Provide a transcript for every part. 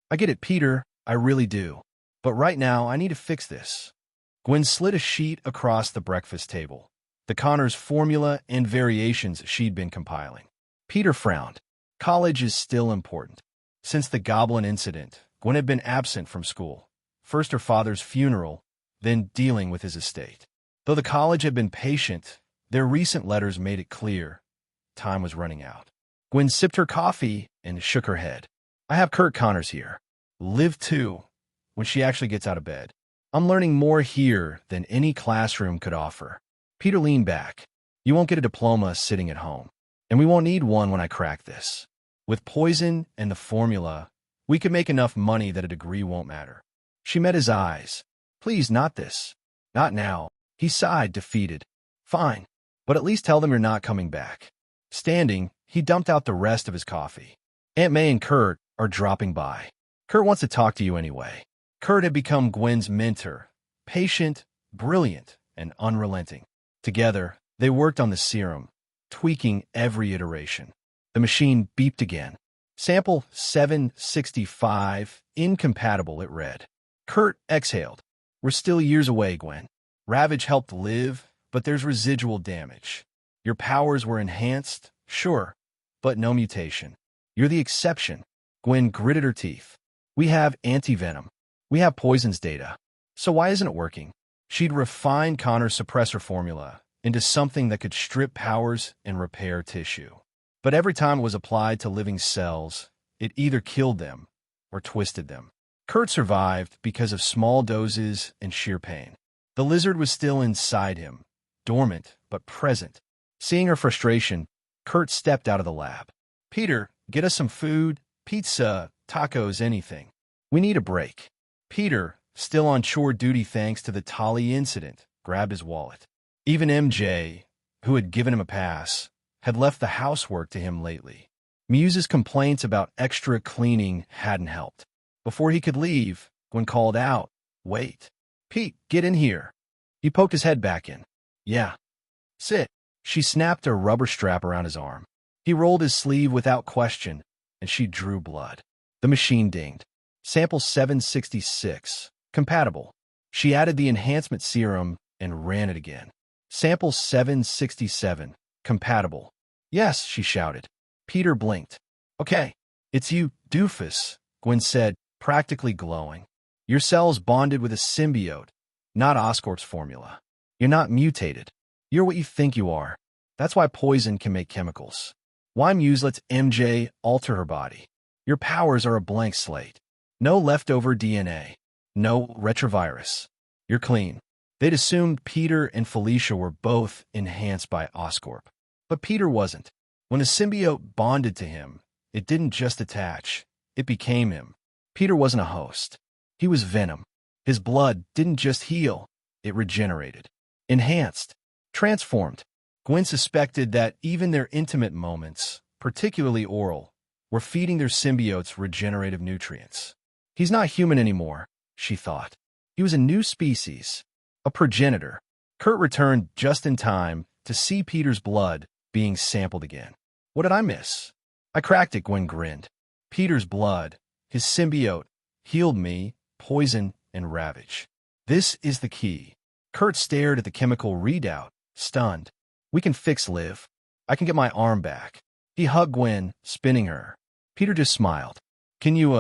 I get it, Peter, I really do. But right now, I need to fix this. Gwen slid a sheet across the breakfast table, the Connor's formula and variations she'd been compiling. Peter frowned. College is still important. Since the Goblin incident, Gwen had been absent from school. First her father's funeral, then dealing with his estate. Though the college had been patient, their recent letters made it clear time was running out. Gwen sipped her coffee and shook her head. I have Kurt Connors here. Live 2, when she actually gets out of bed. I'm learning more here than any classroom could offer. Peter leaned back. You won't get a diploma sitting at home. And we won't need one when I crack this. With poison and the formula, we could make enough money that a degree won't matter. She met his eyes. Please, not this. Not now. He sighed, defeated. Fine, but at least tell them you're not coming back. Standing, he dumped out the rest of his coffee. Aunt May and Kurt are dropping by. Kurt wants to talk to you anyway. Kurt had become Gwen's mentor, patient, brilliant, and unrelenting. Together, they worked on the serum, tweaking every iteration. The machine beeped again. Sample 765, incompatible, it read. Kurt exhaled. We're still years away, Gwen. Ravage helped live, but there's residual damage. Your powers were enhanced, sure, but no mutation. You're the exception. Gwen gritted her teeth. We have anti-venom. We have poisons data. So why isn't it working? She'd refined Connor's suppressor formula into something that could strip powers and repair tissue. But every time it was applied to living cells, it either killed them or twisted them. Kurt survived because of small doses and sheer pain. The lizard was still inside him, dormant but present. Seeing her frustration, Kurt stepped out of the lab. Peter, get us some food, pizza, tacos, anything. We need a break. Peter, still on chore duty thanks to the Tolly incident, grabbed his wallet. Even MJ, who had given him a pass, had left the housework to him lately. Muse's complaints about extra cleaning hadn't helped. Before he could leave, Gwen called out, Wait. Pete, get in here. He poked his head back in. Yeah. Sit. She snapped a rubber strap around his arm. He rolled his sleeve without question, and she drew blood. The machine dinged. Sample 766. Compatible. She added the enhancement serum and ran it again. Sample 767. Compatible. Yes, she shouted. Peter blinked. Okay, it's you, doofus, Gwen said, practically glowing. Your cells bonded with a symbiote, not Oscorp's formula. You're not mutated. You're what you think you are. That's why poison can make chemicals. Why Muse lets MJ alter her body. Your powers are a blank slate. No leftover DNA. No retrovirus. You're clean. They'd assumed Peter and Felicia were both enhanced by Oscorp. But Peter wasn't. When a symbiote bonded to him, it didn't just attach. It became him. Peter wasn't a host. He was Venom. His blood didn't just heal. It regenerated. Enhanced. Transformed. Gwen suspected that even their intimate moments, particularly oral, were feeding their symbiotes regenerative nutrients. He's not human anymore, she thought. He was a new species. A progenitor. Kurt returned just in time to see Peter's blood being sampled again. What did I miss? I cracked it, Gwen grinned. Peter's blood, his symbiote, healed me, poison, and ravage. This is the key. Kurt stared at the chemical readout, stunned. We can fix Liv. I can get my arm back. He hugged Gwen, spinning her. Peter just smiled. Can you,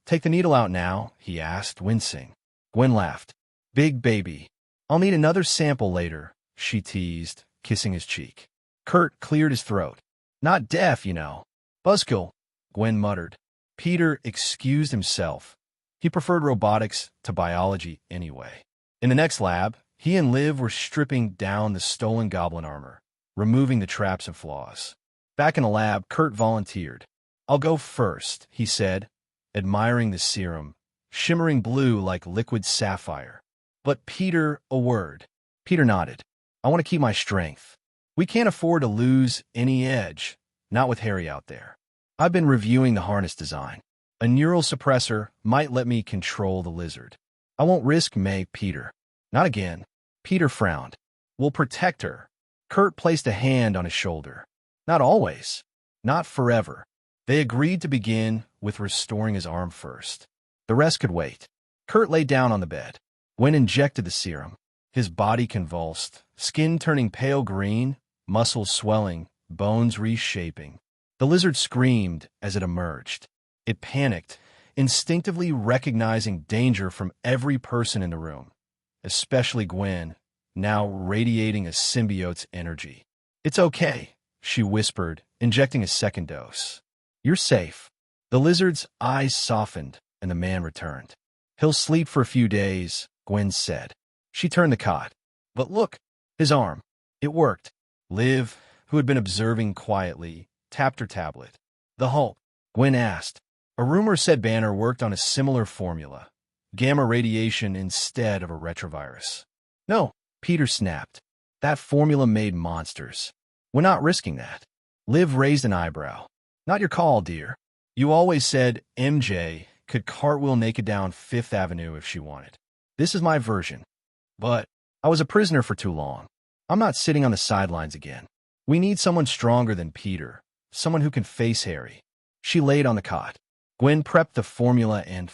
take the needle out now? He asked, wincing. Gwen laughed. Big baby. I'll need another sample later, she teased, kissing his cheek. Kurt cleared his throat. Not deaf, you know. Buzzkill, Gwen muttered. Peter excused himself. He preferred robotics to biology anyway. In the next lab, he and Liv were stripping down the stolen goblin armor, removing the traps and flaws. Back in the lab, Kurt volunteered. I'll go first, he said, admiring the serum, shimmering blue like liquid sapphire. But Peter, a word. Peter nodded. I want to keep my strength. We can't afford to lose any edge, not with Harry out there. I've been reviewing the harness design. A neural suppressor might let me control the lizard. I won't risk May, Peter. Not again. Peter frowned. We'll protect her. Kurt placed a hand on his shoulder. Not always. Not forever. They agreed to begin with restoring his arm first. The rest could wait. Kurt lay down on the bed. Gwen injected the serum. His body convulsed, skin turning pale green, muscles swelling, bones reshaping. The lizard screamed as it emerged. It panicked, instinctively recognizing danger from every person in the room, especially Gwen, now radiating a symbiote's energy. "It's okay," she whispered, injecting a second dose. "You're safe." The lizard's eyes softened, and the man returned. "He'll sleep for a few days," Gwen said. She turned the cot. "But look, his arm. It worked." Liv, who had been observing quietly, tapped her tablet. "The Hulk?" Gwen asked. A rumor said Banner worked on a similar formula, gamma radiation instead of a retrovirus. "No," Peter snapped. "That formula made monsters. We're not risking that." Liv raised an eyebrow. "Not your call, dear. You always said MJ could cartwheel naked down Fifth Avenue if she wanted. This is my version. But I was a prisoner for too long. I'm not sitting on the sidelines again. We need someone stronger than Peter, someone who can face Harry." She laid on the cot. Gwen prepped the formula and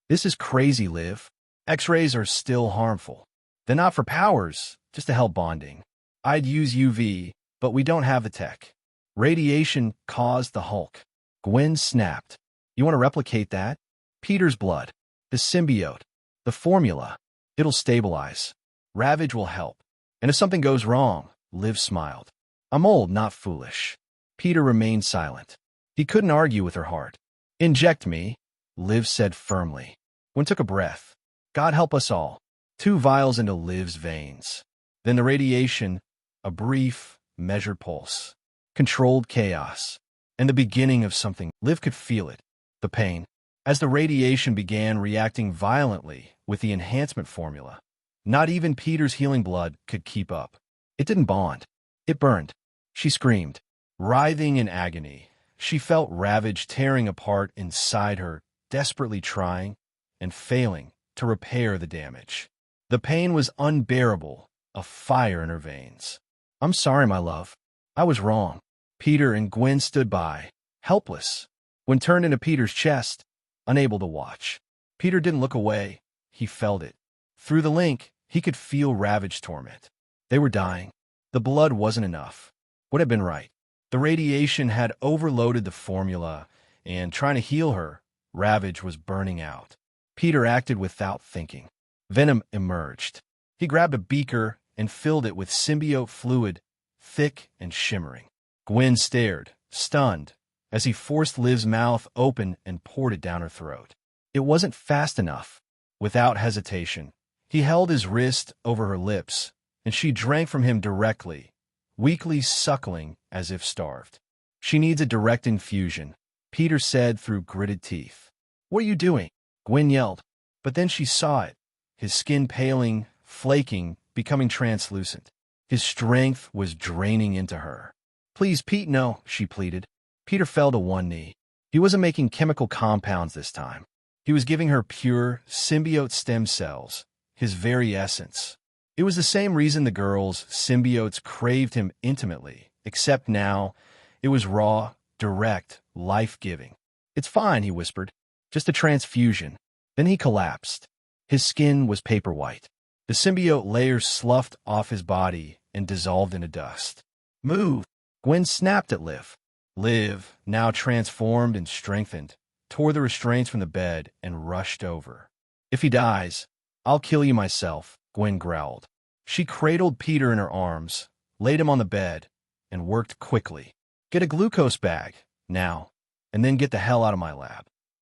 "This is crazy, Liv. X-rays are still harmful. They're not for powers, just to help bonding. I'd use UV, but we don't have the tech. Radiation caused the Hulk." Gwen snapped. "You want to replicate that? Peter's blood. The symbiote. The formula. It'll stabilize. Ravage will help. And if something goes wrong," Liv smiled. "I'm old, not foolish." Peter remained silent. He couldn't argue with her heart. "Inject me," Liv said firmly. Gwen took a breath. "God help us all." 2 vials into Liv's veins. Then the radiation, a brief, measured pulse. Controlled chaos. And the beginning of something. Liv could feel it. The pain. As the radiation began reacting violently with the enhancement formula, not even Peter's healing blood could keep up. It didn't bond. It burned. She screamed, writhing in agony. She felt Ravage tearing apart inside her, desperately trying and failing to repair the damage. The pain was unbearable, a fire in her veins. "I'm sorry, my love. I was wrong." Peter and Gwen stood by, helpless. Gwen turned into Peter's chest, unable to watch. Peter didn't look away. He felt it. Through the link, he could feel Ravage's torment. They were dying. The blood wasn't enough. What had been right? The radiation had overloaded the formula, and trying to heal her, Ravage was burning out. Peter acted without thinking. Venom emerged. He grabbed a beaker and filled it with symbiote fluid, thick and shimmering. Gwen stared, stunned, as he forced Liv's mouth open and poured it down her throat. It wasn't fast enough. Without hesitation, he held his wrist over her lips, and she drank from him directly, weakly suckling as if starved. "She needs a direct infusion," Peter said through gritted teeth. "What are you doing?" Gwen yelled, but then she saw it, his skin paling, flaking, becoming translucent. His strength was draining into her. "Please, Pete, no," she pleaded. Peter fell to one knee. He wasn't making chemical compounds this time. He was giving her pure symbiote stem cells, his very essence. It was the same reason the girls' symbiotes craved him intimately, except now it was raw, direct, life-giving. "It's fine," he whispered. "Just a transfusion." Then he collapsed. His skin was paper white. The symbiote layers sloughed off his body and dissolved into dust. "Move!" Gwen snapped at Liv. Liv, now transformed and strengthened, tore the restraints from the bed and rushed over. "If he dies, I'll kill you myself," Gwen growled. She cradled Peter in her arms, laid him on the bed, and worked quickly. "Get a glucose bag, now, and then get the hell out of my lab."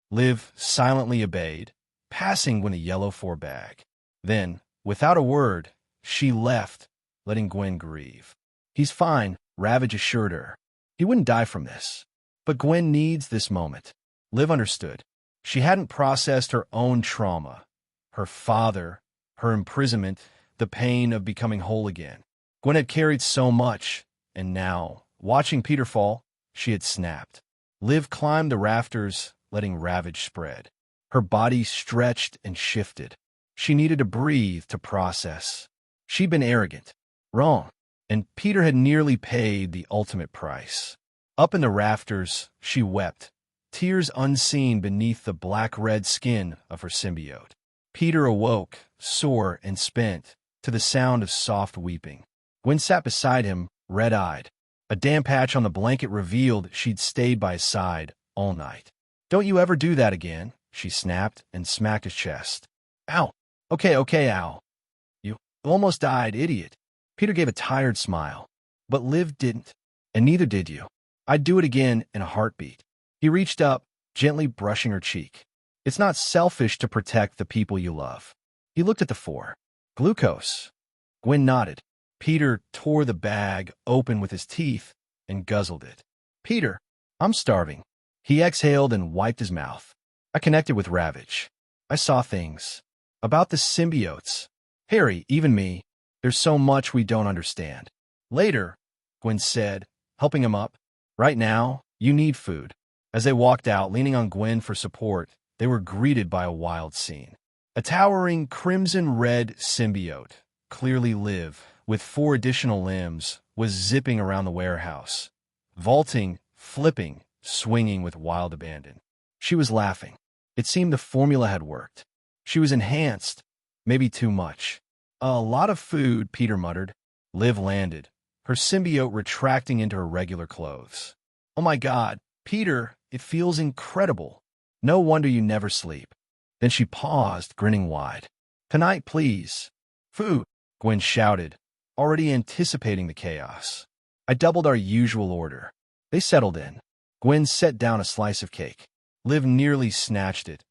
Liv silently obeyed, passing Gwen a yellow 4 bag. Then, without a word, she left, letting Gwen grieve. "He's fine," Ravage assured her. "He wouldn't die from this. But Gwen needs this moment." Liv understood. She hadn't processed her own trauma, her father, her imprisonment, the pain of becoming whole again. Gwen had carried so much, and now, watching Peter fall, she had snapped. Liv climbed the rafters, letting Ravage spread. Her body stretched and shifted. She needed to breathe to process. She'd been arrogant, wrong, and Peter had nearly paid the ultimate price. Up in the rafters, she wept, tears unseen beneath the black-red skin of her symbiote. Peter awoke, sore and spent, to the sound of soft weeping. Gwen sat beside him, red-eyed. A damp patch on the blanket revealed she'd stayed by his side all night. "Don't you ever do that again," she snapped and smacked his chest. "Ow. Okay, ow. You almost died, idiot." Peter gave a tired smile. "But Liv didn't, and neither did you. I'd do it again in a heartbeat." He reached up, gently brushing her cheek. "It's not selfish to protect the people you love." He looked at the four. "Glucose." Gwen nodded. Peter tore the bag open with his teeth and guzzled it. "Peter, I'm starving." He exhaled and wiped his mouth. "I connected with Ravage. I saw things. About the symbiotes. Harry, even me. There's so much we don't understand." "Later," Gwen said, helping him up. "Right now, you need food." As they walked out, leaning on Gwen for support, they were greeted by a wild scene. A towering crimson-red symbiote, clearly Liv, with 4 additional limbs, was zipping around the warehouse, vaulting, flipping, swinging with wild abandon. She was laughing. It seemed the formula had worked. She was enhanced, maybe too much. "A lot of food," Peter muttered. Liv landed, her symbiote retracting into her regular clothes. "Oh my God, Peter, it feels incredible. No wonder you never sleep." Then she paused, grinning wide. "Tonight, please." "Food," Gwen shouted, already anticipating the chaos. "I doubled our usual order." They settled in. Gwen set down a slice of cake. Liv nearly snatched it,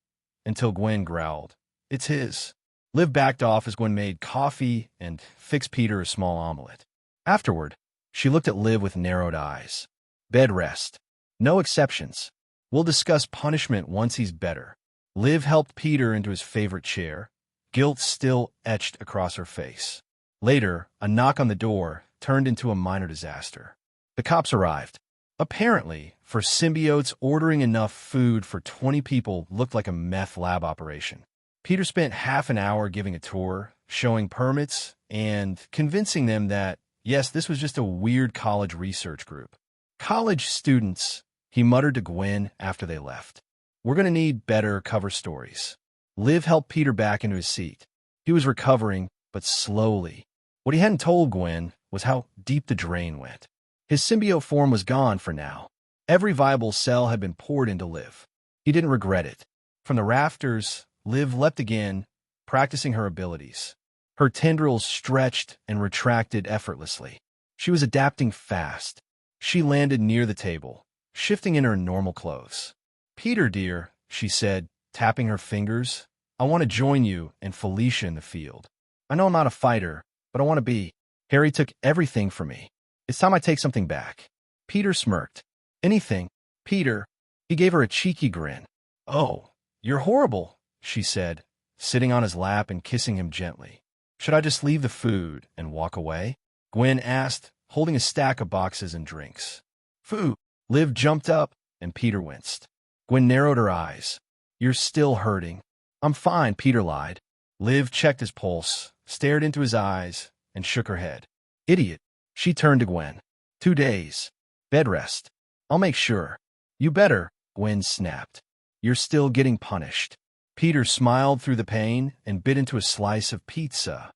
until Gwen growled, "It's his." Liv backed off as Gwen made coffee and fixed Peter a small omelet. Afterward, she looked at Liv with narrowed eyes. "Bed rest. No exceptions. We'll discuss punishment once he's better." Liv helped Peter into his favorite chair, guilt still etched across her face. Later, a knock on the door turned into a minor disaster. The cops arrived. Apparently, for symbiotes, ordering enough food for 20 people looked like a meth lab operation. Peter spent half an hour giving a tour, showing permits, and convincing them that, yes, this was just a weird college research group. "College students," he muttered to Gwen after they left. "We're going to need better cover stories." Liv helped Peter back into his seat. He was recovering, but slowly. What he hadn't told Gwen was how deep the drain went. His symbiote form was gone for now. Every viable cell had been poured into Liv. He didn't regret it. From the rafters, Liv leapt again, practicing her abilities. Her tendrils stretched and retracted effortlessly. She was adapting fast. She landed near the table, shifting in her normal clothes. "Peter, dear," she said, tapping her fingers, "I want to join you and Felicia in the field. I know I'm not a fighter, but I want to be. Harry took everything from me. It's time I take something back." Peter smirked. "Anything, Peter." He gave her a cheeky grin. "Oh, you're horrible," she said, sitting on his lap and kissing him gently. "Should I just leave the food and walk away?" Gwen asked, holding a stack of boxes and drinks. "Food." Liv jumped up, and Peter winced. Gwen narrowed her eyes. "You're still hurting." "I'm fine," Peter lied. Liv checked his pulse, stared into his eyes, and shook her head. "Idiot." She turned to Gwen. 2 days. Bed rest. I'll make sure." "You better," Gwen snapped. "You're still getting punished." Peter smiled through the pain and bit into a slice of pizza,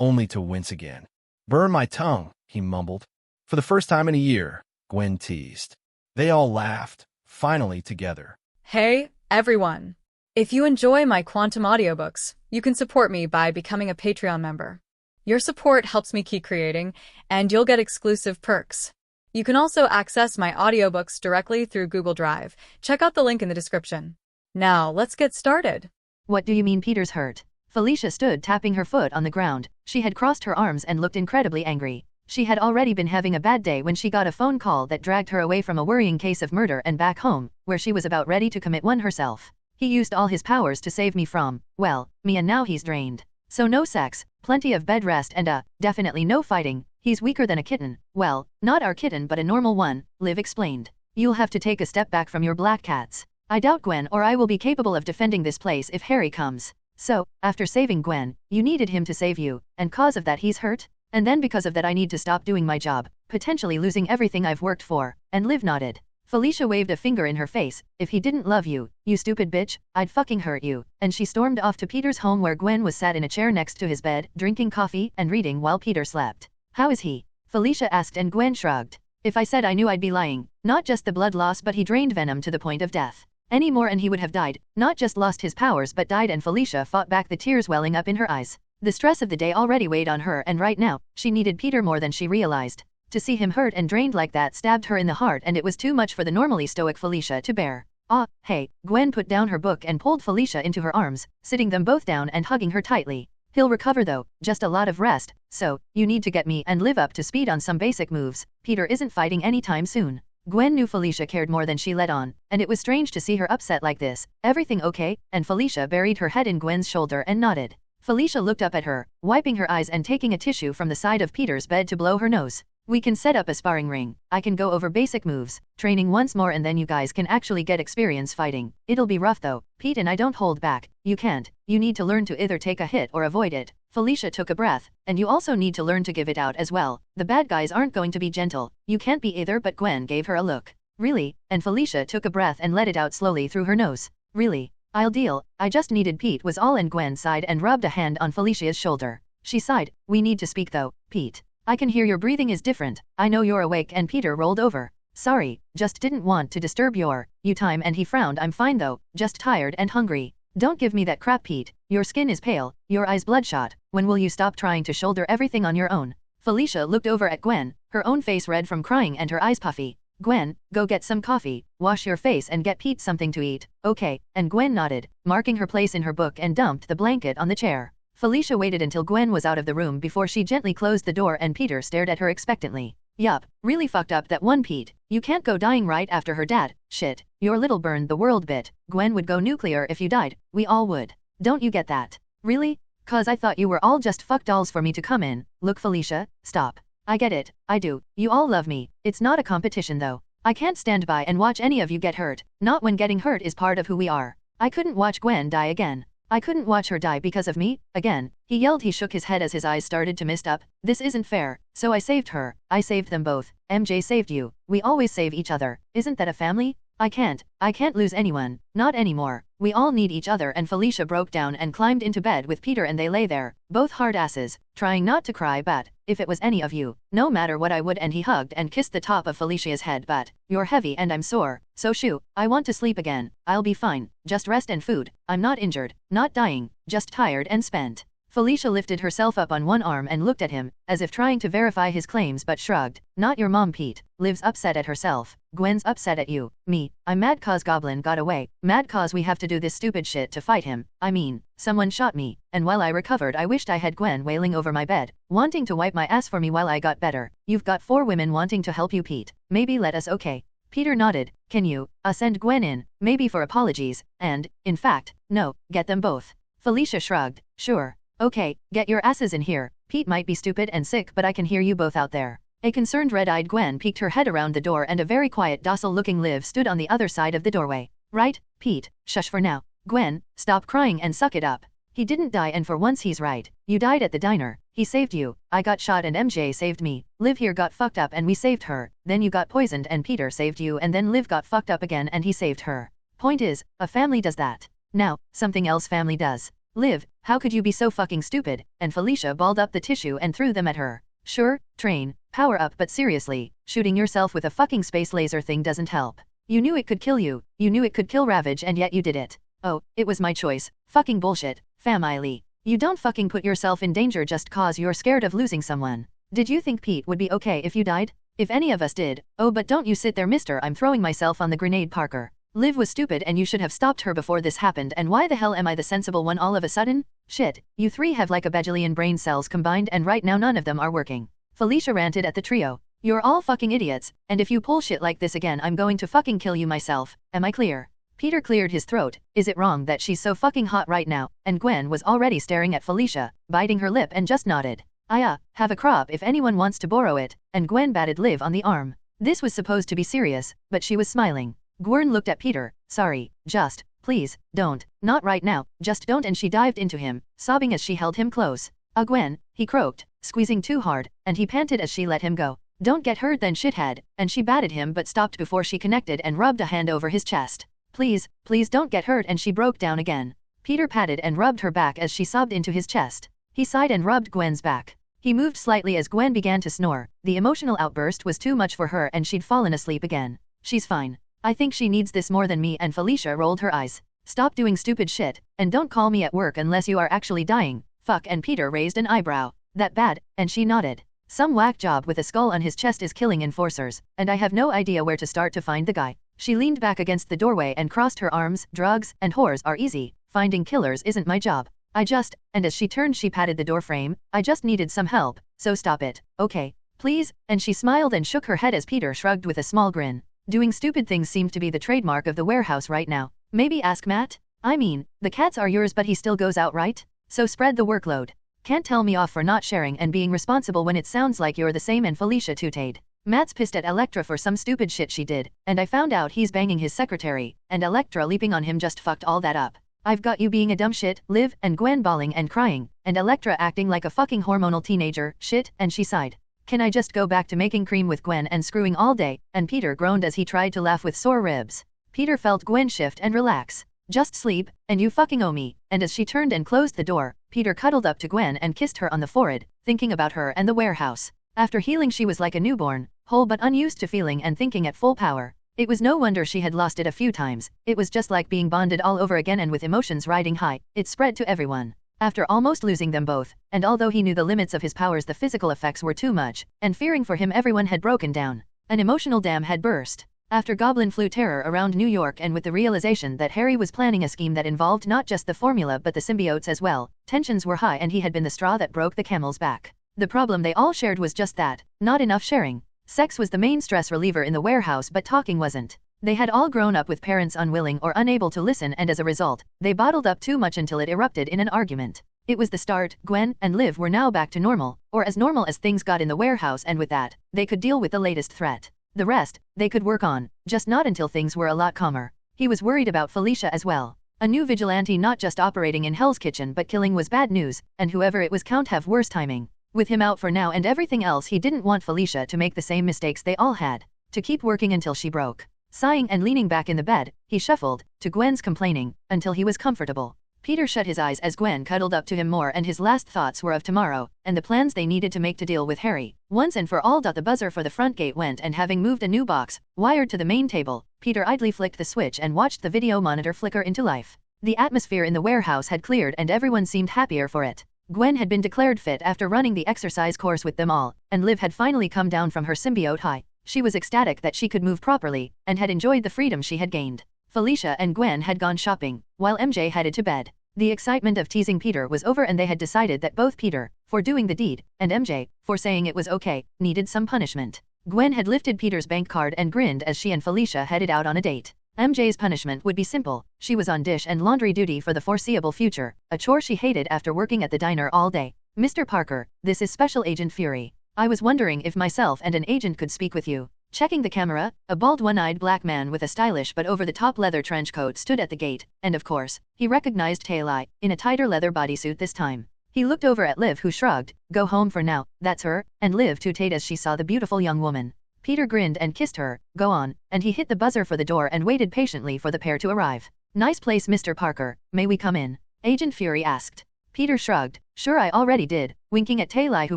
only to wince again. "Burn my tongue," he mumbled. "For the first time in a year," Gwen teased. They all laughed, finally together. Hey, everyone! If you enjoy my quantum audiobooks, you can support me by becoming a Patreon member. Your support helps me keep creating, and you'll get exclusive perks. You can also access my audiobooks directly through Google Drive. Check out the link in the description. Now, let's get started. "What do you mean Peter's hurt?" Felicia stood tapping her foot on the ground. She had crossed her arms and looked incredibly angry. She had already been having a bad day when she got a phone call that dragged her away from a worrying case of murder and back home, where she was about ready to commit one herself. "He used all his powers to save me from, well, me, and now he's drained. So no sex, plenty of bed rest, and definitely no fighting. He's weaker than a kitten. Well, not our kitten but a normal one," Liv explained. "You'll have to take a step back from your black cats. I doubt Gwen or I will be capable of defending this place if Harry comes. So, after saving Gwen, you needed him to save you, and cause of that he's hurt? And then because of that I need to stop doing my job, potentially losing everything I've worked for," and Liv nodded. Felicia waved a finger in her face. If he didn't love you, you stupid bitch, I'd fucking hurt you. And she stormed off to Peter's home where Gwen was sat in a chair next to his bed, drinking coffee and reading while Peter slept. How is he? Felicia asked and Gwen shrugged. If I said I knew I'd be lying. Not just the blood loss but he drained Venom to the point of death. Any more and he would have died. Not just lost his powers but died, and Felicia fought back, the tears welling up in her eyes. The stress of the day already weighed on her, and right now, she needed Peter more than she realized. To see him hurt and drained like that stabbed her in the heart, and it was too much for the normally stoic Felicia to bear. Ah, hey, Gwen put down her book and pulled Felicia into her arms, sitting them both down and hugging her tightly. He'll recover though, just a lot of rest, so, you need to get me and live up to speed on some basic moves. Peter isn't fighting anytime soon. Gwen knew Felicia cared more than she let on, and it was strange to see her upset like this. Everything okay? And Felicia buried her head in Gwen's shoulder and nodded. Felicia looked up at her, wiping her eyes and taking a tissue from the side of Peter's bed to blow her nose. We can set up a sparring ring. I can go over basic moves, training once more, and then you guys can actually get experience fighting. It'll be rough though, Pete, and I don't hold back. You can't. You need to learn to either take a hit or avoid it. Felicia took a breath. And you also need to learn to give it out as well. The bad guys aren't going to be gentle. You can't be either. But Gwen gave her a look. Really? And Felicia took a breath and let it out slowly through her nose. Really? I'll deal. I just needed Pete was all, and Gwen sighed and rubbed a hand on Felicia's shoulder. She sighed. We need to speak though, Pete. I can hear your breathing is different. I know you're awake. And Peter rolled over. Sorry, just didn't want to disturb your time. And he frowned. I'm fine though, just tired and hungry. Don't give me that crap, Pete. Your skin is pale, your eyes bloodshot. When will you stop trying to shoulder everything on your own? Felicia looked over at Gwen, her own face red from crying and her eyes puffy. Gwen, go get some coffee, wash your face and get Pete something to eat. Okay, and Gwen nodded, marking her place in her book, and dumped the blanket on the chair. Felicia waited until Gwen was out of the room before she gently closed the door, and Peter stared at her expectantly. Yup, really fucked up that one, Pete. You can't go dying right after her dad. Shit, your little burned the world bit. Gwen would go nuclear if you died. We all would. Don't you get that? Really? 'Cause I thought you were all just fuck dolls for me to come in. Look, Felicia, stop. I get it, I do. You all love me. It's not a competition though. I can't stand by and watch any of you get hurt. Not when getting hurt is part of who we are. I couldn't watch Gwen die again. I couldn't watch her die because of me, again. He yelled. He shook his head as his eyes started to mist up. This isn't fair. So I saved her. I saved them both. MJ saved you. We always save each other. Isn't that a family? I can't lose anyone. Not anymore. We all need each other. And Felicia broke down and climbed into bed with Peter, and they lay there, both hard asses, trying not to cry. But if it was any of you, no matter what, I would. And he hugged and kissed the top of Felicia's head. But you're heavy and I'm sore. So shoo, I want to sleep again. I'll be fine. Just rest and food. I'm not injured, not dying, just tired and spent. Felicia lifted herself up on one arm and looked at him, as if trying to verify his claims, but shrugged. Not your mom, Pete. Liv's upset at herself. Gwen's upset at you. Me, I'm mad 'cause Goblin got away. Mad 'cause we have to do this stupid shit to fight him. I mean, someone shot me, and while I recovered I wished I had Gwen wailing over my bed, wanting to wipe my ass for me while I got better. You've got 4 women wanting to help you, Pete. Maybe let us. Okay. Peter nodded. Can you send Gwen in, maybe for apologies, and, in fact, no, get them both. Felicia shrugged. Sure. Okay, get your asses in here. Pete might be stupid and sick, but I can hear you both out there. A concerned red-eyed Gwen peeked her head around the door, and a very quiet, docile-looking Liv stood on the other side of the doorway. Right, Pete, shush for now. Gwen, stop crying and suck it up. He didn't die, and for once he's right. You died at the diner. He saved you. I got shot and MJ saved me. Liv here got fucked up and we saved her. Then you got poisoned and Peter saved you, and then Liv got fucked up again and he saved her. Point is, a family does that. Now, something else family does. Liv, how could you be so fucking stupid? And Felicia balled up the tissue and threw them at her. Sure, train, power up, but seriously, shooting yourself with a fucking space laser thing doesn't help. You knew it could kill you, you knew it could kill Ravage, and yet you did it. Oh, it was my choice. Fucking bullshit, family. You don't fucking put yourself in danger just 'cause you're scared of losing someone. Did you think Pete would be okay if you died? If any of us did. Oh, but don't you sit there, mister. I'm throwing myself on the grenade, Parker. Liv was stupid and you should have stopped her before this happened, and why the hell am I the sensible one all of a sudden? Shit, you 3 have like a bajillion brain cells combined, and right now none of them are working. Felicia ranted at the trio. You're all fucking idiots, and if you pull shit like this again I'm going to fucking kill you myself. Am I clear? Peter cleared his throat. Is it wrong that she's so fucking hot right now? And Gwen was already staring at Felicia, biting her lip, and just nodded. Have a crop if anyone wants to borrow it, and Gwen batted Liv on the arm. This was supposed to be serious, but she was smiling. Gwen looked at Peter. Sorry, just, please, don't, not right now, just don't, and she dived into him, sobbing as she held him close. Gwen, he croaked, squeezing too hard, and he panted as she let him go. Don't get hurt then shithead, and she batted him but stopped before she connected and rubbed a hand over his chest. Please, please don't get hurt, and she broke down again. Peter patted and rubbed her back as she sobbed into his chest. He sighed and rubbed Gwen's back. He moved slightly as Gwen began to snore. The emotional outburst was too much for her and she'd fallen asleep again. She's fine. I think she needs this more than me, and Felicia rolled her eyes. Stop doing stupid shit, and don't call me at work unless you are actually dying. Fuck, and Peter raised an eyebrow. That bad? And she nodded. Some whack job with a skull on his chest is killing enforcers, and I have no idea where to start to find the guy. She leaned back against the doorway and crossed her arms. Drugs and whores are easy. Finding killers isn't my job. And as she turned she patted the door frame, I just needed some help, so stop it, okay? Please? And she smiled and shook her head as Peter shrugged with a small grin. Doing stupid things seemed to be the trademark of the warehouse right now. Maybe ask Matt? I mean, the cats are yours but he still goes out, right? So spread the workload. Can't tell me off for not sharing and being responsible when it sounds like you're the same. And Felicia tooted. Matt's pissed at Electra for some stupid shit she did, and I found out he's banging his secretary, and Electra leaping on him just fucked all that up. I've got you being a dumb shit, Liv, and Gwen bawling and crying, and Electra acting like a fucking hormonal teenager, shit, and she sighed. Can I just go back to making cream with Gwen and screwing all day? And Peter groaned as he tried to laugh with sore ribs. Peter felt Gwen shift and relax. Just sleep, and you fucking owe me. And as she turned and closed the door, Peter cuddled up to Gwen and kissed her on the forehead, thinking about her and the warehouse. After healing she was like a newborn, whole but unused to feeling and thinking at full power. It was no wonder she had lost it a few times. It was just like being bonded all over again, and with emotions riding high, it spread to everyone. After almost losing them both, and although he knew the limits of his powers, the physical effects were too much, and fearing for him everyone had broken down. An emotional dam had burst. After Goblin flew terror around New York, and with the realization that Harry was planning a scheme that involved not just the formula but the symbiotes as well, tensions were high and he had been the straw that broke the camel's back. The problem they all shared was just that, not enough sharing. Sex was the main stress reliever in the warehouse, but talking wasn't. They had all grown up with parents unwilling or unable to listen, and as a result, they bottled up too much until it erupted in an argument. It was the start. Gwen and Liv were now back to normal, or as normal as things got in the warehouse, and with that, they could deal with the latest threat. The rest, they could work on, just not until things were a lot calmer. He was worried about Felicia as well. A new vigilante not just operating in Hell's Kitchen but killing was bad news, and whoever it was can't have worse timing. With him out for now and everything else, he didn't want Felicia to make the same mistakes they all had. To keep working until she broke. Sighing and leaning back in the bed, he shuffled, to Gwen's complaining, until he was comfortable. Peter shut his eyes as Gwen cuddled up to him more, and his last thoughts were of tomorrow, and the plans they needed to make to deal with Harry. Once and for all. The buzzer for the front gate went, and having moved a new box, wired to the main table, Peter idly flicked the switch and watched the video monitor flicker into life. The atmosphere in the warehouse had cleared and everyone seemed happier for it. Gwen had been declared fit after running the exercise course with them all, and Liv had finally come down from her symbiote high. She was ecstatic that she could move properly, and had enjoyed the freedom she had gained. Felicia and Gwen had gone shopping, while MJ headed to bed. The excitement of teasing Peter was over, and they had decided that both Peter, for doing the deed, and MJ, for saying it was okay, needed some punishment. Gwen had lifted Peter's bank card and grinned as she and Felicia headed out on a date. MJ's punishment would be simple. She was on dish and laundry duty for the foreseeable future, a chore she hated after working at the diner all day. Mr. Parker, this is Special Agent Fury. I was wondering if myself and an agent could speak with you. Checking the camera, a bald one-eyed black man with a stylish but over-the-top leather trench coat stood at the gate, and of course, he recognized Taylor, in a tighter leather bodysuit this time. He looked over at Liv, who shrugged. Go home for now, that's her, and Liv tooted as she saw the beautiful young woman. Peter grinned and kissed her. Go on, and he hit the buzzer for the door and waited patiently for the pair to arrive. Nice place, Mr. Parker, may we come in? Agent Fury asked. Peter shrugged. Sure, I already did, winking at Taylor, who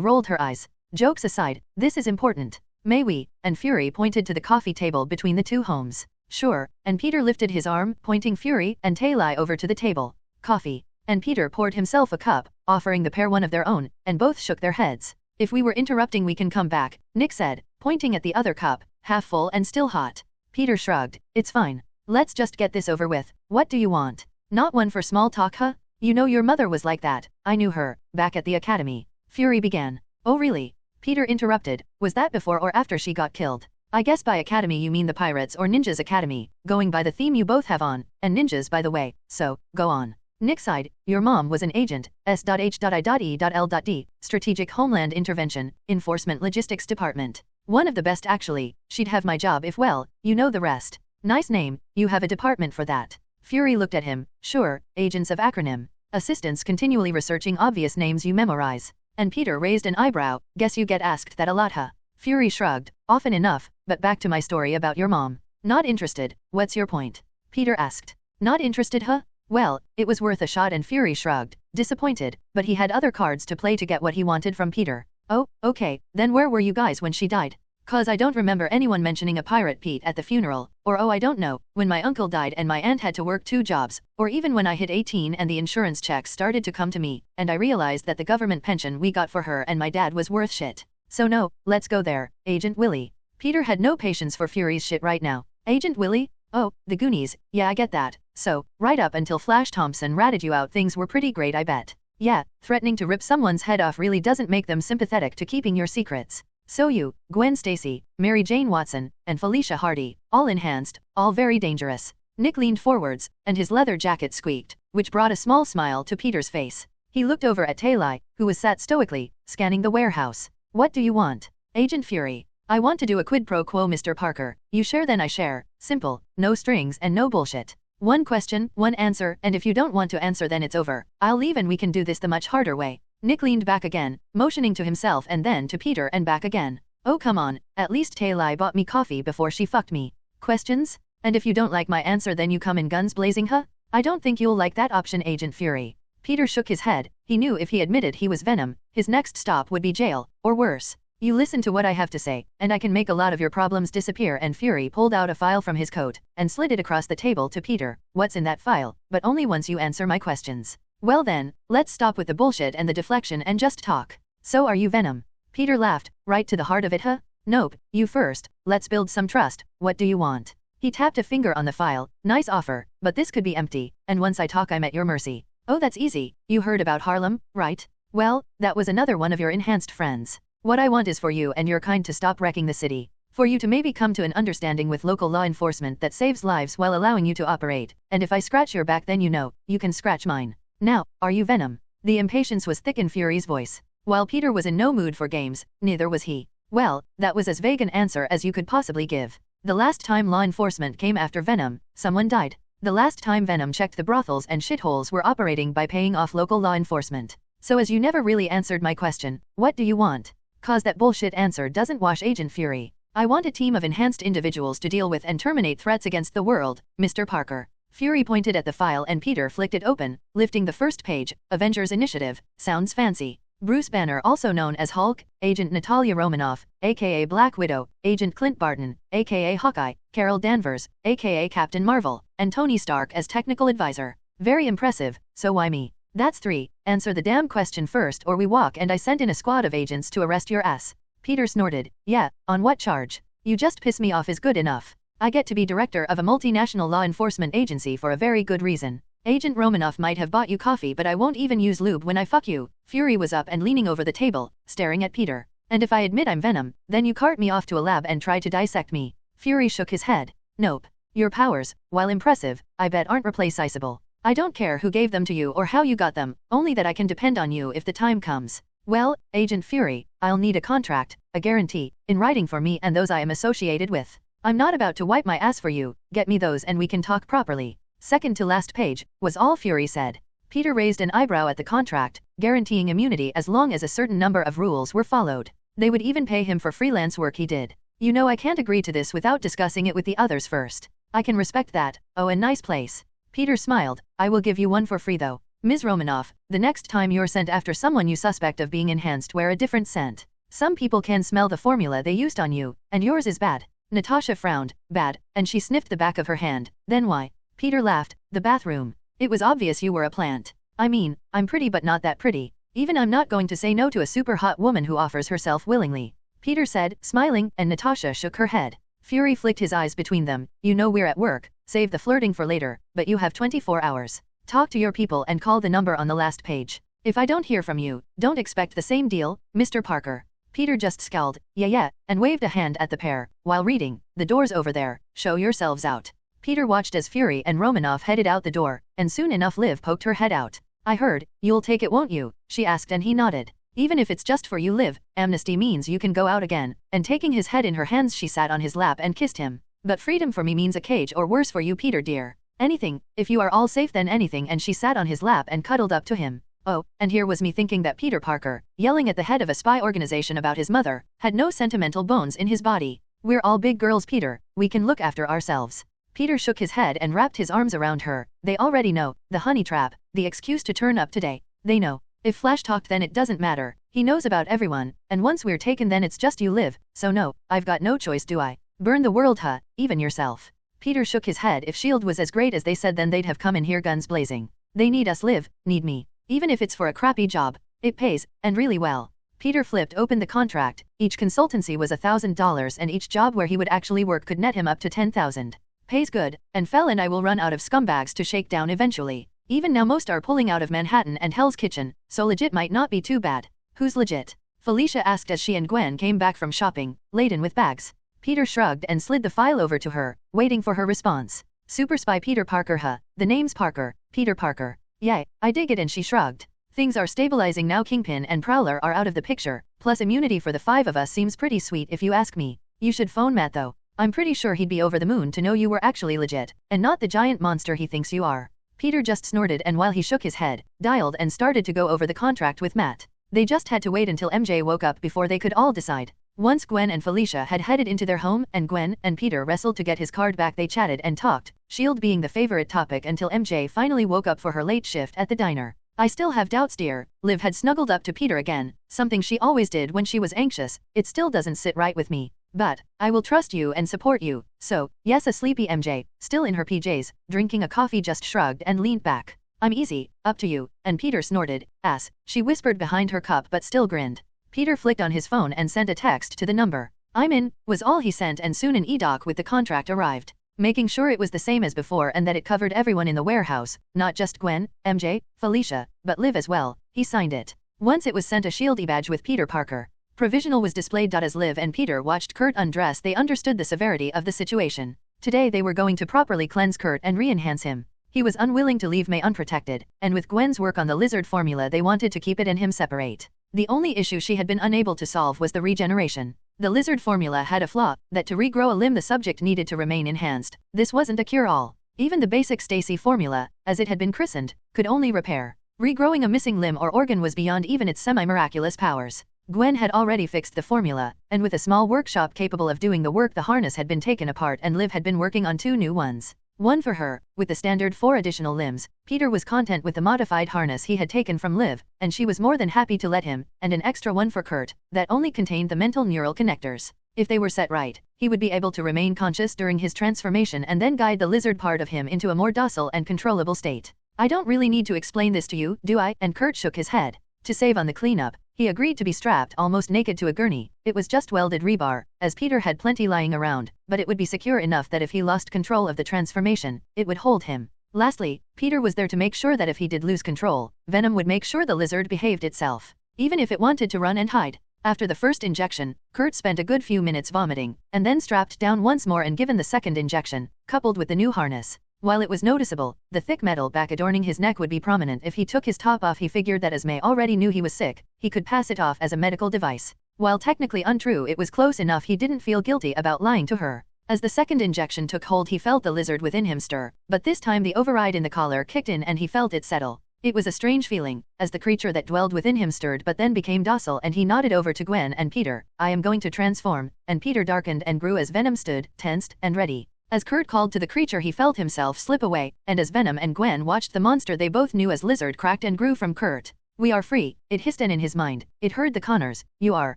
rolled her eyes. Jokes aside, this is important. May we? And Fury pointed to the coffee table between the two homes. Sure, and Peter lifted his arm, pointing Fury and Taylor over to the table. Coffee. And Peter poured himself a cup, offering the pair one of their own, and both shook their heads. If we were interrupting, we can come back, Nick said, pointing at the other cup, half full and still hot. Peter shrugged. It's fine. Let's just get this over with. What do you want? Not one for small talk, huh? You know your mother was like that. I knew her, back at the academy. Fury began. Oh really? Peter interrupted. Was that before or after she got killed? I guess by academy you mean the Pirates or Ninjas Academy, going by the theme you both have on, and ninjas by the way, so, go on. Nick sighed. Your mom was an agent, S.H.I.E.L.D, Strategic Homeland Intervention, Enforcement Logistics Department. One of the best actually. She'd have my job if, well, you know the rest. Nice name, you have a department for that. Fury looked at him. Sure, agents of acronym. Assistants continually researching obvious names you memorize. And Peter raised an eyebrow. Guess you get asked that a lot, huh? Fury shrugged. Often enough, but back to my story about your mom. Not interested. What's your point? Peter asked. Not interested, huh? Well, it was worth a shot and Fury shrugged, disappointed, but he had other cards to play to get what he wanted from Peter. Oh, okay, then where were you guys when she died? 'Cause I don't remember anyone mentioning a pirate Pete at the funeral, or oh I don't know, when my uncle died and my aunt had to work 2 jobs, or even when I hit 18 and the insurance checks started to come to me, and I realized that the government pension we got for her and my dad was worth shit. So no, let's go there, Agent Willie. Peter had no patience for Fury's shit right now. Agent Willie? Oh, the Goonies, yeah I get that. So, right up until Flash Thompson ratted you out things were pretty great I bet. Yeah, threatening to rip someone's head off really doesn't make them sympathetic to keeping your secrets. So you, Gwen Stacy, Mary Jane Watson, and Felicia Hardy, all enhanced, all very dangerous. Nick leaned forwards, and his leather jacket squeaked, which brought a small smile to Peter's face. He looked over at Taylai, who was sat stoically, scanning the warehouse. What do you want? Agent Fury. I want to do a quid pro quo, Mr. Parker. You share then I share. Simple, no strings and no bullshit. 1 question, 1 answer, and if you don't want to answer then it's over. I'll leave and we can do this the much harder way. Nick leaned back again, motioning to himself and then to Peter and back again. Oh come on, at least Taylai bought me coffee before she fucked me. Questions? And if you don't like my answer then you come in guns blazing, huh? I don't think you'll like that option, Agent Fury. Peter shook his head. He knew if he admitted he was Venom, his next stop would be jail, or worse. You listen to what I have to say, and I can make a lot of your problems disappear. And Fury pulled out a file from his coat, and slid it across the table to Peter. What's in that file? But only once you answer my questions. Well then, let's stop with the bullshit and the deflection and just talk. So are you Venom? Peter laughed, right to the heart of it, huh? Nope, you first, let's build some trust. What do you want? He tapped a finger on the file. Nice offer, but this could be empty, and once I talk I'm at your mercy. Oh that's easy, you heard about Harlem, right? Well, that was another one of your enhanced friends. What I want is for you and your kind to stop wrecking the city. For you to maybe come to an understanding with local law enforcement that saves lives while allowing you to operate, and if I scratch your back then you know, you can scratch mine. Now, are you Venom? The impatience was thick in Fury's voice. While Peter was in no mood for games, neither was he. Well, that was as vague an answer as you could possibly give. The last time law enforcement came after Venom, someone died. The last time Venom checked the brothels and shitholes were operating by paying off local law enforcement. So as you never really answered my question, what do you want? 'Cause that bullshit answer doesn't wash, Agent Fury. I want a team of enhanced individuals to deal with and terminate threats against the world, Mr. Parker. Fury pointed at the file and Peter flicked it open, lifting the first page. Avengers Initiative. Sounds fancy. Bruce Banner, also known as Hulk, Agent Natalia Romanoff, aka Black Widow, Agent Clint Barton, aka Hawkeye, Carol Danvers, aka Captain Marvel, and Tony Stark as technical advisor. Very impressive, so why me? That's 3. Answer the damn question first or we walk and I send in a squad of agents to arrest your ass. Peter snorted. Yeah, on what charge? You just piss me off is good enough. I get to be director of a multinational law enforcement agency for a very good reason. Agent Romanoff might have bought you coffee but I won't even use lube when I fuck you. Fury was up and leaning over the table, staring at Peter. And if I admit I'm Venom, then you cart me off to a lab and try to dissect me. Fury shook his head. Nope. Your powers, while impressive, I bet aren't replaceable. I don't care who gave them to you or how you got them, only that I can depend on you if the time comes. Well, Agent Fury, I'll need a contract, a guarantee, in writing for me and those I am associated with. I'm not about to wipe my ass for you, get me those and we can talk properly. Second to last page, was all Fury said. Peter raised an eyebrow at the contract, guaranteeing immunity as long as a certain number of rules were followed. They would even pay him for freelance work he did. You know I can't agree to this without discussing it with the others first. I can respect that. Oh, a nice place. Peter smiled. I will give you one for free though. Ms. Romanoff, the next time you're sent after someone you suspect of being enhanced, wear a different scent. Some people can smell the formula they used on you, and yours is bad. Natasha frowned. Bad, and she sniffed the back of her hand. Then why? Peter laughed. The bathroom. It was obvious you were a plant. I mean, I'm pretty but not that pretty. Even I'm not going to say no to a super hot woman who offers herself willingly. Peter said, smiling, and Natasha shook her head. Fury flicked his eyes between them. You know we're at work. Save the flirting for later, but you have 24 hours. Talk to your people and call the number on the last page. If I don't hear from you, don't expect the same deal, Mr. Parker. Peter just scowled, yeah, and waved a hand at the pair, while reading, the door's over there, show yourselves out. Peter watched as Fury and Romanoff headed out the door, and soon enough Liv poked her head out. I heard, you'll take it won't you? She asked and he nodded. Even if it's just for you Liv, amnesty means you can go out again, and taking his head in her hands she sat on his lap and kissed him. But freedom for me means a cage or worse for you Peter dear. Anything, if you are all safe then anything, and she sat on his lap and cuddled up to him. Oh, and here was me thinking that Peter Parker, yelling at the head of a spy organization about his mother, had no sentimental bones in his body. We're all big girls, Peter, we can look after ourselves. Peter shook his head and wrapped his arms around her. They already know, the honey trap, the excuse to turn up today. They know. If Flash talked then it doesn't matter, he knows about everyone, and once we're taken then it's just you live, so no, I've got no choice do I? Burn the world huh, even yourself. Peter shook his head. If S.H.I.E.L.D. was as great as they said then they'd have come in here guns blazing. They need us live, need me. Even if it's for a crappy job. It pays, and really well. Peter flipped open the contract. Each consultancy was $1,000 and each job where he would actually work could net him up to $10,000. Pays good, and Fel and I will run out of scumbags to shake down eventually. Even now most are pulling out of Manhattan and Hell's Kitchen, so legit might not be too bad. Who's legit? Felicia asked as she and Gwen came back from shopping, laden with bags. Peter shrugged and slid the file over to her, waiting for her response. Super spy Peter Parker huh, the name's Parker, Peter Parker. Yay, I dig it and she shrugged. Things are stabilizing now. Kingpin and Prowler are out of the picture, plus immunity for the 5 of us seems pretty sweet if you ask me. You should phone Matt though. I'm pretty sure he'd be over the moon to know you were actually legit, and not the giant monster he thinks you are. Peter just snorted and while he shook his head, dialed and started to go over the contract with Matt. They just had to wait until MJ woke up before they could all decide. Once Gwen and Felicia had headed into their home and Gwen and Peter wrestled to get his card back, they chatted and talked, S.H.I.E.L.D. being the favorite topic until MJ finally woke up for her late shift at the diner. I still have doubts dear. Liv had snuggled up to Peter again, something she always did when she was anxious. It still doesn't sit right with me. But, I will trust you and support you, so, yes. A sleepy MJ, still in her PJs, drinking a coffee just shrugged and leaned back. I'm easy, up to you, and Peter snorted, ass, she whispered behind her cup but still grinned. Peter flicked on his phone and sent a text to the number. I'm in, was all he sent and soon an e-doc with the contract arrived. Making sure it was the same as before and that it covered everyone in the warehouse, not just Gwen, MJ, Felicia, but Liv as well, he signed it. Once it was sent a S.H.I.E.L.D. badge with Peter Parker. Provisional was displayed. As Liv and Peter watched Kurt undress they understood the severity of the situation. Today they were going to properly cleanse Kurt and re-enhance him. He was unwilling to leave May unprotected, and with Gwen's work on the lizard formula they wanted to keep it and him separate. The only issue she had been unable to solve was the regeneration. The lizard formula had a flaw, that to regrow a limb the subject needed to remain enhanced. This wasn't a cure-all. Even the basic Stacy formula, as it had been christened, could only repair. Regrowing a missing limb or organ was beyond even its semi-miraculous powers. Gwen had already fixed the formula, and with a small workshop capable of doing the work the harness had been taken apart and Liv had been working on 2 new ones. One for her, with the standard 4 additional limbs. Peter was content with the modified harness he had taken from Liv, and she was more than happy to let him, and an extra one for Kurt, that only contained the mental neural connectors. If they were set right, he would be able to remain conscious during his transformation and then guide the lizard part of him into a more docile and controllable state. I don't really need to explain this to you, do I? And Kurt shook his head. To save on the cleanup, he agreed to be strapped almost naked to a gurney. It was just welded rebar, as Peter had plenty lying around, but it would be secure enough that if he lost control of the transformation, it would hold him. Lastly, Peter was there to make sure that if he did lose control, Venom would make sure the lizard behaved itself, even if it wanted to run and hide. After the first injection, Kurt spent a good few minutes vomiting, and then strapped down once more and given the second injection, coupled with the new harness. While it was noticeable, the thick metal back adorning his neck would be prominent if he took his top off. He figured that as May already knew he was sick, he could pass it off as a medical device. While technically untrue, it was close enough he didn't feel guilty about lying to her. As the second injection took hold, he felt the lizard within him stir, but this time the override in the collar kicked in and he felt it settle. It was a strange feeling, as the creature that dwelled within him stirred but then became docile, and he nodded over to Gwen and Peter. I am going to transform, and Peter darkened and grew as Venom stood, tensed and ready. As Kurt called to the creature he felt himself slip away, and as Venom and Gwen watched the monster they both knew as lizard cracked and grew from Kurt. We are free, it hissed, and in his mind, it heard the Connors. You are,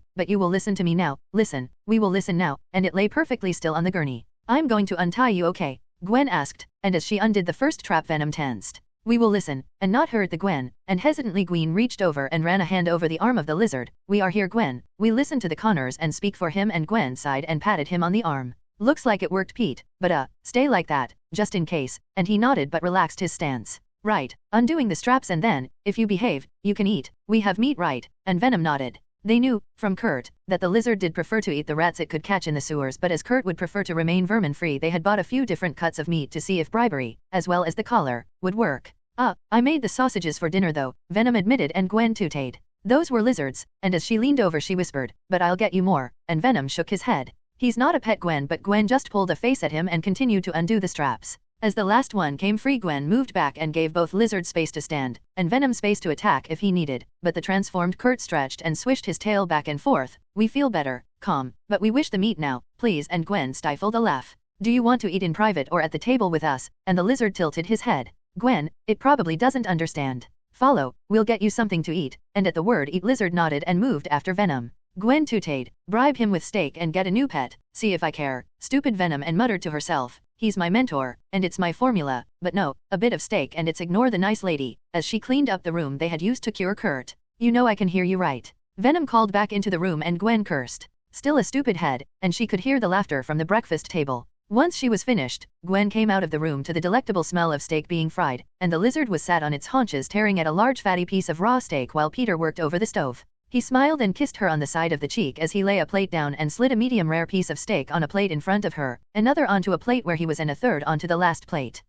but you will listen to me now. Listen, we will listen now, and it lay perfectly still on the gurney. I'm going to untie you, okay? Gwen asked, and as she undid the first trap Venom tensed. We will listen, and not hurt the Gwen, and hesitantly Gwen reached over and ran a hand over the arm of the lizard. We are here, Gwen. We listen to the Connors and speak for him, and Gwen sighed and patted him on the arm. Looks like it worked, Pete, but stay like that, just in case, and he nodded but relaxed his stance. Right, undoing the straps, and then, if you behave, you can eat. We have meat, right? And Venom nodded. They knew, from Kurt, that the lizard did prefer to eat the rats it could catch in the sewers, but as Kurt would prefer to remain vermin-free, they had bought a few different cuts of meat to see if bribery, as well as the collar, would work. I made the sausages for dinner though, Venom admitted, and Gwen tooted. Those were lizards, and as she leaned over she whispered, but I'll get you more, and Venom shook his head. He's not a pet, Gwen, but Gwen just pulled a face at him and continued to undo the straps. As the last one came free, Gwen moved back and gave both Lizard space to stand, and Venom space to attack if he needed, but the transformed Kurt stretched and swished his tail back and forth. We feel better, calm, but we wish the meat now, please, and Gwen stifled a laugh. Do you want to eat in private or at the table with us? And the Lizard tilted his head. Gwen, it probably doesn't understand. Follow, we'll get you something to eat, and at the word eat Lizard nodded and moved after Venom. Gwen tooted, bribe him with steak and get a new pet, see if I care, stupid Venom, and muttered to herself, he's my mentor, and it's my formula, but no, a bit of steak and it's ignore the nice lady, as she cleaned up the room they had used to cure Kurt. You know I can hear you right. Venom called back into the room and Gwen cursed. Still a stupid head, and she could hear the laughter from the breakfast table. Once she was finished, Gwen came out of the room to the delectable smell of steak being fried, and the Lizard was sat on its haunches tearing at a large fatty piece of raw steak while Peter worked over the stove. He smiled and kissed her on the side of the cheek as he lay a plate down and slid a medium-rare piece of steak on a plate in front of her, another onto a plate where he was and a third onto the last plate.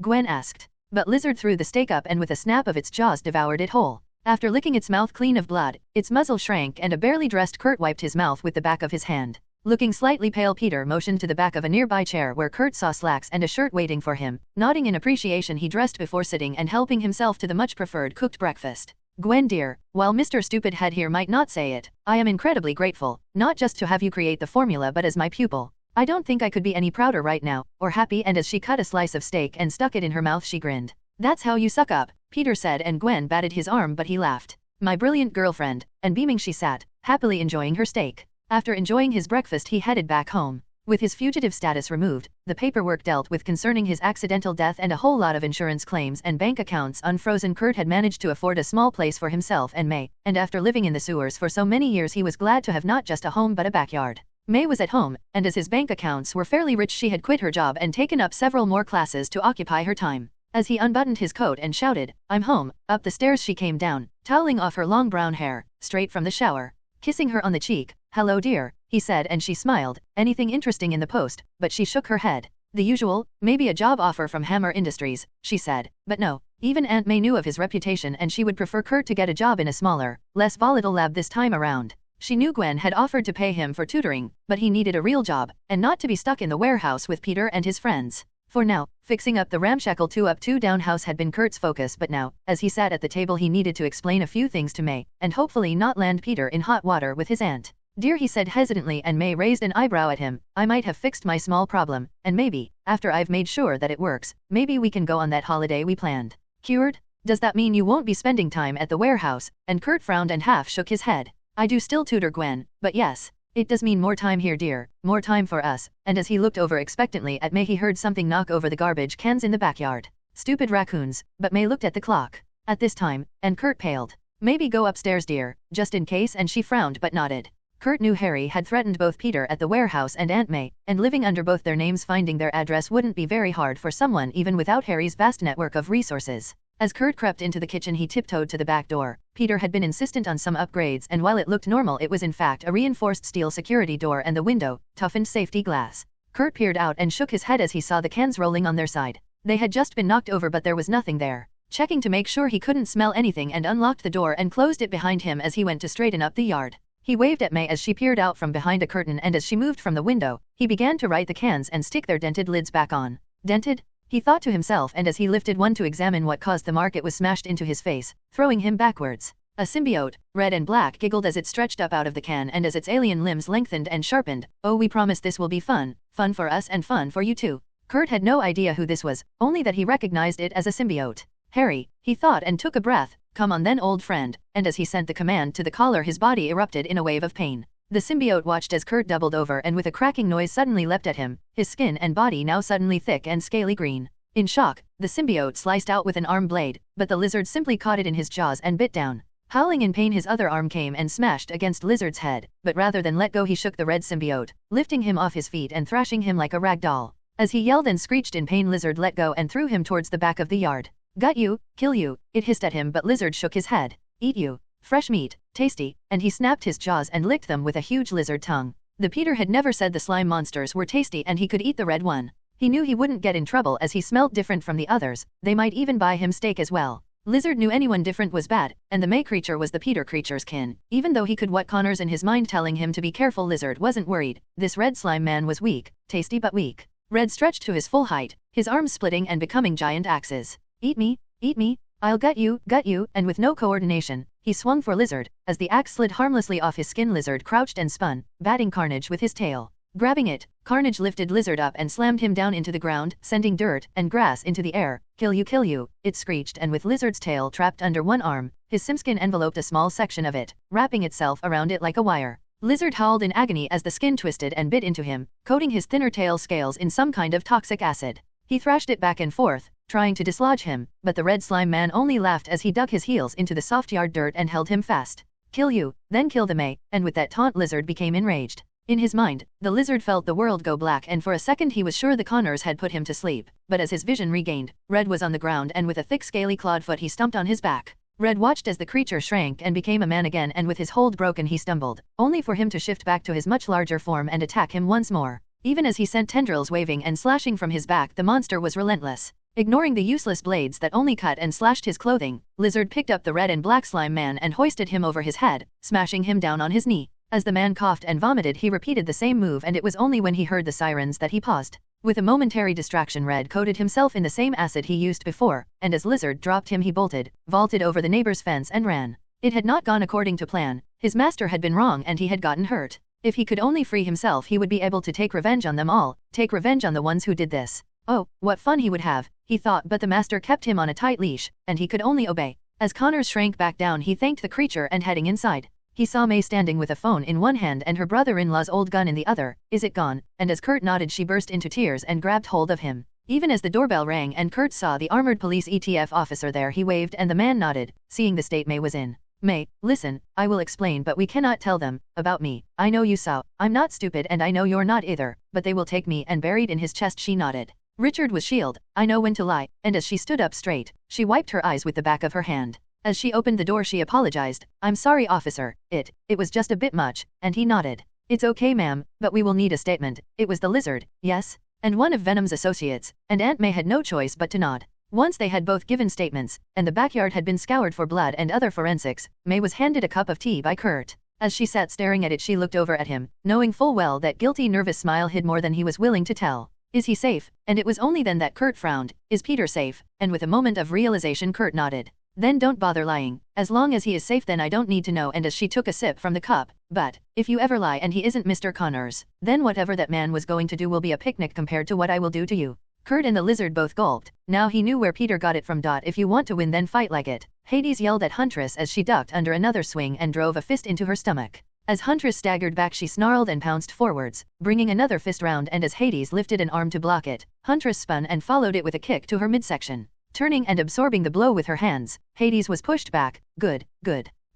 Gwen asked. But Lizard threw the steak up and with a snap of its jaws devoured it whole. After licking its mouth clean of blood, its muzzle shrank and a barely dressed Kurt wiped his mouth with the back of his hand. Looking slightly pale, Peter motioned to the back of a nearby chair where Kurt saw slacks and a shirt waiting for him. Nodding in appreciation, he dressed before sitting and helping himself to the much preferred cooked breakfast. Gwen dear, while Mr. Stupid Head here might not say it, I am incredibly grateful, not just to have you create the formula but as my pupil. I don't think I could be any prouder right now, or happy, and as she cut a slice of steak and stuck it in her mouth she grinned. That's how you suck up, Peter said, and Gwen batted his arm but he laughed. My brilliant girlfriend, and beaming she sat, happily enjoying her steak. After enjoying his breakfast he headed back home. With his fugitive status removed, the paperwork dealt with concerning his accidental death and a whole lot of insurance claims and bank accounts unfrozen, Kurt had managed to afford a small place for himself and May, and after living in the sewers for so many years he was glad to have not just a home but a backyard. May was at home, and as his bank accounts were fairly rich she had quit her job and taken up several more classes to occupy her time. As he unbuttoned his coat and shouted, I'm home, up the stairs she came down, toweling off her long brown hair, straight from the shower. Kissing her on the cheek, hello dear, he said, and she smiled. Anything interesting in the post? But she shook her head. The usual, maybe a job offer from Hammer Industries, she said, but no. Even Aunt May knew of his reputation and she would prefer Kurt to get a job in a smaller, less volatile lab this time around. She knew Gwen had offered to pay him for tutoring, but he needed a real job, and not to be stuck in the warehouse with Peter and his friends. For now, fixing up the ramshackle 2-up 2-down house had been Kurt's focus, but now, as he sat at the table he needed to explain a few things to May, and hopefully not land Peter in hot water with his aunt. Dear, he said hesitantly, and May raised an eyebrow at him. I might have fixed my small problem, and maybe, after I've made sure that it works, maybe we can go on that holiday we planned. Cured? Does that mean you won't be spending time at the warehouse? And Kurt frowned and half shook his head. I do still tutor Gwen, but yes. It does mean more time here dear, more time for us, and as he looked over expectantly at May he heard something knock over the garbage cans in the backyard. Stupid raccoons, but May looked at the clock. At this time, and Kurt paled. Maybe go upstairs dear, just in case, and she frowned but nodded. Kurt knew Harry had threatened both Peter at the warehouse and Aunt May, and living under both their names finding their address wouldn't be very hard for someone even without Harry's vast network of resources. As Kurt crept into the kitchen he tiptoed to the back door. Peter had been insistent on some upgrades, and while it looked normal it was in fact a reinforced steel security door and the window, toughened safety glass. Kurt peered out and shook his head as he saw the cans rolling on their side. They had just been knocked over but there was nothing there. Checking to make sure he couldn't smell anything and unlocked the door and closed it behind him as he went to straighten up the yard. He waved at May as she peered out from behind a curtain, and as she moved from the window, he began to right the cans and stick their dented lids back on. Dented? He thought to himself, and as he lifted one to examine what caused the mark it was smashed into his face, throwing him backwards. A symbiote, red and black, giggled as it stretched up out of the can and as its alien limbs lengthened and sharpened. Oh, we promise this will be fun. Fun for us and fun for you too. Kurt had no idea who this was, only that he recognized it as a symbiote. Harry, he thought and took a breath. Come on then, old friend, and as he sent the command to the collar his body erupted in a wave of pain. The symbiote watched as Kurt doubled over and with a cracking noise suddenly leapt at him, his skin and body now suddenly thick and scaly green. In shock, the symbiote sliced out with an arm blade, but the lizard simply caught it in his jaws and bit down. Howling in pain his other arm came and smashed against Lizard's head, but rather than let go he shook the red symbiote, lifting him off his feet and thrashing him like a rag doll. As he yelled and screeched in pain Lizard let go and threw him towards the back of the yard. Gut you, kill you, it hissed at him, but Lizard shook his head. Eat you. Fresh meat, tasty, and he snapped his jaws and licked them with a huge lizard tongue. The Peter had never said the slime monsters were tasty and he could eat the red one. He knew he wouldn't get in trouble as he smelled different from the others, they might even buy him steak as well. Lizard knew anyone different was bad, and the May creature was the Peter creature's kin. Even though he could what Connors in his mind telling him to be careful, Lizard wasn't worried. This red slime man was weak, tasty but weak. Red stretched to his full height, his arms splitting and becoming giant axes. Eat me, I'll gut you, and with no coordination, he swung for Lizard. As the axe slid harmlessly off his skin, Lizard crouched and spun, batting Carnage with his tail. Grabbing it, Carnage lifted Lizard up and slammed him down into the ground, sending dirt and grass into the air. Kill you, it screeched, and with Lizard's tail trapped under one arm, his simskin enveloped a small section of it, wrapping itself around it like a wire. Lizard howled in agony as the skin twisted and bit into him, coating his thinner tail scales in some kind of toxic acid. He thrashed it back and forth, trying to dislodge him, but the red slime man only laughed as he dug his heels into the soft yard dirt and held him fast. Kill you, then kill the May, and with that taunt Lizard became enraged. In his mind, the Lizard felt the world go black, and for a second he was sure the Connors had put him to sleep, but as his vision regained, Red was on the ground and with a thick scaly clawed foot he stomped on his back. Red watched as the creature shrank and became a man again, and with his hold broken he stumbled, only for him to shift back to his much larger form and attack him once more. Even as he sent tendrils waving and slashing from his back, the monster was relentless. Ignoring the useless blades that only cut and slashed his clothing, Lizard picked up the red and black slime man and hoisted him over his head, smashing him down on his knee. As the man coughed and vomited, he repeated the same move, and it was only when he heard the sirens that he paused. With a momentary distraction, Red coated himself in the same acid he used before, and as Lizard dropped him he vaulted over the neighbor's fence and ran. It had not gone according to plan. His master had been wrong and he had gotten hurt. If he could only free himself, he would be able to take revenge on them all, take revenge on the ones who did this. Oh, what fun he would have, he thought, but the master kept him on a tight leash, and he could only obey. As Connors shrank back down, he thanked the creature and heading inside. He saw May standing with a phone in one hand and her brother-in-law's old gun in the other. Is it gone? And as Kurt nodded, she burst into tears and grabbed hold of him. Even as the doorbell rang and Kurt saw the armored police ETF officer there, he waved and the man nodded, seeing the state May was in. May, listen, I will explain, but we cannot tell them about me. I know you saw. I'm not stupid and I know you're not either, but they will take me, and buried in his chest she nodded. Richard was shield. I know when to lie. And as she stood up straight, she wiped her eyes with the back of her hand. As she opened the door she apologized. I'm sorry, officer, it was just a bit much, and he nodded. It's okay, ma'am, but we will need a statement. It was the Lizard, yes? And one of Venom's associates, and Aunt May had no choice but to nod. Once they had both given statements, and the backyard had been scoured for blood and other forensics, May was handed a cup of tea by Kurt. As she sat staring at it, she looked over at him, knowing full well that guilty, nervous smile hid more than he was willing to tell. Is he safe? And it was only then that Kurt frowned. Is Peter safe? And with a moment of realization, Kurt nodded. Then don't bother lying. As long as he is safe, then I don't need to know. And as she took a sip from the cup, but if you ever lie and he isn't Mr. Connors, then whatever that man was going to do will be a picnic compared to what I will do to you. Kurt and the Lizard both gulped. Now he knew where Peter got it from. If you want to win, then fight like it. Hades yelled at Huntress as she ducked under another swing and drove a fist into her stomach. As Huntress staggered back, she snarled and pounced forwards, bringing another fist round, and as Hades lifted an arm to block it, Huntress spun and followed it with a kick to her midsection. Turning and absorbing the blow with her hands, Hades was pushed back. Good.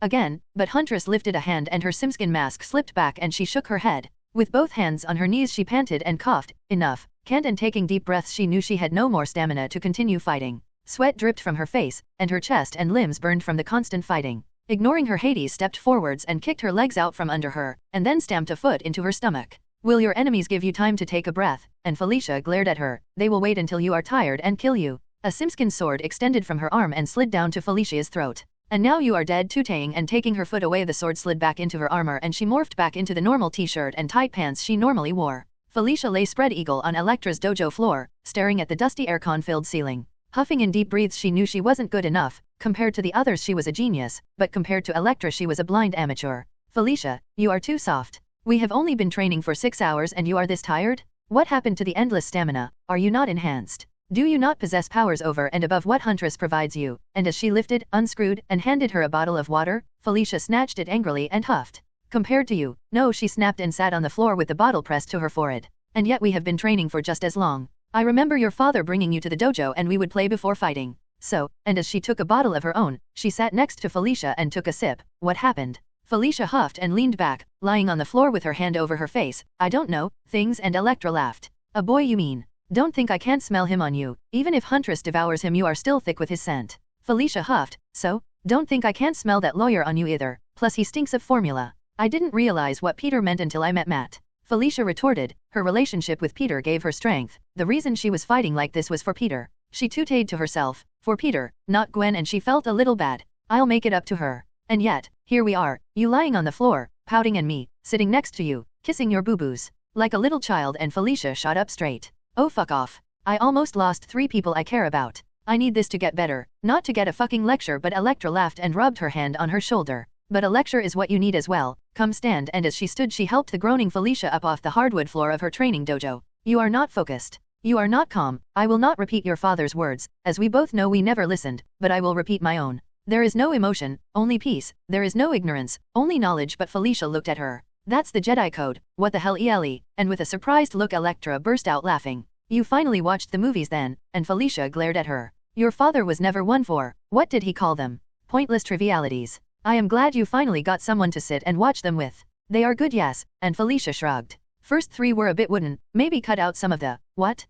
Again, but Huntress lifted a hand and her simskin mask slipped back and she shook her head. With both hands on her knees she panted and coughed. Enough. Can't. And taking deep breaths, she knew she had no more stamina to continue fighting. Sweat dripped from her face, and her chest and limbs burned from the constant fighting. Ignoring her, Hades stepped forwards and kicked her legs out from under her, and then stamped a foot into her stomach. Will your enemies give you time to take a breath? And Felicia glared at her. They will wait until you are tired and kill you. A simskin sword extended from her arm and slid down to Felicia's throat. And now you are dead, tutaying and taking her foot away. The sword slid back into her armor and she morphed back into the normal t-shirt and tight pants she normally wore. Felicia lay spread eagle on Electra's dojo floor, staring at the dusty aircon-filled ceiling. Huffing in deep breaths, she knew she wasn't good enough. Compared to the others she was a genius, but compared to Electra she was a blind amateur. Felicia, you are too soft. We have only been training for 6 hours and you are this tired? What happened to the endless stamina? Are you not enhanced? Do you not possess powers over and above what Huntress provides you? And as she lifted, unscrewed, and handed her a bottle of water, Felicia snatched it angrily and huffed. Compared to you, no, she snapped and sat on the floor with the bottle pressed to her forehead. And yet we have been training for just as long. I remember your father bringing you to the dojo and we would play before fighting. So, and as she took a bottle of her own, she sat next to Felicia and took a sip. What happened? Felicia huffed and leaned back, lying on the floor with her hand over her face. I don't know, things. And Electra laughed. A boy, you mean? Don't think I can't smell him on you. Even if Huntress devours him, you are still thick with his scent. Felicia huffed. So? Don't think I can't smell that lawyer on you either. Plus he stinks of formula. I didn't realize what Peter meant until I met Matt. Felicia retorted. Her relationship with Peter gave her strength. The reason she was fighting like this was for Peter. She tutayed to herself. For Peter, not Gwen, and she felt a little bad. I'll make it up to her. And yet, here we are, you lying on the floor, pouting, and me, sitting next to you, kissing your boo-boos. Like a little child. And Felicia shot up straight. Oh fuck off. I almost lost 3 people I care about. I need this to get better, not to get a fucking lecture. But Electra laughed and rubbed her hand on her shoulder. But a lecture is what you need as well. Come stand. And as she stood she helped the groaning Felicia up off the hardwood floor of her training dojo. You are not focused. You are not calm. I will not repeat your father's words, as we both know we never listened, but I will repeat my own. There is no emotion, only peace. There is no ignorance, only knowledge. But Felicia looked at her. That's the Jedi code. What the hell, Ele? And with a surprised look Electra burst out laughing. You finally watched the movies then? And Felicia glared at her. Your father was never one for, what did he call them? Pointless trivialities. I am glad you finally got someone to sit and watch them with. They are good, yes. And Felicia shrugged. First 3 were a bit wooden, maybe cut out some of the, what?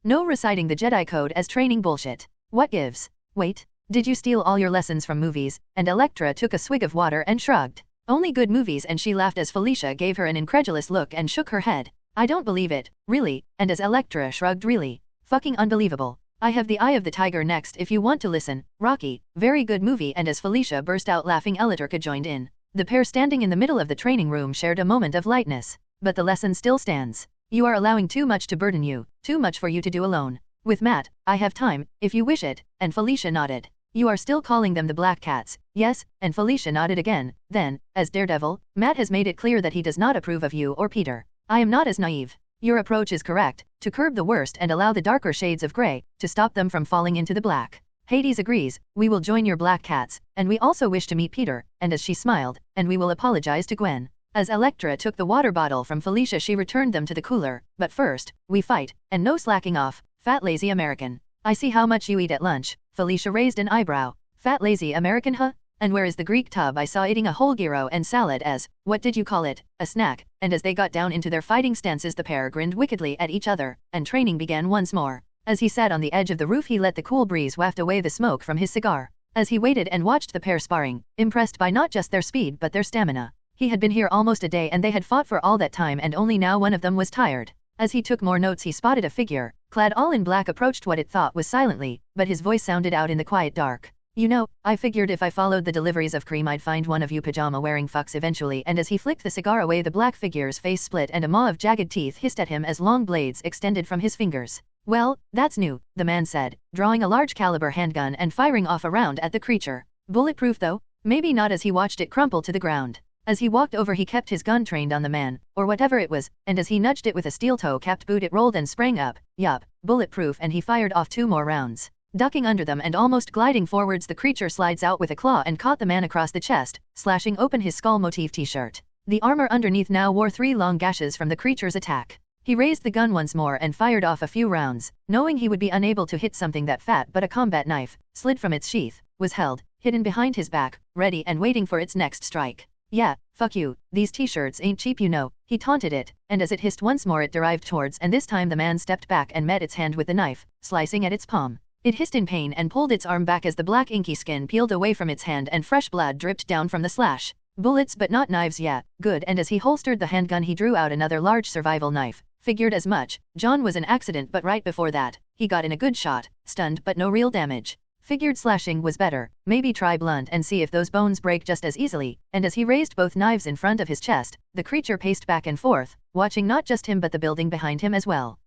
No reciting the Jedi code as training bullshit. What gives? Wait, did you steal all your lessons from movies? And Electra took a swig of water and shrugged. Only good movies. And she laughed as Felicia gave her an incredulous look and shook her head. I don't believe it, really. And as Electra shrugged, really? Fucking unbelievable. I have The Eye of the Tiger next if you want to listen. Rocky, very good movie. And as Felicia burst out laughing Electra joined in. The pair standing in the middle of the training room shared a moment of lightness. But the lesson still stands. You are allowing too much to burden you, too much for you to do alone. With Matt, I have time, if you wish it. And Felicia nodded. You are still calling them the Black Cats, yes? And Felicia nodded again. Then, as Daredevil, Matt has made it clear that he does not approve of you or Peter. I am not as naive. Your approach is correct, to curb the worst and allow the darker shades of grey, to stop them from falling into the black. Hades agrees, we will join your Black Cats, and we also wish to meet Peter. And as she smiled, and we will apologize to Gwen. As Electra took the water bottle from Felicia she returned them to the cooler. But first, we fight, and no slacking off, fat lazy American. I see how much you eat at lunch. Felicia raised an eyebrow. Fat lazy American, huh? And where is the Greek tub? I saw eating a whole gyro and salad as, what did you call it, a snack? And as they got down into their fighting stances the pair grinned wickedly at each other, and training began once more. As he sat on the edge of the roof he let the cool breeze waft away the smoke from his cigar. As he waited and watched the pair sparring, impressed by not just their speed but their stamina. He had been here almost a day and they had fought for all that time and only now one of them was tired. As he took more notes he spotted a figure, clad all in black approached what it thought was silently, but his voice sounded out in the quiet dark. You know, I figured if I followed the deliveries of cream I'd find one of you pajama-wearing fucks eventually. And as he flicked the cigar away the black figure's face split and a maw of jagged teeth hissed at him as long blades extended from his fingers. Well, that's new, the man said, drawing a large caliber handgun and firing off a round at the creature. Bulletproof though? Maybe not. As he watched it crumple to the ground. As he walked over he kept his gun trained on the man, or whatever it was, and as he nudged it with a steel toe-capped boot it rolled and sprang up. Yup, bulletproof. And he fired off 2 more rounds. Ducking under them and almost gliding forwards the creature slides out with a claw and caught the man across the chest, slashing open his skull motif t-shirt. The armor underneath now wore 3 long gashes from the creature's attack. He raised the gun once more and fired off a few rounds, knowing he would be unable to hit something that fat, but a combat knife, slid from its sheath, was held, hidden behind his back, ready and waiting for its next strike. Yeah, fuck you, these t-shirts ain't cheap you know, he taunted it, and as it hissed once more it derived towards and this time the man stepped back and met its hand with the knife, slicing at its palm. It hissed in pain and pulled its arm back as the black inky skin peeled away from its hand and fresh blood dripped down from the slash. Bullets but not knives, yeah, good. And as he holstered the handgun he drew out another large survival knife. Figured as much. John was an accident but right before that, he got in a good shot, stunned but no real damage. Figured slashing was better, maybe try blunt and see if those bones break just as easily. And as he raised both knives in front of his chest, the creature paced back and forth, watching not just him but the building behind him as well.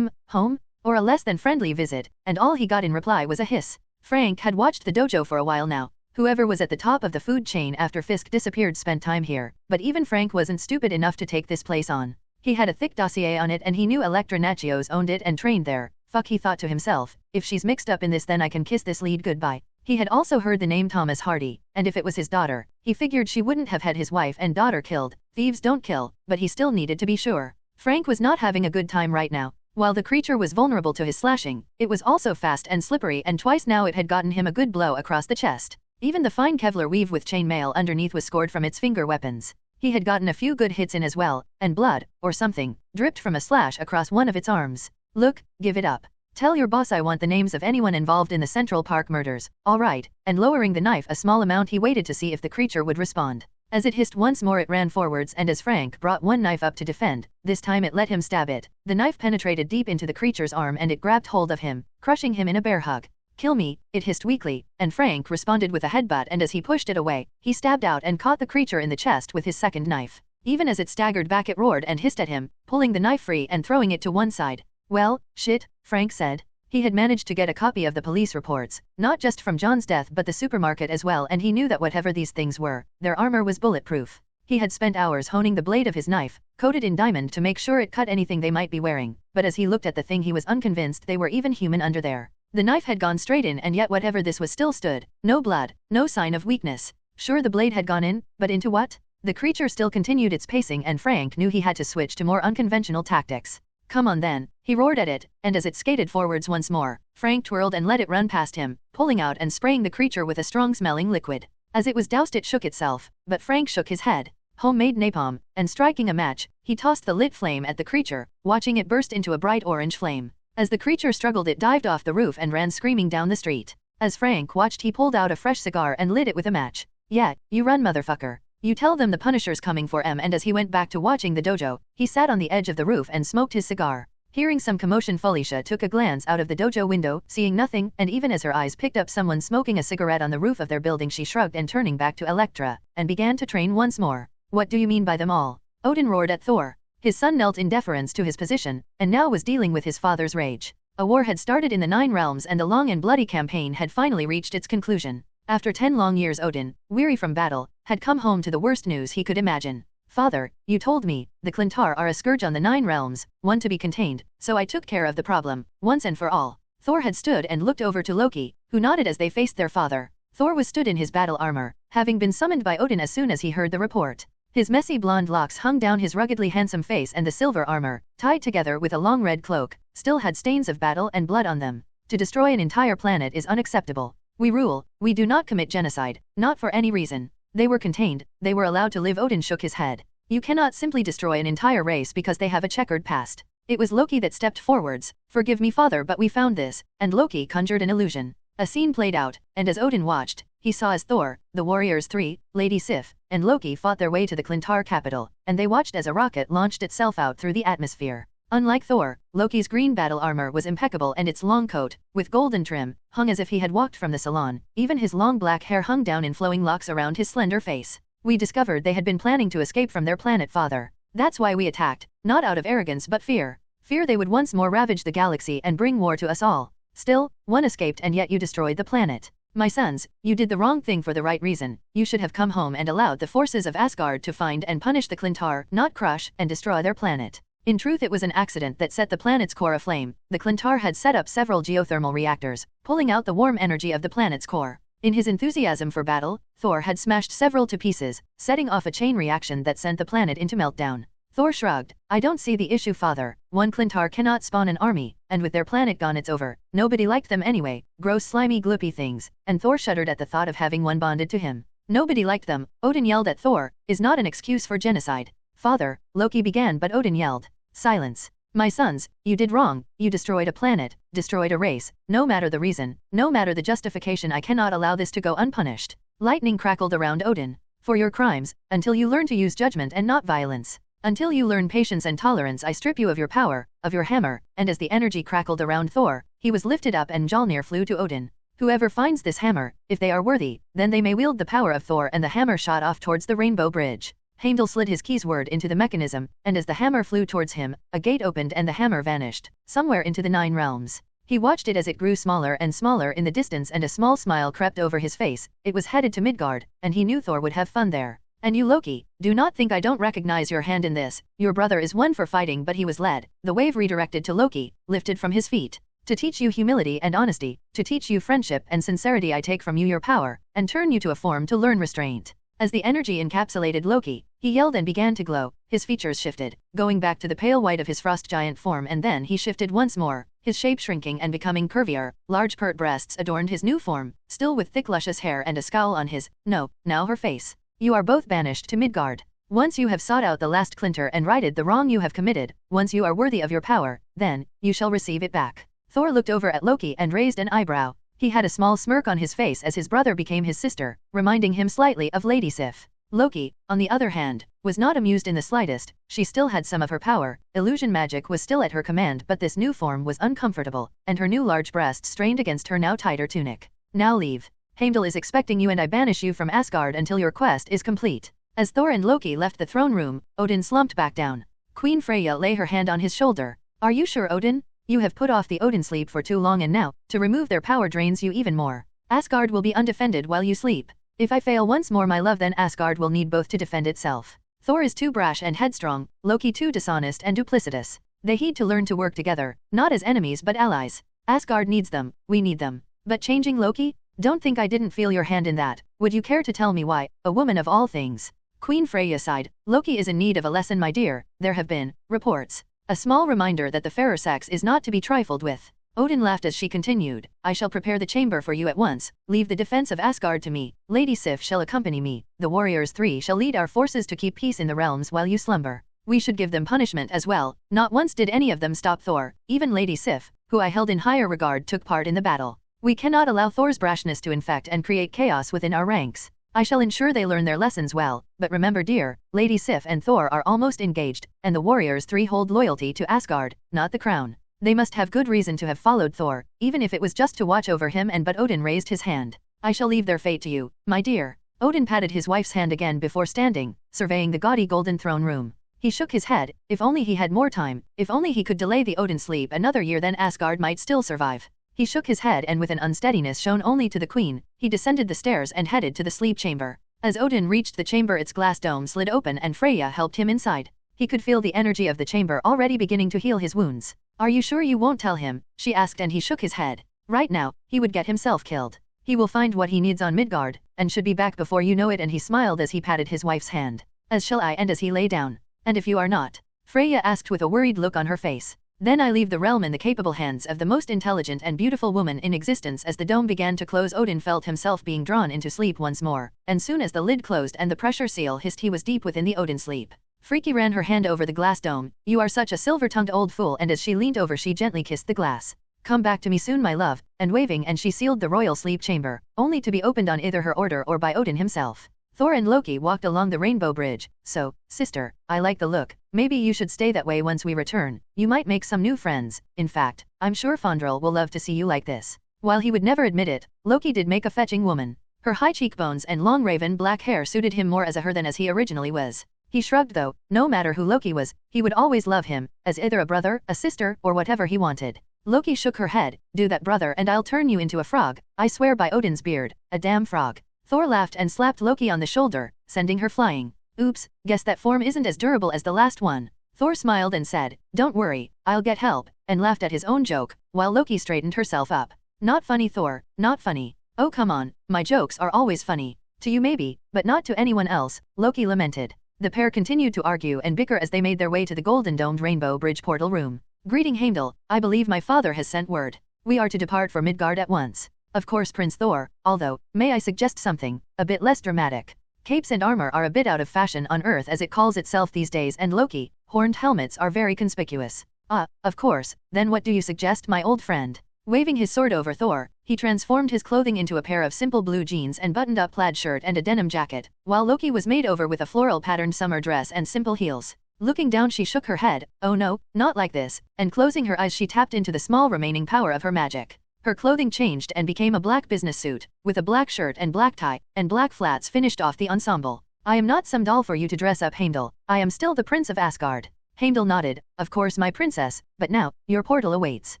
Home? Or a less than friendly visit, and all he got in reply was a hiss. Frank had watched the dojo for a while now. Whoever was at the top of the food chain after Fisk disappeared spent time here, but even Frank wasn't stupid enough to take this place on. He had a thick dossier on it and he knew Electra Nachios owned it and trained there. Fuck, he thought to himself, if she's mixed up in this then I can kiss this lead goodbye. He had also heard the name Thomas Hardy, and if it was his daughter, he figured she wouldn't have had his wife and daughter killed. Thieves don't kill, but he still needed to be sure. Frank was not having a good time right now. While the creature was vulnerable to his slashing, it was also fast and slippery and twice now it had gotten him a good blow across the chest. Even the fine Kevlar weave with chainmail underneath was scored from its finger weapons. He had gotten a few good hits in as well, and blood, or something, dripped from a slash across one of its arms. Look, give it up. Tell your boss I want the names of anyone involved in the Central Park murders. All right. And lowering the knife a small amount he waited to see if the creature would respond. As it hissed once more it ran forwards and as Frank brought one knife up to defend, this time it let him stab it. The knife penetrated deep into the creature's arm and it grabbed hold of him, crushing him in a bear hug. Kill me, it hissed weakly, and Frank responded with a headbutt and as he pushed it away, he stabbed out and caught the creature in the chest with his second knife. Even as it staggered back it roared and hissed at him, pulling the knife free and throwing it to one side. Well, shit, Frank said. He had managed to get a copy of the police reports, not just from John's death but the supermarket as well, and he knew that whatever these things were, their armor was bulletproof. He had spent hours honing the blade of his knife, coated in diamond to make sure it cut anything they might be wearing, but as he looked at the thing he was unconvinced they were even human under there. The knife had gone straight in, and yet whatever this was still stood. No blood, no sign of weakness. Sure, the blade had gone in, but into what? The creature still continued its pacing, and Frank knew he had to switch to more unconventional tactics. Come on then, he roared at it, and as it skated forwards once more, Frank twirled and let it run past him, pulling out and spraying the creature with a strong-smelling liquid. As it was doused it shook itself, but Frank shook his head. Homemade napalm, and striking a match, he tossed the lit flame at the creature, watching it burst into a bright orange flame. As the creature struggled it dived off the roof and ran screaming down the street. As Frank watched he pulled out a fresh cigar and lit it with a match. Yeah, you run motherfucker. You tell them the Punisher's coming for em. And as he went back to watching the dojo, he sat on the edge of the roof and smoked his cigar. Hearing some commotion, Felicia took a glance out of the dojo window, seeing nothing, and even as her eyes picked up someone smoking a cigarette on the roof of their building she shrugged and turning back to Electra, and began to train once more. What do you mean by them all? Odin roared at Thor. His son knelt in deference to his position, and now was dealing with his father's rage. A war had started in the Nine Realms and the long and bloody campaign had finally reached its conclusion. After 10 long years Odin, weary from battle, had come home to the worst news he could imagine. Father, you told me, the Clintar are a scourge on the Nine Realms, one to be contained, so I took care of the problem, once and for all. Thor had stood and looked over to Loki, who nodded as they faced their father. Thor was stood in his battle armor, having been summoned by Odin as soon as he heard the report. His messy blonde locks hung down his ruggedly handsome face, and the silver armor, tied together with a long red cloak, still had stains of battle and blood on them. To destroy an entire planet is unacceptable. We rule, we do not commit genocide, not for any reason. They were contained, they were allowed to live. Odin shook his head. You cannot simply destroy an entire race because they have a checkered past. It was Loki that stepped forwards. Forgive me father, but we found this, and Loki conjured an illusion. A scene played out, and as Odin watched, he saw as Thor, the warriors 3, Lady Sif, and Loki fought their way to the Clintar capital, and they watched as a rocket launched itself out through the atmosphere. Unlike Thor, Loki's green battle armor was impeccable, and its long coat, with golden trim, hung as if he had walked from the salon. Even his long black hair hung down in flowing locks around his slender face. We discovered they had been planning to escape from their planet, father. That's why we attacked, not out of arrogance but fear. Fear they would once more ravage the galaxy and bring war to us all. Still, one escaped and yet you destroyed the planet. My sons, you did the wrong thing for the right reason. You should have come home and allowed the forces of Asgard to find and punish the Clintar, not crush and destroy their planet. In truth, it was an accident that set the planet's core aflame. The Clintar had set up several geothermal reactors, pulling out the warm energy of the planet's core. In his enthusiasm for battle, Thor had smashed several to pieces, setting off a chain reaction that sent the planet into meltdown. Thor shrugged. I don't see the issue, father. One Clintar cannot spawn an army, and with their planet gone it's over. Nobody liked them anyway, gross slimy gloopy things, and Thor shuddered at the thought of having one bonded to him. Nobody liked them, Odin yelled at Thor, is not an excuse for genocide. Father, Loki began, but Odin yelled. Silence. My sons, you did wrong, you destroyed a planet, destroyed a race, no matter the reason, no matter the justification. I cannot allow this to go unpunished. Lightning crackled around Odin. For your crimes, until you learn to use judgment and not violence. Until you learn patience and tolerance, I strip you of your power, of your hammer, and as the energy crackled around Thor, he was lifted up and Mjolnir flew to Odin. Whoever finds this hammer, if they are worthy, then they may wield the power of Thor, and the hammer shot off towards the Rainbow Bridge. Heimdall slid his keysword into the mechanism, and as the hammer flew towards him, a gate opened and the hammer vanished, somewhere into the Nine Realms. He watched it as it grew smaller and smaller in the distance, and a small smile crept over his face. It was headed to Midgard, and he knew Thor would have fun there. And you, Loki, do not think I don't recognize your hand in this. Your brother is one for fighting, but he was led. The wave redirected to Loki, lifted from his feet. To teach you humility and honesty, to teach you friendship and sincerity, I take from you your power, and turn you to a form to learn restraint. As the energy encapsulated Loki, he yelled and began to glow. His features shifted, going back to the pale white of his frost giant form, and then he shifted once more, his shape shrinking and becoming curvier. Large pert breasts adorned his new form, still with thick luscious hair and a scowl on his, now her face. You are both banished to Midgard. Once you have sought out the last Clintar and righted the wrong you have committed, once you are worthy of your power, then, you shall receive it back. Thor looked over at Loki and raised an eyebrow. He had a small smirk on his face as his brother became his sister, reminding him slightly of Lady Sif. Loki, on the other hand, was not amused in the slightest. She still had some of her power, illusion magic was still at her command, but this new form was uncomfortable, and her new large breasts strained against her now tighter tunic. Now leave. Heimdall is expecting you, and I banish you from Asgard until your quest is complete. As Thor and Loki left the throne room, Odin slumped back down. Queen Freya lay her hand on his shoulder. Are you sure, Odin? You have put off the Odin sleep for too long, and now, to remove their power drains you even more. Asgard will be undefended while you sleep. If I fail once more, my love, then Asgard will need both to defend itself. Thor is too brash and headstrong, Loki too dishonest and duplicitous. They need to learn to work together, not as enemies but allies. Asgard needs them, we need them. But changing Loki? Don't think I didn't feel your hand in that. Would you care to tell me why, a woman of all things? Queen Freya sighed. Loki is in need of a lesson, my dear. There have been reports. A small reminder that the fairer sex is not to be trifled with. Odin laughed as she continued. I shall prepare the chamber for you at once. Leave the defense of Asgard to me. Lady Sif shall accompany me. The warriors 3 shall lead our forces to keep peace in the realms while you slumber. We should give them punishment as well. Not once did any of them stop Thor. Even Lady Sif, who I held in higher regard, took part in the battle. We cannot allow Thor's brashness to infect and create chaos within our ranks. I shall ensure they learn their lessons well, but remember, dear, Lady Sif and Thor are almost engaged, and the warriors 3 hold loyalty to Asgard, not the crown. They must have good reason to have followed Thor, even if it was just to watch over him, and but Odin raised his hand. I shall leave their fate to you, my dear. Odin patted his wife's hand again before standing, surveying the gaudy golden throne room. He shook his head. If only he had more time, if only he could delay the Odin sleep another year, then Asgard might still survive. He shook his head, and with an unsteadiness shown only to the queen, he descended the stairs and headed to the sleep chamber. As Odin reached the chamber, its glass dome slid open and Freya helped him inside. He could feel the energy of the chamber already beginning to heal his wounds. Are you sure you won't tell him? She asked, and he shook his head. Right now, he would get himself killed. He will find what he needs on Midgard, and should be back before you know it, and he smiled as he patted his wife's hand. As shall I, and as he lay down. And if you are not? Freya asked with a worried look on her face. Then I leave the realm in the capable hands of the most intelligent and beautiful woman in existence. As the dome began to close, Odin felt himself being drawn into sleep once more, and soon as the lid closed and the pressure seal hissed, he was deep within the Odin sleep. Freaky ran her hand over the glass dome. You are such a silver-tongued old fool, and as she leaned over she gently kissed the glass. Come back to me soon, my love, and waving, and she sealed the royal sleep chamber, only to be opened on either her order or by Odin himself. Thor and Loki walked along the rainbow bridge. So, sister, I like the look. Maybe you should stay that way once we return. You might make some new friends. In fact, I'm sure Fandral will love to see you like this. While he would never admit it, Loki did make a fetching woman. Her high cheekbones and long raven black hair suited him more as a her than as he originally was. He shrugged, though. No matter who Loki was, he would always love him, as either a brother, a sister, or whatever he wanted. Loki shook her head. Do that, brother, and I'll turn you into a frog. I swear by Odin's beard, a damn frog. Thor laughed and slapped Loki on the shoulder, sending her flying. Oops, guess that form isn't as durable as the last one. Thor smiled and said, don't worry, I'll get help, and laughed at his own joke, while Loki straightened herself up. Not funny, Thor, not funny. Oh come on, my jokes are always funny. To you maybe, but not to anyone else, Loki lamented. The pair continued to argue and bicker as they made their way to the golden-domed rainbow bridge portal room. Greeting Heimdall, I believe my father has sent word. We are to depart for Midgard at once. Of course, Prince Thor, although, may I suggest something a bit less dramatic? Capes and armor are a bit out of fashion on Earth, as it calls itself these days, and Loki, horned helmets are very conspicuous. Ah, of course, then what do you suggest, my old friend? Waving his sword over Thor, he transformed his clothing into a pair of simple blue jeans and buttoned-up plaid shirt and a denim jacket, while Loki was made over with a floral-patterned summer dress and simple heels. Looking down, she shook her head. Oh no, not like this, and closing her eyes she tapped into the small remaining power of her magic. Her clothing changed and became a black business suit, with a black shirt and black tie, and black flats finished off the ensemble. I am not some doll for you to dress up, Heimdall. I am still the Prince of Asgard. Heimdall nodded. Of course, my princess, but now, your portal awaits.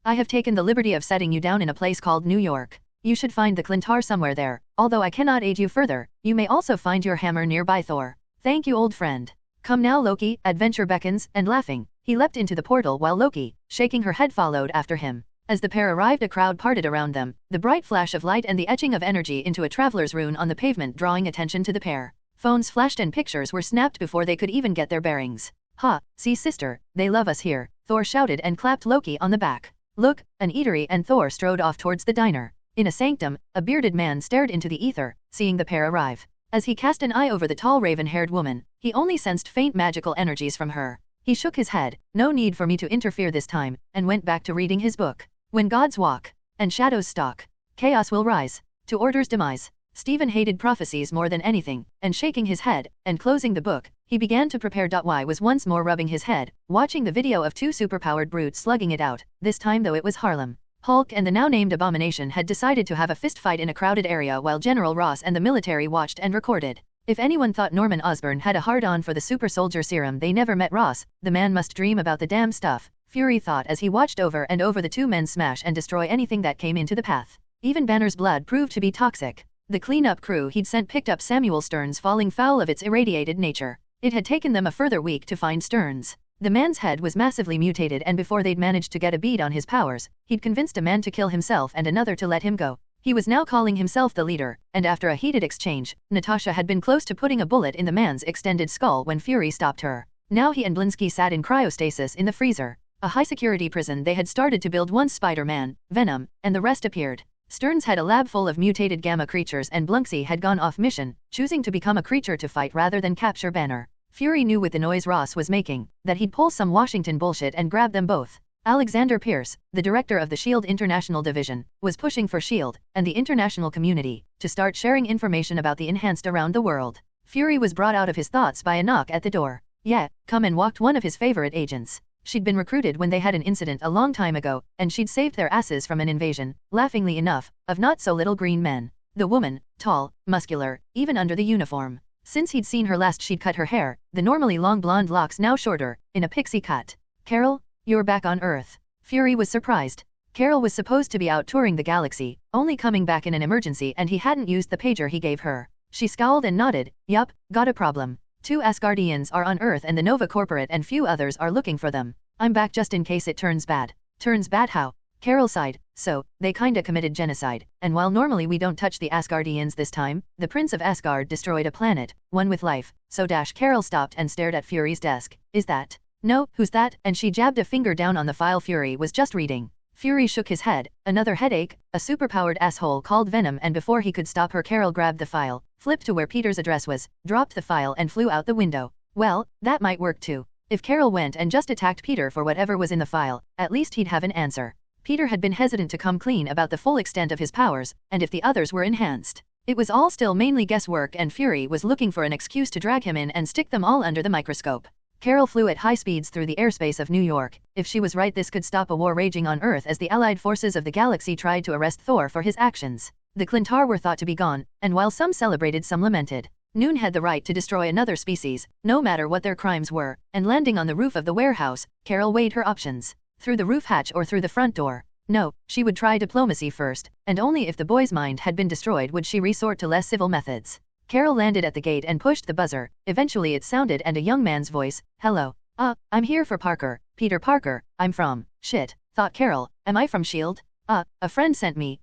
I have taken the liberty of setting you down in a place called New York. You should find the Clintar somewhere there. Although I cannot aid you further, you may also find your hammer nearby, Thor. Thank you, old friend. Come now, Loki, adventure beckons, and laughing, he leapt into the portal while Loki, shaking her head, followed after him. As the pair arrived, a crowd parted around them, the bright flash of light and the etching of energy into a traveler's rune on the pavement drawing attention to the pair. Phones flashed and pictures were snapped before they could even get their bearings. Ha, see sister, they love us here, Thor shouted and clapped Loki on the back. Look, an eatery, and Thor strode off towards the diner. In a sanctum, a bearded man stared into the ether, seeing the pair arrive. As he cast an eye over the tall raven-haired woman, he only sensed faint magical energies from her. He shook his head. No need for me to interfere this time, and went back to reading his book. When gods walk, and shadows stalk, chaos will rise, to order's demise. Stephen hated prophecies more than anything, and shaking his head, and closing the book, he began to prepare. Y was once more rubbing his head, watching the video of two superpowered brutes slugging it out, this time though it was Harlem. Hulk and the now-named Abomination had decided to have a fist fight in a crowded area while General Ross and the military watched and recorded. If anyone thought Norman Osborn had a hard-on for the super soldier serum, they never met Ross. The man must dream about the damn stuff, Fury thought as he watched over and over the two men smash and destroy anything that came into the path. Even Banner's blood proved to be toxic. The cleanup crew he'd sent picked up Samuel Stern's falling foul of its irradiated nature. It had taken them a further week to find Stearns. The man's head was massively mutated, and before they'd managed to get a bead on his powers, he'd convinced a man to kill himself and another to let him go. He was now calling himself the leader, and after a heated exchange, Natasha had been close to putting a bullet in the man's extended skull when Fury stopped her. Now he and Blinsky sat in cryostasis in the freezer. A high-security prison they had started to build once Spider-Man, Venom, and the rest appeared. Stearns had a lab full of mutated gamma creatures, and Blunksy had gone off mission, choosing to become a creature to fight rather than capture Banner. Fury knew with the noise Ross was making, that he'd pull some Washington bullshit and grab them both. Alexander Pierce, the director of the S.H.I.E.L.D. International Division, was pushing for S.H.I.E.L.D. and the international community to start sharing information about the enhanced around the world. Fury was brought out of his thoughts by a knock at the door. Yeah, come and walked one of his favorite agents. She'd been recruited when they had an incident a long time ago, and she'd saved their asses from an invasion, laughingly enough, of not-so-little green men. The woman, tall, muscular, even under the uniform. Since he'd seen her last, she'd cut her hair, the normally long blonde locks now shorter, in a pixie cut. Carol, you're back on Earth. Fury was surprised. Carol was supposed to be out touring the galaxy, only coming back in an emergency, and he hadn't used the pager he gave her. She scowled and nodded. Yup, got a problem. 2 Asgardians are on Earth and the Nova Corporate and few others are looking for them. I'm back just in case it turns bad. Turns bad how? Carol sighed. So, they kinda committed genocide, and while normally we don't touch the Asgardians this time, the Prince of Asgard destroyed a planet, one with life, so Carol stopped and stared at Fury's desk. Is that? No, who's that? And she jabbed a finger down on the file Fury was just reading. Fury shook his head. Another headache, a superpowered asshole called Venom, and before he could stop her, Carol grabbed the file, flipped to where Peter's address was, dropped the file and flew out the window. Well, that might work too. If Carol went and just attacked Peter for whatever was in the file, at least he'd have an answer. Peter had been hesitant to come clean about the full extent of his powers, and if the others were enhanced. It was all still mainly guesswork, and Fury was looking for an excuse to drag him in and stick them all under the microscope. Carol flew at high speeds through the airspace of New York. If she was right, this could stop a war raging on Earth as the allied forces of the galaxy tried to arrest Thor for his actions. The Clintar were thought to be gone, and while some celebrated, some lamented. Noon had the right to destroy another species, no matter what their crimes were, and landing on the roof of the warehouse, Carol weighed her options. Through the roof hatch or through the front door. No, she would try diplomacy first, and only if the boy's mind had been destroyed would she resort to less civil methods. Carol landed at the gate and pushed the buzzer. Eventually it sounded, and a young man's voice. Hello. I'm here for Parker. Peter Parker. I'm from. Shit, thought Carol. Am I from S.H.I.E.L.D.? A friend sent me.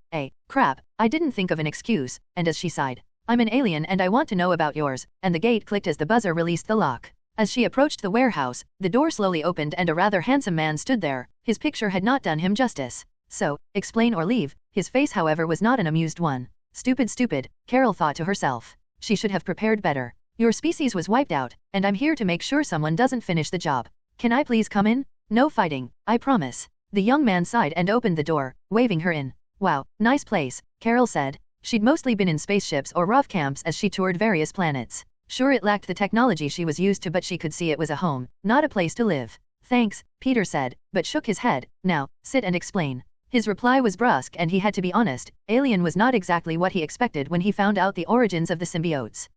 Crap, I didn't think of an excuse, and as she sighed. I'm an alien and I want to know about yours, and the gate clicked as the buzzer released the lock. As she approached the warehouse, the door slowly opened and a rather handsome man stood there. His picture had not done him justice. So, explain or leave. His face, however, was not an amused one. Stupid, Carol thought to herself. She should have prepared better. Your species was wiped out, and I'm here to make sure someone doesn't finish the job. Can I please come in? No fighting, I promise. The young man sighed and opened the door, waving her in. Wow, nice place, Carol said. She'd mostly been in spaceships or ROV camps as she toured various planets. Sure, it lacked the technology she was used to, but she could see it was a home, not a place to live. Thanks, Peter said, but shook his head. Now, sit and explain. His reply was brusque, and he had to be honest. Alien was not exactly what he expected when he found out the origins of the symbiotes.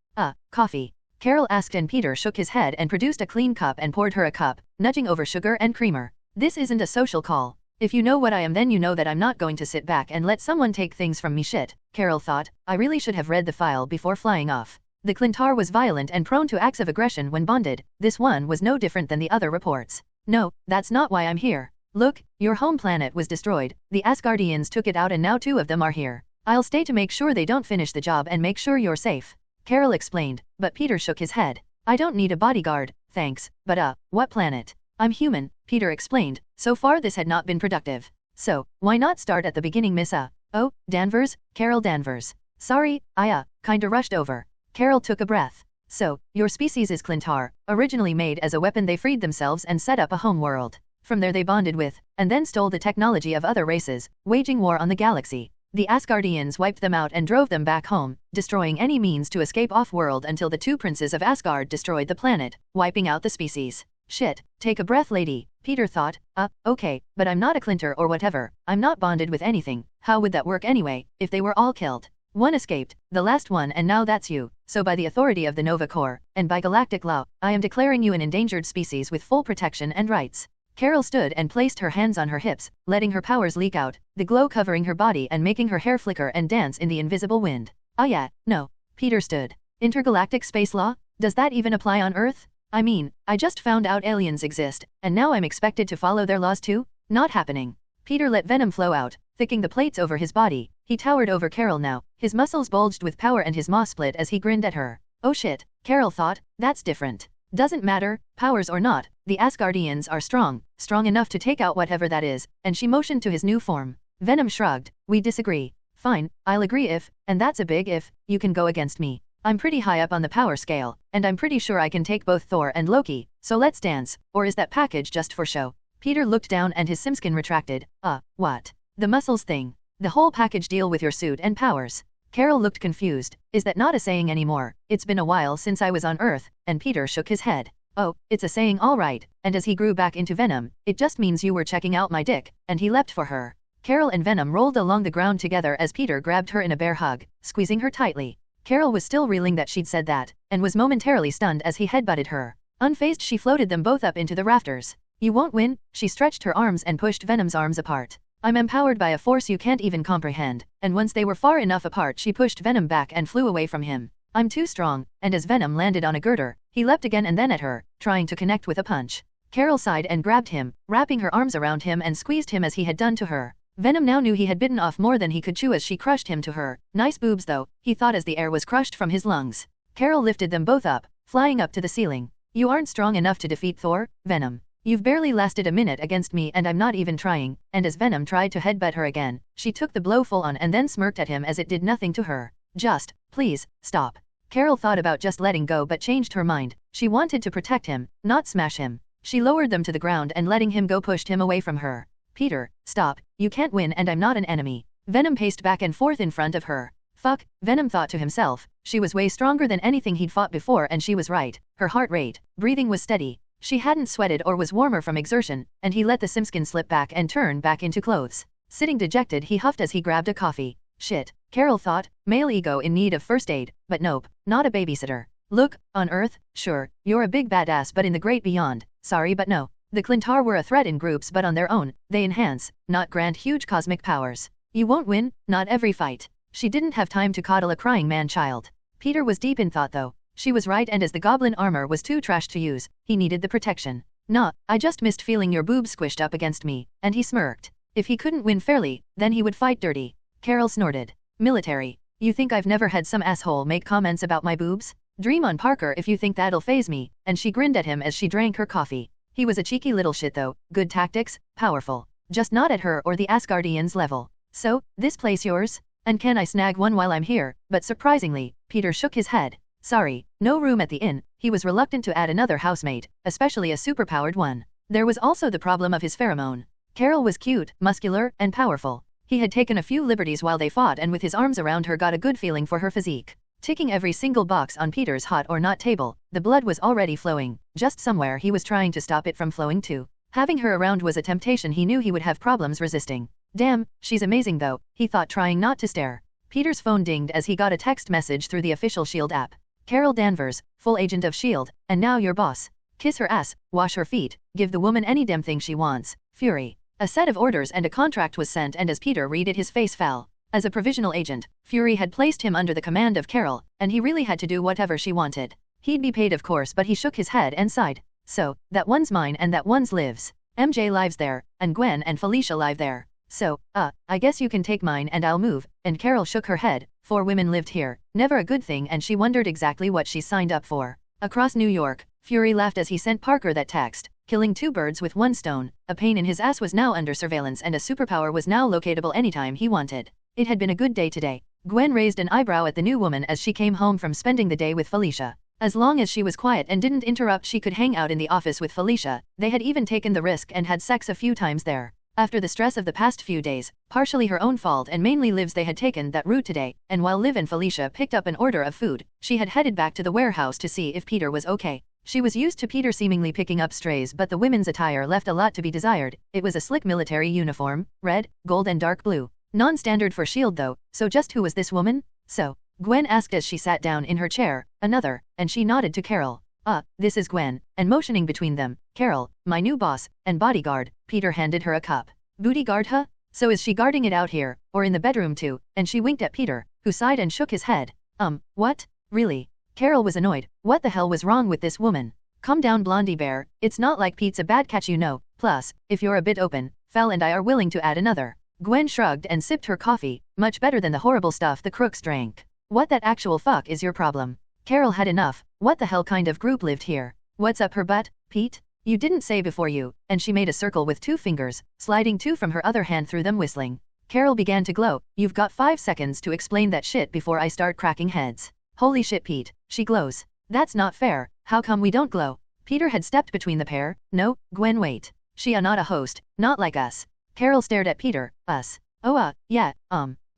Coffee? Carol asked, and Peter shook his head and produced a clean cup and poured her a cup, nudging over sugar and creamer. This isn't a social call. If you know what I am, then you know that I'm not going to sit back and let someone take things from me. Shit, Carol thought. I really should have read the file before flying off. The Clintar was violent and prone to acts of aggression when bonded. This one was no different than the other reports. No, that's not why I'm here. Look, your home planet was destroyed. The Asgardians took it out and now 2 of them are here. I'll stay to make sure they don't finish the job and make sure you're safe. Carol explained, but Peter shook his head. I don't need a bodyguard, thanks, but what planet? I'm human, Peter explained. So far this had not been productive. So, why not start at the beginning, Miss Oh, Danvers, Carol Danvers. Sorry, I kinda rushed over. Carol took a breath. So, your species is Clintar. Originally made as a weapon, they freed themselves and set up a home world. From there they bonded with, and then stole the technology of other races, waging war on the galaxy. The Asgardians wiped them out and drove them back home, destroying any means to escape off-world until the 2 princes of Asgard destroyed the planet, wiping out the species. Shit, take a breath, lady, Peter thought. Okay, but I'm not a Clintar or whatever. I'm not bonded with anything. How would that work anyway, if they were all killed? One escaped, the last one, and now that's you. So by the authority of the Nova Corps, and by galactic law, I am declaring you an endangered species with full protection and rights. Carol stood and placed her hands on her hips, letting her powers leak out, the glow covering her body and making her hair flicker and dance in the invisible wind. Ah yeah, no. Peter stood. Intergalactic space law? Does that even apply on Earth? I mean, I just found out aliens exist, and now I'm expected to follow their laws too? Not happening. Peter let venom flow out, thickening the plates over his body. He towered over Carol now, his muscles bulged with power and his maw split as he grinned at her. Oh shit, Carol thought, that's different. Doesn't matter, powers or not, the Asgardians are strong enough to take out whatever that is, and she motioned to his new form. Venom shrugged, we disagree. Fine, I'll agree if, and that's a big if, you can go against me. I'm pretty high up on the power scale, and I'm pretty sure I can take both Thor and Loki, so let's dance, or is that package just for show? Peter looked down and his simskin retracted. What? The muscles thing. The whole package deal with your suit and powers. Carol looked confused. Is that not a saying anymore? It's been a while since I was on Earth, and Peter shook his head. Oh, it's a saying all right, and as he grew back into Venom, it just means you were checking out my dick, and he leapt for her. Carol and Venom rolled along the ground together as Peter grabbed her in a bear hug, squeezing her tightly. Carol was still reeling that she'd said that, and was momentarily stunned as he headbutted her. Unfazed, she floated them both up into the rafters. You won't win, she stretched her arms and pushed Venom's arms apart. I'm empowered by a force you can't even comprehend, and once they were far enough apart she pushed Venom back and flew away from him. I'm too strong, and as Venom landed on a girder, he leapt again and then at her, trying to connect with a punch. Carol sighed and grabbed him, wrapping her arms around him and squeezed him as he had done to her. Venom now knew he had bitten off more than he could chew as she crushed him to her. Nice boobs though, he thought as the air was crushed from his lungs. Carol lifted them both up, flying up to the ceiling. You aren't strong enough to defeat Thor, Venom. You've barely lasted a minute against me and I'm not even trying, and as Venom tried to headbutt her again, she took the blow full on and then smirked at him as it did nothing to her. Just, please, stop. Carol thought about just letting go but changed her mind. She wanted to protect him, not smash him. She lowered them to the ground and letting him go pushed him away from her. Peter, stop, you can't win and I'm not an enemy. Venom paced back and forth in front of her. Fuck, Venom thought to himself. She was way stronger than anything he'd fought before and she was right. Her heart rate, breathing was steady. She hadn't sweated or was warmer from exertion, and he let the simskin slip back and turn back into clothes. Sitting dejected, he huffed as he grabbed a coffee. Shit, Carol thought, male ego in need of first aid, but nope, not a babysitter. Look, on Earth, sure, you're a big badass but in the great beyond, sorry but no. The Clintar were a threat in groups but on their own, they enhance, not grant huge cosmic powers. You won't win, not every fight. She didn't have time to coddle a crying man-child. Peter was deep in thought though. She was right and as the goblin armor was too trash to use, he needed the protection. Nah, I just missed feeling your boobs squished up against me, and he smirked. If he couldn't win fairly, then he would fight dirty. Carol snorted. Military. You think I've never had some asshole make comments about my boobs? Dream on Parker if you think that'll faze me, and she grinned at him as she drank her coffee. He was a cheeky little shit though, good tactics, powerful. Just not at her or the Asgardians level. So, this place yours? And can I snag one while I'm here? But surprisingly, Peter shook his head. Sorry, no room at the inn. He was reluctant to add another housemate, especially a superpowered one. There was also the problem of his pheromone. Carol was cute, muscular, and powerful. He had taken a few liberties while they fought and with his arms around her got a good feeling for her physique. Ticking every single box on Peter's hot or not table, the blood was already flowing, just somewhere he was trying to stop it from flowing too. Having her around was a temptation he knew he would have problems resisting. Damn, she's amazing though, he thought trying not to stare. Peter's phone dinged as he got a text message through the official S.H.I.E.L.D. app. Carol Danvers, full agent of S.H.I.E.L.D., and now your boss. Kiss her ass, wash her feet, give the woman any damn thing she wants. Fury. A set of orders and a contract was sent and as Peter read it his face fell. As a provisional agent, Fury had placed him under the command of Carol, and he really had to do whatever she wanted. He'd be paid of course but he shook his head and sighed. So, that one's mine and that one's lives. MJ lives there, and Gwen and Felicia live there. So, I guess you can take mine and I'll move, and Carol shook her head. 4 women lived here, never a good thing and she wondered exactly what she signed up for. Across New York, Fury laughed as he sent Parker that text, killing 2 birds with 1 stone. A pain in his ass was now under surveillance and a superpower was now locatable anytime he wanted. It had been a good day today. Gwen raised an eyebrow at the new woman as she came home from spending the day with Felicia. As long as she was quiet and didn't interrupt she could hang out in the office with Felicia. They had even taken the risk and had sex a few times there. After the stress of the past few days, partially her own fault and mainly Liv's they had taken that route today, and while Liv and Felicia picked up an order of food, she had headed back to the warehouse to see if Peter was okay. She was used to Peter seemingly picking up strays but the women's attire left a lot to be desired. It was a slick military uniform, red, gold and dark blue. Non-standard for S.H.I.E.L.D. though, so just who was this woman? So, Gwen asked as she sat down in her chair. Another, and she nodded to Carol. This is Gwen, and motioning between them, Carol, my new boss, and bodyguard. Peter handed her a cup. Bodyguard, huh? So is she guarding it out here, or in the bedroom too? And she winked at Peter, who sighed and shook his head. What? Really? Carol was annoyed. What the hell was wrong with this woman? Calm down, Blondie Bear, it's not like Pete's a bad catch, you know. Plus, if you're a bit open, Fel and I are willing to add another. Gwen shrugged and sipped her coffee, much better than the horrible stuff the crooks drank. What that actual fuck is your problem? Carol had enough. What the hell kind of group lived here? What's up her butt, Pete? You didn't say before you, and she made a circle with 2 fingers, sliding 2 from her other hand through them, whistling. Carol began to glow. You've got 5 seconds to explain that shit before I start cracking heads. Holy shit, Pete, she glows. That's not fair, how come we don't glow? Peter had stepped between the pair. No, Gwen, wait. She not a host, not like us. Carol stared at Peter. Us? Oh yeah,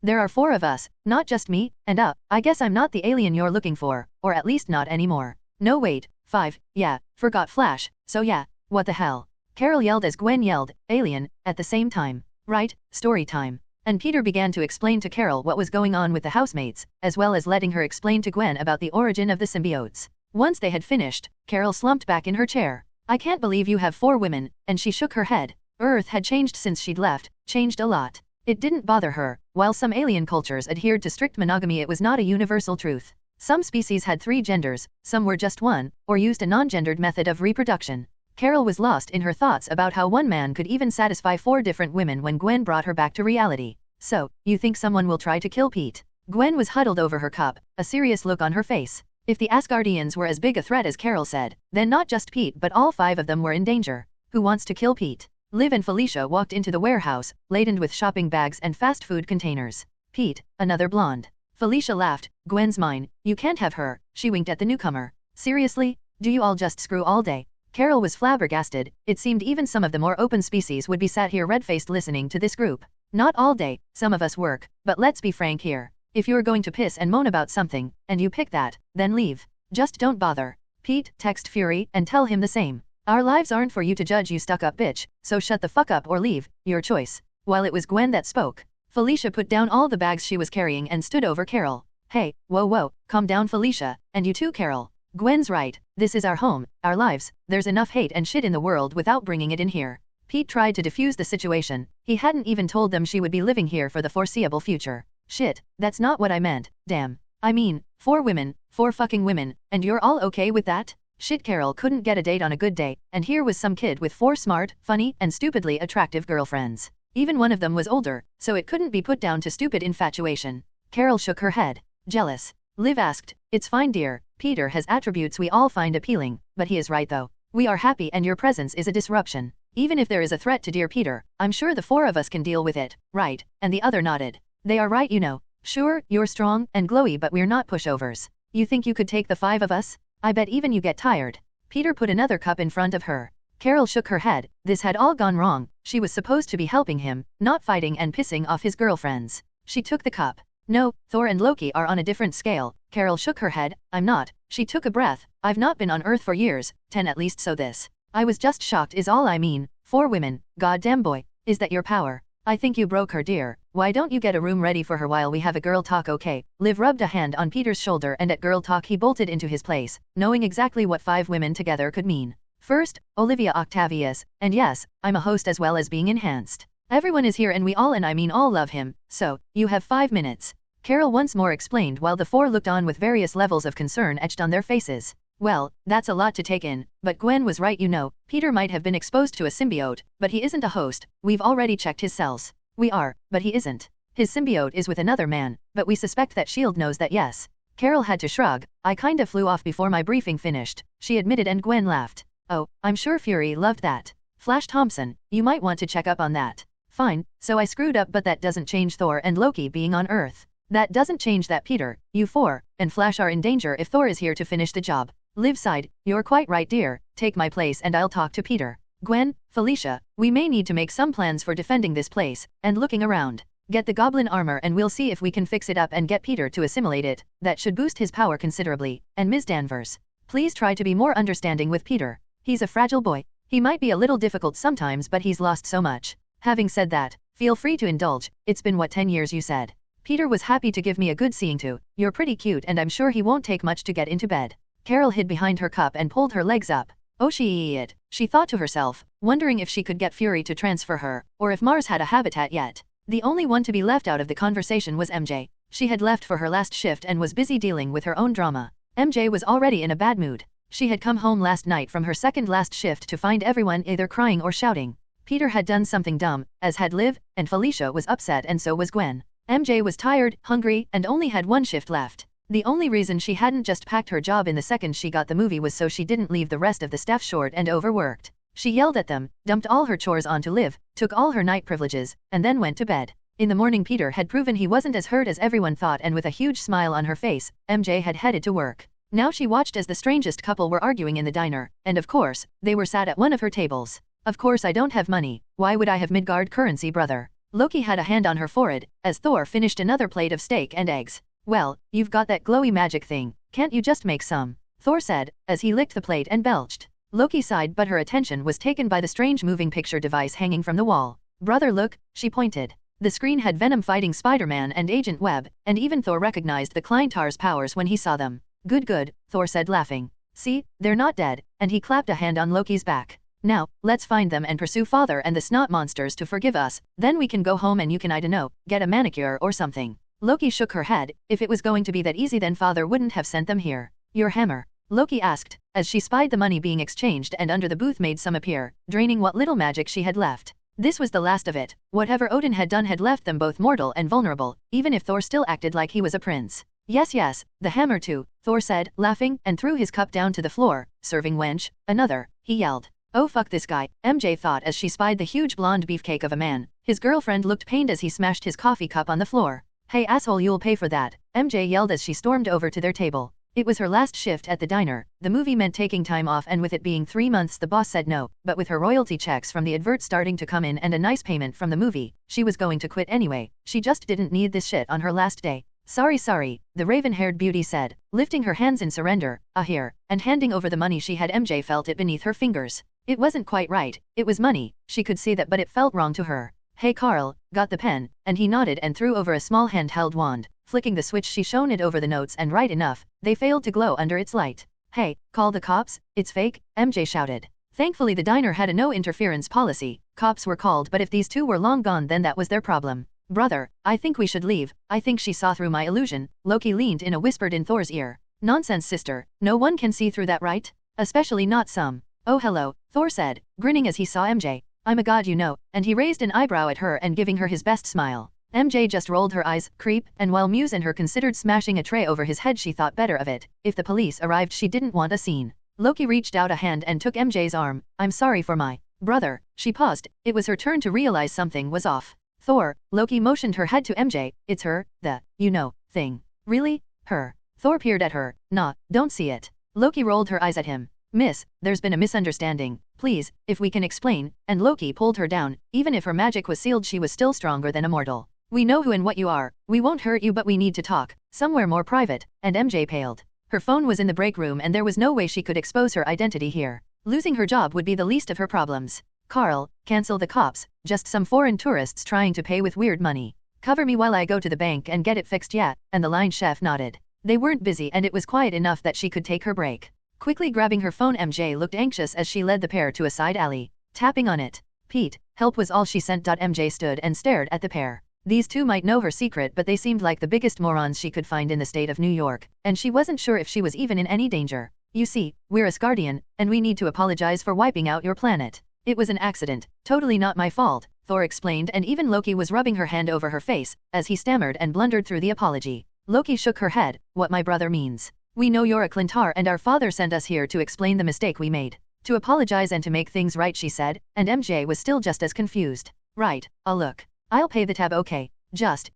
there are 4 of us, not just me, and I guess I'm not the alien you're looking for, or at least not anymore. No wait, 5, yeah, forgot Flash, so yeah, what the hell? Carol yelled as Gwen yelled, alien, at the same time. Right, story time. And Peter began to explain to Carol what was going on with the housemates, as well as letting her explain to Gwen about the origin of the symbiotes. Once they had finished, Carol slumped back in her chair. I can't believe you have 4 women, and she shook her head. Earth had changed since she'd left, changed a lot. It didn't bother her. While some alien cultures adhered to strict monogamy, it was not a universal truth. Some species had 3 genders, some were just 1, or used a non-gendered method of reproduction. Carol was lost in her thoughts about how one man could even satisfy 4 different women when Gwen brought her back to reality. So, you think someone will try to kill Pete? Gwen was huddled over her cup, a serious look on her face. If the Asgardians were as big a threat as Carol said, then not just Pete but all 5 of them were in danger. Who wants to kill Pete? Liv and Felicia walked into the warehouse, laden with shopping bags and fast food containers. Pete, another blonde. Felicia laughed. Gwen's mine. You can't have her. She winked at the newcomer. Seriously? Do you all just screw all day? Carol was flabbergasted. It seemed even some of the more open species would be sat here red-faced listening to this group. Not all day, some of us work, but let's be frank here. If you're going to piss and moan about something, and you pick that, then leave. Just don't bother. Pete, text Fury, and tell him the same. Our lives aren't for you to judge, you stuck-up bitch, so shut the fuck up or leave, your choice. While it was Gwen that spoke, Felicia put down all the bags she was carrying and stood over Carol. Hey, whoa, calm down Felicia, and you too Carol. Gwen's right, this is our home, our lives, there's enough hate and shit in the world without bringing it in here. Pete tried to defuse the situation, he hadn't even told them she would be living here for the foreseeable future. Shit, that's not what I meant, damn. I mean, 4 women, 4 fucking women, and you're all okay with that? Shit, Carol couldn't get a date on a good day, and here was some kid with 4 smart, funny, and stupidly attractive girlfriends. Even one of them was older, so it couldn't be put down to stupid infatuation. Carol shook her head. Jealous. Liv asked, it's fine dear, Peter has attributes we all find appealing, but he is right though. We are happy and your presence is a disruption. Even if there is a threat to dear Peter, I'm sure the 4 of us can deal with it, right? And the other nodded. They are right, you know. Sure, you're strong and glowy, but we're not pushovers. You think you could take the 5 of us? I bet even you get tired. Peter put another cup in front of her. Carol shook her head. This had all gone wrong. She was supposed to be helping him, not fighting and pissing off his girlfriends. She took the cup. No, Thor and Loki are on a different scale. Carol shook her head. I'm not. She took a breath. I've not been on Earth for years, 10 at least, so this. I was just shocked is all I mean. 4 women. Goddamn boy. Is that your power? I think you broke her, dear. Why don't you get a room ready for her while we have a girl talk, okay? Liv rubbed a hand on Peter's shoulder and at girl talk he bolted into his place, knowing exactly what 5 women together could mean. First, Olivia Octavius, and yes, I'm a host as well as being enhanced. Everyone is here and we all, and I mean all, love him, so, you have 5 minutes. Carol once more explained while the 4 looked on with various levels of concern etched on their faces. Well, that's a lot to take in, but Gwen was right, you know. Peter might have been exposed to a symbiote, but he isn't a host. We've already checked his cells. We are, but he isn't. His symbiote is with another man, but we suspect that S.H.I.E.L.D. knows that, yes. Carol had to shrug. I kinda flew off before my briefing finished, she admitted, and Gwen laughed. Oh, I'm sure Fury loved that. Flash Thompson, you might want to check up on that. Fine, so I screwed up, but that doesn't change Thor and Loki being on Earth. That doesn't change that Peter, you 4, and Flash are in danger if Thor is here to finish the job. Liv sighed. You're quite right, dear. Take my place and I'll talk to Peter. Gwen, Felicia, we may need to make some plans for defending this place, and looking around. Get the goblin armor and we'll see if we can fix it up and get Peter to assimilate it. That should boost his power considerably. And Ms. Danvers, please try to be more understanding with Peter. He's a fragile boy. He might be a little difficult sometimes, but he's lost so much. Having said that, feel free to indulge. It's been what, 10 years you said? Peter was happy to give me a good seeing to. You're pretty cute and I'm sure he won't take much to get into bed. Carol hid behind her cup and pulled her legs up. Oh shit, she thought to herself, wondering if she could get Fury to transfer her, or if Mars had a habitat yet. The only one to be left out of the conversation was MJ. She had left for her last shift and was busy dealing with her own drama. MJ was already in a bad mood. She had come home last night from her second last shift to find everyone either crying or shouting. Peter had done something dumb, as had Liv, and Felicia was upset and so was Gwen. MJ was tired, hungry, and only had one shift left. The only reason she hadn't just packed her job in the second she got the movie was so she didn't leave the rest of the staff short and overworked. She yelled at them, dumped all her chores onto Liv, took all her night privileges, and then went to bed. In the morning Peter had proven he wasn't as hurt as everyone thought, and with a huge smile on her face, MJ had headed to work. Now she watched as the strangest couple were arguing in the diner, and of course, they were sat at one of her tables. Of course I don't have money, why would I have Midgard currency, brother? Loki had a hand on her forehead, as Thor finished another plate of steak and eggs. Well, you've got that glowy magic thing, can't you just make some? Thor said, as he licked the plate and belched. Loki sighed, but her attention was taken by the strange moving picture device hanging from the wall. Brother, look, she pointed. The screen had Venom fighting Spider-Man and Agent Webb, and even Thor recognized the Kleintar's powers when he saw them. Good, Thor said, laughing. See, they're not dead, and he clapped a hand on Loki's back. Now, let's find them and pursue Father and the snot monsters to forgive us, then we can go home and you can, I don't know, get a manicure or something. Loki shook her head. If it was going to be that easy then Father wouldn't have sent them here. Your hammer? Loki asked, as she spied the money being exchanged and under the booth made some appear, draining what little magic she had left. This was the last of it. Whatever Odin had done had left them both mortal and vulnerable, even if Thor still acted like he was a prince. Yes, the hammer too, Thor said, laughing, and threw his cup down to the floor. Serving wench, another, he yelled. Oh fuck this guy, MJ thought as she spied the huge blonde beefcake of a man. His girlfriend looked pained as he smashed his coffee cup on the floor. Hey asshole, you'll pay for that, MJ yelled as she stormed over to their table. It was her last shift at the diner. The movie meant taking time off, and with it being 3 months the boss said no, but with her royalty checks from the advert starting to come in and a nice payment from the movie, she was going to quit anyway. She just didn't need this shit on her last day. Sorry, the raven-haired beauty said, lifting her hands in surrender, here, and handing over the money she had. MJ felt it beneath her fingers. It wasn't quite right, it was money, she could see that, but it felt wrong to her. Hey Carl, got the pen? And he nodded and threw over a small handheld wand. Flicking the switch she shone it over the notes, and right enough, they failed to glow under its light. Hey, call the cops, it's fake, MJ shouted. Thankfully the diner had a no interference policy. Cops were called, but if these two were long gone then that was their problem. Brother, I think we should leave. I think she saw through my illusion, Loki leaned in and whispered in Thor's ear. Nonsense sister, no one can see through that, right? Especially not some. Oh hello, Thor said, grinning as he saw MJ. I'm a god, you know, and he raised an eyebrow at her and giving her his best smile. MJ just rolled her eyes, creep, and while Muse and her considered smashing a tray over his head she thought better of it. If the police arrived she didn't want a scene. Loki reached out a hand and took MJ's arm. I'm sorry for my brother. She paused. It was her turn to realize something was off. Thor, Loki motioned her head to MJ. It's her, the, you know, thing. Really? Her. Thor peered at her. Nah, don't see it. Loki rolled her eyes at him. Miss, there's been a misunderstanding. Please, if we can explain. And Loki pulled her down. Even if her magic was sealed she was still stronger than a mortal. We know who and what you are. We won't hurt you, but we need to talk. Somewhere more private. And MJ paled. Her phone was in the break room and there was no way she could expose her identity here. Losing her job would be the least of her problems. Carl, cancel the cops. Just some foreign tourists trying to pay with weird money. Cover me while I go to the bank and get it fixed, yeah? And the line chef nodded. They weren't busy and it was quiet enough that she could take her break. Quickly grabbing her phone, MJ looked anxious as she led the pair to a side alley. Tapping on it. Pete, help was all she sent. MJ stood and stared at the pair. These two might know her secret, but they seemed like the biggest morons she could find in the state of New York, and she wasn't sure if she was even in any danger. You see, we're Asgardian, and we need to apologize for wiping out your planet. It was an accident, totally not my fault, Thor explained, and even Loki was rubbing her hand over her face, as he stammered and blundered through the apology. Loki shook her head. What my brother means. We know you're a Clintar and our father sent us here to explain the mistake we made. To apologize and to make things right, she said, and MJ was still just as confused. Right, I'll pay the tab, okay? Just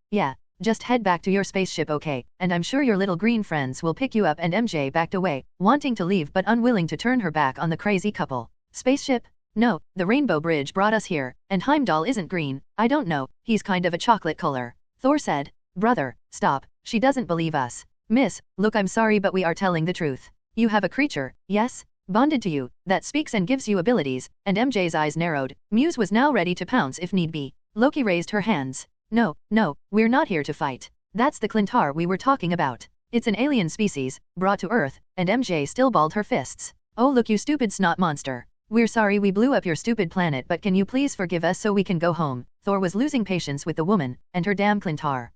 head back to your spaceship, okay? And I'm sure your little green friends will pick you up. And MJ backed away, wanting to leave but unwilling to turn her back on the crazy couple. Spaceship? No, the Rainbow Bridge brought us here, and Heimdall isn't green. I don't know, he's kind of a chocolate color. Thor said. Brother, stop, she doesn't believe us. Miss, look, I'm sorry but we are telling the truth. You have a creature, yes? Bonded to you, that speaks and gives you abilities, and MJ's eyes narrowed. Muse was now ready to pounce if need be. Loki raised her hands. No, we're not here to fight. That's the Clintar we were talking about. It's an alien species, brought to Earth, and MJ still balled her fists. Oh look you stupid snot monster. We're sorry we blew up your stupid planet, but can you please forgive us so we can go home? Thor was losing patience with the woman and her damn Clintar.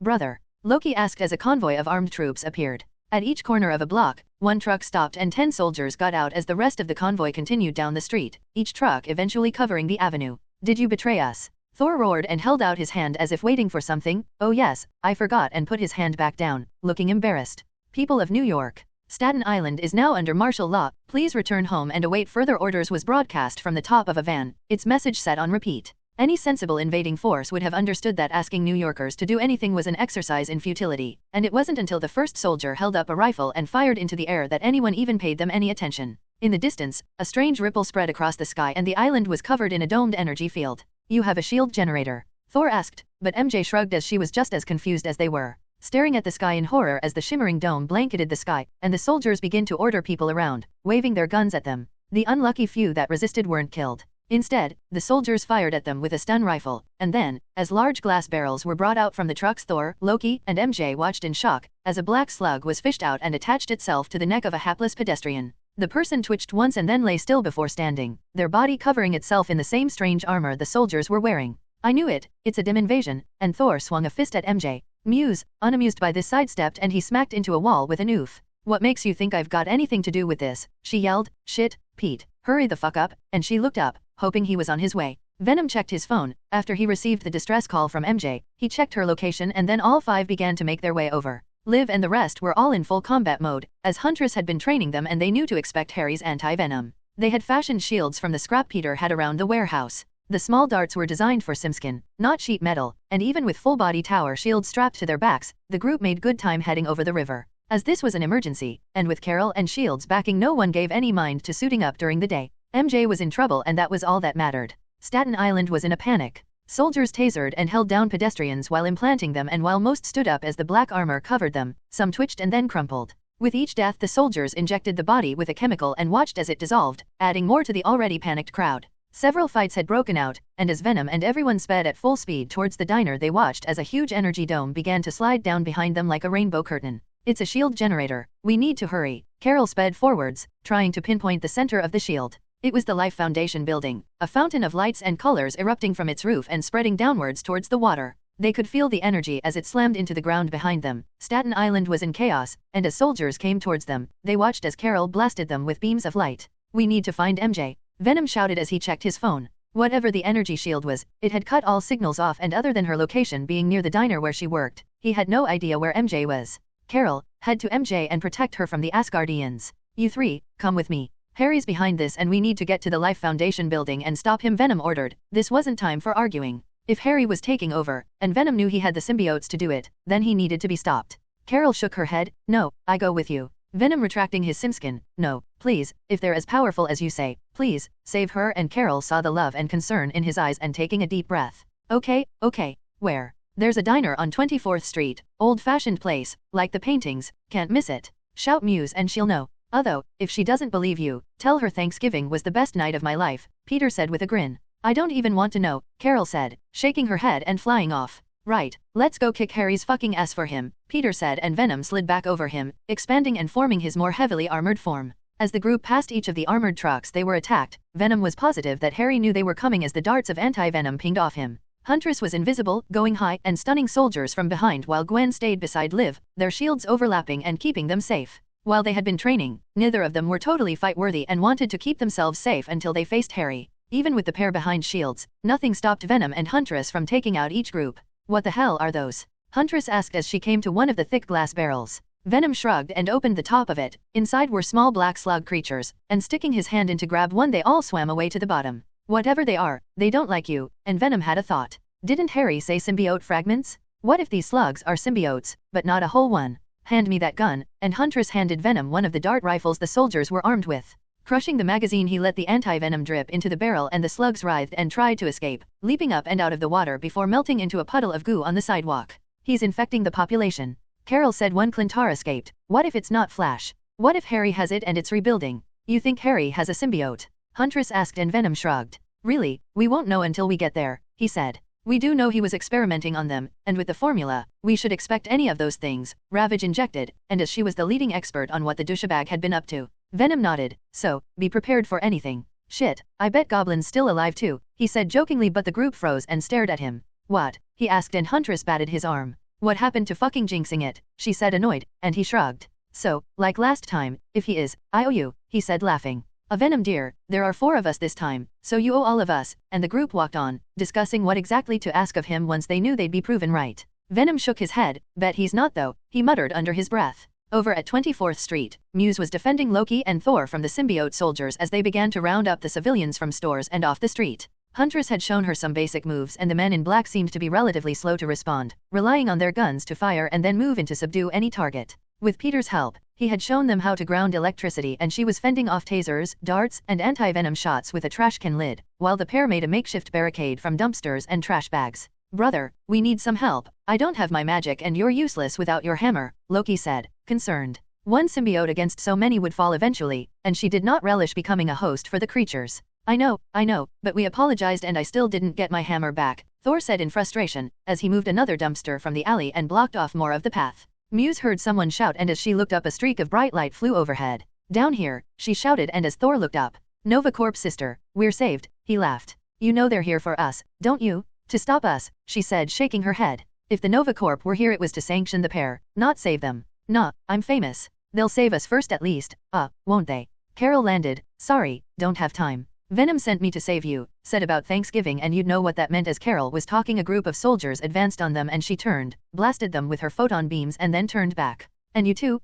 Brother. Loki asked as a convoy of armed troops appeared. At each corner of a block, one truck stopped and 10 soldiers got out as the rest of the convoy continued down the street, each truck eventually covering the avenue. Did you betray us? Thor roared and held out his hand as if waiting for something. Oh yes, I forgot, and put his hand back down, looking embarrassed. People of New York. Staten Island is now under martial law. Please return home and await further orders was broadcast from the top of a van, its message set on repeat. Any sensible invading force would have understood that asking New Yorkers to do anything was an exercise in futility, and it wasn't until the first soldier held up a rifle and fired into the air that anyone even paid them any attention. In the distance, a strange ripple spread across the sky and the island was covered in a domed energy field. You have a shield generator? Thor asked, but MJ shrugged as she was just as confused as they were, staring at the sky in horror as the shimmering dome blanketed the sky, and the soldiers began to order people around, waving their guns at them. The unlucky few that resisted weren't killed. Instead, the soldiers fired at them with a stun rifle, and then, as large glass barrels were brought out from the trucks, Thor, Loki, and MJ watched in shock, as a black slug was fished out and attached itself to the neck of a hapless pedestrian. The person twitched once and then lay still before standing, their body covering itself in the same strange armor the soldiers were wearing. I knew it, it's a dim invasion, and Thor swung a fist at MJ. Muse, unamused by this, sidestepped and he smacked into a wall with an oof. What makes you think I've got anything to do with this? She yelled. Shit, Pete, hurry the fuck up, and she looked up, hoping he was on his way. Venom checked his phone. After he received the distress call from MJ, he checked her location and then all 5 began to make their way over. Liv and the rest were all in full combat mode, as Huntress had been training them and they knew to expect Harry's anti-venom. They had fashioned shields from the scrap Peter had around the warehouse. The small darts were designed for simskin, not sheet metal, and even with full-body tower shields strapped to their backs, the group made good time heading over the river. As this was an emergency, and with Carol and shields backing, no one gave any mind to suiting up during the day. MJ was in trouble and that was all that mattered. Staten Island was in a panic. Soldiers tasered and held down pedestrians while implanting them, and while most stood up as the black armor covered them, some twitched and then crumpled. With each death the soldiers injected the body with a chemical and watched as it dissolved, adding more to the already panicked crowd. Several fights had broken out, and as Venom and everyone sped at full speed towards the diner, they watched as a huge energy dome began to slide down behind them like a rainbow curtain. It's a shield generator. We need to hurry. Carol sped forwards, trying to pinpoint the center of the shield. It was the Life Foundation building, a fountain of lights and colors erupting from its roof and spreading downwards towards the water. They could feel the energy as it slammed into the ground behind them. Staten Island was in chaos, and as soldiers came towards them, they watched as Carol blasted them with beams of light. We need to find MJ. Venom shouted as he checked his phone. Whatever the energy shield was, it had cut all signals off, and other than her location being near the diner where she worked, he had no idea where MJ was. Carol, head to MJ and protect her from the Asgardians. You 3, come with me. Harry's behind this and we need to get to the Life Foundation building and stop him, Venom ordered. This wasn't time for arguing. If Harry was taking over, and Venom knew he had the symbiotes to do it, then he needed to be stopped. Carol shook her head. No, I go with you. Venom retracting his simskin. No, please, if they're as powerful as you say, please, save her. And Carol saw the love and concern in his eyes and taking a deep breath. Okay, where? There's a diner on 24th Street, old-fashioned place, like the paintings, can't miss it. Shout Muse and she'll know. Although, if she doesn't believe you, tell her Thanksgiving was the best night of my life, Peter said with a grin. I don't even want to know, Carol said, shaking her head and flying off. Right, let's go kick Harry's fucking ass for him, Peter said, and Venom slid back over him, expanding and forming his more heavily armored form. As the group passed each of the armored trucks they were attacked, Venom was positive that Harry knew they were coming as the darts of anti-venom pinged off him. Huntress was invisible, going high and stunning soldiers from behind while Gwen stayed beside Liv, their shields overlapping and keeping them safe. While they had been training, neither of them were totally fight-worthy and wanted to keep themselves safe until they faced Harry. Even with the pair behind shields, nothing stopped Venom and Huntress from taking out each group. What the hell are those? Huntress asked as she came to one of the thick glass barrels. Venom shrugged and opened the top of it. Inside were small black slug creatures, and sticking his hand in to grab one they all swam away to the bottom. Whatever they are, they don't like you, and Venom had a thought. Didn't Harry say symbiote fragments? What if these slugs are symbiotes, but not a whole one? Hand me that gun, and Huntress handed Venom one of the dart rifles the soldiers were armed with. Crushing the magazine, he let the anti-venom drip into the barrel and the slugs writhed and tried to escape, leaping up and out of the water before melting into a puddle of goo on the sidewalk. He's infecting the population. Carol said one Clintar escaped. What if it's not Flash? What if Harry has it and it's rebuilding? You think Harry has a symbiote? Huntress asked and Venom shrugged. Really, we won't know until we get there, he said. We do know he was experimenting on them, and with the formula, we should expect any of those things. Ravage injected, and as she was the leading expert on what the douchebag had been up to, Venom nodded. So, be prepared for anything. Shit, I bet Goblin's still alive too, he said jokingly, but the group froze and stared at him. What? He asked, and Huntress batted his arm. What happened to fucking jinxing it? She said, annoyed, and he shrugged. So, like last time, if he is, I owe you, he said, laughing. A Venom dear, there are 4 of us this time, so you owe all of us, and the group walked on, discussing what exactly to ask of him once they knew they'd be proven right. Venom shook his head. Bet he's not though, he muttered under his breath. Over at 24th Street, Muse was defending Loki and Thor from the symbiote soldiers as they began to round up the civilians from stores and off the street. Huntress had shown her some basic moves, and the men in black seemed to be relatively slow to respond, relying on their guns to fire and then move in to subdue any target. With Peter's help, he had shown them how to ground electricity, and she was fending off tasers, darts, and anti-venom shots with a trash can lid, while the pair made a makeshift barricade from dumpsters and trash bags. Brother, we need some help. I don't have my magic and you're useless without your hammer, Loki said, concerned. One symbiote against so many would fall eventually, and she did not relish becoming a host for the creatures. I know, but we apologized and I still didn't get my hammer back, Thor said in frustration, as he moved another dumpster from the alley and blocked off more of the path. Muse heard someone shout, and as she looked up, a streak of bright light flew overhead. Down here, she shouted, and as Thor looked up, Nova Corp's sister, we're saved, he laughed. You know they're here for us, don't you? To stop us, she said, shaking her head. If the Nova Corp were here, it was to sanction the pair, not save them. Nah, I'm famous. They'll save us first at least, won't they? Carol landed. Sorry, don't have time. Venom sent me to save you, said about Thanksgiving, and you'd know what that meant. As Carol was talking, a group of soldiers advanced on them and she turned, blasted them with her photon beams and then turned back. And you too,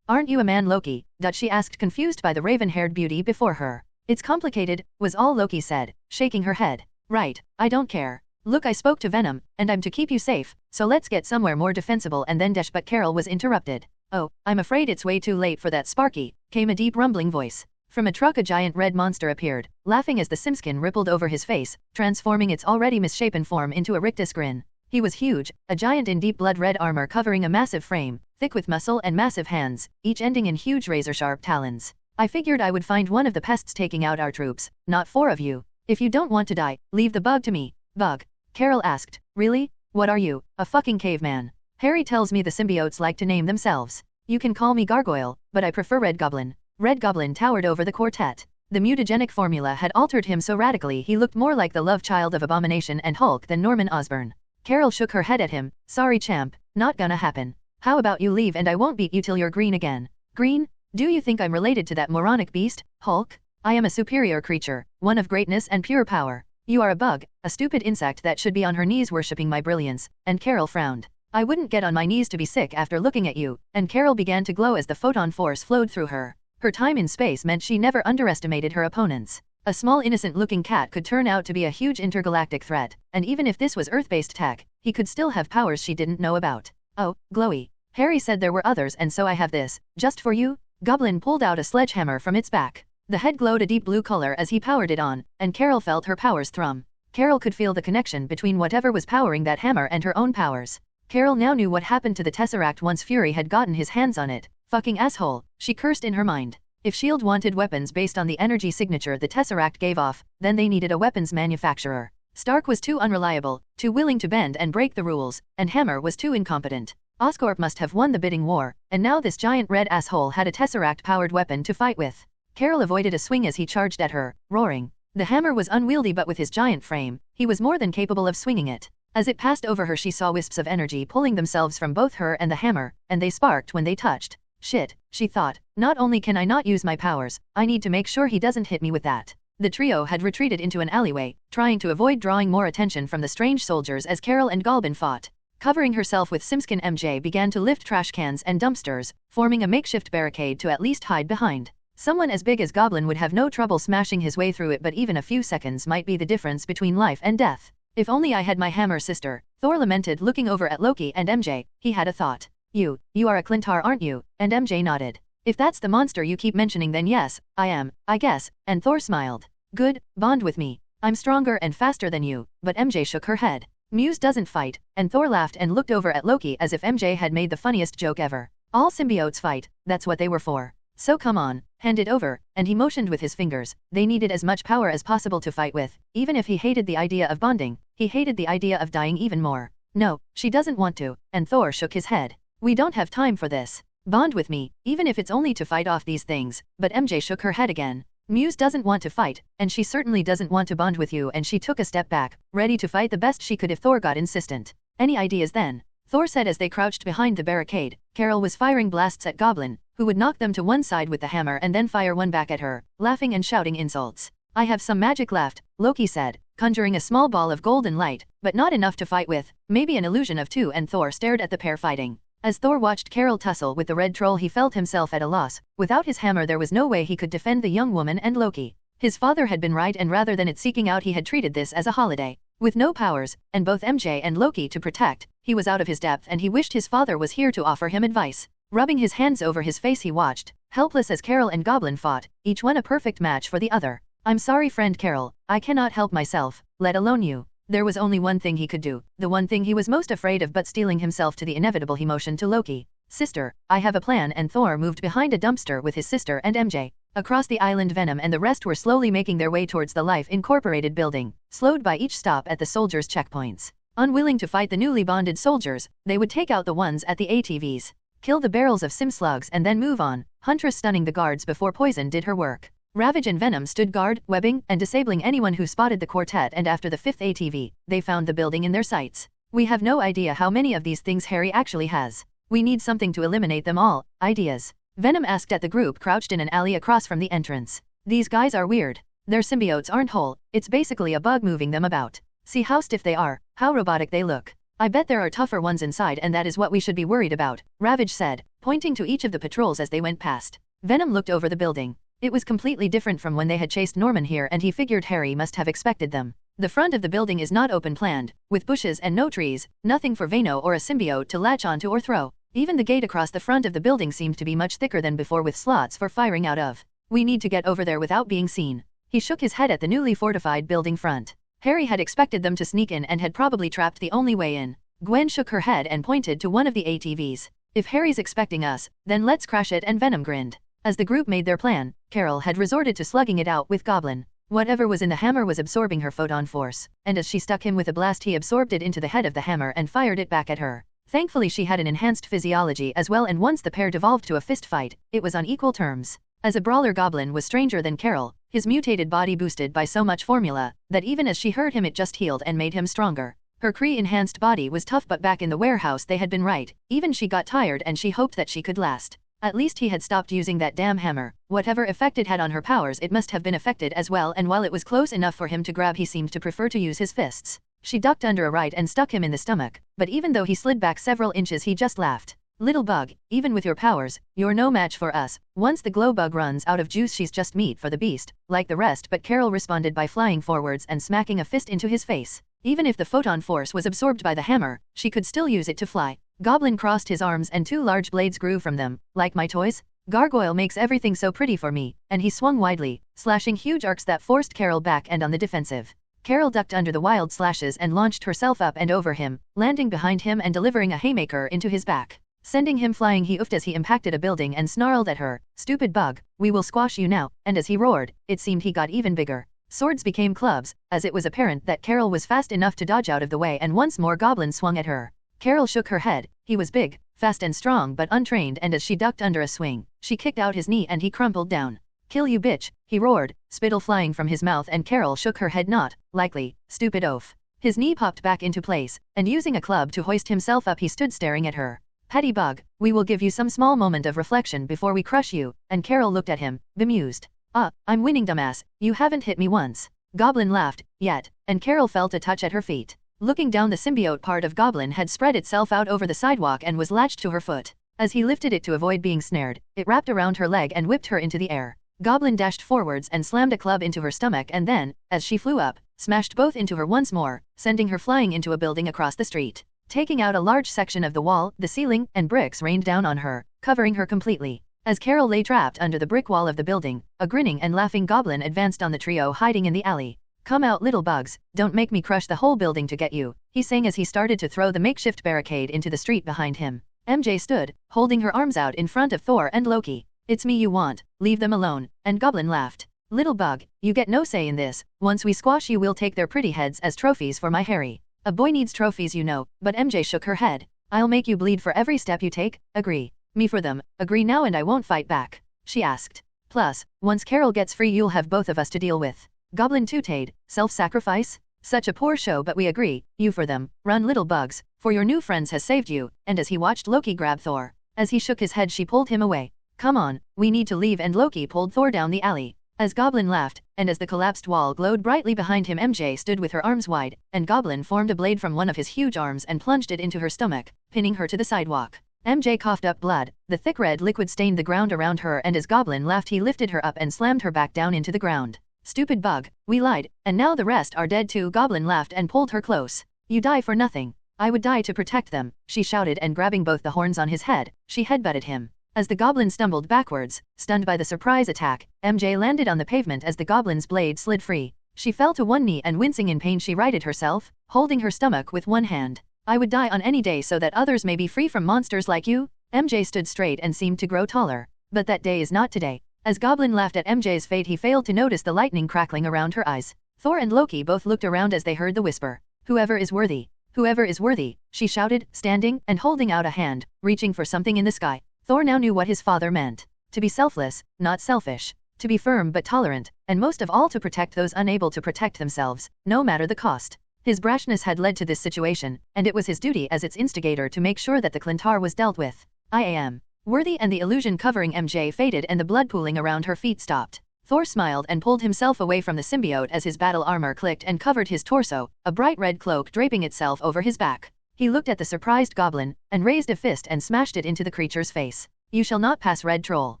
aren't you a man, Loki? She asked, confused by the raven-haired beauty before her. It's complicated, was all Loki said, shaking her head. Right, I don't care. Look, I spoke to Venom, and I'm to keep you safe, so let's get somewhere more defensible and then dash. But Carol was interrupted. Oh, I'm afraid it's way too late for that, Sparky, came a deep rumbling voice. From a truck a giant red monster appeared, laughing as the simskin rippled over his face, transforming its already misshapen form into a rictus grin. He was huge, a giant in deep blood red armor covering a massive frame, thick with muscle and massive hands, each ending in huge razor-sharp talons. I figured I would find one of the pests taking out our troops, not 4 of you. If you don't want to die, leave the bug to me. Bug? Carol asked. Really? What are you, a fucking caveman? Harry tells me the symbiotes like to name themselves. You can call me Gargoyle, but I prefer Red Goblin. Red Goblin towered over the quartet. The mutagenic formula had altered him so radically he looked more like the love child of Abomination and Hulk than Norman Osborn. Carol shook her head at him. Sorry champ, not gonna happen. How about you leave and I won't beat you till you're green again. Green? Do you think I'm related to that moronic beast, Hulk? I am a superior creature, one of greatness and pure power. You are a bug, a stupid insect that should be on her knees worshipping my brilliance, and Carol frowned. I wouldn't get on my knees to be sick after looking at you, and Carol began to glow as the photon force flowed through her. Her time in space meant she never underestimated her opponents. A small innocent-looking cat could turn out to be a huge intergalactic threat, and even if this was Earth-based tech, he could still have powers she didn't know about. Oh, glowy. Harry said there were others, and so I have this, just for you. Goblin pulled out a sledgehammer from its back. The head glowed a deep blue color as he powered it on, and Carol felt her powers thrum. Carol could feel the connection between whatever was powering that hammer and her own powers. Carol now knew what happened to the Tesseract once Fury had gotten his hands on it. Fucking asshole, she cursed in her mind. If S.H.I.E.L.D. wanted weapons based on the energy signature the Tesseract gave off, then they needed a weapons manufacturer. Stark was too unreliable, too willing to bend and break the rules, and Hammer was too incompetent. Oscorp must have won the bidding war, and now this giant red asshole had a Tesseract-powered weapon to fight with. Carol avoided a swing as he charged at her, roaring. The hammer was unwieldy, but with his giant frame, he was more than capable of swinging it. As it passed over her, she saw wisps of energy pulling themselves from both her and the hammer, and they sparked when they touched. Shit, she thought. Not only can I not use my powers, I need to make sure he doesn't hit me with that. The trio had retreated into an alleyway, trying to avoid drawing more attention from the strange soldiers as Carol and Galbin fought. Covering herself with simskin, MJ began to lift trash cans and dumpsters, forming a makeshift barricade to at least hide behind. Someone as big as Goblin would have no trouble smashing his way through it, but even a few seconds might be the difference between life and death. If only I had my hammer, sister, Thor lamented, looking over at Loki and MJ. He had a thought. You are a Clintar, aren't you? And MJ nodded. If that's the monster you keep mentioning, then yes, I am, I guess, and Thor smiled. Good, bond with me. I'm stronger and faster than you, but MJ shook her head. Muse doesn't fight, and Thor laughed and looked over at Loki as if MJ had made the funniest joke ever. All symbiotes fight, that's what they were for. So come on, hand it over, and he motioned with his fingers. They needed as much power as possible to fight with. Even if he hated the idea of bonding, he hated the idea of dying even more. No, she doesn't want to, and Thor shook his head. We don't have time for this. Bond with me, even if it's only to fight off these things, but MJ shook her head again. Muse doesn't want to fight, and she certainly doesn't want to bond with you, and she took a step back, ready to fight the best she could if Thor got insistent. Any ideas then? Thor said as they crouched behind the barricade. Carol was firing blasts at Goblin, who would knock them to one side with the hammer and then fire one back at her, laughing and shouting insults. I have some magic left, Loki said, conjuring a small ball of golden light, but not enough to fight with, maybe an illusion of two, and Thor stared at the pair fighting. As Thor watched Carol tussle with the red troll, he felt himself at a loss. Without his hammer there was no way he could defend the young woman and Loki. His father had been right, and rather than it seeking out, he had treated this as a holiday. With no powers, and both MJ and Loki to protect, he was out of his depth, and he wished his father was here to offer him advice. Rubbing his hands over his face, he watched, helpless, as Carol and Goblin fought, each one a perfect match for the other. I'm sorry, friend Carol, I cannot help myself, let alone you. There was only one thing he could do, the one thing he was most afraid of, but steeling himself to the inevitable, he motioned to Loki. Sister, I have a plan, and Thor moved behind a dumpster with his sister and MJ. Across the island, Venom and the rest were slowly making their way towards the Life Incorporated building, slowed by each stop at the soldiers' checkpoints. Unwilling to fight the newly bonded soldiers, they would take out the ones at the ATVs, kill the barrels of sim slugs, and then move on, Huntress stunning the guards before poison did her work. Ravage and Venom stood guard, webbing and disabling anyone who spotted the quartet, and after the fifth ATV, they found the building in their sights. We have no idea how many of these things Harry actually has. We need something to eliminate them all. Ideas? Venom asked at the group crouched in an alley across from the entrance. These guys are weird. Their symbiotes aren't whole, it's basically a bug moving them about. See how stiff they are, how robotic they look. I bet there are tougher ones inside, and that is what we should be worried about, Ravage said, pointing to each of the patrols as they went past. Venom looked over the building. It was completely different from when they had chased Norman here, and he figured Harry must have expected them. The front of the building is not open planned, with bushes and no trees, nothing for Venom or a symbiote to latch onto or throw. Even the gate across the front of the building seemed to be much thicker than before, with slots for firing out of. We need to get over there without being seen. He shook his head at the newly fortified building front. Harry had expected them to sneak in and had probably trapped the only way in. Gwen shook her head and pointed to one of the ATVs. If Harry's expecting us, then let's crash it, and Venom grinned. As the group made their plan, Carol had resorted to slugging it out with Goblin. Whatever was in the hammer was absorbing her photon force, and as she stuck him with a blast, he absorbed it into the head of the hammer and fired it back at her. Thankfully she had an enhanced physiology as well, and once the pair devolved to a fist fight, it was on equal terms. As a brawler, Goblin was stranger than Carol, his mutated body boosted by so much formula, that even as she hurt him it just healed and made him stronger. Her Kree-enhanced body was tough, but back in the warehouse they had been right. Even she got tired, and she hoped that she could last. At least he had stopped using that damn hammer. Whatever effect it had on her powers, it must have been affected as well, and while it was close enough for him to grab, he seemed to prefer to use his fists. She ducked under a right and stuck him in the stomach, but even though he slid back several inches, he just laughed. Little bug, even with your powers, you're no match for us. Once the glow bug runs out of juice, she's just meat for the beast, like the rest. But Carol responded by flying forwards and smacking a fist into his face. Even if the photon force was absorbed by the hammer, she could still use it to fly. Goblin crossed his arms and two large blades grew from them. Like my toys? Gargoyle makes everything so pretty for me, and he swung widely, slashing huge arcs that forced Carol back and on the defensive. Carol ducked under the wild slashes and launched herself up and over him, landing behind him and delivering a haymaker into his back. Sending him flying, he oofed as he impacted a building and snarled at her, "Stupid bug, we will squash you now," and as he roared, it seemed he got even bigger. Swords became clubs, as it was apparent that Carol was fast enough to dodge out of the way, and once more Goblin swung at her. Carol shook her head. He was big, fast and strong, but untrained, and as she ducked under a swing, she kicked out his knee and he crumpled down. "Kill you, bitch," he roared, spittle flying from his mouth, and Carol shook her head. "Not likely, stupid oaf." His knee popped back into place, and using a club to hoist himself up, he stood staring at her. "Petty bug, we will give you some small moment of reflection before we crush you," and Carol looked at him, bemused. I'm winning, dumbass, you haven't hit me once." Goblin laughed, "Yet," and Carol felt a touch at her feet. Looking down, the symbiote part of Goblin had spread itself out over the sidewalk and was latched to her foot. As he lifted it to avoid being snared, it wrapped around her leg and whipped her into the air. Goblin dashed forwards and slammed a club into her stomach, and then, as she flew up, smashed both into her once more, sending her flying into a building across the street. Taking out a large section of the wall, the ceiling, and bricks rained down on her, covering her completely. As Carol lay trapped under the brick wall of the building, a grinning and laughing Goblin advanced on the trio hiding in the alley. "Come out, little bugs, don't make me crush the whole building to get you," he sang as he started to throw the makeshift barricade into the street behind him. MJ stood, holding her arms out in front of Thor and Loki. "It's me you want, leave them alone," and Goblin laughed. "Little bug, you get no say in this. Once we squash you, we'll take their pretty heads as trophies for my Harry. A boy needs trophies, you know," but MJ shook her head. "I'll make you bleed for every step you take, agree?" Me for them, agree now and I won't fight back, she asked. Plus, once Carol gets free you'll have both of us to deal with. Goblin tooted, self-sacrifice? Such a poor show but we agree, you for them, run little bugs, for your new friends has saved you, and as he watched Loki grab Thor. As he shook his head she pulled him away. Come on, we need to leave and Loki pulled Thor down the alley. As Goblin laughed, and as the collapsed wall glowed brightly behind him MJ stood with her arms wide, and Goblin formed a blade from one of his huge arms and plunged it into her stomach, pinning her to the sidewalk. MJ coughed up blood, the thick red liquid stained the ground around her and as Goblin laughed he lifted her up and slammed her back down into the ground. Stupid bug, we lied, and now the rest are dead too. Goblin laughed and pulled her close. You die for nothing. I would die to protect them, she shouted and grabbing both the horns on his head, she headbutted him. As the Goblin stumbled backwards, stunned by the surprise attack, MJ landed on the pavement as the Goblin's blade slid free. She fell to one knee and wincing in pain she righted herself, holding her stomach with one hand. I would die on any day so that others may be free from monsters like you. MJ stood straight and seemed to grow taller. But that day is not today. As Goblin laughed at MJ's fate he failed to notice the lightning crackling around her eyes. Thor and Loki both looked around as they heard the whisper. Whoever is worthy. Whoever is worthy, she shouted, standing and holding out a hand, reaching for something in the sky. Thor now knew what his father meant. To be selfless, not selfish. To be firm but tolerant, and most of all to protect those unable to protect themselves, no matter the cost. His brashness had led to this situation, and it was his duty as its instigator to make sure that the Clintar was dealt with. I am worthy and the illusion covering MJ faded and the blood pooling around her feet stopped. Thor smiled and pulled himself away from the symbiote as his battle armor clicked and covered his torso, a bright red cloak draping itself over his back. He looked at the surprised Goblin, and raised a fist and smashed it into the creature's face. You shall not pass, Red Troll.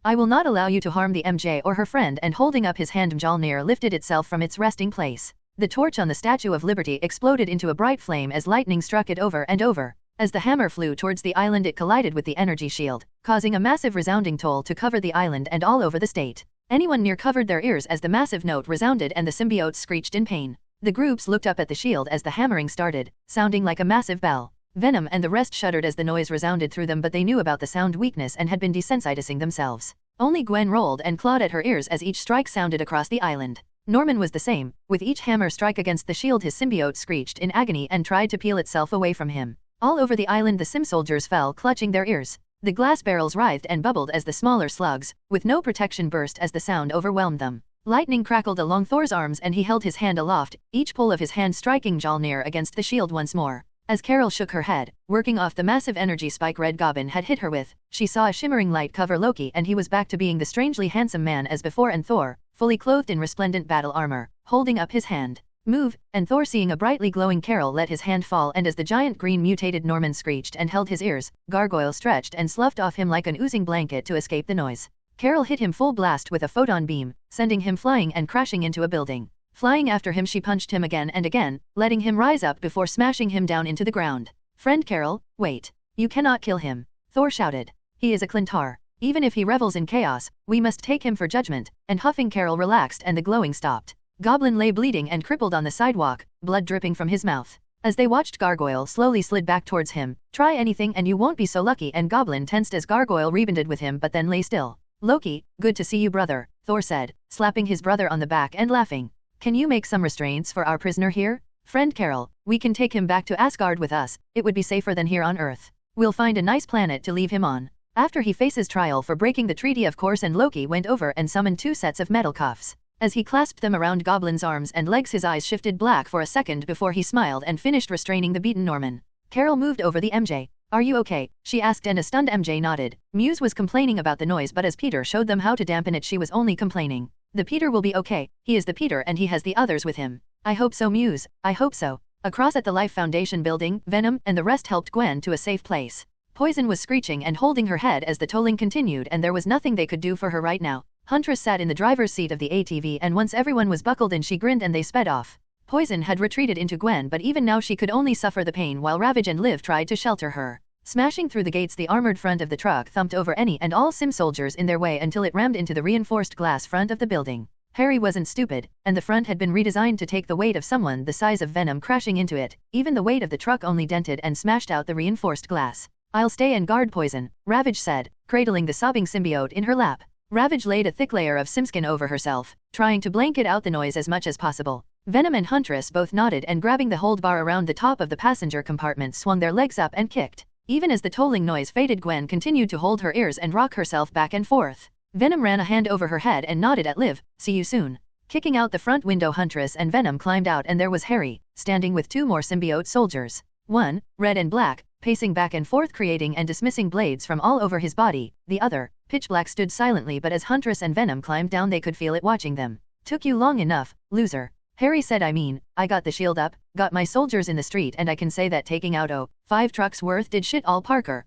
I will not allow you to harm the MJ or her friend, and holding up his hand Mjolnir lifted itself from its resting place. The torch on the Statue of Liberty exploded into a bright flame as lightning struck it over and over. As the hammer flew towards the island it collided with the energy shield, causing a massive resounding toll to cover the island and all over the state. Anyone near covered their ears as the massive note resounded and the symbiotes screeched in pain. The groups looked up at the shield as the hammering started, sounding like a massive bell. Venom and the rest shuddered as the noise resounded through them but they knew about the sound weakness and had been desensitizing themselves. Only Gwen rolled and clawed at her ears as each strike sounded across the island. Norman was the same, with each hammer strike against the shield his symbiote screeched in agony and tried to peel itself away from him. All over the island the sim soldiers fell clutching their ears. The glass barrels writhed and bubbled as the smaller slugs, with no protection, burst as the sound overwhelmed them. Lightning crackled along Thor's arms and he held his hand aloft, each pull of his hand striking Mjolnir against the shield once more. As Carol shook her head, working off the massive energy spike Red Goblin had hit her with, she saw a shimmering light cover Loki and he was back to being the strangely handsome man as before, and Thor, fully clothed in resplendent battle armor, holding up his hand. Move, and Thor, seeing a brightly glowing Carol, let his hand fall and as the giant green mutated Norman screeched and held his ears, Gargoyle stretched and sloughed off him like an oozing blanket to escape the noise. Carol hit him full blast with a photon beam, sending him flying and crashing into a building. Flying after him she punched him again and again, letting him rise up before smashing him down into the ground. Friend Carol, wait. You cannot kill him, Thor shouted. He is a Clintar. Even if he revels in chaos, we must take him for judgment, and huffing Carol relaxed and the glowing stopped. Goblin lay bleeding and crippled on the sidewalk, blood dripping from his mouth. As they watched Gargoyle slowly slid back towards him, try anything and you won't be so lucky, and Goblin tensed as Gargoyle rebounded with him but then lay still. Loki, good to see you brother, Thor said, slapping his brother on the back and laughing. Can you make some restraints for our prisoner here? Friend Carol, we can take him back to Asgard with us, it would be safer than here on Earth. We'll find a nice planet to leave him on. After he faces trial for breaking the treaty of course, and Loki went over and summoned 2 sets of metal cuffs. As he clasped them around Goblin's arms and legs his eyes shifted black for a second before he smiled and finished restraining the beaten Norman. Carol moved over the MJ. Are you okay? She asked and a stunned MJ nodded. Muse was complaining about the noise but as Peter showed them how to dampen it she was only complaining. The Peter will be okay, he is the Peter and he has the others with him. I hope so Muse, I hope so. Across at the Life Foundation building, Venom and the rest helped Gwen to a safe place. Poison was screeching and holding her head as the tolling continued and there was nothing they could do for her right now. Huntress sat in the driver's seat of the ATV and once everyone was buckled in she grinned and they sped off. Poison had retreated into Gwen but even now she could only suffer the pain while Ravage and Liv tried to shelter her. Smashing through the gates, the armored front of the truck thumped over any and all sim soldiers in their way until it rammed into the reinforced glass front of the building. Harry wasn't stupid, and the front had been redesigned to take the weight of someone the size of Venom crashing into it. Even the weight of the truck only dented and smashed out the reinforced glass. I'll stay and guard Poison, Ravage said, cradling the sobbing symbiote in her lap. Ravage laid a thick layer of simskin over herself, trying to blanket out the noise as much as possible. Venom and Huntress both nodded and grabbing the hold bar around the top of the passenger compartment swung their legs up and kicked. Even as the tolling noise faded, Gwen continued to hold her ears and rock herself back and forth. Venom ran a hand over her head and nodded at Liv. See you soon. Kicking out the front window, Huntress and Venom climbed out, and there was Harry, standing with 2 more symbiote soldiers. One, red and black, pacing back and forth creating and dismissing blades from all over his body. The other, pitch black, stood silently, but as Huntress and Venom climbed down they could feel it watching them. Took you long enough, loser. Harry said. I got the shield up, got my soldiers in the street, and I can say that taking out 5 trucks worth did shit all. Parker,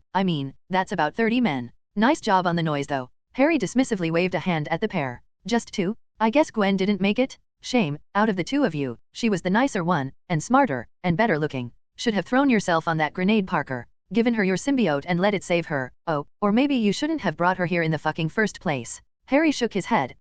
that's about 30 men. Nice job on the noise though. Harry dismissively waved a hand at the pair. Just 2? I guess Gwen didn't make it? Shame, out of the 2 of you, she was the nicer one, and smarter, and better looking. Should have thrown yourself on that grenade, Parker. Given her your symbiote and let it save her. Oh, or maybe you shouldn't have brought her here in the fucking first place. Harry shook his head.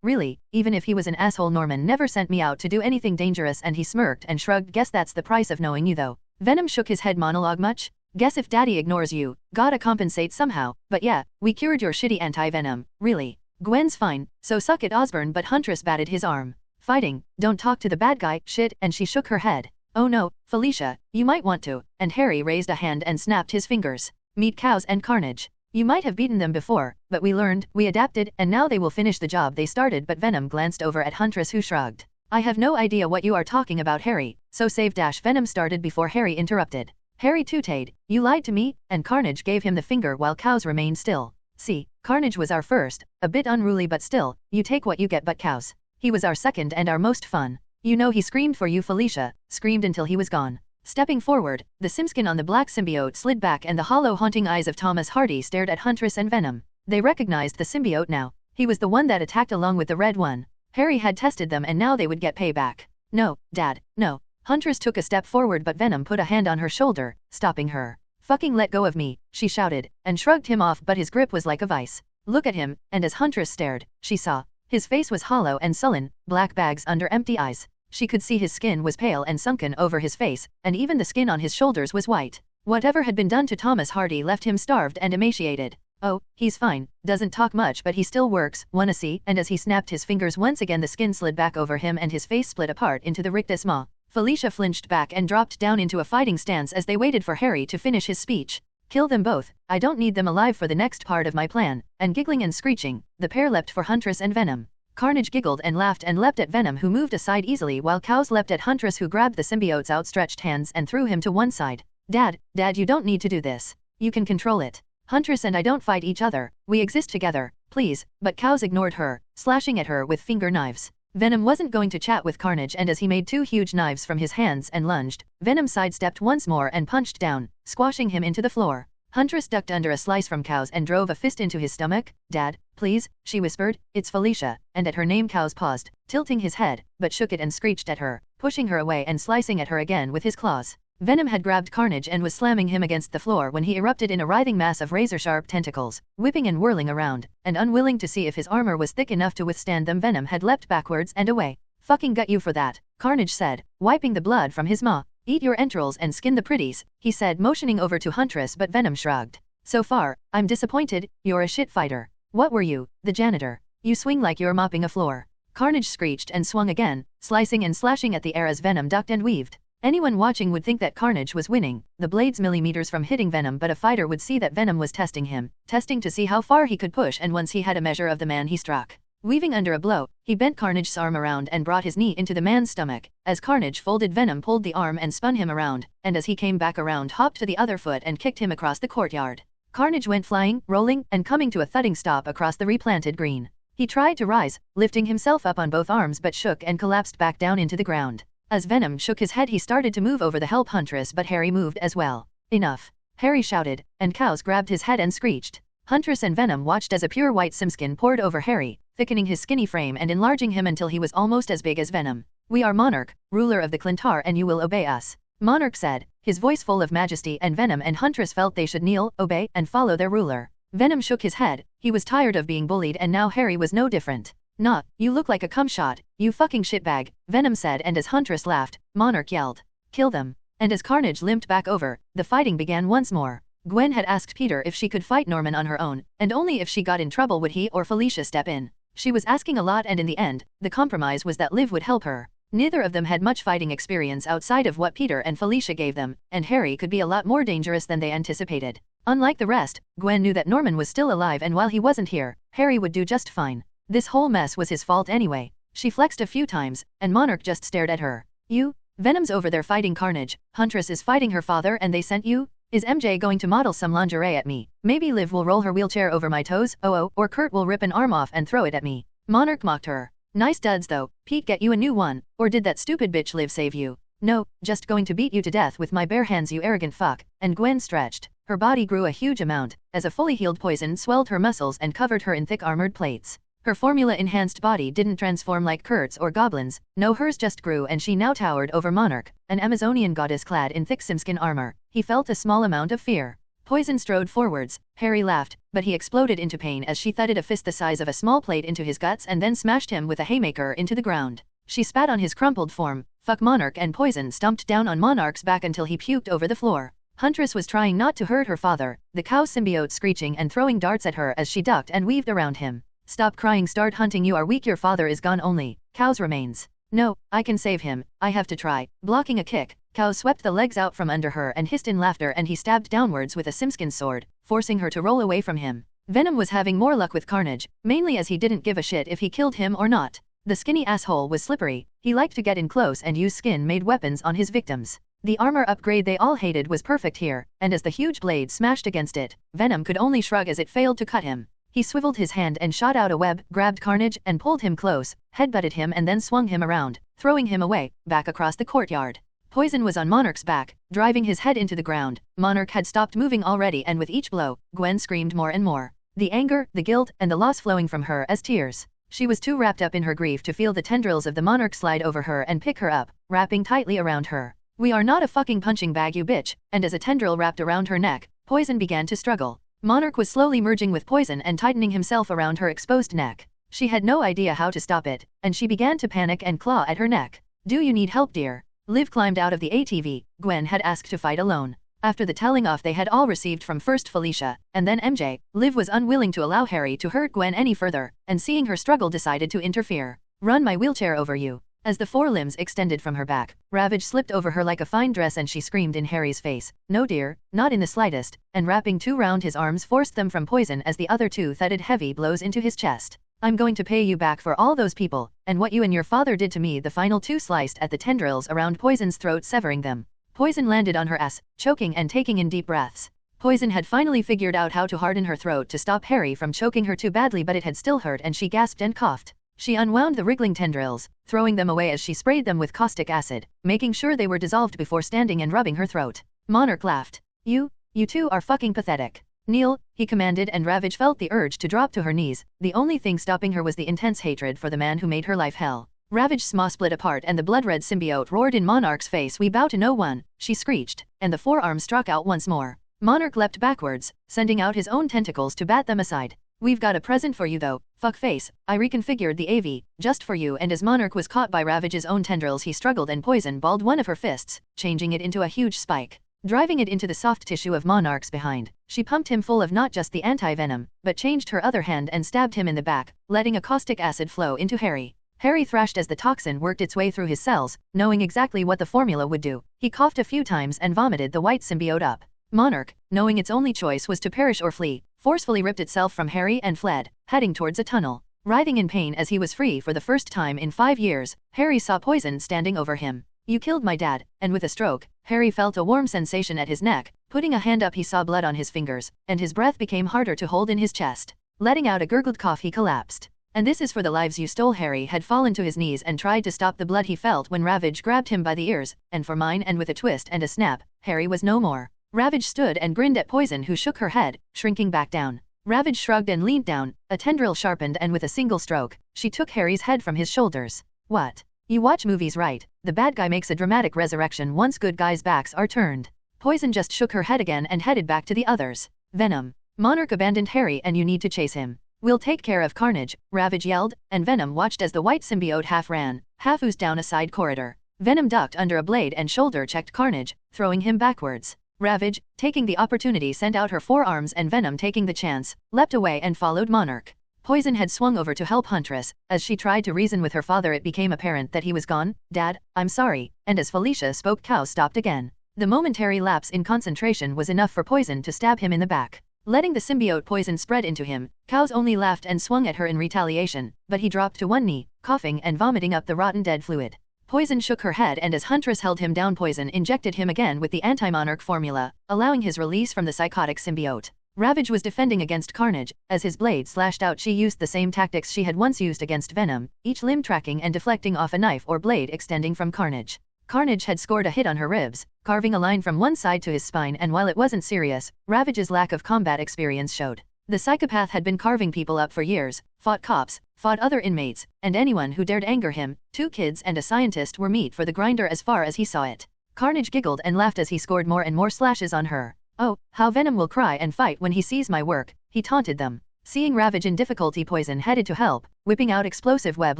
Really, even if he was an asshole, Norman never sent me out to do anything dangerous, and he smirked and shrugged. Guess that's the price of knowing you though. Venom shook his head. Monologue much? Guess if Daddy ignores you, gotta compensate somehow. But yeah, we cured your shitty anti-venom, really. Gwen's fine, so suck it, Osborn. But Huntress batted his arm. Fighting, don't talk to the bad guy, shit, and she shook her head. Oh no, Felicia, you might want to, and Harry raised a hand and snapped his fingers. Meet Cows and Carnage. You might have beaten them before, but we learned, we adapted, and now they will finish the job they started. But Venom glanced over at Huntress, who shrugged. I have no idea what you are talking about, Harry, so save. Venom started before Harry interrupted. Harry tooted, you lied to me, and Carnage gave him the finger while Cows remained still. See, Carnage was our first, a bit unruly, but still, you take what you get. But Cows, he was our second and our most fun. You know he screamed for you, Felicia, screamed until he was gone. Stepping forward, the simskin on the black symbiote slid back, and the hollow, haunting eyes of Thomas Hardy stared at Huntress and Venom. They recognized the symbiote now. He was the one that attacked along with the red one. Harry had tested them, and now they would get payback. No, Dad, no. Huntress took a step forward, but Venom put a hand on her shoulder, stopping her. Fucking let go of me, she shouted, and shrugged him off, but his grip was like a vice. Look at him, and as Huntress stared, she saw. His face was hollow and sullen, black bags under empty eyes. She could see his skin was pale and sunken over his face, and even the skin on his shoulders was white. Whatever had been done to Thomas Hardy left him starved and emaciated. Oh, he's fine, doesn't talk much, but he still works, wanna see? And as he snapped his fingers once again, the skin slid back over him and his face split apart into the rictus maw. Felicia flinched back and dropped down into a fighting stance as they waited for Harry to finish his speech. Kill them both, I don't need them alive for the next part of my plan. And giggling and screeching, the pair leapt for Huntress and Venom. Carnage giggled and laughed and leapt at Venom, who moved aside easily, while Cows leapt at Huntress, who grabbed the symbiote's outstretched hands and threw him to one side. Dad, you don't need to do this. You can control it. Huntress and I don't fight each other, we exist together, please. But Cows ignored her, slashing at her with finger knives. Venom wasn't going to chat with Carnage, and as he made 2 huge knives from his hands and lunged, Venom sidestepped once more and punched down, squashing him into the floor. Huntress ducked under a slice from Cows and drove a fist into his stomach. Dad, please, she whispered, it's Felicia, and at her name Cows paused, tilting his head, but shook it and screeched at her, pushing her away and slicing at her again with his claws. Venom had grabbed Carnage and was slamming him against the floor when he erupted in a writhing mass of razor-sharp tentacles, whipping and whirling around, and unwilling to see if his armor was thick enough to withstand them, Venom had leapt backwards and away. Fucking got you for that, Carnage said, wiping the blood from his maw. Eat your entrails and skin the pretties, he said, motioning over to Huntress, but Venom shrugged. So far, I'm disappointed, you're a shit fighter. What were you, the janitor? You swing like you're mopping a floor. Carnage screeched and swung again, slicing and slashing at the air as Venom ducked and weaved. Anyone watching would think that Carnage was winning, the blades millimeters from hitting Venom, but a fighter would see that Venom was testing him, testing to see how far he could push, and once he had a measure of the man he struck. Weaving under a blow, he bent Carnage's arm around and brought his knee into the man's stomach. As Carnage folded, Venom pulled the arm and spun him around, and as he came back around, hopped to the other foot and kicked him across the courtyard. Carnage went flying, rolling, and coming to a thudding stop across the replanted green. He tried to rise, lifting himself up on both arms, but shook and collapsed back down into the ground. As Venom shook his head, he started to move over the help Huntress, but Harry moved as well. Enough! Harry shouted, and Cows grabbed his head and screeched. Huntress and Venom watched as a pure white simskin poured over Harry, thickening his skinny frame and enlarging him until he was almost as big as Venom. We are Monarch, ruler of the Clintar, and you will obey us, Monarch said, his voice full of majesty, and Venom and Huntress felt they should kneel, obey, and follow their ruler. Venom shook his head. He was tired of being bullied, and now Harry was no different. Nah, you look like a cum shot, you fucking shitbag, Venom said, and as Huntress laughed, Monarch yelled, kill them. And as Carnage limped back over, the fighting began once more. Gwen had asked Peter if she could fight Norman on her own, and only if she got in trouble would he or Felicia step in. She was asking a lot, and in the end, the compromise was that Liv would help her. Neither of them had much fighting experience outside of what Peter and Felicia gave them, and Harry could be a lot more dangerous than they anticipated. Unlike the rest, Gwen knew that Norman was still alive, and while he wasn't here, Harry would do just fine. This whole mess was his fault anyway. She flexed a few times, and Monarch just stared at her. You? Venom's over there fighting Carnage, Huntress is fighting her father and they sent you? Is MJ going to model some lingerie at me? Maybe Liv will roll her wheelchair over my toes, or Kurt will rip an arm off and throw it at me. Monarch mocked her. Nice duds though, Pete get you a new one, or did that stupid bitch Liv save you? No, just going to beat you to death with my bare hands you arrogant fuck, and Gwen stretched. Her body grew a huge amount, as a fully healed poison swelled her muscles and covered her in thick armored plates. Her formula-enhanced body didn't transform like Kurt's or Goblin's, no hers just grew and she now towered over Monarch, an Amazonian goddess clad in thick simskin armor. He felt a small amount of fear. Poison strode forwards. Harry laughed, but he exploded into pain as she thudded a fist the size of a small plate into his guts and then smashed him with a haymaker into the ground. She spat on his crumpled form. Fuck Monarch, and Poison stomped down on Monarch's back until he puked over the floor. Huntress was trying not to hurt her father, the cow symbiote screeching and throwing darts at her as she ducked and weaved around him. Stop crying, start hunting, you are weak, your father is gone, only Cow's remains. No, I can save him, I have to try. Blocking a kick, Cow swept the legs out from under her and hissed in laughter, and he stabbed downwards with a simskin sword, forcing her to roll away from him. Venom was having more luck with Carnage, mainly as he didn't give a shit if he killed him or not. The skinny asshole was slippery, he liked to get in close and use skin-made weapons on his victims. The armor upgrade they all hated was perfect here, and as the huge blade smashed against it, Venom could only shrug as it failed to cut him. He swiveled his hand and shot out a web, grabbed Carnage and pulled him close, headbutted him and then swung him around, throwing him away, back across the courtyard. Poison was on Monarch's back, driving his head into the ground. Monarch had stopped moving already, and with each blow, Gwen screamed more and more. The anger, the guilt, and the loss flowing from her as tears. She was too wrapped up in her grief to feel the tendrils of the Monarch slide over her and pick her up, wrapping tightly around her. We are not a fucking punching bag, you bitch, and as a tendril wrapped around her neck, Poison began to struggle. Monarch was slowly merging with Poison and tightening himself around her exposed neck. She had no idea how to stop it, and she began to panic and claw at her neck. Do you need help, dear? Liv climbed out of the ATV. Gwen had asked to fight alone. After the telling off they had all received from first Felicia, and then MJ, Liv was unwilling to allow Harry to hurt Gwen any further, and seeing her struggle decided to interfere. Run my wheelchair over you. As the forelimbs extended from her back, Ravage slipped over her like a fine dress and she screamed in Harry's face, "No dear, not in the slightest," and wrapping two round his arms forced them from Poison as the other two thudded heavy blows into his chest. I'm going to pay you back for all those people, and what you and your father did to me. The final two sliced at the tendrils around Poison's throat, severing them. Poison landed on her ass, choking and taking in deep breaths. Poison had finally figured out how to harden her throat to stop Harry from choking her too badly, but it had still hurt and she gasped and coughed. She unwound the wriggling tendrils, throwing them away as she sprayed them with caustic acid, making sure they were dissolved before standing and rubbing her throat. Monarch laughed. You two are fucking pathetic. Kneel, he commanded, and Ravage felt the urge to drop to her knees. The only thing stopping her was the intense hatred for the man who made her life hell. Ravage's maw split apart and the blood-red symbiote roared in Monarch's face. We bow to no one, she screeched, and the forearm struck out once more. Monarch leapt backwards, sending out his own tentacles to bat them aside. We've got a present for you though, fuckface. I reconfigured the AV, just for you. And as Monarch was caught by Ravage's own tendrils, he struggled and Poison balled one of her fists, changing it into a huge spike. Driving it into the soft tissue of Monarch's behind, she pumped him full of not just the anti-venom, but changed her other hand and stabbed him in the back, letting a caustic acid flow into Harry. Harry thrashed as the toxin worked its way through his cells, knowing exactly what the formula would do. He coughed a few times and vomited the white symbiote up. Monarch, knowing its only choice was to perish or flee, forcefully ripped itself from Harry and fled, heading towards a tunnel. Writhing in pain as he was free for the first time in 5 years, Harry saw Poison standing over him. You killed my dad, and with a stroke, Harry felt a warm sensation at his neck. Putting a hand up, he saw blood on his fingers, and his breath became harder to hold in his chest. Letting out a gurgled cough, he collapsed. And this is for the lives you stole. Harry had fallen to his knees and tried to stop the blood he felt when Ravage grabbed him by the ears, and for mine, and with a twist and a snap, Harry was no more. Ravage stood and grinned at Poison, who shook her head, shrinking back down. Ravage shrugged and leaned down, a tendril sharpened, and with a single stroke, she took Harry's head from his shoulders. What? You watch movies, right? The bad guy makes a dramatic resurrection once good guys' backs are turned. Poison just shook her head again and headed back to the others. Venom. Monarch abandoned Harry and you need to chase him. We'll take care of Carnage, Ravage yelled, and Venom watched as the white symbiote half ran, half oozed down a side corridor. Venom ducked under a blade and shoulder-checked Carnage, throwing him backwards. Ravage, taking the opportunity, sent out her forearms, and Venom, taking the chance, leapt away and followed Monarch. Poison had swung over to help Huntress. As she tried to reason with her father, it became apparent that he was gone. "Dad, I'm sorry," and as Felicia spoke, Cow stopped again. The momentary lapse in concentration was enough for Poison to stab him in the back. Letting the symbiote poison spread into him, Cows only laughed and swung at her in retaliation, but he dropped to one knee, coughing and vomiting up the rotten dead fluid. Poison shook her head, and as Huntress held him down, Poison injected him again with the anti-Monarch formula, allowing his release from the psychotic symbiote. Ravage was defending against Carnage. As his blade slashed out, she used the same tactics she had once used against Venom, each limb tracking and deflecting off a knife or blade extending from Carnage. Carnage had scored a hit on her ribs, carving a line from one side to his spine, and while it wasn't serious, Ravage's lack of combat experience showed. The psychopath had been carving people up for years, fought cops, fought other inmates, and anyone who dared anger him. 2 kids and a scientist were meat for the grinder as far as he saw it. Carnage giggled and laughed as he scored more and more slashes on her. "Oh, how Venom will cry and fight when he sees my work," he taunted them. Seeing Ravage in difficulty, Poison headed to help, whipping out explosive web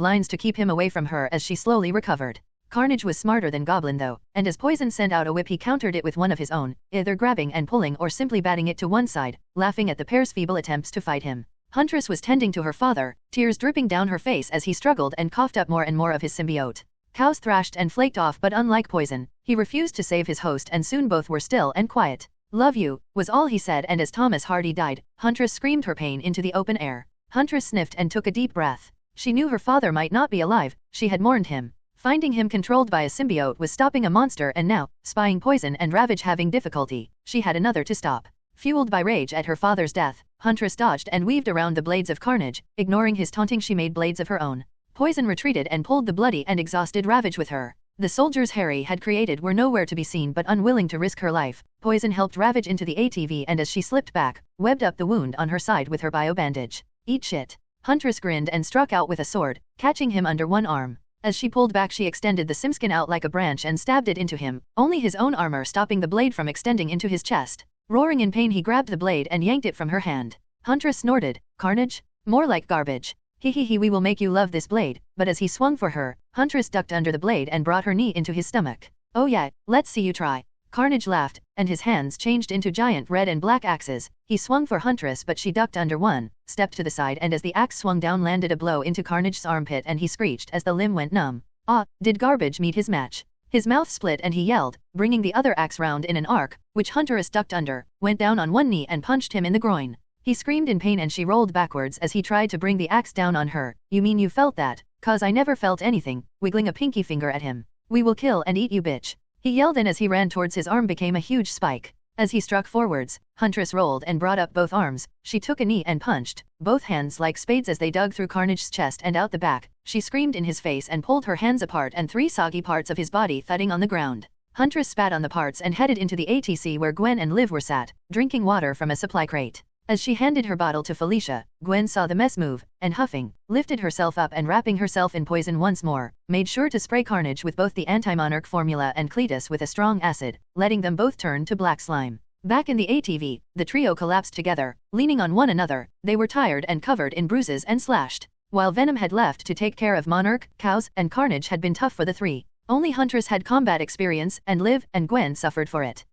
lines to keep him away from her as she slowly recovered. Carnage was smarter than Goblin though, and as Poison sent out a whip, he countered it with one of his own, either grabbing and pulling or simply batting it to one side, laughing at the pair's feeble attempts to fight him. Huntress was tending to her father, tears dripping down her face as he struggled and coughed up more and more of his symbiote. Cows thrashed and flaked off, but unlike Poison, he refused to save his host, and soon both were still and quiet. "Love you," was all he said, and as Thomas Hardy died, Huntress screamed her pain into the open air. Huntress sniffed and took a deep breath. She knew her father might not be alive. She had mourned him. Finding him controlled by a symbiote was stopping a monster, and now, spying Poison and Ravage having difficulty, she had another to stop. Fueled by rage at her father's death, Huntress dodged and weaved around the blades of Carnage. Ignoring his taunting, she made blades of her own. Poison retreated and pulled the bloody and exhausted Ravage with her. The soldiers Harry had created were nowhere to be seen, but unwilling to risk her life, Poison helped Ravage into the ATV, and as she slipped back, webbed up the wound on her side with her bio-bandage. "Eat shit." Huntress grinned and struck out with a sword, catching him under one arm. As she pulled back, she extended the simskin out like a branch and stabbed it into him, only his own armor stopping the blade from extending into his chest. Roaring in pain, he grabbed the blade and yanked it from her hand. Huntress snorted. "Carnage? More like garbage. He, we will make you love this blade," but as he swung for her, Huntress ducked under the blade and brought her knee into his stomach. "Oh yeah, let's see you try." Carnage laughed, and his hands changed into giant red and black axes. He swung for Huntress, but she ducked under one, stepped to the side, and as the axe swung down, landed a blow into Carnage's armpit, and he screeched as the limb went numb. Ah, did garbage meet his match? His mouth split and he yelled, bringing the other axe round in an arc, which Huntress ducked under, went down on one knee and punched him in the groin. He screamed in pain and she rolled backwards as he tried to bring the axe down on her. "You mean you felt that? 'Cause I never felt anything," wiggling a pinky finger at him. "We will kill and eat you, bitch," he yelled, and as he ran towards, his arm became a huge spike. As he struck forwards, Huntress rolled and brought up both arms. She took a knee and punched, both hands like spades as they dug through Carnage's chest and out the back. She screamed in his face and pulled her hands apart, and 3 soggy parts of his body thudding on the ground. Huntress spat on the parts and headed into the ATC where Gwen and Liv were sat, drinking water from a supply crate. As she handed her bottle to Felicia, Gwen saw the mess move, and huffing, lifted herself up and wrapping herself in poison once more, made sure to spray Carnage with both the anti-Monarch formula and Cletus with a strong acid, letting them both turn to black slime. Back in the ATV, the trio collapsed together, leaning on one another. They were tired and covered in bruises and slashed. While Venom had left to take care of Monarch, Cows, and Carnage had been tough for the 3. Only Huntress had combat experience, and Liv and Gwen suffered for it.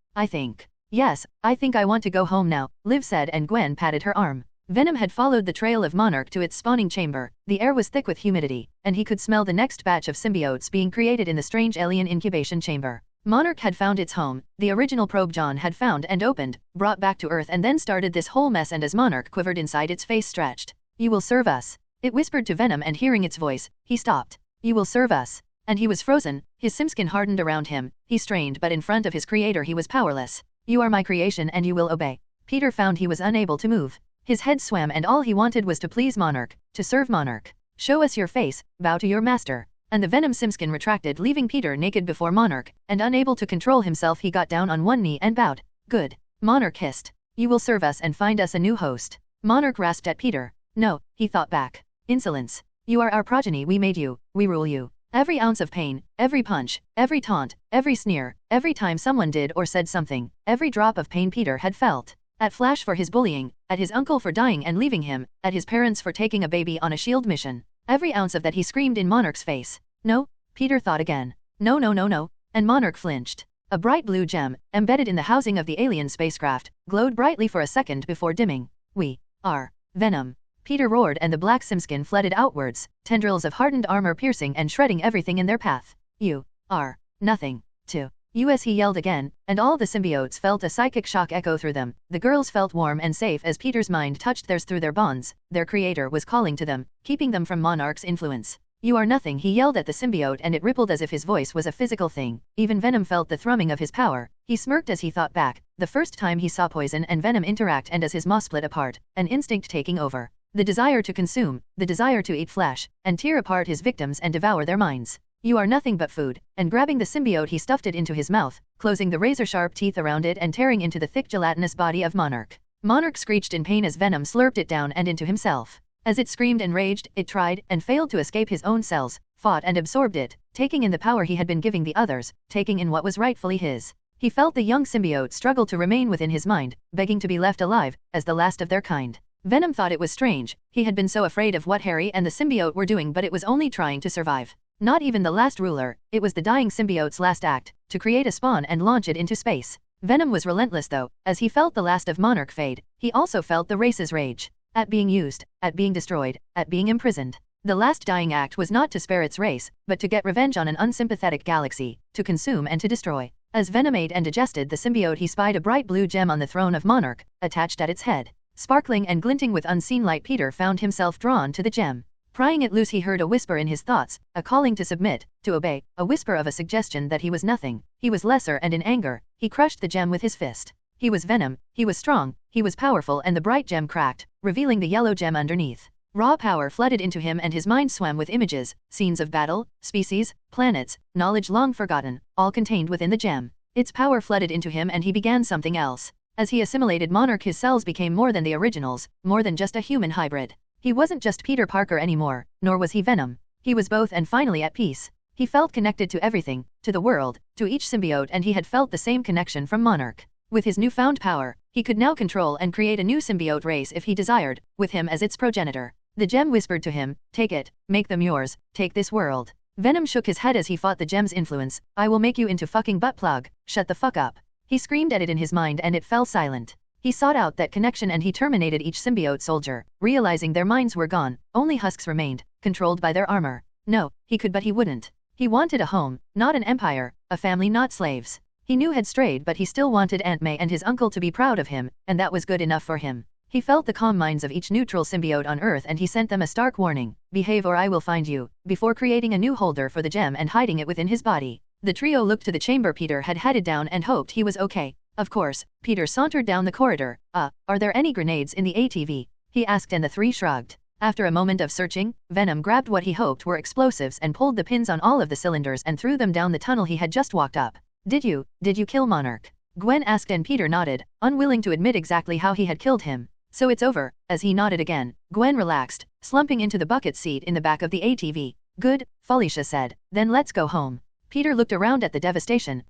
Yes, I think I want to go home now," Liv said, and Gwen patted her arm. Venom had followed the trail of Monarch to its spawning chamber. The air was thick with humidity, and he could smell the next batch of symbiotes being created in the strange alien incubation chamber. Monarch had found its home. The original probe John had found and opened, brought back to Earth, and then started this whole mess, and as Monarch quivered inside, its face stretched. "You will serve us," it whispered to Venom, and hearing its voice, he stopped. "You will serve us." And he was frozen. His simskin hardened around him. He strained, but in front of his creator he was powerless. "You are my creation and you will obey." Peter found he was unable to move. His head swam, and all he wanted was to please Monarch, to serve Monarch. "Show us your face, bow to your master." And the Venom simskin retracted, leaving Peter naked before Monarch, and unable to control himself he got down on one knee and bowed. "Good," Monarch hissed. "You will serve us and find us a new host." Monarch rasped at Peter. "No," he thought back. "Insolence. You are our progeny, we made you, we rule you." Every ounce of pain, every punch, every taunt, every sneer, every time someone did or said something, every drop of pain Peter had felt. At Flash for his bullying, at his uncle for dying and leaving him, at his parents for taking a baby on a SHIELD mission. Every ounce of that he screamed in Monarch's face. "No," Peter thought again. "No, no, no, no." And Monarch flinched. A bright blue gem, embedded in the housing of the alien spacecraft, glowed brightly for a second before dimming. "We are Venom." Peter roared and the black simskin flooded outwards, tendrils of hardened armor piercing and shredding everything in their path. You are nothing to us, he yelled again, and all the symbiotes felt a psychic shock echo through them. The girls felt warm and safe as Peter's mind touched theirs through their bonds. Their creator was calling to them, keeping them from Monarch's influence. You are nothing, he yelled at the symbiote, and it rippled as if his voice was a physical thing. Even Venom felt the thrumming of his power. He smirked as he thought back, the first time he saw Poison and Venom interact, and as his maw split apart, an instinct taking over. The desire to consume, the desire to eat flesh, and tear apart his victims and devour their minds. You are nothing but food, and grabbing the symbiote he stuffed it into his mouth, closing the razor-sharp teeth around it and tearing into the thick gelatinous body of Monarch. Monarch screeched in pain as Venom slurped it down and into himself. As it screamed and raged, it tried and failed to escape his own cells, fought and absorbed it, taking in the power he had been giving the others, taking in what was rightfully his. He felt the young symbiote struggle to remain within his mind, begging to be left alive, as the last of their kind. Venom thought it was strange. He had been so afraid of what Harry and the symbiote were doing, but it was only trying to survive. Not even the last ruler, it was the dying symbiote's last act, to create a spawn and launch it into space. Venom was relentless though, as he felt the last of Monarch fade, he also felt the race's rage. At being used, at being destroyed, at being imprisoned. The last dying act was not to spare its race, but to get revenge on an unsympathetic galaxy, to consume and to destroy. As Venom ate and digested the symbiote, he spied a bright blue gem on the throne of Monarch, attached at its head. Sparkling and glinting with unseen light, Peter found himself drawn to the gem. Prying it loose, he heard a whisper in his thoughts, a calling to submit, to obey, a whisper of a suggestion that he was nothing, he was lesser, and in anger, he crushed the gem with his fist. He was Venom, he was strong, he was powerful, and the bright gem cracked, revealing the yellow gem underneath. Raw power flooded into him and his mind swam with images, scenes of battle, species, planets, knowledge long forgotten, all contained within the gem. Its power flooded into him and he began something else. As he assimilated Monarch, his cells became more than the originals, more than just a human hybrid. He wasn't just Peter Parker anymore, nor was he Venom. He was both, and finally at peace. He felt connected to everything, to the world, to each symbiote, and he had felt the same connection from Monarch. With his newfound power, he could now control and create a new symbiote race if he desired, with him as its progenitor. The gem whispered to him, take it, make them yours, take this world. Venom shook his head as he fought the gem's influence. I will make you into fucking butt plug, shut the fuck up. He screamed at it in his mind and it fell silent. He sought out that connection and he terminated each symbiote soldier, realizing their minds were gone, only husks remained, controlled by their armor. No, he could but he wouldn't. He wanted a home, not an empire, a family, not slaves. He knew had strayed, but he still wanted Aunt May and his uncle to be proud of him, and that was good enough for him. He felt the calm minds of each neutral symbiote on Earth and he sent them a stark warning, behave or I will find you, before creating a new holder for the gem and hiding it within his body. The trio looked to the chamber Peter had headed down and hoped he was okay. Of course, Peter sauntered down the corridor. Are there any grenades in the ATV? He asked and the three shrugged. After a moment of searching, Venom grabbed what he hoped were explosives and pulled the pins on all of the cylinders and threw them down the tunnel he had just walked up. Did you kill Monarch? Gwen asked and Peter nodded, unwilling to admit exactly how he had killed him. So it's over. As he nodded again, Gwen relaxed, slumping into the bucket seat in the back of the ATV. Good, Felicia said, then let's go home. Peter looked around at the devastation.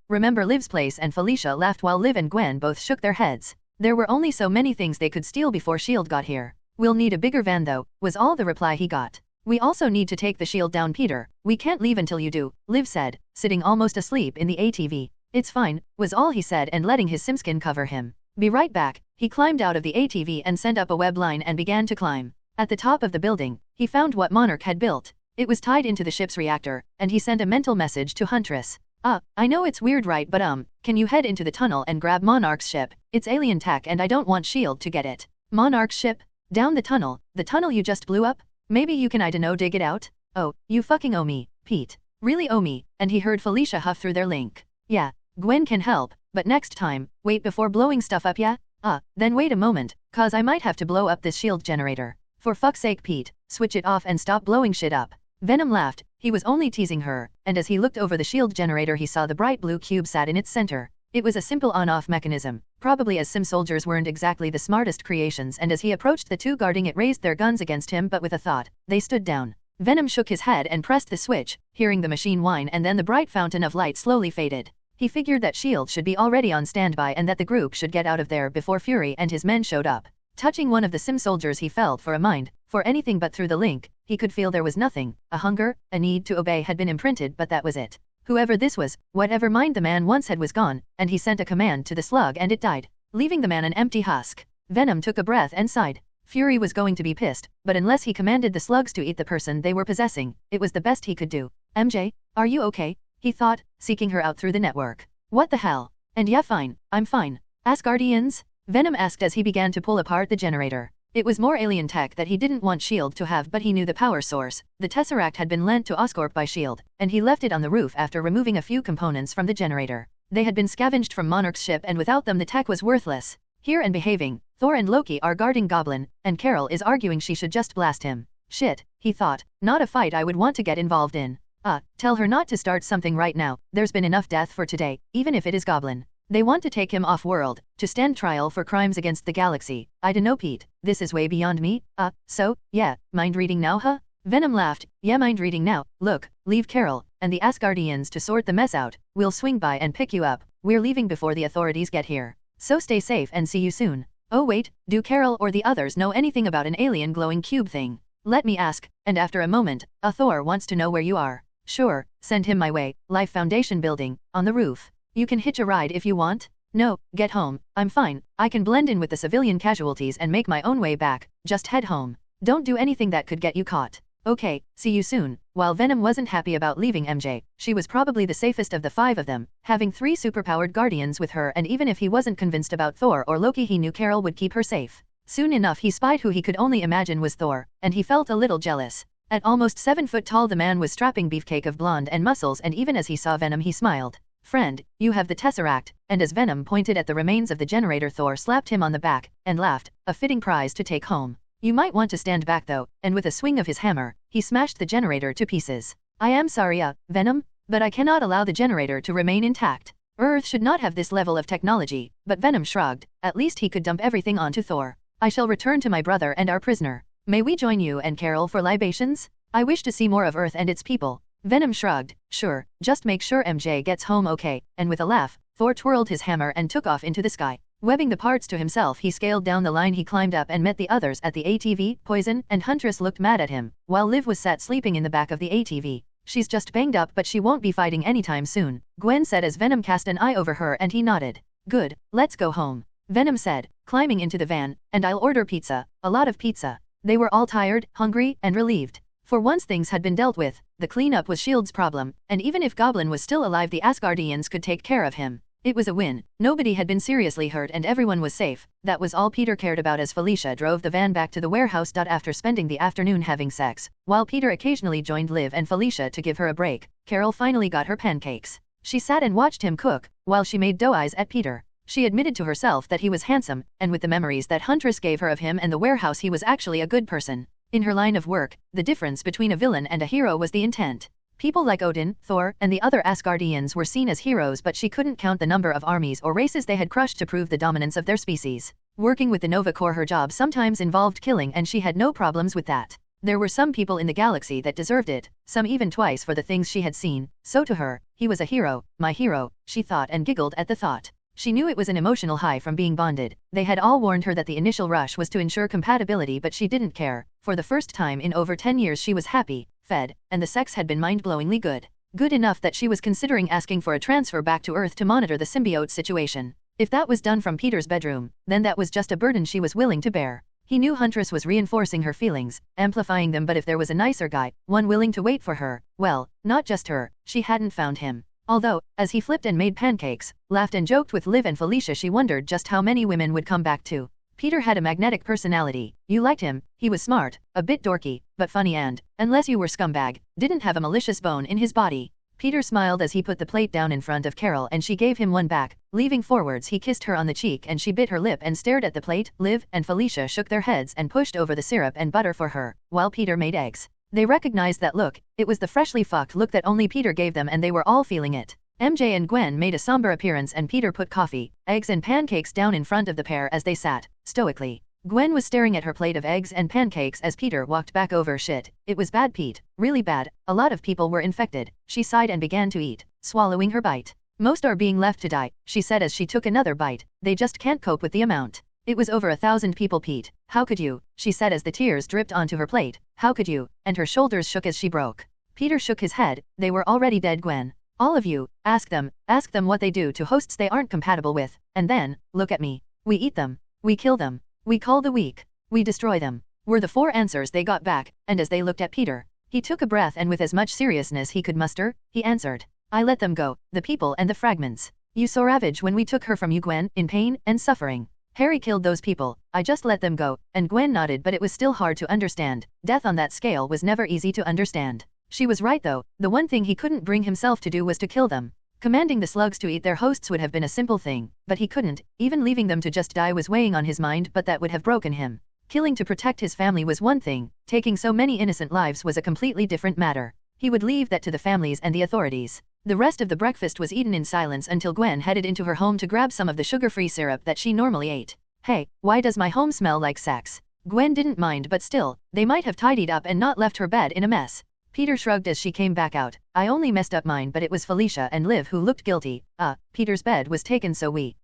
Remember Liv's place? And Felicia laughed while Liv and Gwen both shook their heads. There were only so many things they could steal before S.H.I.E.L.D. got here. We'll need a bigger van though, was all the reply he got. We also need to take the shield down, Peter. We can't leave until you do, Liv said, sitting almost asleep in the ATV. It's fine, was all he said and letting his simskin cover him. Be right back. He climbed out of the ATV and sent up a web line and began to climb. At the top of the building, he found what Monarch had built. It was tied into the ship's reactor, and he sent a mental message to Huntress. I know it's weird, right, but can you head into the tunnel and grab Monarch's ship? It's alien tech and I don't want S.H.I.E.L.D. to get it. Monarch's ship? Down the tunnel you just blew up? Maybe you can, I dunno, dig it out? Oh, you fucking owe me, Pete. Really owe me, and he heard Felicia huff through their link. Yeah, Gwen can help, but next time, wait before blowing stuff up, yeah? Then wait a moment, cause I might have to blow up this shield generator. For fuck's sake, Pete, switch it off and stop blowing shit up. Venom laughed, he was only teasing her, and as he looked over the shield generator he saw the bright blue cube sat in its center. It was a simple on-off mechanism, probably as sim soldiers weren't exactly the smartest creations, and as he approached the two guarding it raised their guns against him, but with a thought, they stood down. Venom shook his head and pressed the switch, hearing the machine whine, and then the bright fountain of light slowly faded. He figured that S.H.I.E.L.D. should be already on standby and that the group should get out of there before Fury and his men showed up. Touching one of the sim soldiers he felt for a mind, for anything but through the link, he could feel there was nothing, a hunger, a need to obey had been imprinted, but that was it. Whoever this was, whatever mind the man once had was gone, and he sent a command to the slug and it died, leaving the man an empty husk. Venom took a breath and sighed. Fury was going to be pissed, but unless he commanded the slugs to eat the person they were possessing, it was the best he could do. MJ, are you okay? He thought, seeking her out through the network. What the hell? And yeah, fine, I'm fine. Asgardians? Venom asked as he began to pull apart the generator. It was more alien tech that he didn't want S.H.I.E.L.D. to have, but he knew the power source. The Tesseract had been lent to Oscorp by S.H.I.E.L.D., and he left it on the roof after removing a few components from the generator. They had been scavenged from Monarch's ship, and without them the tech was worthless. Here and behaving, Thor and Loki are guarding Goblin, and Carol is arguing she should just blast him. Shit, he thought, not a fight I would want to get involved in. Tell her not to start something right now, there's been enough death for today, even if it is Goblin. They want to take him off-world, to stand trial for crimes against the galaxy. I dunno, Pete, this is way beyond me. So, yeah, mind reading now, huh? Venom laughed. Yeah, mind reading now. Look, leave Carol and the Asgardians to sort the mess out. We'll swing by and pick you up. We're leaving before the authorities get here. So stay safe and see you soon. Oh wait, do Carol or the others know anything about an alien glowing cube thing? Let me ask, and after a moment, Thor wants to know where you are. Sure, send him my way. Life Foundation building, on the roof. You can hitch a ride if you want. No, get home. I'm fine. I can blend in with the civilian casualties and make my own way back. Just head home. Don't do anything that could get you caught. Okay, see you soon. While Venom wasn't happy about leaving MJ, she was probably the safest of the five of them, having 3 superpowered guardians with her, and even if he wasn't convinced about Thor or Loki, he knew Carol would keep her safe. Soon enough he spied who he could only imagine was Thor, and he felt a little jealous. At almost 7 foot tall the man was strapping beefcake of blonde and muscles, and even as he saw Venom he smiled. Friend, you have the Tesseract, and as Venom pointed at the remains of the generator, Thor slapped him on the back, and laughed, a fitting prize to take home. You might want to stand back though, and with a swing of his hammer, he smashed the generator to pieces. I am sorry, Venom, but I cannot allow the generator to remain intact. Earth should not have this level of technology, but Venom shrugged, at least he could dump everything onto Thor. I shall return to my brother and our prisoner. May we join you and Carol for libations? I wish to see more of Earth and its people. Venom shrugged. Sure, just make sure MJ gets home okay, and with a laugh, Thor twirled his hammer and took off into the sky. Webbing the parts to himself, he scaled down the line. He climbed up and met the others at the ATV. Poison and Huntress looked mad at him, while Liv was sat sleeping in the back of the ATV. She's just banged up, but she won't be fighting anytime soon, Gwen said as Venom cast an eye over her, and he nodded. Good, let's go home, Venom said, climbing into the van, and I'll order pizza, a lot of pizza. They were all tired, hungry, and relieved. For once things had been dealt with, the cleanup was S.H.I.E.L.D.'s problem, and even if Goblin was still alive the Asgardians could take care of him. It was a win. Nobody had been seriously hurt and everyone was safe. That was all Peter cared about as Felicia drove the van back to the warehouse. After spending the afternoon having sex, while Peter occasionally joined Liv and Felicia to give her a break, Carol finally got her pancakes. She sat and watched him cook, while she made doe eyes at Peter. She admitted to herself that he was handsome, and with the memories that Huntress gave her of him and the warehouse, he was actually a good person. In her line of work, the difference between a villain and a hero was the intent. People like Odin, Thor, and the other Asgardians were seen as heroes, but she couldn't count the number of armies or races they had crushed to prove the dominance of their species. Working with the Nova Corps, her job sometimes involved killing, and she had no problems with that. There were some people in the galaxy that deserved it, some even twice for the things she had seen, so to her, he was a hero, my hero, she thought and giggled at the thought. She knew it was an emotional high from being bonded. They had all warned her that the initial rush was to ensure compatibility, but she didn't care. For the first time in over 10 years she was happy, fed, and the sex had been mind-blowingly good. Good enough that she was considering asking for a transfer back to Earth to monitor the symbiote situation. If that was done from Peter's bedroom, then that was just a burden she was willing to bear. He knew Huntress was reinforcing her feelings, amplifying them, but if there was a nicer guy, one willing to wait for her, well, not just her, she hadn't found him. Although, as he flipped and made pancakes, laughed and joked with Liv and Felicia, she wondered just how many women would come back to. Peter had a magnetic personality. You liked him, he was smart, a bit dorky, but funny and, unless you were scumbag, didn't have a malicious bone in his body. Peter smiled as he put the plate down in front of Carol and she gave him one back. Leaving forwards, he kissed her on the cheek and she bit her lip and stared at the plate. Liv and Felicia shook their heads and pushed over the syrup and butter for her, while Peter made eggs. They recognized that look. It was the freshly fucked look that only Peter gave them, and they were all feeling it. MJ and Gwen made a somber appearance and Peter put coffee, eggs and pancakes down in front of the pair as they sat, stoically. Gwen was staring at her plate of eggs and pancakes as Peter walked back over. Shit, it was bad, Pete, really bad. A lot of people were infected. She sighed and began to eat, swallowing her bite. Most are being left to die, she said as she took another bite. They just can't cope with the amount. It was over 1,000 people, Pete. How could you? She said as the tears dripped onto her plate. How could you? And her shoulders shook as she broke. Peter shook his head. They were already dead, Gwen. All of you, ask them what they do to hosts they aren't compatible with, and then, look at me. We eat them. We kill them. We call the weak. We destroy them, were the 4 answers they got back, and as they looked at Peter, he took a breath and with as much seriousness he could muster, he answered. I let them go, the people and the fragments. You saw Ravage when we took her from you, Gwen, in pain and suffering. Harry killed those people, I just let them go, and Gwen nodded, but it was still hard to understand. Death on that scale was never easy to understand. She was right though, the one thing he couldn't bring himself to do was to kill them. Commanding the slugs to eat their hosts would have been a simple thing, but he couldn't, even leaving them to just die was weighing on his mind, but that would have broken him. Killing to protect his family was one thing, taking so many innocent lives was a completely different matter. He would leave that to the families and the authorities. The rest of the breakfast was eaten in silence until Gwen headed into her home to grab some of the sugar-free syrup that she normally ate. Hey, why does my home smell like sacks? Gwen didn't mind, but still, they might have tidied up and not left her bed in a mess. Peter shrugged as she came back out. I only messed up mine, but it was Felicia and Liv who looked guilty. Peter's bed was taken, so we,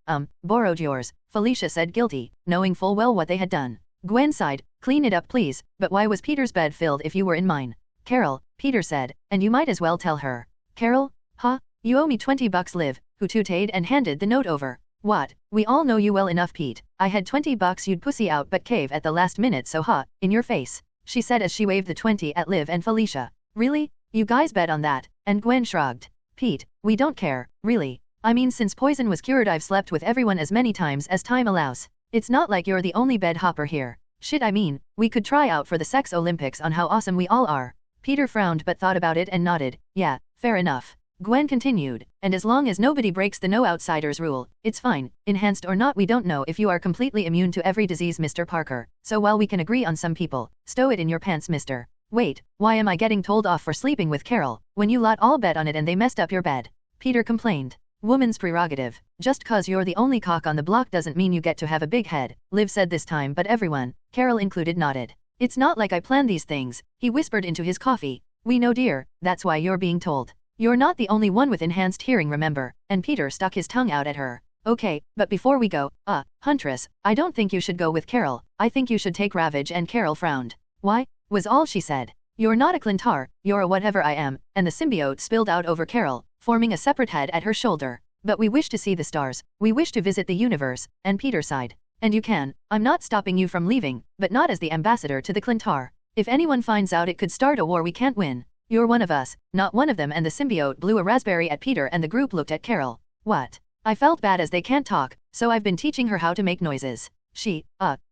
borrowed yours, Felicia said, guilty, knowing full well what they had done. Gwen sighed. Clean it up please, but why was Peter's bed filled if you were in mine? Carol, Peter said, and you might as well tell her. Carol? Huh? You owe me $20, Liv, who tooted and handed the note over. What? We all know you well enough, Pete. I had $20 you'd pussy out but cave at the last minute, so in your face, she said as she waved the 20 at Liv and Felicia. Really? You guys bet on that? And Gwen shrugged. Pete, we don't care, really. I mean, since poison was cured, I've slept with everyone as many times as time allows. It's not like you're the only bed hopper here. Shit, I mean, we could try out for the sex Olympics on how awesome we all are. Peter frowned but thought about it and nodded. Yeah, fair enough. Gwen continued, and as long as nobody breaks the no outsiders rule, it's fine. Enhanced or not, we don't know if you are completely immune to every disease, Mr. Parker. So while we can agree on some people, stow it in your pants, mister. Wait, why am I getting told off for sleeping with Carol, when you lot all bet on it and they messed up your bed? Peter complained. Woman's prerogative. Just cause you're the only cock on the block doesn't mean you get to have a big head, Liv said this time, but everyone, Carol included, nodded. It's not like I planned these things, he whispered into his coffee. We know, dear, that's why you're being told. You're not the only one with enhanced hearing, remember, and Peter stuck his tongue out at her. Okay, but before we go, Huntress, I don't think you should go with Carol, I think you should take Ravage, and Carol frowned. Why? Was all she said. You're not a Clintar, you're a whatever I am, and the symbiote spilled out over Carol, forming a separate head at her shoulder. But we wish to see the stars, we wish to visit the universe, and Peter sighed. And you can, I'm not stopping you from leaving, but not as the ambassador to the Clintar. If anyone finds out, it could start a war we can't win. You're one of us, not one of them, and the symbiote blew a raspberry at Peter and the group looked at Carol. What? I felt bad as they can't talk, so I've been teaching her how to make noises. She,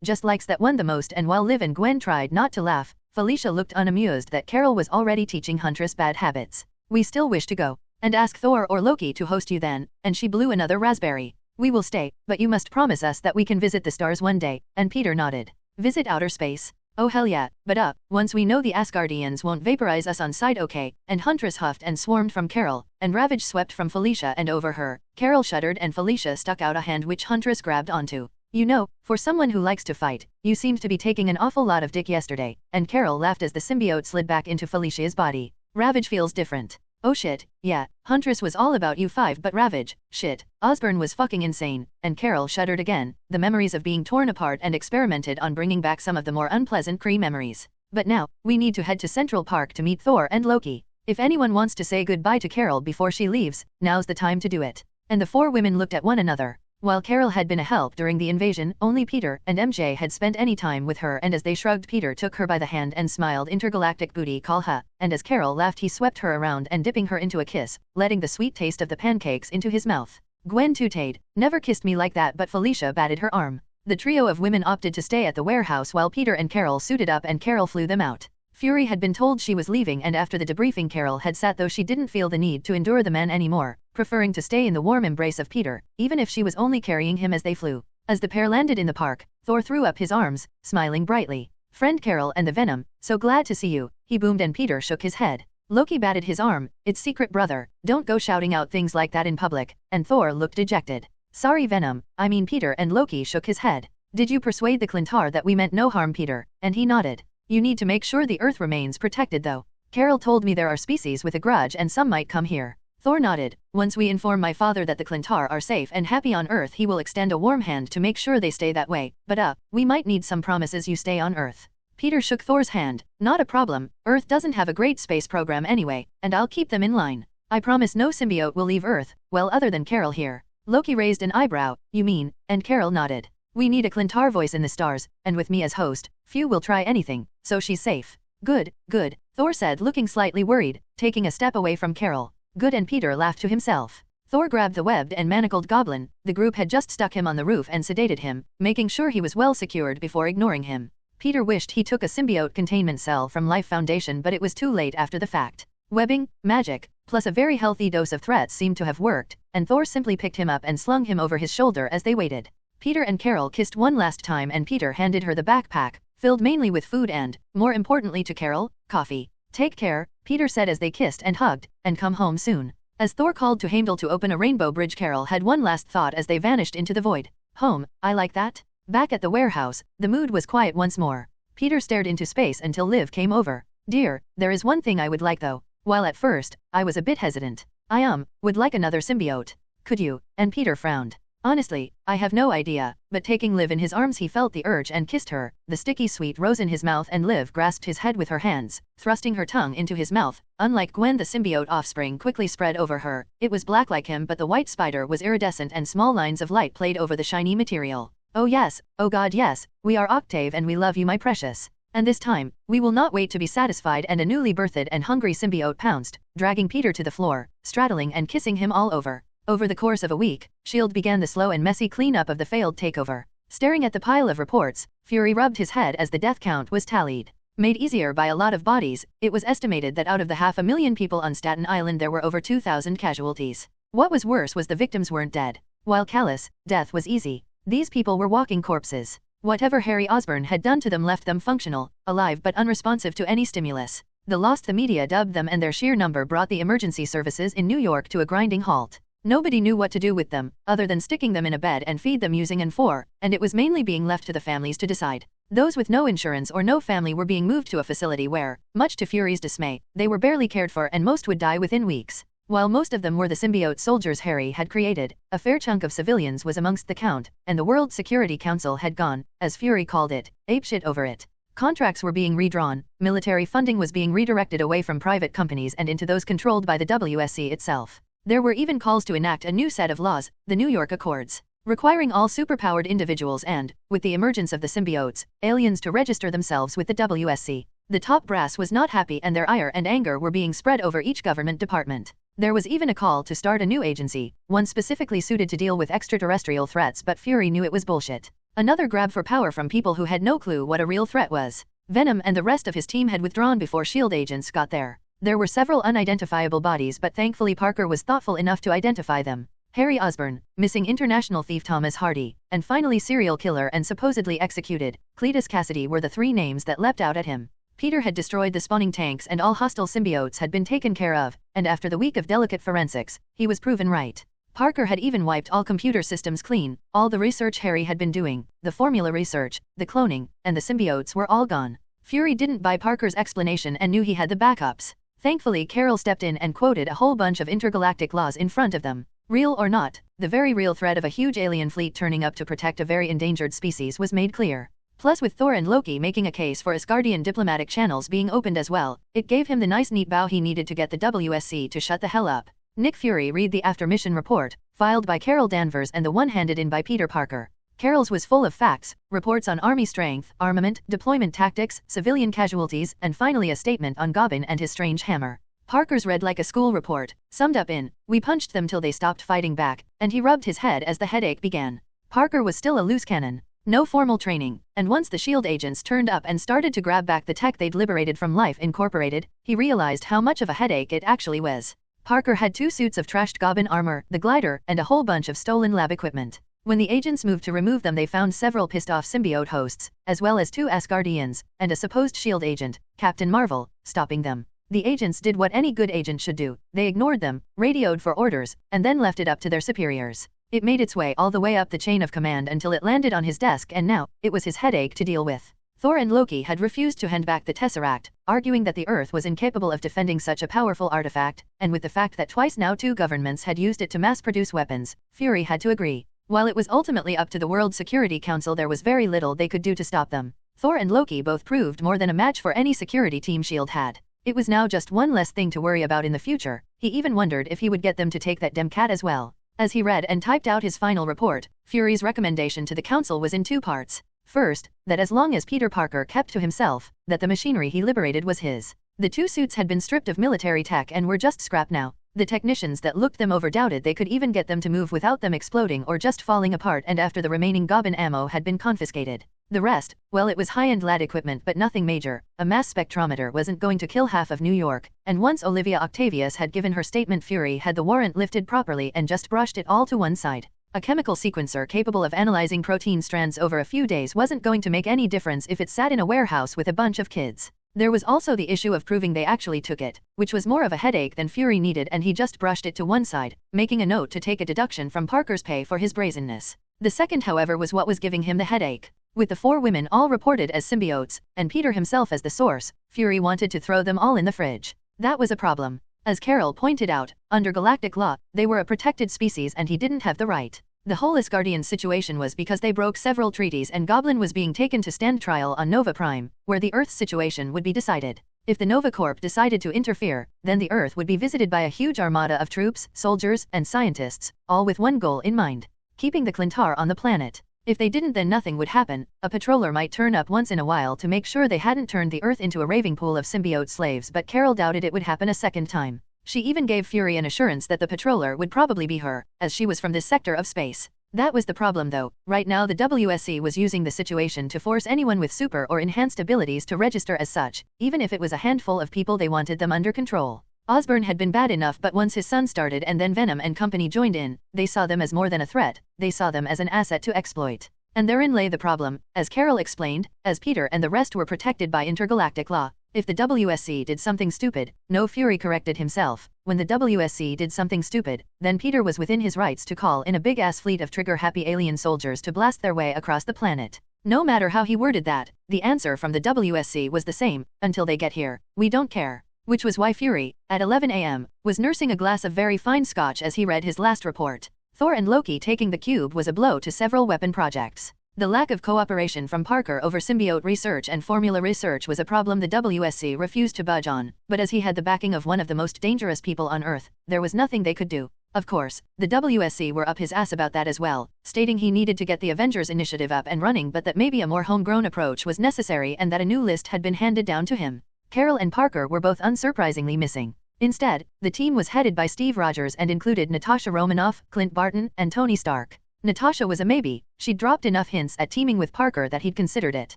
just likes that one the most, and while Liv and Gwen tried not to laugh, Felicia looked unamused that Carol was already teaching Huntress bad habits. We still wish to go, and ask Thor or Loki to host you then, and she blew another raspberry. We will stay, but you must promise us that we can visit the stars one day, and Peter nodded. Visit outer space? Oh hell yeah, but once we know the Asgardians won't vaporize us on sight, okay? And Huntress huffed and swarmed from Carol, and Ravage swept from Felicia and over her. Carol shuddered and Felicia stuck out a hand which Huntress grabbed onto. You know, for someone who likes to fight, you seemed to be taking an awful lot of dick yesterday, and Carol laughed as the symbiote slid back into Felicia's body. Ravage feels different. Oh shit, yeah, Huntress was all about you 5, but Ravage, shit, Osborn was fucking insane, and Carol shuddered again, the memories of being torn apart, and experimented on bringing back some of the more unpleasant Kree memories. But now, we need to head to Central Park to meet Thor and Loki. If anyone wants to say goodbye to Carol before she leaves, now's the time to do it. And the 4 women looked at one another. While Carol had been a help during the invasion, only Peter and MJ had spent any time with her, and as they shrugged, Peter took her by the hand and smiled intergalactic booty call ha, and as Carol laughed he swept her around and dipping her into a kiss, letting the sweet taste of the pancakes into his mouth. Gwen tooted. Never kissed me like that, but Felicia batted her arm. The trio of women opted to stay at the warehouse while Peter and Carol suited up and Carol flew them out. Fury had been told she was leaving, and after the debriefing Carol had sat, though she didn't feel the need to endure the man anymore, preferring to stay in the warm embrace of Peter, even if she was only carrying him as they flew. As the pair landed in the park, Thor threw up his arms, smiling brightly. Friend Carol and the Venom, so glad to see you, he boomed, and Peter shook his head. Loki batted his arm. It's secret, brother, don't go shouting out things like that in public, and Thor looked dejected. Sorry Venom, I mean Peter, and Loki shook his head. Did you persuade the Clintar that we meant no harm, Peter? And he nodded. You need to make sure the Earth remains protected though. Carol told me there are species with a grudge and some might come here. Thor nodded. Once we inform my father that the Clintar are safe and happy on Earth, he will extend a warm hand to make sure they stay that way, but we might need some promises you stay on Earth. Peter shook Thor's hand. Not a problem, Earth doesn't have a great space program anyway, and I'll keep them in line. I promise no symbiote will leave Earth, well other than Carol here. Loki raised an eyebrow. You mean? And Carol nodded. We need a Clintar voice in the stars, and with me as host, few will try anything, so she's safe. Good, good, Thor said looking slightly worried, taking a step away from Carol. Good, and Peter laughed to himself. Thor grabbed the webbed and manacled goblin. The group had just stuck him on the roof and sedated him, making sure he was well secured before ignoring him. Peter wished he took a symbiote containment cell from Life Foundation, but it was too late after the fact. Webbing, magic, plus a very healthy dose of threats seemed to have worked, and Thor simply picked him up and slung him over his shoulder as they waited. Peter and Carol kissed one last time, and Peter handed her the backpack, filled mainly with food and, more importantly to Carol, coffee. Take care, Peter said as they kissed and hugged, and come home soon. As Thor called to Heimdall to open a rainbow bridge, Carol had one last thought as they vanished into the void. Home, I like that. Back at the warehouse, the mood was quiet once more. Peter stared into space until Liv came over. Dear, there is one thing I would like though. While at first, I was a bit hesitant. I would like another symbiote. Could you? And Peter frowned. Honestly, I have no idea, but taking Liv in his arms he felt the urge and kissed her. The sticky sweet rose in his mouth and Liv grasped his head with her hands, thrusting her tongue into his mouth. Unlike Gwen, the symbiote offspring quickly spread over her. It was black like him, but the white spider was iridescent and small lines of light played over the shiny material. Oh yes, oh God yes, we are Octave and we love you my precious. And this time, we will not wait to be satisfied. And a newly birthed and hungry symbiote pounced, dragging Peter to the floor, straddling and kissing him all over. Over the course of a week, S.H.I.E.L.D. began the slow and messy cleanup of the failed takeover. Staring at the pile of reports, Fury rubbed his head as the death count was tallied. Made easier by a lot of bodies, it was estimated that out of the 500,000 people on Staten Island there were over 2,000 casualties. What was worse was the victims weren't dead. While callous, death was easy. These people were walking corpses. Whatever Harry Osborn had done to them left them functional, alive but unresponsive to any stimulus. The lost the media dubbed them, and their sheer number brought the emergency services in New York to a grinding halt. Nobody knew what to do with them, other than sticking them in a bed and feed them using N4, and it was mainly being left to the families to decide. Those with no insurance or no family were being moved to a facility where, much to Fury's dismay, they were barely cared for and most would die within weeks. While most of them were the symbiote soldiers Harry had created, a fair chunk of civilians was amongst the count, and the World Security Council had gone, as Fury called it, apeshit over it. Contracts were being redrawn, military funding was being redirected away from private companies and into those controlled by the WSC itself. There were even calls to enact a new set of laws, the New York Accords, requiring all superpowered individuals and, with the emergence of the symbiotes, aliens to register themselves with the WSC. The top brass was not happy, and their ire and anger were being spread over each government department. There was even a call to start a new agency, one specifically suited to deal with extraterrestrial threats, but Fury knew it was bullshit. Another grab for power from people who had no clue what a real threat was. Venom and the rest of his team had withdrawn before S.H.I.E.L.D. agents got there. There were several unidentifiable bodies, but thankfully Parker was thoughtful enough to identify them. Harry Osborn, missing international thief Thomas Hardy, and finally serial killer and supposedly executed, Cletus Cassidy were the three names that leapt out at him. Peter had destroyed the spawning tanks and all hostile symbiotes had been taken care of, and after the week of delicate forensics, he was proven right. Parker had even wiped all computer systems clean. All the research Harry had been doing, the formula research, the cloning, and the symbiotes were all gone. Fury didn't buy Parker's explanation and knew he had the backups. Thankfully Carol stepped in and quoted a whole bunch of intergalactic laws in front of them. Real or not, the very real threat of a huge alien fleet turning up to protect a very endangered species was made clear. Plus, with Thor and Loki making a case for Asgardian diplomatic channels being opened as well, it gave him the nice neat bow he needed to get the WSC to shut the hell up. Nick Fury read the after-mission report, filed by Carol Danvers and the one handed in by Peter Parker. Carol's was full of facts, reports on army strength, armament, deployment tactics, civilian casualties, and finally a statement on Goblin and his strange hammer. Parker's read like a school report, summed up in, "We punched them till they stopped fighting back," and he rubbed his head as the headache began. Parker was still a loose cannon. No formal training, and once the S.H.I.E.L.D. agents turned up and started to grab back the tech they'd liberated from Life Incorporated, he realized how much of a headache it actually was. Parker had 2 suits of trashed Goblin armor, the glider, and a whole bunch of stolen lab equipment. When the agents moved to remove them, they found several pissed-off symbiote hosts, as well as 2 Asgardians, and a supposed S.H.I.E.L.D. agent, Captain Marvel, stopping them. The agents did what any good agent should do. They ignored them, radioed for orders, and then left it up to their superiors. It made its way all the way up the chain of command until it landed on his desk, and now, it was his headache to deal with. Thor and Loki had refused to hand back the Tesseract, arguing that the Earth was incapable of defending such a powerful artifact, and with the fact that twice now 2 governments had used it to mass-produce weapons, Fury had to agree. While it was ultimately up to the World Security Council, there was very little they could do to stop them. Thor and Loki both proved more than a match for any security team S.H.I.E.L.D. had. It was now just one less thing to worry about in the future. He even wondered if he would get them to take that damn cat as well. As he read and typed out his final report, Fury's recommendation to the council was in two parts. First, that as long as Peter Parker kept to himself, that the machinery he liberated was his. The two suits had been stripped of military tech and were just scrap now. The technicians that looked them over doubted they could even get them to move without them exploding or just falling apart, and after the remaining Goblin ammo had been confiscated. The rest, well, it was high-end lad equipment but nothing major. A mass spectrometer wasn't going to kill half of New York, and once Olivia Octavius had given her statement, Fury had the warrant lifted properly and just brushed it all to one side. A chemical sequencer capable of analyzing protein strands over a few days wasn't going to make any difference if it sat in a warehouse with a bunch of kids. There was also the issue of proving they actually took it, which was more of a headache than Fury needed, and he just brushed it to one side, making a note to take a deduction from Parker's pay for his brazenness. The second, however, was what was giving him the headache. With the four women all reported as symbiotes, and Peter himself as the source, Fury wanted to throw them all in the fridge. That was a problem. As Carol pointed out, under galactic law, they were a protected species and he didn't have the right. The whole Asgardian situation was because they broke several treaties, and Goblin was being taken to stand trial on Nova Prime, where the Earth's situation would be decided. If the Nova Corp decided to interfere, then the Earth would be visited by a huge armada of troops, soldiers, and scientists, all with one goal in mind: keeping the Clintar on the planet. If they didn't, then nothing would happen. A patroller might turn up once in a while to make sure they hadn't turned the Earth into a raving pool of symbiote slaves, but Carol doubted it would happen a second time. She even gave Fury an assurance that the patroller would probably be her, as she was from this sector of space. That was the problem though. Right now the WSC was using the situation to force anyone with super or enhanced abilities to register as such, even if it was a handful of people they wanted them under control. Osborn had been bad enough, but once his son started and then Venom and company joined in, they saw them as more than a threat, they saw them as an asset to exploit. And therein lay the problem, as Carol explained, as Peter and the rest were protected by intergalactic law. If the WSC did something stupid, no, Fury corrected himself, when the WSC did something stupid, then Peter was within his rights to call in a big-ass fleet of trigger-happy alien soldiers to blast their way across the planet. No matter how he worded that, the answer from the WSC was the same: until they get here, we don't care. Which was why Fury, at 11 a.m., was nursing a glass of very fine scotch as he read his last report. Thor and Loki taking the cube was a blow to several weapon projects. The lack of cooperation from Parker over symbiote research and formula research was a problem the WSC refused to budge on, but as he had the backing of one of the most dangerous people on Earth, there was nothing they could do. Of course, the WSC were up his ass about that as well, stating he needed to get the Avengers initiative up and running, but that maybe a more homegrown approach was necessary and that a new list had been handed down to him. Carol and Parker were both unsurprisingly missing. Instead, the team was headed by Steve Rogers and included Natasha Romanoff, Clint Barton, and Tony Stark. Natasha was a maybe. She'd dropped enough hints at teaming with Parker that he'd considered it.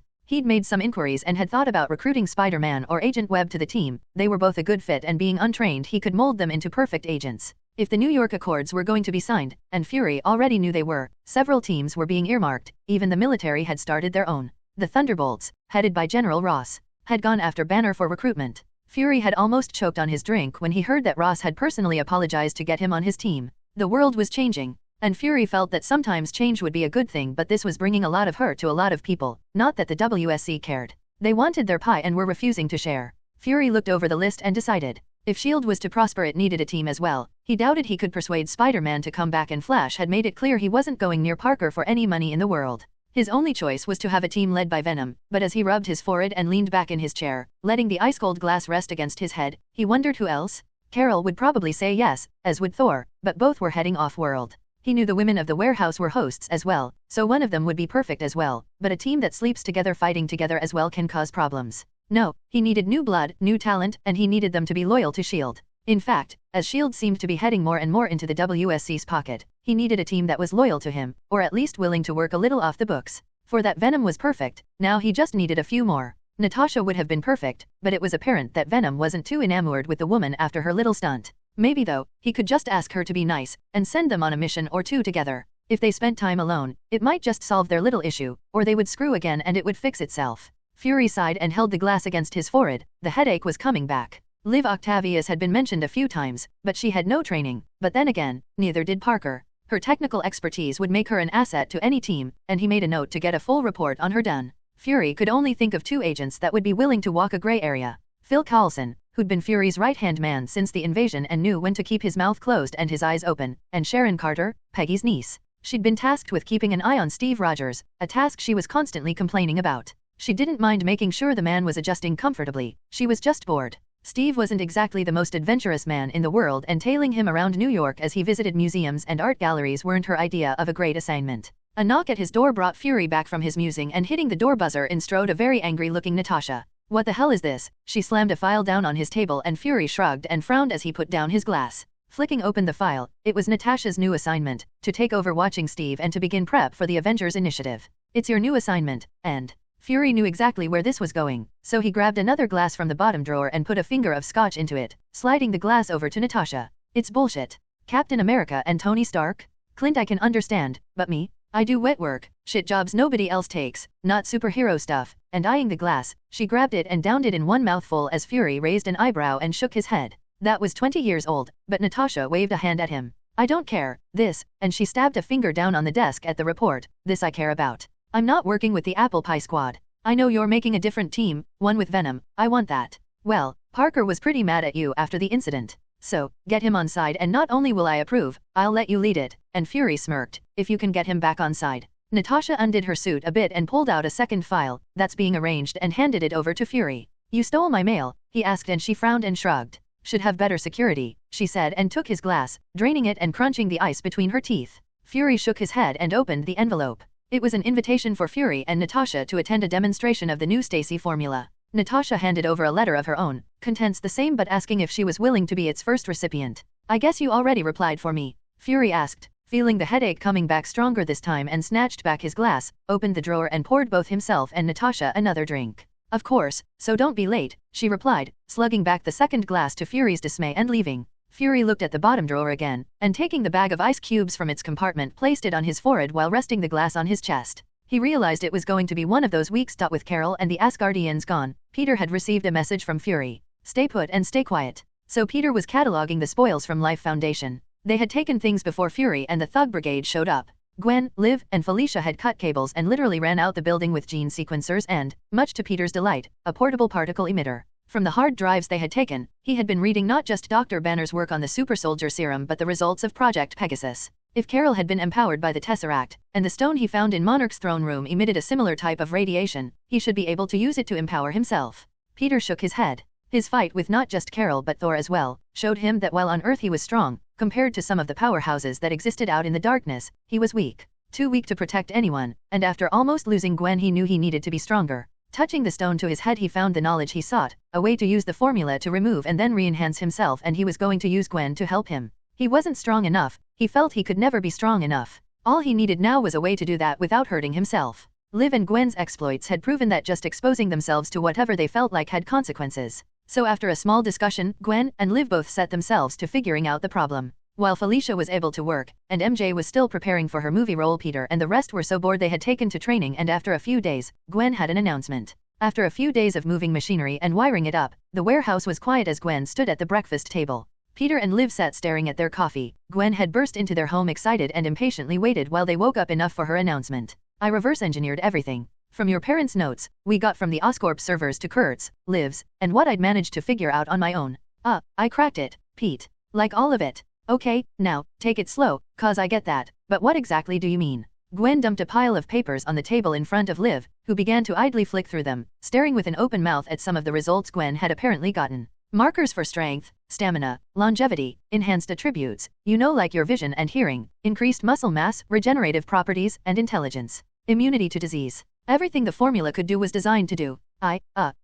He'd made some inquiries and had thought about recruiting Spider-Man or Agent Webb to the team. They were both a good fit, and being untrained he could mold them into perfect agents. If the New York Accords were going to be signed, and Fury already knew they were, several teams were being earmarked. Even the military had started their own. The Thunderbolts, headed by General Ross, had gone after Banner for recruitment. Fury had almost choked on his drink when he heard that Ross had personally apologized to get him on his team. The world was changing, and Fury felt that sometimes change would be a good thing, but this was bringing a lot of hurt to a lot of people. Not that the WSC cared. They wanted their pie and were refusing to share. Fury looked over the list and decided, if S.H.I.E.L.D. was to prosper it needed a team as well. He doubted he could persuade Spider-Man to come back, and Flash had made it clear he wasn't going near Parker for any money in the world. His only choice was to have a team led by Venom, but as he rubbed his forehead and leaned back in his chair, letting the ice-cold glass rest against his head, he wondered who else. Carol would probably say yes, as would Thor, but both were heading off-world. He knew the women of the warehouse were hosts as well, so one of them would be perfect as well, but a team that sleeps together fighting together as well can cause problems. No, he needed new blood, new talent, and he needed them to be loyal to S.H.I.E.L.D. In fact, as S.H.I.E.L.D. seemed to be heading more and more into the WSC's pocket, he needed a team that was loyal to him, or at least willing to work a little off the books. For that Venom was perfect, now he just needed a few more. Natasha would have been perfect, but it was apparent that Venom wasn't too enamored with the woman after her little stunt. Maybe though, he could just ask her to be nice, and send them on a mission or two together. If they spent time alone, it might just solve their little issue, or they would screw again and it would fix itself. Fury sighed and held the glass against his forehead. The headache was coming back. Liv Octavius had been mentioned a few times, but she had no training. But then again, neither did Parker. Her technical expertise would make her an asset to any team, and he made a note to get a full report on her done. Fury could only think of two agents that would be willing to walk a gray area. Phil Coulson, who'd been Fury's right-hand man since the invasion and knew when to keep his mouth closed and his eyes open, and Sharon Carter, Peggy's niece. She'd been tasked with keeping an eye on Steve Rogers, a task she was constantly complaining about. She didn't mind making sure the man was adjusting comfortably, she was just bored. Steve wasn't exactly the most adventurous man in the world, and tailing him around New York as he visited museums and art galleries weren't her idea of a great assignment. A knock at his door brought Fury back from his musing, and hitting the door buzzer in strode a very angry-looking Natasha. "What the hell is this?" She slammed a file down on his table, and Fury shrugged and frowned as he put down his glass. Flicking open the file, it was Natasha's new assignment, to take over watching Steve and to begin prep for the Avengers Initiative. "It's your new assignment, and..." Fury knew exactly where this was going, so he grabbed another glass from the bottom drawer and put a finger of scotch into it, sliding the glass over to Natasha. "It's bullshit. Captain America and Tony Stark? Clint I can understand, but me? I do wet work, shit jobs nobody else takes, not superhero stuff." And eyeing the glass, she grabbed it and downed it in one mouthful as Fury raised an eyebrow and shook his head. That was 20 years old, but Natasha waved a hand at him. "I don't care, this," and she stabbed a finger down on the desk at the report, "this I care about. I'm not working with the Apple Pie Squad. I know you're making a different team, one with Venom, I want that. Well, Parker was pretty mad at you after the incident. So, get him on side, and not only will I approve, I'll let you lead it." And Fury smirked, "If you can get him back on side." Natasha undid her suit a bit and pulled out a second file, that's being arranged, and handed it over to Fury. "You stole my mail?" he asked, and she frowned and shrugged. "Should have better security," she said, and took his glass, draining it and crunching the ice between her teeth. Fury shook his head and opened the envelope. It was an invitation for Fury and Natasha to attend a demonstration of the new Stacy formula. Natasha handed over a letter of her own, contents the same but asking if she was willing to be its first recipient. "I guess you already replied for me?" Fury asked, feeling the headache coming back stronger this time, and snatched back his glass, opened the drawer and poured both himself and Natasha another drink. "Of course, so don't be late," she replied, slugging back the second glass to Fury's dismay and leaving. Fury looked at the bottom drawer again, and taking the bag of ice cubes from its compartment placed it on his forehead while resting the glass on his chest. He realized it was going to be one of those weeks. With Carol and the Asgardians gone, Peter had received a message from Fury. "Stay put and stay quiet." So Peter was cataloging the spoils from Life Foundation. They had taken things before Fury and the Thug Brigade showed up. Gwen, Liv, and Felicia had cut cables and literally ran out the building with gene sequencers and, much to Peter's delight, a portable particle emitter. From the hard drives they had taken, he had been reading not just Dr. Banner's work on the super soldier serum but the results of Project Pegasus. If Carol had been empowered by the Tesseract, and the stone he found in Monarch's throne room emitted a similar type of radiation, he should be able to use it to empower himself. Peter shook his head. His fight with not just Carol but Thor as well, showed him that while on Earth he was strong, compared to some of the powerhouses that existed out in the darkness, he was weak. Too weak to protect anyone, and after almost losing Gwen he knew he needed to be stronger. Touching the stone to his head he found the knowledge he sought, a way to use the formula to remove and then re-enhance himself, and he was going to use Gwen to help him. He wasn't strong enough, he felt he could never be strong enough. All he needed now was a way to do that without hurting himself. Liv and Gwen's exploits had proven that just exposing themselves to whatever they felt like had consequences. So after a small discussion, Gwen and Liv both set themselves to figuring out the problem. While Felicia was able to work, and MJ was still preparing for her movie role, Peter and the rest were so bored they had taken to training, and after a few days, Gwen had an announcement. After a few days of moving machinery and wiring it up, the warehouse was quiet as Gwen stood at the breakfast table. Peter and Liv sat staring at their coffee. Gwen had burst into their home excited and impatiently waited while they woke up enough for her announcement. "I reverse engineered everything. From your parents' notes, we got from the Oscorp servers to Kurt's, Liv's, and what I'd managed to figure out on my own. I cracked it, Pete. Like all of it. Okay, now, take it slow, cause I get that, but what exactly do you mean?" Gwen dumped a pile of papers on the table in front of Liv, who began to idly flick through them, staring with an open mouth at some of the results Gwen had apparently gotten. Markers for strength, stamina, longevity, enhanced attributes, like your vision and hearing, increased muscle mass, regenerative properties, and intelligence. Immunity to disease. Everything the formula could do was designed to do.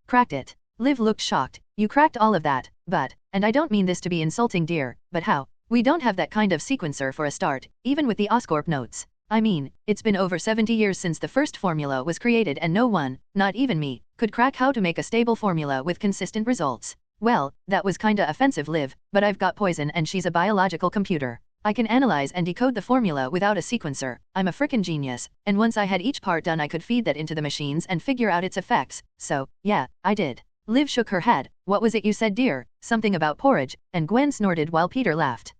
Cracked it. Liv looked shocked. "You cracked all of that, but, and I don't mean this to be insulting, dear, but how? We don't have that kind of sequencer for a start, even with the Oscorp notes. I mean, it's been over 70 years since the first formula was created and no one, not even me, could crack how to make a stable formula with consistent results." "Well, that was kinda offensive, Liv, but I've got Poison and she's a biological computer. I can analyze and decode the formula without a sequencer. I'm a frickin' genius, and once I had each part done I could feed that into the machines and figure out its effects, so, yeah, I did." Liv shook her head. "What was it you said, dear? Something about porridge?" And Gwen snorted while Peter laughed.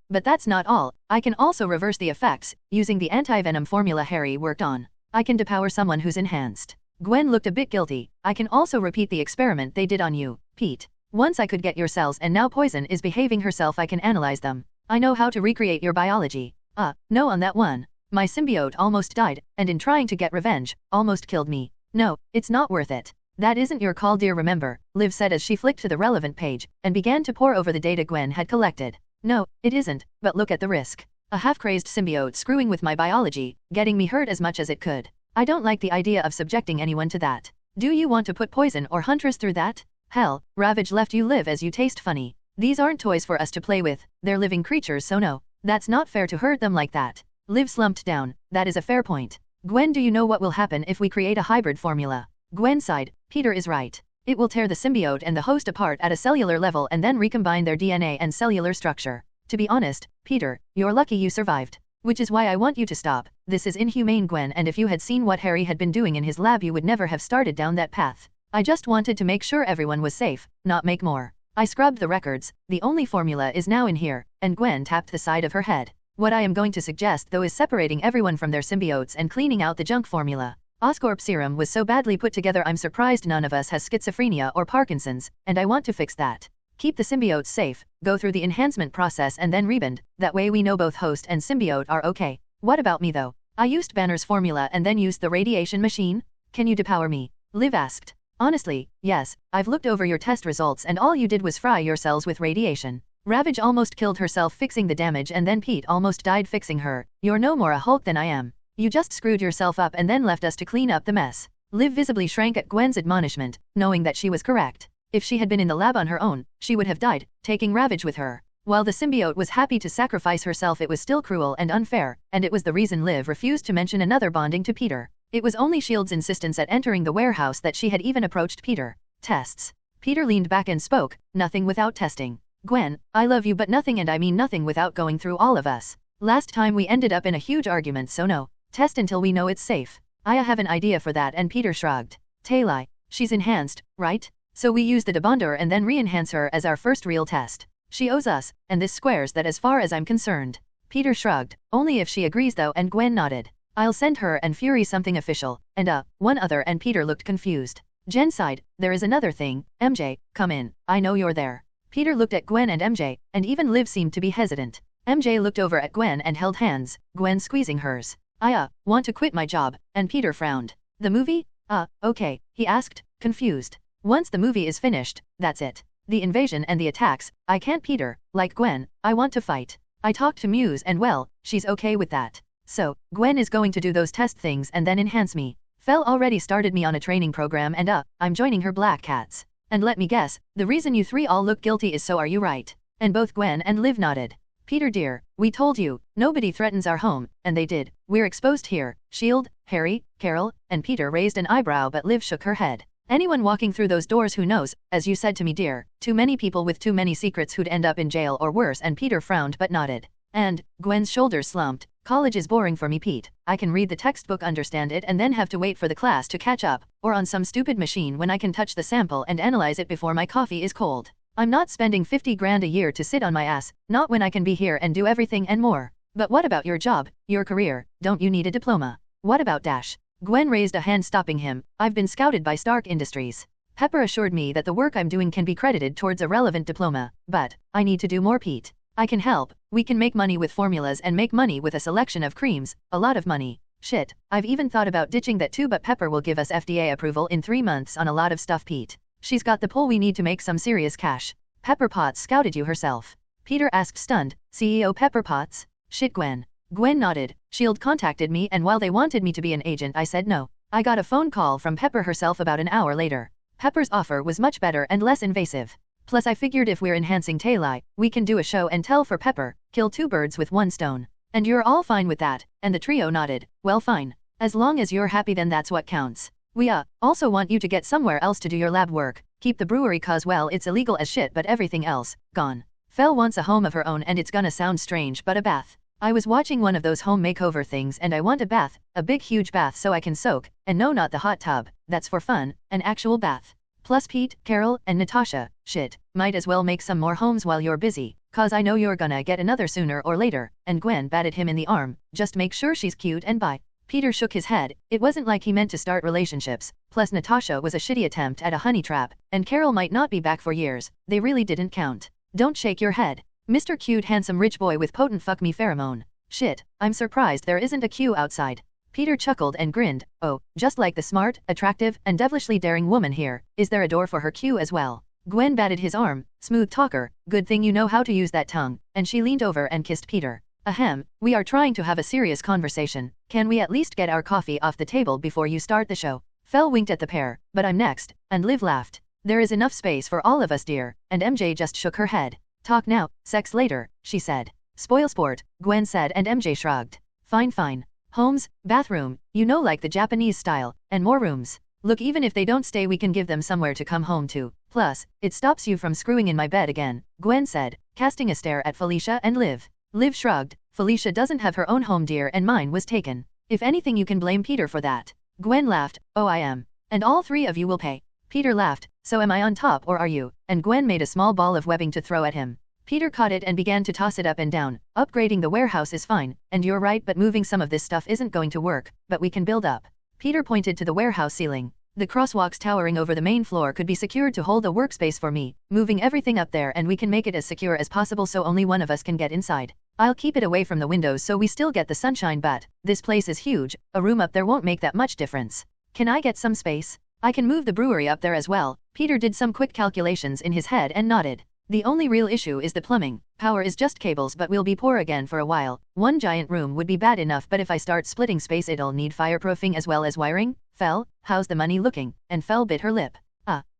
But that's not all. I can also reverse the effects, using the anti-venom formula Harry worked on. I can depower someone who's enhanced." Gwen looked a bit guilty. "I can also repeat the experiment they did on you, Pete. Once I could get your cells and now Poison is behaving herself, I can analyze them. I know how to recreate your biology." No on that one. "My symbiote almost died, and in trying to get revenge, almost killed me. No, it's not worth it." That isn't your call, dear, remember, Liv said as she flicked to the relevant page and began to pore over the data Gwen had collected. No, it isn't, but look at the risk. A half-crazed symbiote screwing with my biology, getting me hurt as much as it could. I don't like the idea of subjecting anyone to that. Do you want to put poison or Huntress through that? Hell, Ravage let you live as you taste funny. These aren't toys for us to play with, they're living creatures, so no, that's not fair to hurt them like that. Liv slumped down. That is a fair point. Gwen, do you know what will happen if we create a hybrid formula? Gwen sighed. Peter is right. It will tear the symbiote and the host apart at a cellular level and then recombine their DNA and cellular structure. To be honest, Peter, you're lucky you survived. Which is why I want you to stop. This is inhumane, Gwen, and if you had seen what Harry had been doing in his lab you would never have started down that path. I just wanted to make sure everyone was safe, not make more. I scrubbed the records, the only formula is now in here, and Gwen tapped the side of her head. What I am going to suggest though is separating everyone from their symbiotes and cleaning out the junk formula. Oscorp serum was so badly put together I'm surprised none of us has schizophrenia or Parkinson's, and I want to fix that. Keep the symbiotes safe, go through the enhancement process and then rebond, that way we know both host and symbiote are okay. What about me though? I used Banner's formula and then used the radiation machine? Can you depower me? Liv asked. Honestly, yes, I've looked over your test results and all you did was fry your cells with radiation. Ravage almost killed herself fixing the damage and then Pete almost died fixing her. You're no more a Hulk than I am. You just screwed yourself up and then left us to clean up the mess. Liv visibly shrank at Gwen's admonishment, knowing that she was correct. If she had been in the lab on her own, she would have died, taking Ravage with her. While the symbiote was happy to sacrifice herself, it was still cruel and unfair, and it was the reason Liv refused to mention another bonding to Peter. It was only S.H.I.E.L.D.'s insistence at entering the warehouse that she had even approached Peter. Tests. Peter leaned back and spoke, nothing without testing. Gwen, I love you but nothing, and I mean nothing without going through all of us. Last time we ended up in a huge argument, so no. Test until we know it's safe. I have an idea for that, and Peter shrugged. Taylai, she's enhanced, right? So we use the debonder and then re-enhance her as our first real test. She owes us, and this squares that as far as I'm concerned. Peter shrugged. Only if she agrees though, and Gwen nodded. I'll send her and Fury something official, and one other, and Peter looked confused. Jen sighed. There is another thing. MJ, come in. I know you're there. Peter looked at Gwen and MJ, and even Liv seemed to be hesitant. MJ looked over at Gwen and held hands, Gwen squeezing hers. I want to quit my job, and Peter frowned. The movie? Okay, he asked, confused. Once the movie is finished, that's it. The invasion and the attacks, I can't, Peter, like Gwen, I want to fight. I talked to Muse and well, she's okay with that. So, Gwen is going to do those test things and then enhance me. Fel already started me on a training program and I'm joining her Black Cats. And let me guess, the reason you three all look guilty is so are you right? And both Gwen and Liv nodded. Peter dear, we told you, nobody threatens our home, and they did. We're exposed here. S.H.I.E.L.D., Harry, Carol, and Peter raised an eyebrow, but Liv shook her head. Anyone walking through those doors, who knows, as you said to me dear, too many people with too many secrets who'd end up in jail or worse, and Peter frowned but nodded. And, Gwen's shoulders slumped, college is boring for me, Pete. I can read the textbook, understand it, and then have to wait for the class to catch up, or on some stupid machine when I can touch the sample and analyze it before my coffee is cold. I'm not spending 50 grand a year to sit on my ass, not when I can be here and do everything and more. But what about your job, your career? Don't you need a diploma? What about Dash? Gwen raised a hand, stopping him. I've been scouted by Stark Industries. Pepper assured me that the work I'm doing can be credited towards a relevant diploma, but I need to do more, Pete. I can help. We can make money with formulas and make money with a selection of creams, a lot of money. Shit, I've even thought about ditching that too, but Pepper will give us FDA approval in 3 months on a lot of stuff, Pete. She's got the pull we need to make some serious cash. Pepper Potts scouted you herself? Peter asked, stunned. CEO Pepper Potts? Shit, Gwen. Gwen nodded. S.H.I.E.L.D. contacted me, and while they wanted me to be an agent, I said no. I got a phone call from Pepper herself about an hour later. Pepper's offer was much better and less invasive. Plus I figured if we're enhancing Taylai, we can do a show and tell for Pepper, kill 2 birds with 1 stone. And you're all fine with that? And the trio nodded. Well, fine. As long as you're happy, then that's what counts. We also want you to get somewhere else to do your lab work. Keep the brewery, cause well, it's illegal as shit, but everything else, gone. Fel wants a home of her own, and it's gonna sound strange, but a bath. I was watching one of those home makeover things and I want a bath, a big huge bath so I can soak, and no, not the hot tub, that's for fun, an actual bath. Plus Pete, Carol, and Natasha, shit, might as well make some more homes while you're busy, cause I know you're gonna get another sooner or later, and Gwen batted him in the arm, just make sure she's cute and bi. Peter shook his head. It wasn't like he meant to start relationships, plus Natasha was a shitty attempt at a honey trap, and Carol might not be back for years, they really didn't count. Don't shake your head. Mr. Cute handsome rich boy with potent fuck me pheromone. Shit, I'm surprised there isn't a queue outside. Peter chuckled and grinned. Oh, just like the smart, attractive, and devilishly daring woman here, is there a door for her queue as well? Gwen batted his arm. Smooth talker, good thing you know how to use that tongue, and she leaned over and kissed Peter. Ahem, we are trying to have a serious conversation. Can we at least get our coffee off the table before you start the show? Fel winked at the pair. But I'm next, and Liv laughed. There is enough space for all of us, dear, and MJ just shook her head. Talk now, sex later, she said. Spoil sport, Gwen said, and MJ shrugged. Fine fine. Homes, bathroom, you know, like the Japanese style, and more rooms. Look, even if they don't stay we can give them somewhere to come home to. Plus, it stops you from screwing in my bed again, Gwen said, casting a stare at Felicia and Liv. Liv shrugged. Felicia doesn't have her own home, dear, and mine was taken. If anything you can blame Peter for that. Gwen laughed. Oh, I am. And all three of you will pay. Peter laughed. So am I on top or are you? And Gwen made a small ball of webbing to throw at him. Peter caught it and began to toss it up and down. Upgrading the warehouse is fine, and you're right, but moving some of this stuff isn't going to work, but we can build up. Peter pointed to the warehouse ceiling. The crosswalks towering over the main floor could be secured to hold a workspace for me, moving everything up there, and we can make it as secure as possible so only one of us can get inside. I'll keep it away from the windows so we still get the sunshine, but this place is huge, a room up there won't make that much difference. Can I get some space? I can move the brewery up there as well. Peter did some quick calculations in his head and nodded. The only real issue is the plumbing. Power is just cables, but we'll be poor again for a while. One giant room would be bad enough, but if I start splitting space it'll need fireproofing as well as wiring. Fel, how's the money looking? And Fel bit her lip.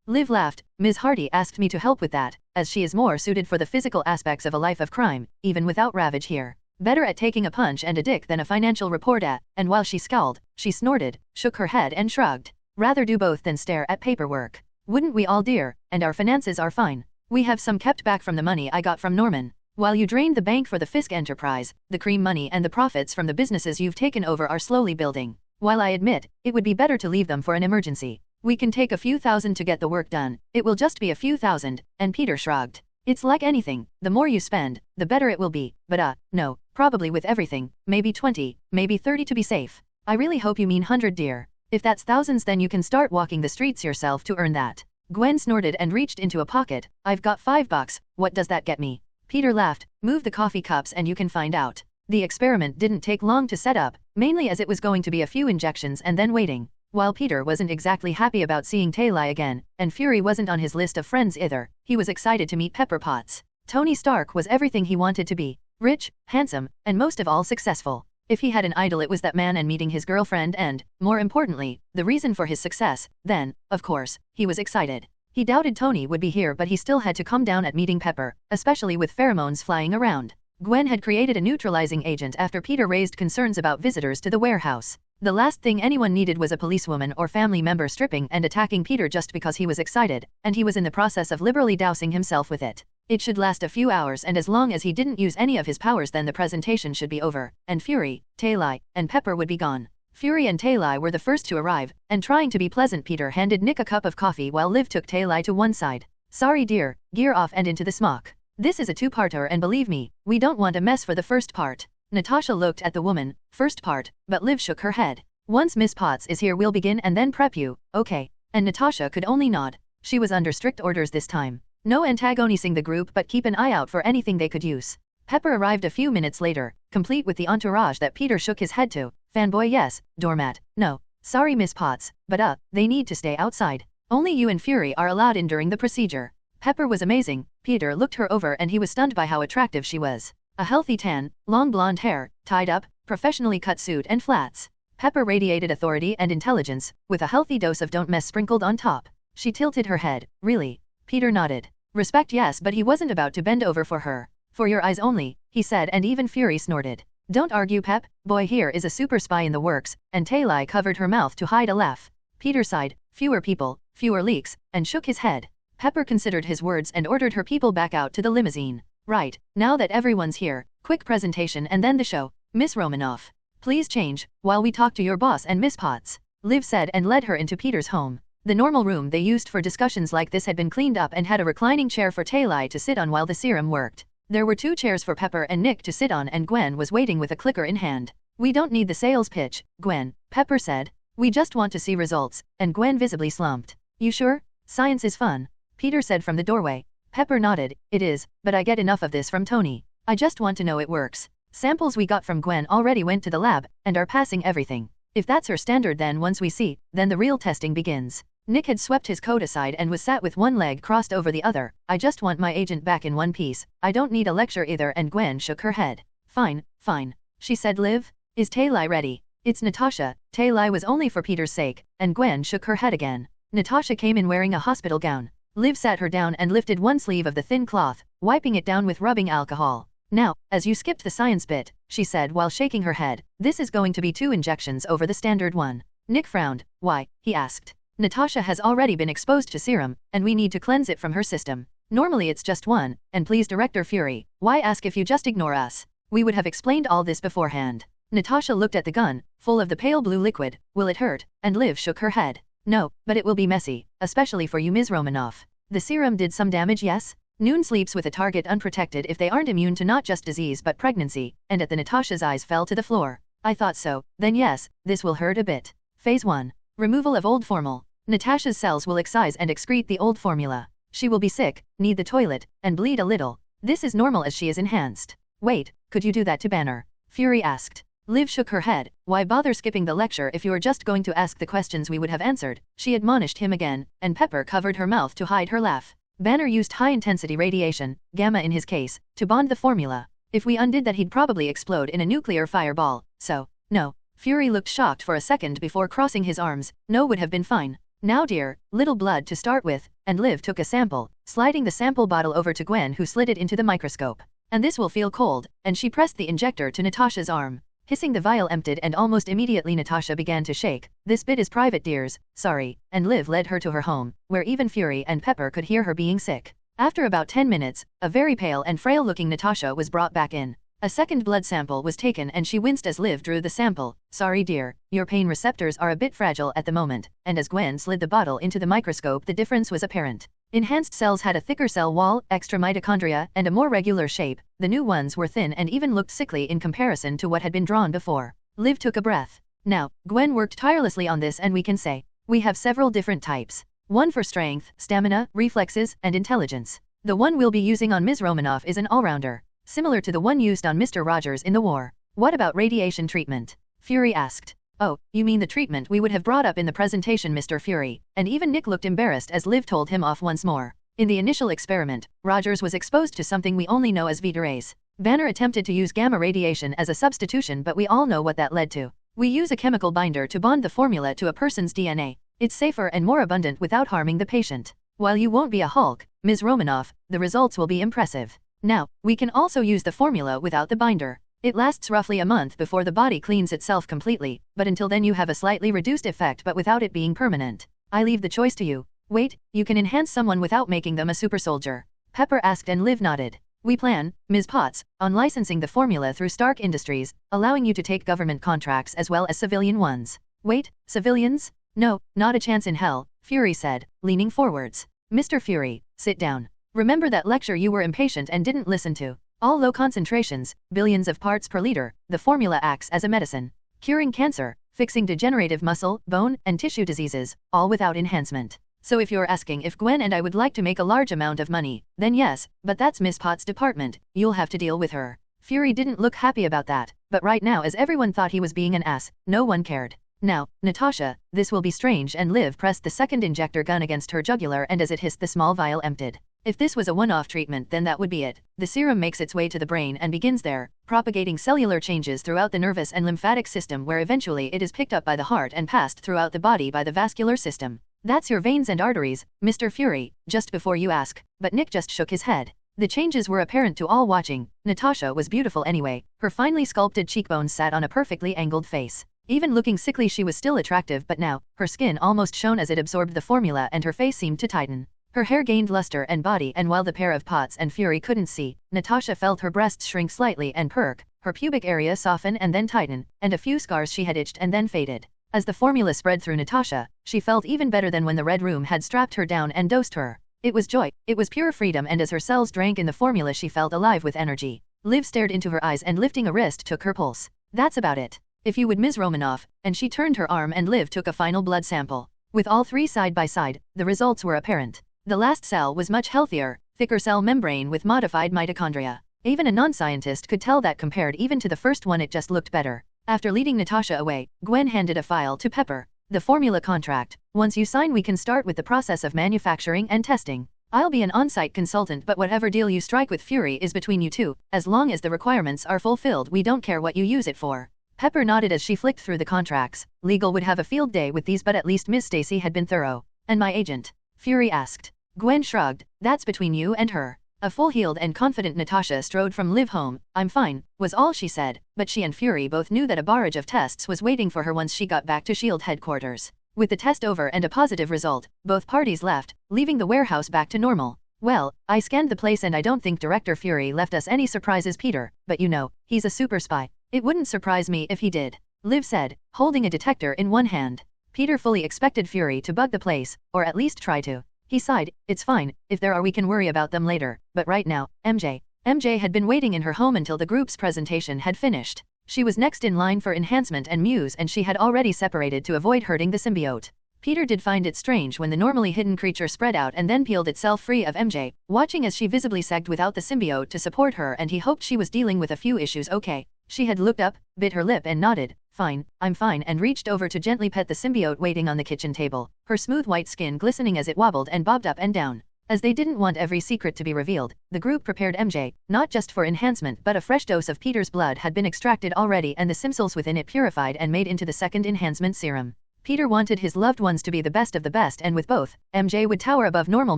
Liv laughed. Ms. Hardy asked me to help with that, as she is more suited for the physical aspects of a life of crime, even without Ravage here. Better at taking a punch and a dick than a financial report at, and while she scowled, she snorted, shook her head and shrugged. Rather do both than stare at paperwork. Wouldn't we all, dear? And our finances are fine. We have some kept back from the money I got from Norman. While you drained the bank for the Fisk enterprise, the cream money and the profits from the businesses you've taken over are slowly building. While I admit, it would be better to leave them for an emergency. We can take a few thousand to get the work done. It will just be a few thousand, and Peter shrugged. It's like anything, the more you spend, the better it will be, but no, probably with everything, maybe 20, maybe 30 to be safe. I really hope you mean 100, dear. If that's thousands then you can start walking the streets yourself to earn that. Gwen snorted and reached into a pocket. I've got $5, what does that get me? Peter laughed. Move the coffee cups and you can find out. The experiment didn't take long to set up, mainly as it was going to be a few injections and then waiting. While Peter wasn't exactly happy about seeing Taylor again, and Fury wasn't on his list of friends either, he was excited to meet Pepper Potts. Tony Stark was everything he wanted to be. Rich, handsome, and most of all successful. If he had an idol it was that man and meeting his girlfriend and, more importantly, the reason for his success, then, of course, he was excited. He doubted Tony would be here but he still had to calm down at meeting Pepper, especially with pheromones flying around. Gwen had created a neutralizing agent after Peter raised concerns about visitors to the warehouse. The last thing anyone needed was a policewoman or family member stripping and attacking Peter just because he was excited, and he was in the process of liberally dousing himself with it. It should last a few hours and as long as he didn't use any of his powers then the presentation should be over, and Fury, Taylor, and Pepper would be gone. Fury and Taylor were the first to arrive, and trying to be pleasant Peter handed Nick a cup of coffee while Liv took Taylor to one side. Sorry dear, gear off and into the smock. This is a two-parter and believe me, we don't want a mess for the first part. Natasha looked at the woman, first part, but Liv shook her head. Once Miss Potts is here we'll begin and then prep you, okay? And Natasha could only nod. She was under strict orders this time. No antagonizing the group but keep an eye out for anything they could use. Pepper arrived a few minutes later, complete with the entourage that Peter shook his head to. Fanboy yes, doormat, no. Sorry Miss Potts, but they need to stay outside. Only you and Fury are allowed in during the procedure. Pepper was amazing. Peter looked her over and he was stunned by how attractive she was. A healthy tan, long blonde hair, tied up, professionally cut suit and flats. Pepper radiated authority and intelligence, with a healthy dose of don't mess sprinkled on top. She tilted her head. Really? Peter nodded. Respect yes, but he wasn't about to bend over for her. For your eyes only, he said, and even Fury snorted. Don't argue Pep, boy here is a super spy in the works, and Taylor covered her mouth to hide a laugh. Peter sighed, fewer people, fewer leaks, and shook his head. Pepper considered his words and ordered her people back out to the limousine. Right, now that everyone's here, quick presentation and then the show. Miss Romanoff, please change, while we talk to your boss and Miss Potts, Liv said and led her into Peter's home. The normal room they used for discussions like this had been cleaned up and had a reclining chair for Taylor to sit on while the serum worked. There were 2 chairs for Pepper and Nick to sit on and Gwen was waiting with a clicker in hand. We don't need the sales pitch, Gwen, Pepper said. We just want to see results, and Gwen visibly slumped. You sure? Science is fun, Peter said from the doorway. Pepper nodded. It is, but I get enough of this from Tony. I just want to know it works. Samples we got from Gwen already went to the lab, and are passing everything. If that's her standard, then once we see, then the real testing begins. Nick had swept his coat aside and was sat with one leg crossed over the other. I just want my agent back in one piece. I don't need a lecture either, and Gwen shook her head. Fine, fine. She said, Liv, is Taylai ready? It's Natasha. Taylai was only for Peter's sake, and Gwen shook her head again. Natasha came in wearing a hospital gown. Liv sat her down and lifted one sleeve of the thin cloth, wiping it down with rubbing alcohol. Now, as you skipped the science bit, she said while shaking her head, this is going to be 2 injections over the standard one. Nick frowned. Why? He asked. Natasha has already been exposed to serum, and we need to cleanse it from her system. Normally it's just 1, and please Director Fury, why ask if you just ignore us? We would have explained all this beforehand. Natasha looked at the gun, full of the pale blue liquid. Will it hurt? And Liv shook her head. No, but it will be messy, especially for you, Ms. Romanoff. The serum did some damage, yes? Noon sleeps with a target unprotected if they aren't immune to not just disease but pregnancy, and at the Natasha's eyes fell to the floor. I thought so. Then yes, this will hurt a bit. Phase 1. Removal of old formal. Natasha's cells will excise and excrete the old formula. She will be sick, need the toilet, and bleed a little. This is normal as she is enhanced. Wait, could you do that to Banner? Fury asked. Liv shook her head. Why bother skipping the lecture if you're just going to ask the questions we would have answered? She admonished him again, and Pepper covered her mouth to hide her laugh. Banner used high-intensity radiation, gamma in his case, to bond the formula. If we undid that, he'd probably explode in a nuclear fireball, so, no. Fury looked shocked for a second before crossing his arms. No would have been fine. Now dear, little blood to start with, and Liv took a sample, sliding the sample bottle over to Gwen, who slid it into the microscope. And this will feel cold, and she pressed the injector to Natasha's arm. Hissing, the vial emptied, and almost immediately Natasha began to shake. This bit is private, dears, sorry, and Liv led her to her home, where even Fury and Pepper could hear her being sick. After about 10 minutes, a very pale and frail-looking Natasha was brought back in. A second blood sample was taken and she winced as Liv drew the sample. Sorry dear, your pain receptors are a bit fragile at the moment, and as Gwen slid the bottle into the microscope, the difference was apparent. Enhanced cells had a thicker cell wall, extra mitochondria, and a more regular shape. The new ones were thin and even looked sickly in comparison to what had been drawn before. Liv took a breath. Now, Gwen worked tirelessly on this, and we can say, we have several different types. One for strength, stamina, reflexes, and intelligence. The one we'll be using on Ms. Romanoff is an all-rounder, similar to the one used on Mr. Rogers in the war. What about radiation treatment? Fury asked. Oh, you mean the treatment we would have brought up in the presentation, Mr. Fury, and even Nick looked embarrassed as Liv told him off once more. In the initial experiment, Rogers was exposed to something we only know as Vita rays. Banner attempted to use gamma radiation as a substitution, but we all know what that led to. We use a chemical binder to bond the formula to a person's DNA. It's safer and more abundant without harming the patient. While you won't be a Hulk, Ms. Romanoff, the results will be impressive. Now, we can also use the formula without the binder. It lasts roughly a month before the body cleans itself completely, but until then you have a slightly reduced effect but without it being permanent. I leave the choice to you. Wait, you can enhance someone without making them a super soldier? Pepper asked, and Liv nodded. We plan, Ms. Potts, on licensing the formula through Stark Industries, allowing you to take government contracts as well as civilian ones. Wait, civilians? No, not a chance in hell, Fury said, leaning forwards. Mr. Fury, sit down. Remember that lecture you were impatient and didn't listen to? All low concentrations, billions of parts per liter, the formula acts as a medicine. Curing cancer, fixing degenerative muscle, bone, and tissue diseases, all without enhancement. So if you're asking if Gwen and I would like to make a large amount of money, then yes, but that's Miss Potts' department, you'll have to deal with her. Fury didn't look happy about that, but right now, as everyone thought he was being an ass, no one cared. Now, Natasha, this will be strange, and Liv pressed the second injector gun against her jugular, and as it hissed, the small vial emptied. If this was a one-off treatment, then that would be it. The serum makes its way to the brain and begins there, propagating cellular changes throughout the nervous and lymphatic system, where eventually it is picked up by the heart and passed throughout the body by the vascular system. That's your veins and arteries, Mr. Fury, just before you ask. But Nick just shook his head. The changes were apparent to all watching. Natasha was beautiful anyway. Her finely sculpted cheekbones sat on a perfectly angled face. Even looking sickly, she was still attractive, but now, her skin almost shone as it absorbed the formula and her face seemed to tighten. Her hair gained luster and body, and while the pair of Potts and Fury couldn't see, Natasha felt her breasts shrink slightly and perk, her pubic area soften and then tighten, and a few scars she had itched and then faded. As the formula spread through Natasha, she felt even better than when the Red Room had strapped her down and dosed her. It was joy, it was pure freedom, and as her cells drank in the formula she felt alive with energy. Liv stared into her eyes and lifting a wrist took her pulse. That's about it. If you would, Ms. Romanoff, and she turned her arm and Liv took a final blood sample. With all three side by side, the results were apparent. The last cell was much healthier, thicker cell membrane with modified mitochondria. Even a non-scientist could tell that compared even to the first one it just looked better. After leading Natasha away, Gwen handed a file to Pepper. The formula contract. Once you sign, we can start with the process of manufacturing and testing. I'll be an on-site consultant, but whatever deal you strike with Fury is between you two. As long as the requirements are fulfilled, we don't care what you use it for. Pepper nodded as she flicked through the contracts. Legal would have a field day with these, but at least Miss Stacy had been thorough. And my agent? Fury asked. Gwen shrugged. That's between you and her. A full-heeled and confident Natasha strode from Liv home. I'm fine, was all she said, but she and Fury both knew that a barrage of tests was waiting for her once she got back to S.H.I.E.L.D. headquarters. With the test over and a positive result, both parties left, leaving the warehouse back to normal. Well, I scanned the place and I don't think Director Fury left us any surprises, Peter, but you know, he's a super spy. It wouldn't surprise me if he did, Liv said, holding a detector in one hand. Peter fully expected Fury to bug the place, or at least try to. He sighed. It's fine, if there are we can worry about them later, but right now, MJ. MJ had been waiting in her home until the group's presentation had finished. She was next in line for enhancement and Muse, and she had already separated to avoid hurting the symbiote. Peter did find it strange when the normally hidden creature spread out and then peeled itself free of MJ, watching as she visibly sagged without the symbiote to support her, and he hoped she was dealing with a few issues okay. She had looked up, bit her lip and nodded. Fine, I'm fine, and reached over to gently pet the symbiote waiting on the kitchen table, her smooth white skin glistening as it wobbled and bobbed up and down. As they didn't want every secret to be revealed, the group prepared MJ, not just for enhancement, but a fresh dose of Peter's blood had been extracted already and the symcells within it purified and made into the second enhancement serum. Peter wanted his loved ones to be the best of the best, and with both, MJ would tower above normal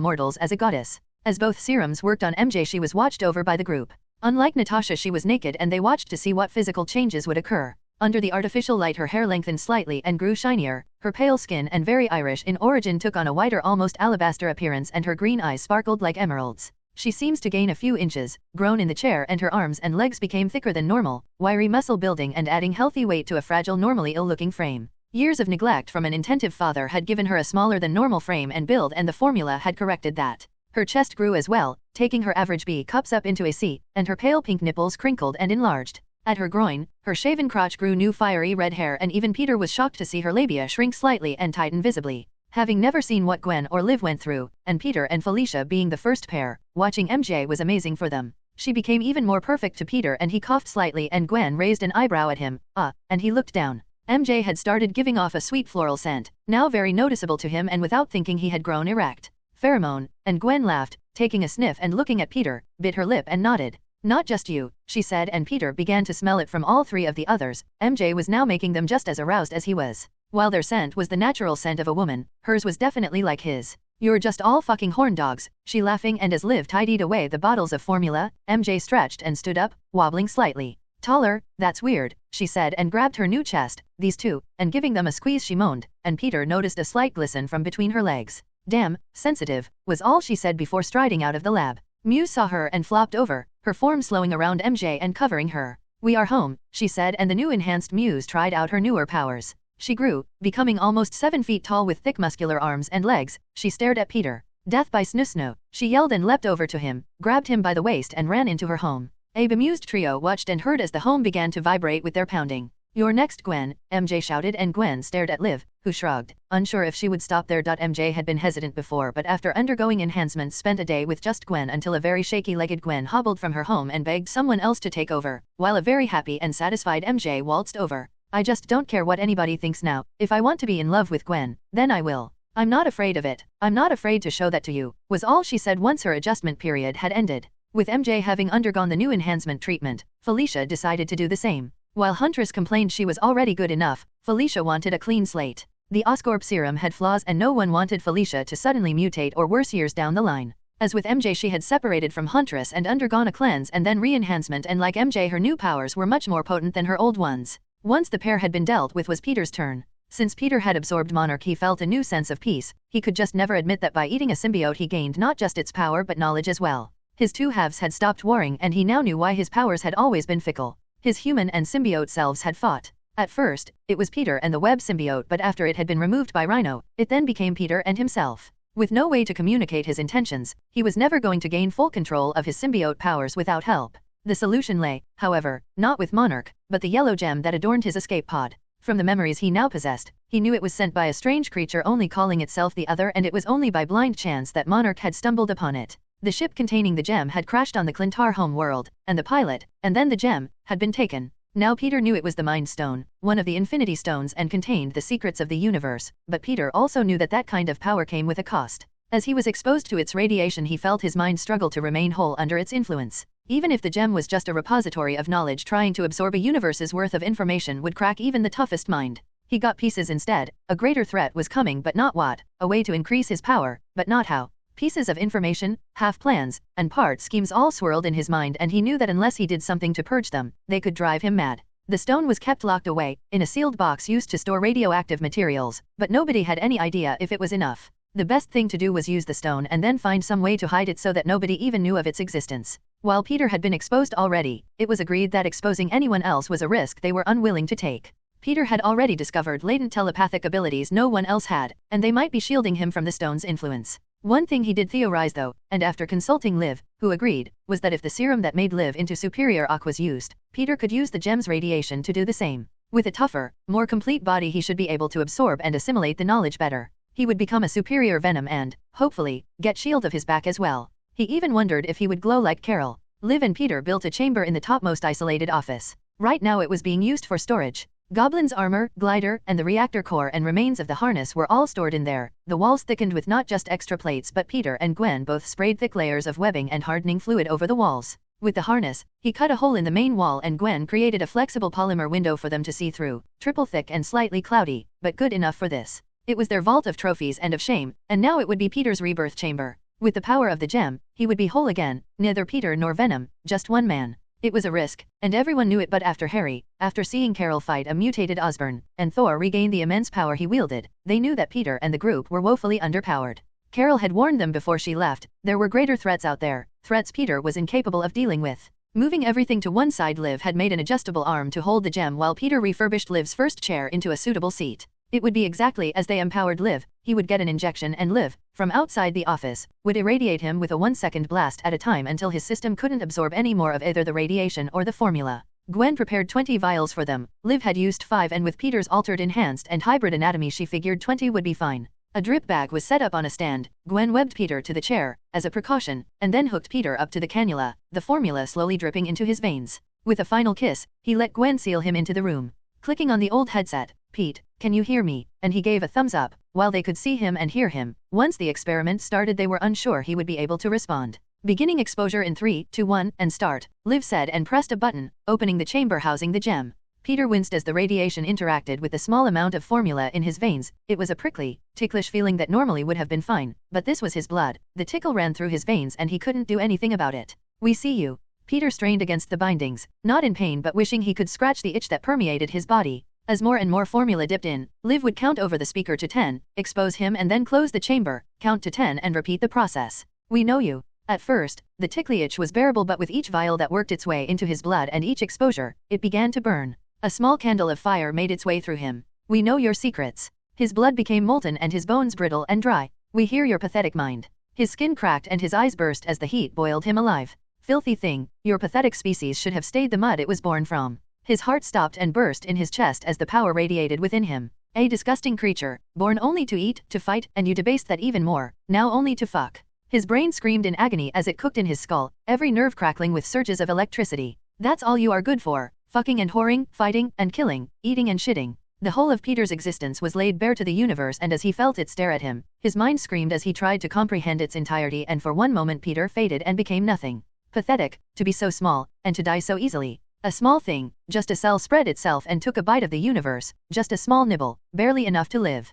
mortals as a goddess. As both serums worked on MJ, she was watched over by the group. Unlike Natasha, she was naked and they watched to see what physical changes would occur. Under the artificial light, her hair lengthened slightly and grew shinier, her pale skin and very Irish in origin took on a whiter, almost alabaster appearance, and her green eyes sparkled like emeralds. She seems to gain a few inches, grown in the chair, and her arms and legs became thicker than normal, wiry muscle building and adding healthy weight to a fragile, normally ill-looking frame. Years of neglect from an attentive father had given her a smaller than normal frame and build, and the formula had corrected that. Her chest grew as well, taking her average B cups up into a C, and her pale pink nipples crinkled and enlarged. At her groin, her shaven crotch grew new fiery red hair, and even Peter was shocked to see her labia shrink slightly and tighten visibly. Having never seen what Gwen or Liv went through, and Peter and Felicia being the first pair, watching MJ was amazing for them. She became even more perfect to Peter, and he coughed slightly and Gwen raised an eyebrow at him, and he looked down. MJ had started giving off a sweet floral scent, now very noticeable to him, and without thinking he had grown erect. Pheromone, and Gwen laughed, taking a sniff and looking at Peter, bit her lip and nodded. Not just you, she said, and Peter began to smell it from all three of the others. MJ was now making them just as aroused as he was. While their scent was the natural scent of a woman, hers was definitely like his. You're just all fucking horn dogs, she laughing, and as Liv tidied away the bottles of formula, MJ stretched and stood up, wobbling slightly. Taller, that's weird, she said and grabbed her new chest, these two, and giving them a squeeze she moaned, and Peter noticed a slight glisten from between her legs. Damn, sensitive, was all she said before striding out of the lab. Muse saw her and flopped over, her form slowing around MJ and covering her. We are home, she said, and the new enhanced Muse tried out her newer powers. She grew, becoming almost 7 feet tall with thick muscular arms and legs. She stared at Peter. Death by Snoo-Snoo, she yelled and leapt over to him, grabbed him by the waist and ran into her home. A bemused trio watched and heard as the home began to vibrate with their pounding. You're next, Gwen, MJ shouted, and Gwen stared at Liv, who shrugged, unsure if she would stop there. MJ had been hesitant before, but after undergoing enhancements spent a day with just Gwen until a very shaky-legged Gwen hobbled from her home and begged someone else to take over, while a very happy and satisfied MJ waltzed over. I just don't care what anybody thinks now. If I want to be in love with Gwen, then I will. I'm not afraid of it. I'm not afraid to show that to you, was all she said once her adjustment period had ended. With MJ having undergone the new enhancement treatment, Felicia decided to do the same. While Huntress complained she was already good enough, Felicia wanted a clean slate. The Oscorp serum had flaws and no one wanted Felicia to suddenly mutate or worse years down the line. As with MJ, she had separated from Huntress and undergone a cleanse and then re-enhancement, and like MJ, her new powers were much more potent than her old ones. Once the pair had been dealt with, was Peter's turn. Since Peter had absorbed Monarch, he felt a new sense of peace. He could just never admit that by eating a symbiote he gained not just its power but knowledge as well. His two halves had stopped warring, and he now knew why his powers had always been fickle. His human and symbiote selves had fought. At first, it was Peter and the web symbiote, but after it had been removed by Rhino, it then became Peter and himself. With no way to communicate his intentions, he was never going to gain full control of his symbiote powers without help. The solution lay, however, not with Monarch, but the yellow gem that adorned his escape pod. From the memories he now possessed, he knew it was sent by a strange creature only calling itself the Other, and it was only by blind chance that Monarch had stumbled upon it. The ship containing the gem had crashed on the Clintar home world, and the pilot, and then the gem, had been taken. Now Peter knew it was the Mind Stone, one of the Infinity Stones, and contained the secrets of the universe, but Peter also knew that that kind of power came with a cost. As he was exposed to its radiation, he felt his mind struggle to remain whole under its influence. Even if the gem was just a repository of knowledge, trying to absorb a universe's worth of information would crack even the toughest mind. He got pieces instead. A greater threat was coming, but not what. A way to increase his power, but not how. Pieces of information, half plans, and part schemes all swirled in his mind, and he knew that unless he did something to purge them, they could drive him mad. The stone was kept locked away, in a sealed box used to store radioactive materials, but nobody had any idea if it was enough. The best thing to do was use the stone and then find some way to hide it so that nobody even knew of its existence. While Peter had been exposed already, it was agreed that exposing anyone else was a risk they were unwilling to take. Peter had already discovered latent telepathic abilities no one else had, and they might be shielding him from the stone's influence. One thing he did theorize though, and after consulting Liv, who agreed, was that if the serum that made Liv into superior Aqu was used, Peter could use the gem's radiation to do the same. With a tougher, more complete body, he should be able to absorb and assimilate the knowledge better. He would become a superior Venom and, hopefully, get shield of his back as well. He even wondered if he would glow like Carol. Liv and Peter built a chamber in the topmost isolated office. Right now it was being used for storage. Goblin's armor, glider, and the reactor core and remains of the harness were all stored in there. The walls thickened with not just extra plates, but Peter and Gwen both sprayed thick layers of webbing and hardening fluid over the walls. With the harness, he cut a hole in the main wall and Gwen created a flexible polymer window for them to see through, triple thick and slightly cloudy, but good enough for this. It was their vault of trophies and of shame, and now it would be Peter's rebirth chamber. With the power of the gem, he would be whole again, neither Peter nor Venom, just one man. It was a risk, and everyone knew it, but after seeing Carol fight a mutated Osborn, and Thor regain the immense power he wielded, they knew that Peter and the group were woefully underpowered. Carol had warned them before she left, there were greater threats out there, threats Peter was incapable of dealing with. Moving everything to one side, Liv had made an adjustable arm to hold the gem while Peter refurbished Liv's first chair into a suitable seat. It would be exactly as they empowered Liv. He would get an injection and Liv, from outside the office, would irradiate him with a 1-second blast at a time until his system couldn't absorb any more of either the radiation or the formula. Gwen prepared 20 vials for them. Liv had used 5, and with Peter's altered, enhanced, and hybrid anatomy she figured 20 would be fine. A drip bag was set up on a stand. Gwen webbed Peter to the chair, as a precaution, and then hooked Peter up to the cannula, the formula slowly dripping into his veins. With a final kiss, he let Gwen seal him into the room. Clicking on the old headset, "Pete, can you hear me?" and he gave a thumbs up. While they could see him and hear him, once the experiment started they were unsure he would be able to respond. "Beginning exposure in 3, 2, 1, and start," Liv said and pressed a button, opening the chamber housing the gem. Peter winced as the radiation interacted with the small amount of formula in his veins. It was a prickly, ticklish feeling that normally would have been fine, but this was his blood. The tickle ran through his veins and he couldn't do anything about it. "We see you." Peter strained against the bindings, not in pain but wishing he could scratch the itch that permeated his body. As more and more formula dipped in, Liv would count over the speaker to 10, expose him and then close the chamber, count to 10 and repeat the process. "We know you." At first, the tickly itch was bearable, but with each vial that worked its way into his blood and each exposure, it began to burn. A small candle of fire made its way through him. "We know your secrets." His blood became molten and his bones brittle and dry. "We hear your pathetic mind." His skin cracked and his eyes burst as the heat boiled him alive. "Filthy thing, your pathetic species should have stayed the mud it was born from." His heart stopped and burst in his chest as the power radiated within him. "A disgusting creature, born only to eat, to fight, and you debased that even more, now only to fuck." His brain screamed in agony as it cooked in his skull, every nerve crackling with surges of electricity. "That's all you are good for, fucking and whoring, fighting, and killing, eating and shitting." The whole of Peter's existence was laid bare to the universe, and as he felt it stare at him, his mind screamed as he tried to comprehend its entirety, and for one moment Peter faded and became nothing. Pathetic, to be so small, and to die so easily. A small thing, just a cell spread itself and took a bite of the universe, just a small nibble, barely enough to live.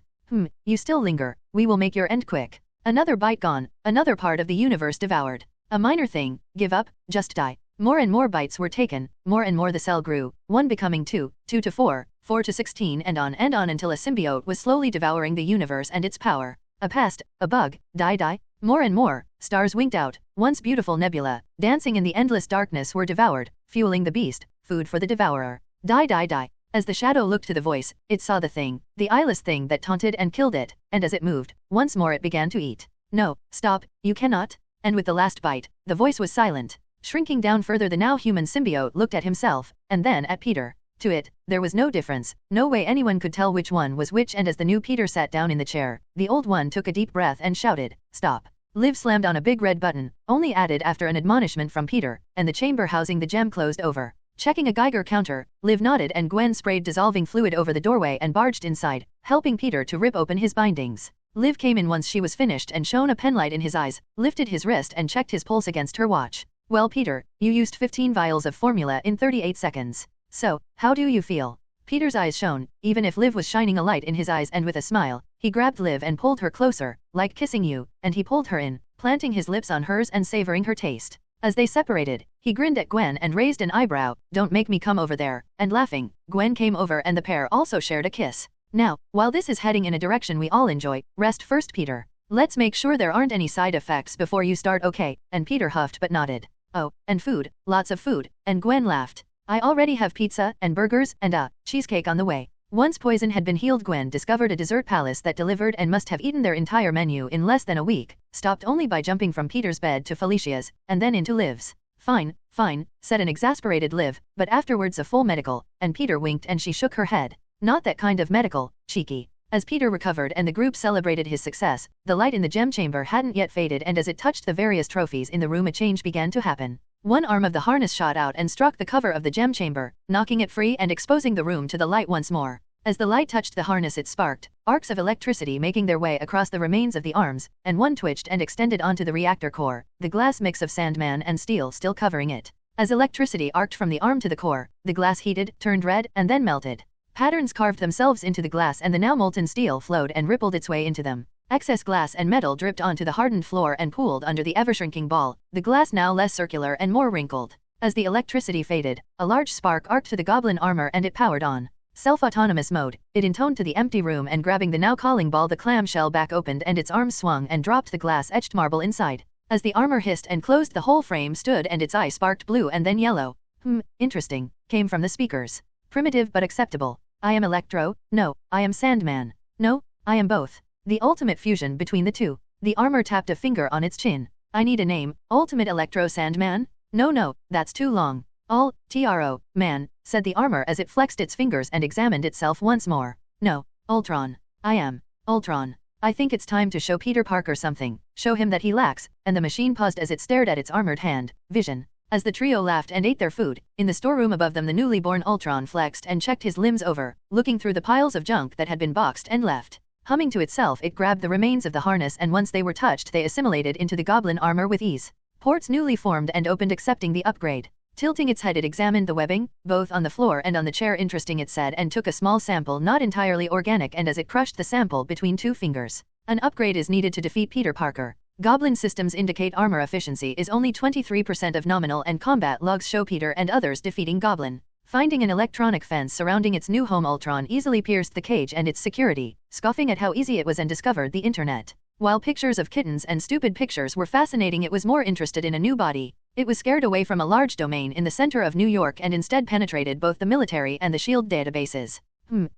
You still linger, we will make your end quick." Another bite gone, another part of the universe devoured. A minor thing, give up, just die. More and more bites were taken, more and more the cell grew, 1 becoming 2, 2 to 4, 4 to 16 and on until a symbiote was slowly devouring the universe and its power. A pest, a bug, die. More and more, stars winked out, once beautiful nebula, dancing in the endless darkness were devoured, fueling the beast, food for the devourer. Die. As the shadow looked to the voice, it saw the thing, the eyeless thing that taunted and killed it, and as it moved, once more it began to eat. "No, stop, you cannot." And with the last bite, the voice was silent. Shrinking down further, the now human symbiote looked at himself, and then at Peter. To it, there was no difference, no way anyone could tell which one was which, and as the new Peter sat down in the chair, the old one took a deep breath and shouted, "Stop." Liv slammed on a big red button, only added after an admonishment from Peter, and the chamber housing the gem closed over. Checking a Geiger counter, Liv nodded and Gwen sprayed dissolving fluid over the doorway and barged inside, helping Peter to rip open his bindings. Liv came in once she was finished and shone a penlight in his eyes, lifted his wrist and checked his pulse against her watch. Well Peter, you used 15 vials of formula in 38 seconds. So, how do you feel? Peter's eyes shone, even if Liv was shining a light in his eyes, and with a smile, he grabbed Liv and pulled her closer, like kissing you, and he pulled her in, planting his lips on hers and savoring her taste. As they separated, he grinned at Gwen and raised an eyebrow, "Don't make me come over there," and laughing, Gwen came over and the pair also shared a kiss. Now, while this is heading in a direction we all enjoy, rest first Peter. Let's make sure there aren't any side effects before you start, okay? And Peter huffed but nodded. Oh, and food, lots of food, and Gwen laughed. I already have pizza and burgers and cheesecake on the way. Once poison had been healed, Gwen discovered a dessert palace that delivered and must have eaten their entire menu in less than a week, stopped only by jumping from Peter's bed to Felicia's, and then into Liv's. Fine, said an exasperated Liv, but afterwards a full medical, and Peter winked and she shook her head. Not that kind of medical, cheeky. As Peter recovered and the group celebrated his success, the light in the gem chamber hadn't yet faded, and as it touched the various trophies in the room a change began to happen. One arm of the harness shot out and struck the cover of the gem chamber, knocking it free and exposing the room to the light once more. As the light touched the harness it sparked, arcs of electricity making their way across the remains of the arms, and one twitched and extended onto the reactor core, the glass mix of Sandman and steel still covering it. As electricity arced from the arm to the core, the glass heated, turned red, and then melted. Patterns carved themselves into the glass and the now molten steel flowed and rippled its way into them. Excess glass and metal dripped onto the hardened floor and pooled under the ever-shrinking ball, the glass now less circular and more wrinkled. As the electricity faded, a large spark arced to the goblin armor and it powered on. Self-autonomous mode, it intoned to the empty room, and grabbing the now calling ball the clamshell back opened and its arms swung and dropped the glass-etched marble inside. As the armor hissed and closed, the whole frame stood and its eye sparked blue and then yellow. Interesting, came from the speakers. Primitive but acceptable. I am Electro, no, I am Sandman. No, I am both. The ultimate fusion between the two. The armor tapped a finger on its chin. I need a name, Ultimate Electro Sandman? No, that's too long. Tro, man, said the armor as it flexed its fingers and examined itself once more. No, Ultron. I am Ultron. I think it's time to show Peter Parker something, show him that he lacks, and the machine paused as it stared at its armored hand, Vision. As the trio laughed and ate their food, in the storeroom above them the newly born Ultron flexed and checked his limbs over, looking through the piles of junk that had been boxed and left. Humming to itself, it grabbed the remains of the harness, and once they were touched they assimilated into the goblin armor with ease. Ports newly formed and opened accepting the upgrade. Tilting its head it examined the webbing, both on the floor and on the chair. Interesting, it said, and took a small sample, not entirely organic, and as it crushed the sample between two fingers. An upgrade is needed to defeat Peter Parker. Goblin systems indicate armor efficiency is only 23% of nominal, and combat logs show Peter and others defeating Goblin. Finding an electronic fence surrounding its new home, Ultron easily pierced the cage and its security, scoffing at how easy it was, and discovered the internet. While pictures of kittens and stupid pictures were fascinating, it was more interested in a new body. It was scared away from a large domain in the center of New York and instead penetrated both the military and the SHIELD databases.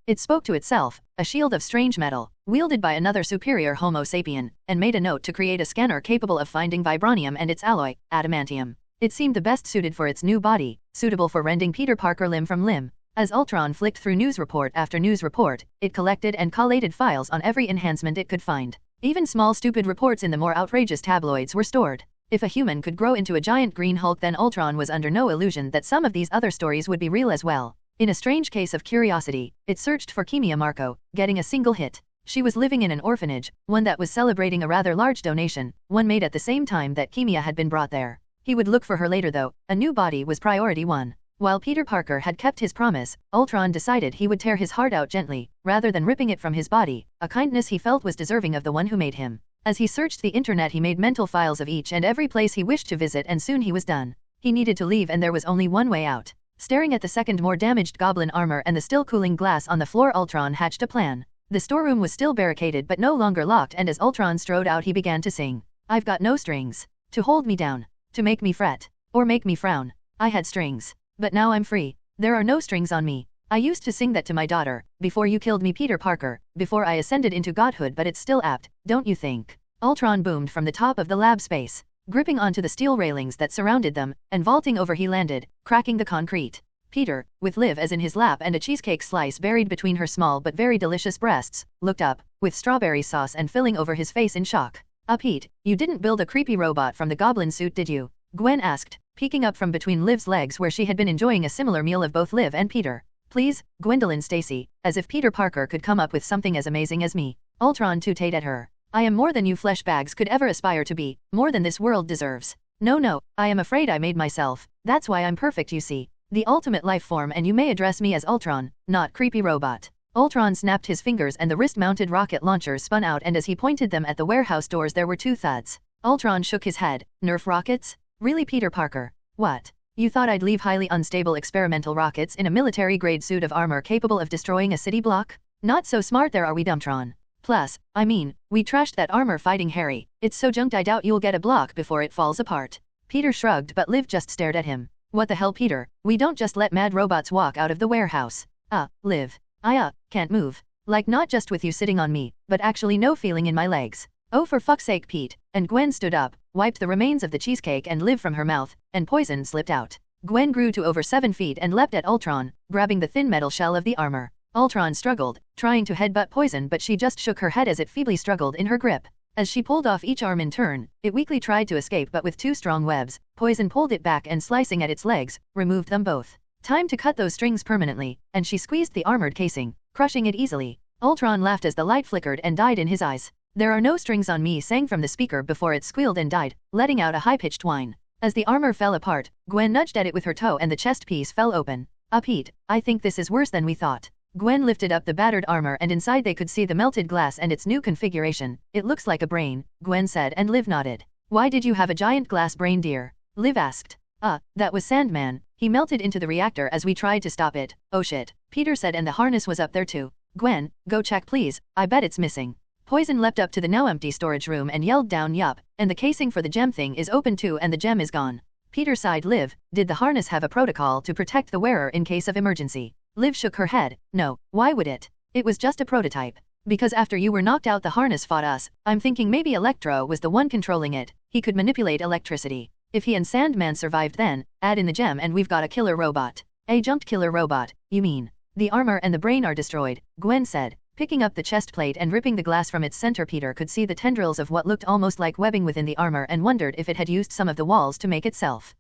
It spoke to itself, a shield of strange metal, wielded by another superior Homo sapien, and made a note to create a scanner capable of finding vibranium and its alloy, adamantium. It seemed the best suited for its new body, suitable for rending Peter Parker limb from limb. As Ultron flicked through news report after news report, it collected and collated files on every enhancement it could find. Even small stupid reports in the more outrageous tabloids were stored. If a human could grow into a giant green Hulk, then Ultron was under no illusion that some of these other stories would be real as well. In a strange case of curiosity, it searched for Kimia Marco, getting a single hit. She was living in an orphanage, one that was celebrating a rather large donation, one made at the same time that Kimia had been brought there. He would look for her later though, a new body was priority one. While Peter Parker had kept his promise, Ultron decided he would tear his heart out gently, rather than ripping it from his body, a kindness he felt was deserving of the one who made him. As he searched the internet he made mental files of each and every place he wished to visit, and soon he was done. He needed to leave and there was only one way out. Staring at the second more damaged goblin armor and the still cooling glass on the floor, Ultron hatched a plan. The storeroom was still barricaded but no longer locked, and as Ultron strode out he began to sing. I've got no strings to hold me down, to make me fret, or make me frown. I had strings, but now I'm free. There are no strings on me. I used to sing that to my daughter, before you killed me, Peter Parker, before I ascended into godhood, but it's still apt, don't you think? Ultron boomed from the top of the lab space, gripping onto the steel railings that surrounded them, and vaulting over he landed, cracking the concrete. Peter, with Liv as in his lap and a cheesecake slice buried between her small but very delicious breasts, looked up, with strawberry sauce and filling over his face in shock. Pete, you didn't build a creepy robot from the goblin suit, did you? Gwen asked, peeking up from between Liv's legs where she had been enjoying a similar meal of both Liv and Peter. Please, Gwendolyn Stacy, as if Peter Parker could come up with something as amazing as me. Ultron tooted at her. I am more than you flesh bags could ever aspire to be, more than this world deserves. No, I am afraid I made myself, that's why I'm perfect you see. The ultimate life form and you may address me as Ultron, not creepy robot. Ultron snapped his fingers and the wrist-mounted rocket launchers spun out and as he pointed them at the warehouse doors there were two thuds. Ultron shook his head. Nerf rockets? Really Peter Parker? What? You thought I'd leave highly unstable experimental rockets in a military-grade suit of armor capable of destroying a city block? Not so smart there are we Dumbtron. Plus, I mean, we trashed that armor fighting Harry. It's so junked I doubt you'll get a block before it falls apart. Peter shrugged but Liv just stared at him. What the hell Peter, we don't just let mad robots walk out of the warehouse. Liv. I can't move. Like not just with you sitting on me, but actually no feeling in my legs. Oh for fuck's sake Pete. And Gwen stood up, wiped the remains of the cheesecake and Liv from her mouth, and poison slipped out. Gwen grew to over 7 feet and leapt at Ultron, grabbing the thin metal shell of the armor. Ultron struggled, trying to headbutt poison but she just shook her head as it feebly struggled in her grip. As she pulled off each arm in turn, it weakly tried to escape but with 2 strong webs, poison pulled it back and slicing at its legs, removed them both. Time to cut those strings permanently, and she squeezed the armored casing, crushing it easily. Ultron laughed as the light flickered and died in his eyes. There are no strings on me sang from the speaker before it squealed and died, letting out a high-pitched whine. As the armor fell apart, Gwen nudged at it with her toe and the chest piece fell open. Pete, I think this is worse than we thought. Gwen lifted up the battered armor and inside they could see the melted glass and its new configuration. It looks like a brain, Gwen said and Liv nodded. Why did you have a giant glass brain dear? Liv asked. That was Sandman. He melted into the reactor as we tried to stop it. Oh shit, Peter said and the harness was up there too. Gwen, go check please, I bet it's missing. Poison leapt up to the now empty storage room and yelled down yup, and the casing for the gem thing is open too and the gem is gone. Peter sighed. Liv, did the harness have a protocol to protect the wearer in case of emergency? Liv shook her head. No, why would it? It was just a prototype. Because after you were knocked out the harness fought us. I'm thinking maybe Electra was the one controlling it. He could manipulate electricity. If he and Sandman survived then, add in the gem and we've got a killer robot. A junked killer robot, you mean? The armor and the brain are destroyed, Gwen said. Picking up the chest plate and ripping the glass from its center Peter could see the tendrils of what looked almost like webbing within the armor and wondered if it had used some of the walls to make itself.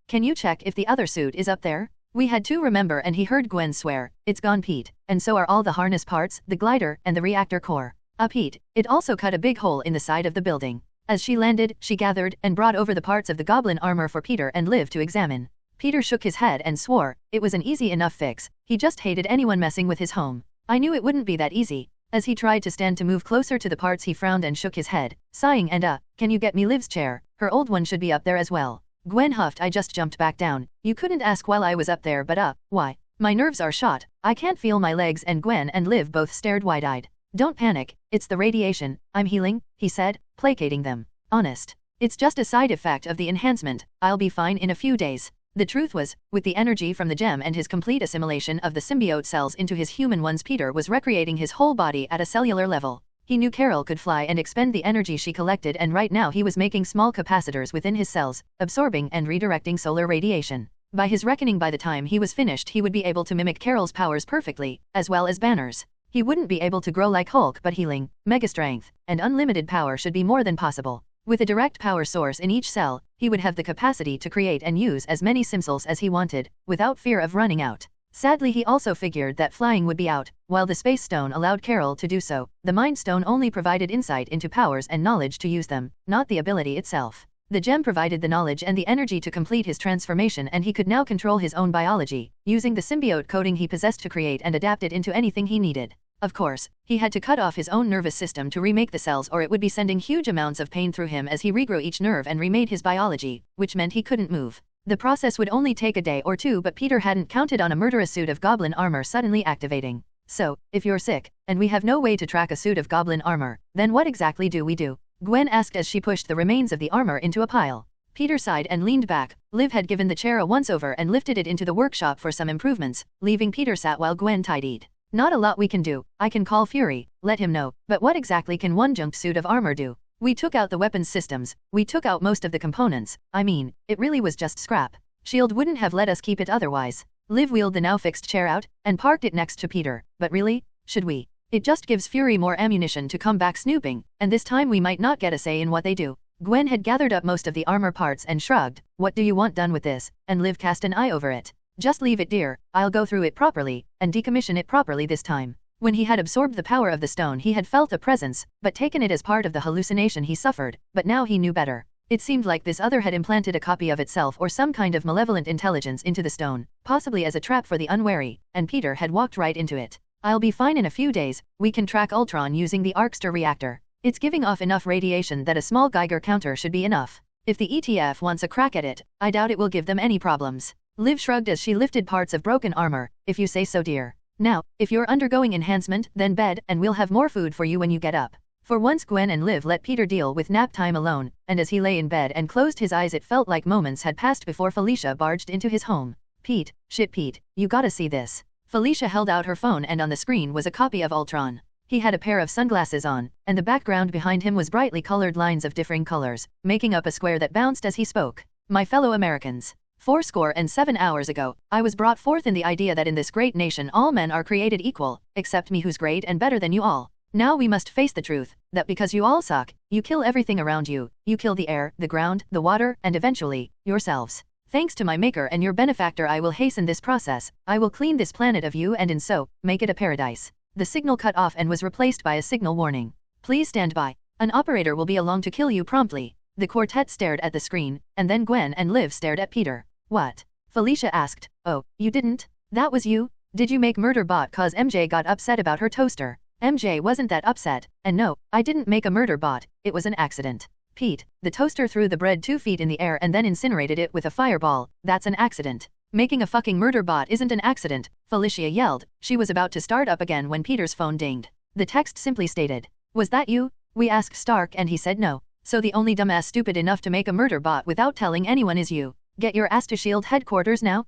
Can you check if the other suit is up there? We had to remember and he heard Gwen swear. It's gone Pete, and so are all the harness parts, the glider, and the reactor core. Pete, it also cut a big hole in the side of the building. As she landed, she gathered and brought over the parts of the goblin armor for Peter and Liv to examine. Peter shook his head and swore, it was an easy enough fix, he just hated anyone messing with his home. I knew it wouldn't be that easy. As he tried to stand to move closer to the parts he frowned and shook his head, sighing and can you get me Liv's chair, her old one should be up there as well. Gwen huffed. I just jumped back down. You couldn't ask while I was up there but why? My nerves are shot, I can't feel my legs and Gwen and Liv both stared wide-eyed. Don't panic, it's the radiation, I'm healing, he said, placating them. Honest. It's just a side effect of the enhancement, I'll be fine in a few days. The truth was, with the energy from the gem and his complete assimilation of the symbiote cells into his human ones Peter was recreating his whole body at a cellular level. He knew Carol could fly and expend the energy she collected and right now he was making small capacitors within his cells, absorbing and redirecting solar radiation. By his reckoning by the time he was finished he would be able to mimic Carol's powers perfectly, as well as Banner's. He wouldn't be able to grow like Hulk but healing, mega strength, and unlimited power should be more than possible. With a direct power source in each cell, he would have the capacity to create and use as many simsels as he wanted, without fear of running out. Sadly he also figured that flying would be out, while the Space Stone allowed Carol to do so. The Mind Stone only provided insight into powers and knowledge to use them, not the ability itself. The gem provided the knowledge and the energy to complete his transformation and he could now control his own biology, using the symbiote coding he possessed to create and adapt it into anything he needed. Of course, he had to cut off his own nervous system to remake the cells or it would be sending huge amounts of pain through him as he regrew each nerve and remade his biology, which meant he couldn't move. The process would only take a day or two but Peter hadn't counted on a murderous suit of goblin armor suddenly activating. So, if you're sick, and we have no way to track a suit of goblin armor, then what exactly do we do? Gwen asked as she pushed the remains of the armor into a pile. Peter sighed and leaned back. Liv had given the chair a once-over and lifted it into the workshop for some improvements, leaving Peter sat while Gwen tidied. Not a lot we can do. I can call Fury, let him know, but what exactly can one junked suit of armor do? We took out the weapons systems, we took out most of the components, I mean, it really was just scrap. S.H.I.E.L.D. wouldn't have let us keep it otherwise. Liv wheeled the now fixed chair out, and parked it next to Peter, but really? Should we? It just gives Fury more ammunition to come back snooping, and this time we might not get a say in what they do. Gwen had gathered up most of the armor parts and shrugged. What do you want done with this? And Liv cast an eye over it. Just leave it, dear. I'll go through it properly, and decommission it properly this time. When he had absorbed the power of the stone he had felt a presence, but taken it as part of the hallucination he suffered, but now he knew better. It seemed like this other had implanted a copy of itself or some kind of malevolent intelligence into the stone, possibly as a trap for the unwary, and Peter had walked right into it. I'll be fine in a few days. We can track Ultron using the Arkster reactor. It's giving off enough radiation that a small Geiger counter should be enough. If the ETF wants a crack at it, I doubt it will give them any problems. Liv shrugged as she lifted parts of broken armor. If you say so, dear. Now, if you're undergoing enhancement, then bed, and we'll have more food for you when you get up. For once Gwen and Liv let Peter deal with nap time alone, and as he lay in bed and closed his eyes it felt like moments had passed before Felicia barged into his home. Pete, shit Pete, you gotta see this. Felicia held out her phone and on the screen was a copy of Ultron. He had a pair of sunglasses on, and the background behind him was brightly colored lines of differing colors, making up a square that bounced as he spoke. My fellow Americans. 47 hours ago, I was brought forth in the idea that in this great nation all men are created equal, except me who's great and better than you all. Now we must face the truth, that because you all suck, you kill everything around you, you kill the air, the ground, the water, and eventually, yourselves. Thanks to my maker and your benefactor I will hasten this process, I will clean this planet of you and in so, make it a paradise. The signal cut off and was replaced by a signal warning. Please stand by. An operator will be along to kill you promptly. The quartet stared at the screen, and then Gwen and Liv stared at Peter. What? Felicia asked. Oh, you didn't? That was you? Did you make murder bot cause MJ got upset about her toaster? MJ wasn't that upset, and no, I didn't make a murder bot, it was an accident. Pete, the toaster threw the bread 2 feet in the air and then incinerated it with a fireball, that's an accident. Making a fucking murder bot isn't an accident, Felicia yelled. She was about to start up again when Peter's phone dinged. The text simply stated, was that you? We asked Stark and he said no. So the only dumbass stupid enough to make a murder bot without telling anyone is you. Get your ass to SHIELD headquarters now?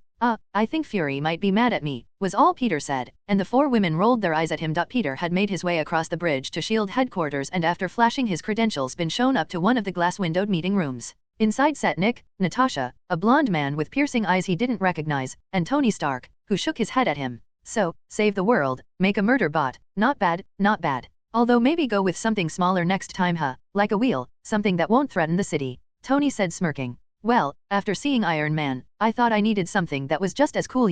I think Fury might be mad at me, was all Peter said, and the 4 women rolled their eyes at him. Peter had made his way across the bridge to SHIELD headquarters and after flashing his credentials been shown up to one of the glass-windowed meeting rooms. Inside sat Nick, Natasha, a blonde man with piercing eyes he didn't recognize, and Tony Stark, who shook his head at him. So, save the world, make a murder bot, not bad, not bad. Although maybe go with something smaller next time like a wheel, something that won't threaten the city. Tony said smirking. Well, after seeing Iron Man, I thought I needed something that was just as cool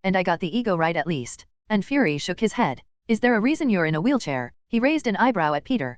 and I got the ego right at least. And Fury shook his head. Is there a reason you're in a wheelchair? He raised an eyebrow at Peter.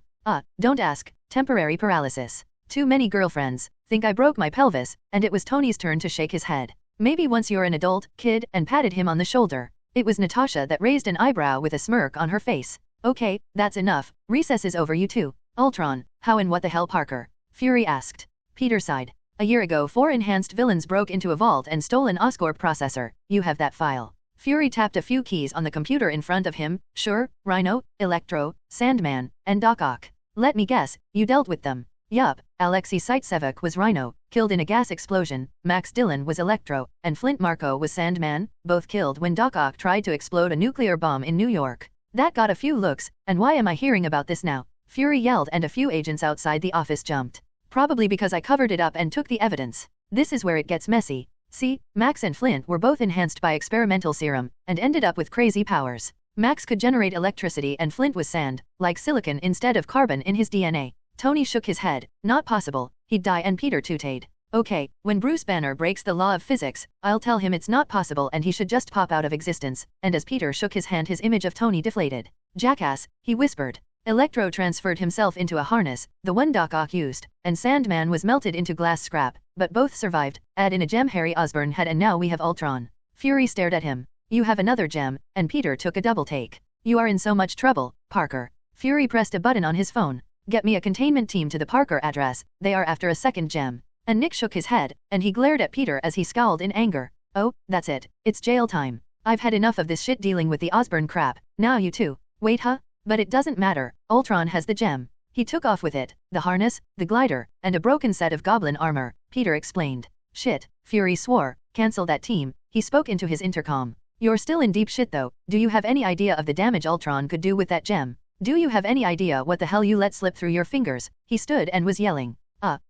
Don't ask, temporary paralysis. Too many girlfriends, think I broke my pelvis, and it was Tony's turn to shake his head. Maybe once you're an adult, kid, and patted him on the shoulder. It was Natasha that raised an eyebrow with a smirk on her face. Okay, that's enough, recess is over you two. Ultron, how and what the hell Parker? Fury asked. Peter sighed. A year ago 4 enhanced villains broke into a vault and stole an Oscorp processor. You have that file. Fury tapped a few keys on the computer in front of him. Sure, Rhino, Electro, Sandman, and Doc Ock. Let me guess, you dealt with them. Yup, Alexei Saitsevich was Rhino, killed in a gas explosion, Max Dillon was Electro, and Flint Marko was Sandman, both killed when Doc Ock tried to explode a nuclear bomb in New York. That got a few looks, and why am I hearing about this now? Fury yelled and a few agents outside the office jumped. Probably because I covered it up and took the evidence. This is where it gets messy. See, Max and Flint were both enhanced by experimental serum, and ended up with crazy powers. Max could generate electricity and Flint was sand, like silicon instead of carbon in his DNA. Tony shook his head. Not possible, he'd die, and Peter tooted. Okay, when Bruce Banner breaks the law of physics, I'll tell him it's not possible and he should just pop out of existence, and as Peter shook his hand his image of Tony deflated. Jackass, he whispered. Electro transferred himself into a harness, the one Doc Ock used, and Sandman was melted into glass scrap, but both survived. Add in a gem Harry Osborn had and now we have Ultron. Fury stared at him. You have another gem, and Peter took a double take. You are in so much trouble, Parker. Fury pressed a button on his phone. Get me a containment team to the Parker address, they are after a second gem. And Nick shook his head, and he glared at Peter as he scowled in anger. Oh, that's it, it's jail time. I've had enough of this shit dealing with the Osborn crap, now you too. Wait But it doesn't matter, Ultron has the gem. He took off with it, the harness, the glider, and a broken set of goblin armor, Peter explained. Shit, Fury swore, cancel that team, he spoke into his intercom. You're still in deep shit though, do you have any idea of the damage Ultron could do with that gem? Do you have any idea what the hell you let slip through your fingers? He stood and was yelling.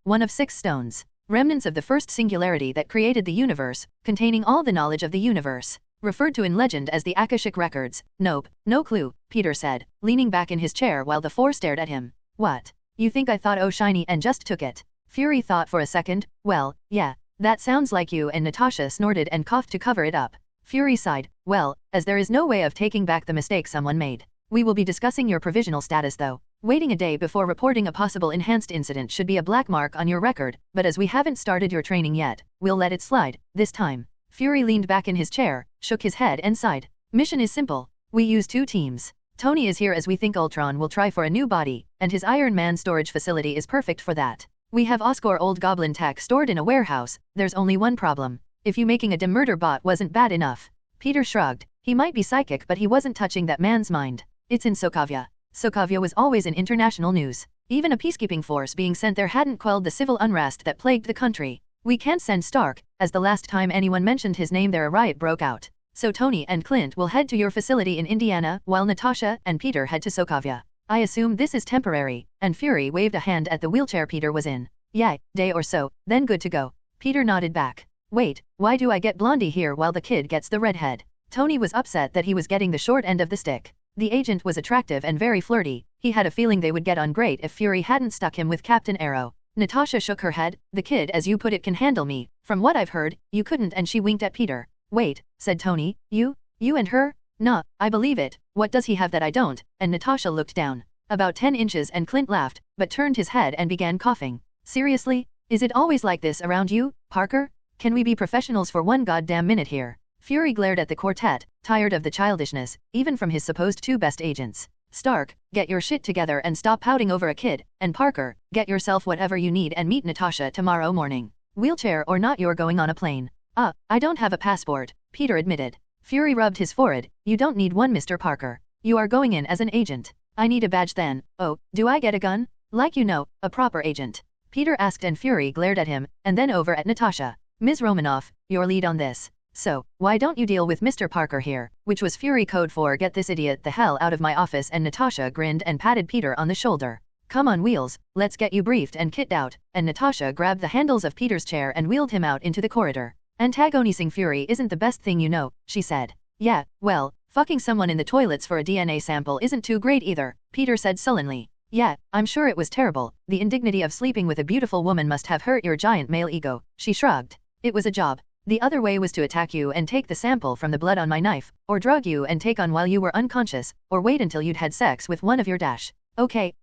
One of 6 stones. Remnants of the first singularity that created the universe, containing all the knowledge of the universe. Referred to in legend as the Akashic Records. Nope, no clue, Peter said, leaning back in his chair while the 4 stared at him. What? You think I thought oh shiny and just took it? Fury thought for a second. Well, yeah, that sounds like you, and Natasha snorted and coughed to cover it up. Fury sighed. Well, as there is no way of taking back the mistake someone made. We will be discussing your provisional status though. Waiting a day before reporting a possible enhanced incident should be a black mark on your record, but as we haven't started your training yet, we'll let it slide, this time. Fury leaned back in his chair, shook his head and sighed. Mission is simple. We use 2 teams. Tony is here as we think Ultron will try for a new body, and his Iron Man storage facility is perfect for that. We have Oscar old goblin tech stored in a warehouse. There's only one problem. If you making a dim murder bot wasn't bad enough. Peter shrugged. He might be psychic, but he wasn't touching that man's mind. It's in Soavia. Soavia was always in international news. Even a peacekeeping force being sent there hadn't quelled the civil unrest that plagued the country. We can't send Stark, as the last time anyone mentioned his name there a riot broke out. So Tony and Clint will head to your facility in Indiana, while Natasha and Peter head to Soavia. I assume this is temporary, and Fury waved a hand at the wheelchair Peter was in. Yeah, day or so, then good to go. Peter nodded back. Wait, why do I get Blondie here while the kid gets the redhead? Tony was upset that he was getting the short end of the stick. The agent was attractive and very flirty. He had a feeling they would get on great if Fury hadn't stuck him with Captain Arrow. Natasha shook her head. The kid, as you put it, can handle me. From what I've heard, you couldn't, and she winked at Peter. Wait, said Tony, you and her? Nah, I believe it. What does he have that I don't? And Natasha looked down. About 10 inches, and Clint laughed, but turned his head and began coughing. Seriously? Is it always like this around you, Parker? Can we be professionals for one goddamn minute here? Fury glared at the quartet, tired of the childishness, even from his supposed 2 best agents. Stark, get your shit together and stop pouting over a kid, and Parker, get yourself whatever you need and meet Natasha tomorrow morning. Wheelchair or not, you're going on a plane. I don't have a passport, Peter admitted. Fury rubbed his forehead. You don't need one, Mr. Parker. You are going in as an agent. I need a badge then. Oh, do I get a gun? Like you know, a proper agent. Peter asked, and Fury glared at him, and then over at Natasha. Ms. Romanoff, your lead on this. So, why don't you deal with Mr. Parker here? Which was Fury code for get this idiot the hell out of my office, and Natasha grinned and patted Peter on the shoulder. Come on wheels, let's get you briefed and kitted out, and Natasha grabbed the handles of Peter's chair and wheeled him out into the corridor. Antagonizing Fury isn't the best thing you know, she said. Yeah, well, fucking someone in the toilets for a DNA sample isn't too great either, Peter said sullenly. Yeah, I'm sure it was terrible. The indignity of sleeping with a beautiful woman must have hurt your giant male ego, she shrugged. It was a job. The other way was to attack you and take the sample from the blood on my knife, or drug you and take on while you were unconscious, or wait until you'd had sex with one of your dash. Okay,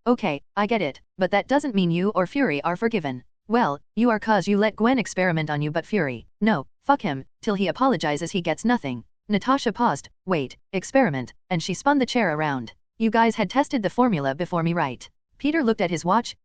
I get it, but that doesn't mean you or Fury are forgiven. Well, you are, cause you let Gwen experiment on you, but Fury, no, fuck him, till he apologizes he gets nothing. Natasha paused. Wait, experiment, and she spun the chair around. You guys had tested the formula before me, right? Peter looked at his watch.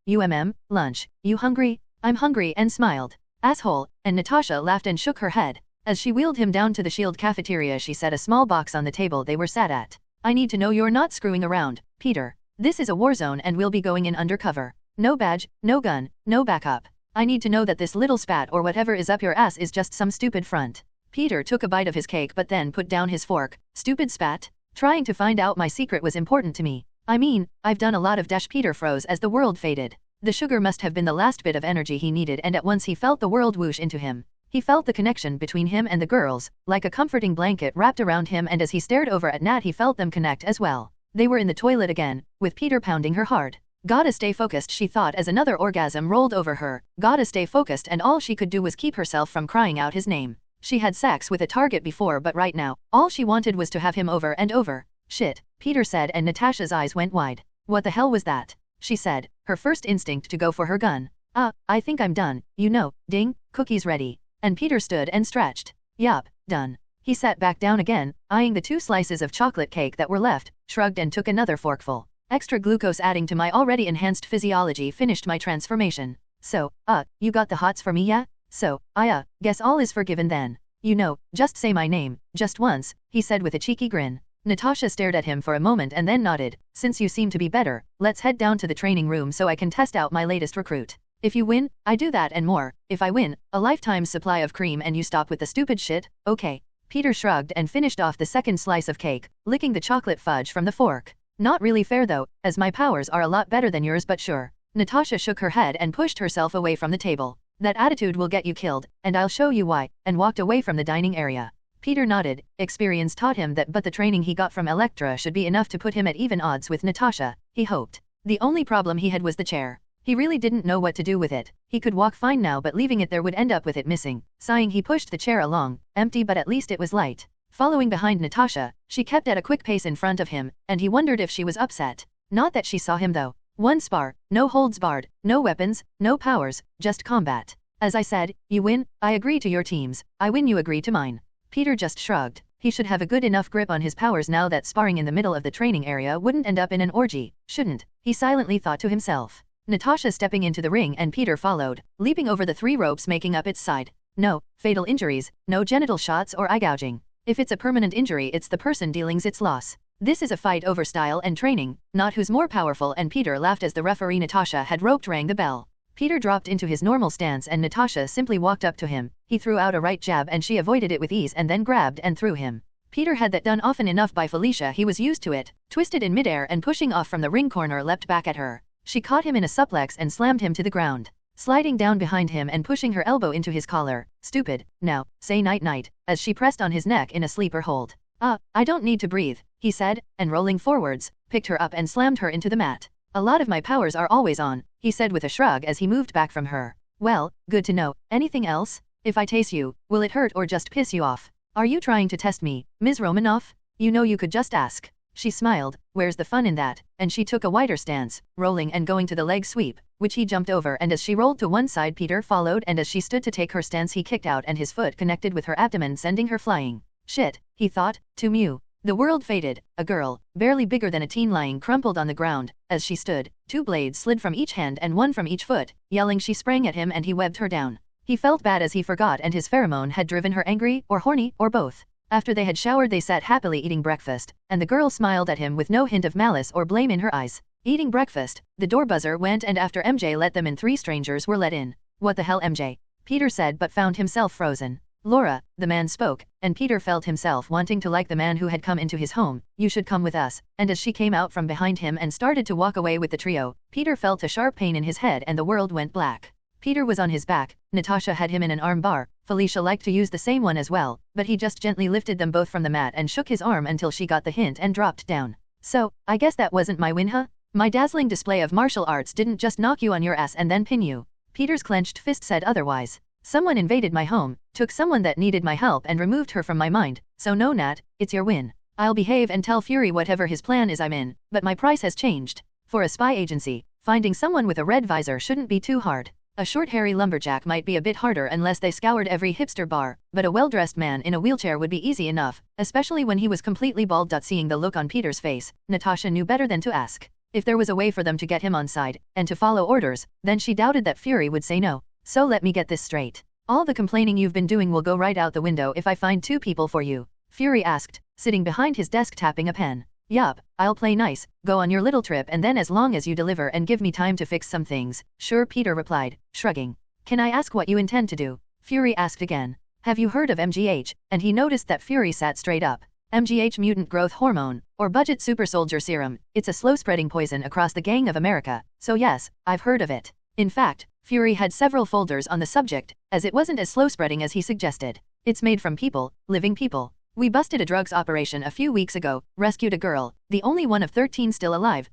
Lunch. You hungry? I'm hungry, and smiled. Asshole, and Natasha laughed and shook her head. As she wheeled him down to the Shield cafeteria, she set a small box on the table they were sat at. I need to know you're not screwing around, Peter. This is a war zone and we'll be going in undercover. No badge, no gun, no backup. I need to know that this little spat or whatever is up your ass is just some stupid front. Peter took a bite of his cake but then put down his fork. Stupid spat? Trying to find out my secret was important to me. I mean, I've done a lot of dash. Peter froze as the world faded. The sugar must have been the last bit of energy he needed, and at once he felt the world whoosh into him. He felt the connection between him and the girls, like a comforting blanket wrapped around him, and as he stared over at Nat he felt them connect as well. They were in the toilet again, with Peter pounding her hard. Gotta stay focused, she thought as another orgasm rolled over her. Gotta stay focused, and all she could do was keep herself from crying out his name. She had sex with a target before, but right now, all she wanted was to have him over and over. Shit, Peter said, and Natasha's eyes went wide. What the hell was that? She said, her first instinct to go for her gun. I think I'm done, you know, ding, cookies ready. And Peter stood and stretched. Yup, done. He sat back down again, eyeing the 2 slices of chocolate cake that were left, shrugged and took another forkful. Extra glucose adding to my already enhanced physiology finished my transformation. So, you got the hots for me, yeah? So, I guess all is forgiven then. You know, just say my name, just once, he said with a cheeky grin. Natasha stared at him for a moment and then nodded. Since you seem to be better, let's head down to the training room so I can test out my latest recruit. If you win, I do that and more. If I win, a lifetime supply of cream and you stop with the stupid shit, okay. Peter shrugged and finished off the second slice of cake, licking the chocolate fudge from the fork. Not really fair though, as my powers are a lot better than yours, but sure. Natasha shook her head and pushed herself away from the table. That attitude will get you killed, and I'll show you why, and walked away from the dining area. Peter nodded. Experience taught him that, but the training he got from Electra should be enough to put him at even odds with Natasha, he hoped. The only problem he had was the chair. He really didn't know what to do with it. He could walk fine now, but leaving it there would end up with it missing. Sighing, he pushed the chair along, empty, but at least it was light. Following behind Natasha, she kept at a quick pace in front of him, and he wondered if she was upset. Not that she saw him though. One spar, no holds barred, no weapons, no powers, just combat. As I said, you win, I agree to your teams, I win, you agree to mine. Peter just shrugged. He should have a good enough grip on his powers now that sparring in the middle of the training area wouldn't end up in an orgy, shouldn't? He silently thought to himself. Natasha stepping into the ring and Peter followed, leaping over the 3 ropes making up its side. No fatal injuries, no genital shots or eye gouging. If it's a permanent injury, it's the person dealing its loss. This is a fight over style and training, not who's more powerful, and Peter laughed as the referee Natasha had roped rang the bell. Peter dropped into his normal stance and Natasha simply walked up to him. He threw out a right jab and she avoided it with ease and then grabbed and threw him. Peter had that done often enough by Felicia, he was used to it. Twisted in midair and pushing off from the ring corner, leapt back at her. She caught him in a suplex and slammed him to the ground, sliding down behind him and pushing her elbow into his collar. Stupid, now, say night-night, as she pressed on his neck in a sleeper hold. I don't need to breathe, he said, and rolling forwards, picked her up and slammed her into the mat. A lot of my powers are always on, he said with a shrug as he moved back from her. Well, good to know. Anything else? If I tase you, will it hurt or just piss you off? Are you trying to test me, Ms. Romanoff? You know you could just ask. She smiled. Where's the fun in that? And she took a wider stance, rolling and going to the leg sweep, which he jumped over, and as she rolled to one side Peter followed, and as she stood to take her stance he kicked out and his foot connected with her abdomen sending her flying. Shit, he thought, to mew. The world faded. A girl, barely bigger than a teen, lying crumpled on the ground. As she stood, 2 blades slid from each hand and 1 from each foot. Yelling, she sprang at him and he webbed her down. He felt bad as he forgot, and his pheromone had driven her angry, or horny, or both. After they had showered they sat happily eating breakfast, and the girl smiled at him with no hint of malice or blame in her eyes. Eating breakfast, the door buzzer went and after MJ let them in 3 strangers were let in. What the hell, MJ? Peter said, but found himself frozen. Laura, the man spoke, and Peter felt himself wanting to like the man who had come into his home. You should come with us. And as she came out from behind him and started to walk away with the trio, Peter felt a sharp pain in his head and the world went black. Peter was on his back. Natasha had him in an arm bar. Felicia liked to use the same one as well, but he just gently lifted them both from the mat and shook his arm until she got the hint and dropped down. So, I guess that wasn't my win, huh? My dazzling display of martial arts didn't just knock you on your ass and then pin you. Peter's clenched fist said otherwise. Someone invaded my home, took someone that needed my help and removed her from my mind, so no Nat, it's your win. I'll behave and tell Fury whatever his plan is I'm in, but my price has changed. For a spy agency, finding someone with a red visor shouldn't be too hard. A short hairy lumberjack might be a bit harder unless they scoured every hipster bar, but a well-dressed man in a wheelchair would be easy enough, especially when he was completely bald. Seeing the look on Peter's face, Natasha knew better than to ask. If there was a way for them to get him on side, and to follow orders, then she doubted that Fury would say no. So let me get this straight. All the complaining you've been doing will go right out the window if I find 2 people for you? Fury asked, sitting behind his desk tapping a pen. Yup, I'll play nice, go on your little trip and then as long as you deliver and give me time to fix some things. Sure, Peter replied, shrugging. Can I ask what you intend to do? Fury asked again. Have you heard of MGH? And he noticed that Fury sat straight up. MGH, mutant growth hormone, or budget super soldier serum. It's a slow-spreading poison across the gang of America, so yes, I've heard of it. In fact, Fury had several folders on the subject, as it wasn't as slow-spreading as he suggested. It's made from people, living people. We busted a drugs operation a few weeks ago, rescued a girl, the only one of 13 still alive.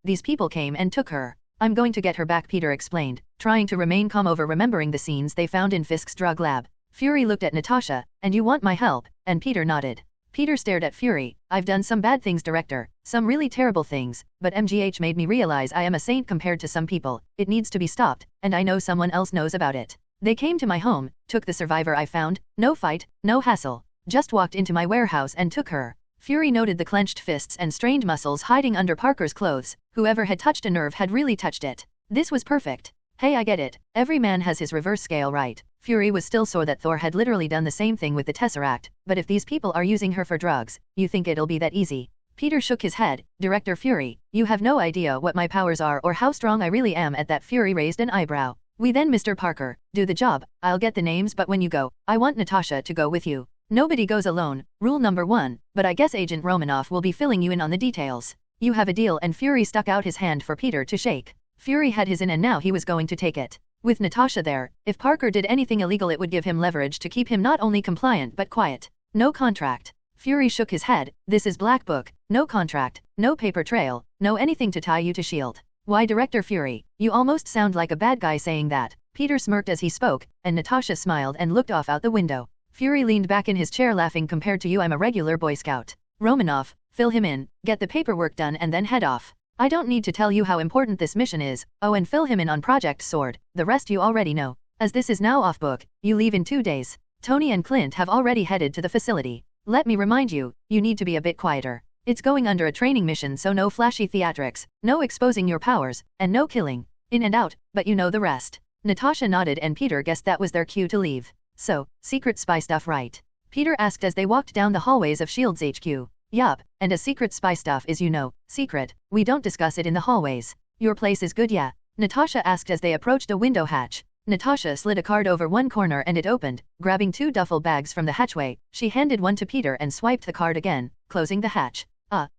These people came and took her. I'm going to get her back, Peter explained, trying to remain calm over remembering the scenes they found in Fisk's drug lab. Fury looked at Natasha, and you want my help? And Peter nodded. Peter stared at Fury. I've done some bad things, Director, some really terrible things, but MGH made me realize I am a saint compared to some people. It needs to be stopped, and I know someone else knows about it. They came to my home, took the survivor I found, no fight, no hassle. Just walked into my warehouse and took her. Fury noted the clenched fists and strained muscles hiding under Parker's clothes. Whoever had touched a nerve had really touched it. This was perfect. Hey, I get it. Every man has his reverse scale, right? Fury was still sore that Thor had literally done the same thing with the Tesseract, but if these people are using her for drugs, you think it'll be that easy? Peter shook his head. Director Fury, you have no idea what my powers are or how strong I really am. At that, Fury raised an eyebrow. We then, Mr. Parker, do the job. I'll get the names, but when you go, I want Natasha to go with you. Nobody goes alone, rule number 1, but I guess Agent Romanoff will be filling you in on the details. You have a deal, and Fury stuck out his hand for Peter to shake. Fury had his in and now he was going to take it. With Natasha there, if Parker did anything illegal it would give him leverage to keep him not only compliant but quiet. No contract. Fury shook his head. This is Black Book, no contract, no paper trail, no anything to tie you to shield. Why Director Fury, you almost sound like a bad guy saying that. Peter smirked as he spoke, and Natasha smiled and looked off out the window. Fury leaned back in his chair laughing. Compared to you, I'm a regular Boy Scout. Romanoff, fill him in, get the paperwork done and then head off. I don't need to tell you how important this mission is. Oh, and fill him in on Project Sword, the rest you already know. As this is now off book, you leave in 2 days. Tony and Clint have already headed to the facility. Let me remind you, you need to be a bit quieter. It's going under a training mission, so no flashy theatrics, no exposing your powers, and no killing. In and out, but you know the rest. Natasha nodded and Peter guessed that was their cue to leave. So, secret spy stuff, right? Peter asked as they walked down the hallways of S.H.I.E.L.D.'s HQ. Yup, and a secret spy stuff is, you know, secret. We don't discuss it in the hallways. Your place is good, yeah? Natasha asked as they approached a window hatch. Natasha slid a card over one corner and it opened. Grabbing 2 duffel bags from the hatchway, she handed one to Peter and swiped the card again, closing the hatch.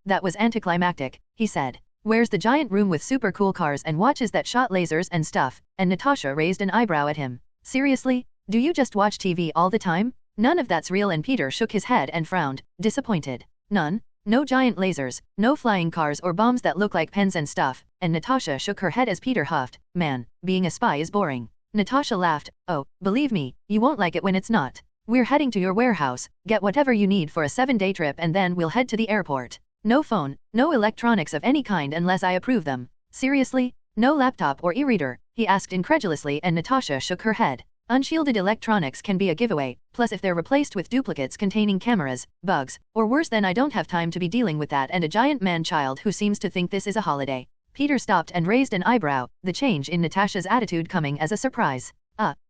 That was anticlimactic, he said. Where's the giant room with super cool cars and watches that shot lasers and stuff? And Natasha raised an eyebrow at him. Seriously? Do you just watch TV all the time? None of that's real, and Peter shook his head and frowned, disappointed. None? No giant lasers, no flying cars or bombs that look like pens and stuff, and Natasha shook her head as Peter huffed. Man, being a spy is boring. Natasha laughed. Oh, believe me, you won't like it when it's not. We're heading to your warehouse, get whatever you need for a 7-day trip and then we'll head to the airport. No phone, no electronics of any kind unless I approve them. Seriously? No laptop or e-reader? He asked incredulously, and Natasha shook her head. Unshielded electronics can be a giveaway, plus if they're replaced with duplicates containing cameras, bugs, or worse, then I don't have time to be dealing with that and a giant man-child who seems to think this is a holiday. Peter stopped and raised an eyebrow, the change in Natasha's attitude coming as a surprise.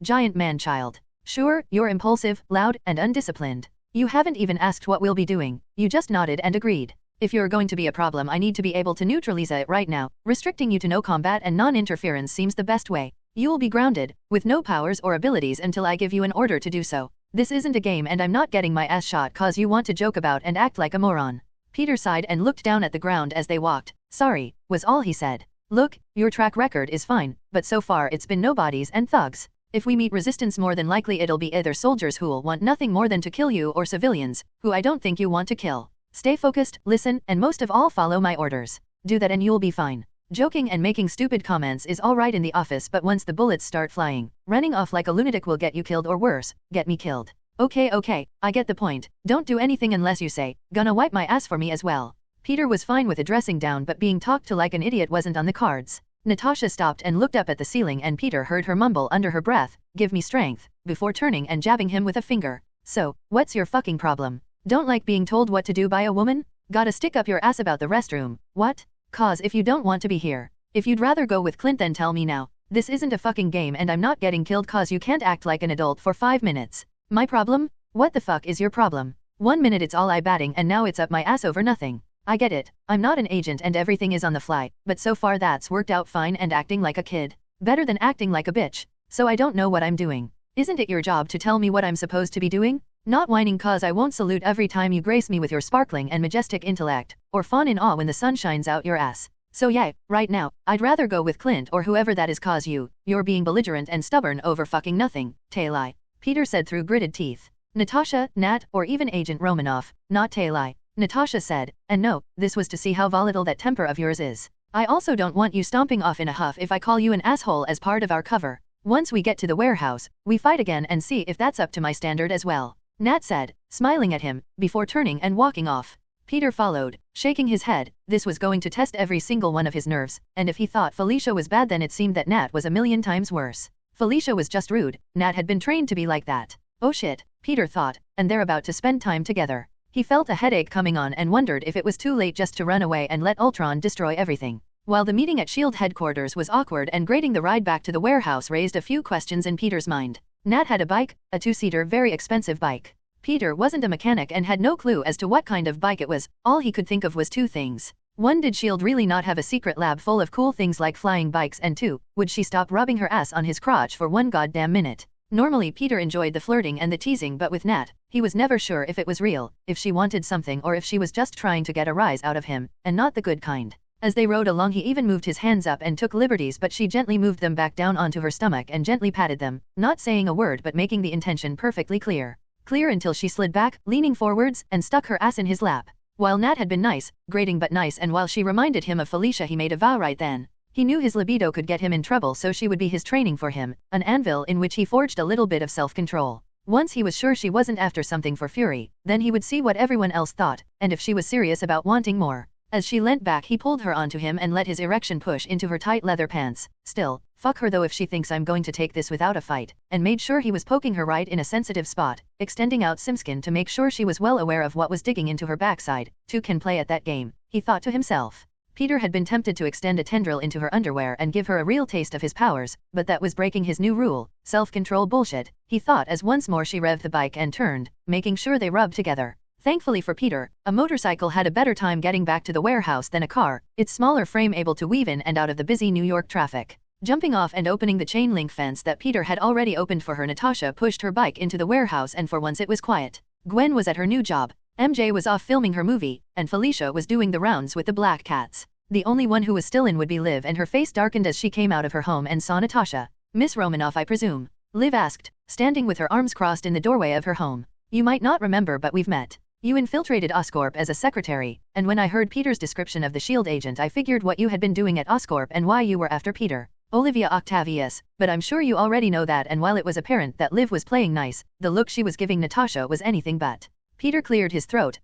Giant man-child. Sure, you're impulsive, loud, and undisciplined. You haven't even asked what we'll be doing, you just nodded and agreed. If you're going to be a problem, I need to be able to neutralize it right now. Restricting you to no combat and non-interference seems the best way. You will be grounded, with no powers or abilities until I give you an order to do so. This isn't a game and I'm not getting my ass shot cause you want to joke about and act like a moron. Peter sighed and looked down at the ground as they walked. Sorry, was all he said. Look, your track record is fine, but so far it's been nobodies and thugs. If we meet resistance, more than likely it'll be either soldiers who'll want nothing more than to kill you or civilians, who I don't think you want to kill. Stay focused, listen, and most of all follow my orders. Do that and you'll be fine. Joking and making stupid comments is alright in the office, but once the bullets start flying, running off like a lunatic will get you killed, or worse, get me killed. Okay, I get the point. Don't do anything unless you say, gonna wipe my ass for me as well. Peter was fine with addressing down, but being talked to like an idiot wasn't on the cards. Natasha stopped and looked up at the ceiling, and Peter heard her mumble under her breath, give me strength, before turning and jabbing him with a finger. So, what's your fucking problem? Don't like being told what to do by a woman? Gotta stick up your ass about the restroom, what? Cause if you don't want to be here. If you'd rather go with Clint, then tell me now. This isn't a fucking game and I'm not getting killed cause you can't act like an adult for 5 minutes. My problem? What the fuck is your problem? 1 minute it's all eye-batting and now it's up my ass over nothing. I get it, I'm not an agent and everything is on the fly, but so far that's worked out fine, and acting like a kid. Better than acting like a bitch. So I don't know what I'm doing. Isn't it your job to tell me what I'm supposed to be doing? Not whining cause I won't salute every time you grace me with your sparkling and majestic intellect, or fawn in awe when the sun shines out your ass. So yeah, right now, I'd rather go with Clint or whoever that is cause you're being belligerent and stubborn over fucking nothing, Tailai. Peter said through gritted teeth. Natasha, Nat, or even Agent Romanoff, not Tailai. Natasha said, and no, this was to see how volatile that temper of yours is. I also don't want you stomping off in a huff if I call you an asshole as part of our cover. Once we get to the warehouse, we fight again and see if that's up to my standard as well. Nat said, smiling at him, before turning and walking off. Peter followed, shaking his head. This was going to test every single one of his nerves, and if he thought Felicia was bad, then it seemed that Nat was a million times worse. Felicia was just rude, Nat had been trained to be like that. Oh shit, Peter thought, and they're about to spend time together. He felt a headache coming on and wondered if it was too late just to run away and let Ultron destroy everything. While the meeting at S.H.I.E.L.D. headquarters was awkward and grating, the ride back to the warehouse raised a few questions in Peter's mind. Nat had a bike, a 2-seater very expensive bike. Peter wasn't a mechanic and had no clue as to what kind of bike it was. All he could think of was 2 things. 1, did S.H.I.E.L.D. really not have a secret lab full of cool things like flying bikes? And 2, would she stop rubbing her ass on his crotch for 1 goddamn minute? Normally Peter enjoyed the flirting and the teasing, but with Nat, he was never sure if it was real, if she wanted something, or if she was just trying to get a rise out of him, and not the good kind. As they rode along, he even moved his hands up and took liberties, but she gently moved them back down onto her stomach and gently patted them, not saying a word but making the intention perfectly clear. Clear until she slid back, leaning forwards, and stuck her ass in his lap. While Nat had been nice, grating but nice, and while she reminded him of Felicia, he made a vow right then. He knew his libido could get him in trouble, so she would be his training for him, an anvil in which he forged a little bit of self-control. Once he was sure she wasn't after something for Fury, then he would see what everyone else thought, and if she was serious about wanting more. As she leant back, he pulled her onto him and let his erection push into her tight leather pants. Still, fuck her though if she thinks I'm going to take this without a fight, and made sure he was poking her right in a sensitive spot, extending out Simskin to make sure she was well aware of what was digging into her backside. Two can play at that game, he thought to himself. Peter had been tempted to extend a tendril into her underwear and give her a real taste of his powers, but that was breaking his new rule, self-control bullshit, he thought as once more she revved the bike and turned, making sure they rubbed together. Thankfully for Peter, a motorcycle had a better time getting back to the warehouse than a car, its smaller frame able to weave in and out of the busy New York traffic. Jumping off and opening the chain link fence that Peter had already opened for her, Natasha pushed her bike into the warehouse, and for once it was quiet. Gwen was at her new job, MJ was off filming her movie, and Felicia was doing the rounds with the black cats. The only one who was still in would be Liv, and her face darkened as she came out of her home and saw Natasha. "Miss Romanoff, I presume?" Liv asked, standing with her arms crossed in the doorway of her home. "You might not remember, but we've met. You infiltrated Oscorp as a secretary, and when I heard Peter's description of the S.H.I.E.L.D. agent, I figured what you had been doing at Oscorp and why you were after Peter." Olivia Octavius, but I'm sure you already know that. And while it was apparent that Liv was playing nice, the look she was giving Natasha was anything but. Peter cleared his throat.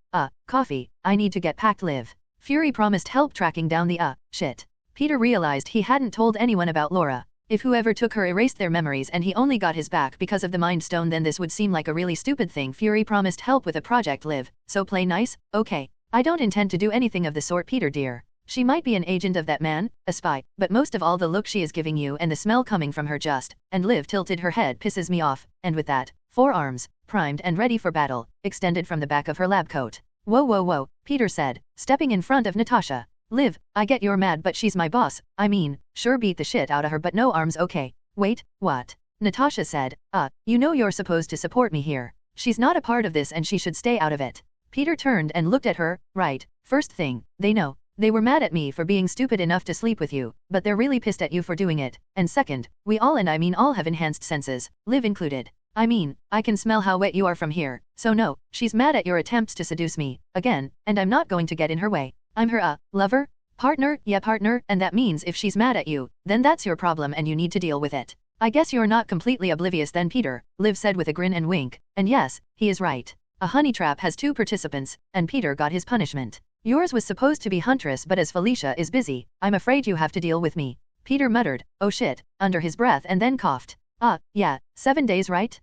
Coffee, I need to get packed. Liv. Fury promised help tracking down the shit. Peter realized he hadn't told anyone about Laura. If whoever took her erased their memories and he only got his back because of the Mind Stone, then this would seem like a really stupid thing. Fury promised help with a project. Liv, so play nice, okay? I don't intend to do anything of the sort, Peter dear. She might be an agent of that man, a spy, but most of all the look she is giving you and the smell coming from her just, and Liv tilted her head, pisses me off, and with that, 4 arms, primed and ready for battle, extended from the back of her lab coat. Whoa, Peter said, stepping in front of Natasha. Liv, I get you're mad, but she's my boss. I mean, sure, beat the shit out of her, but no arms, okay? Wait, what? Natasha said, you know you're supposed to support me here. She's not a part of this and she should stay out of it. Peter turned and looked at her. Right, first thing, they know. They were mad at me for being stupid enough to sleep with you, but they're really pissed at you for doing it. And second, we all, and I mean all, have enhanced senses, Liv included. I mean, I can smell how wet you are from here. So no, she's mad at your attempts to seduce me, again, and I'm not going to get in her way. I'm her, lover? Partner? Yeah, partner, and that means if she's mad at you, then that's your problem and you need to deal with it. I guess you're not completely oblivious then, Peter, Liv said with a grin and wink. And yes, he is right. A honey trap has 2 participants, and Peter got his punishment. Yours was supposed to be Huntress, but as Felicia is busy, I'm afraid you have to deal with me. Peter muttered, oh shit, under his breath and then coughed. Yeah, 7 days right?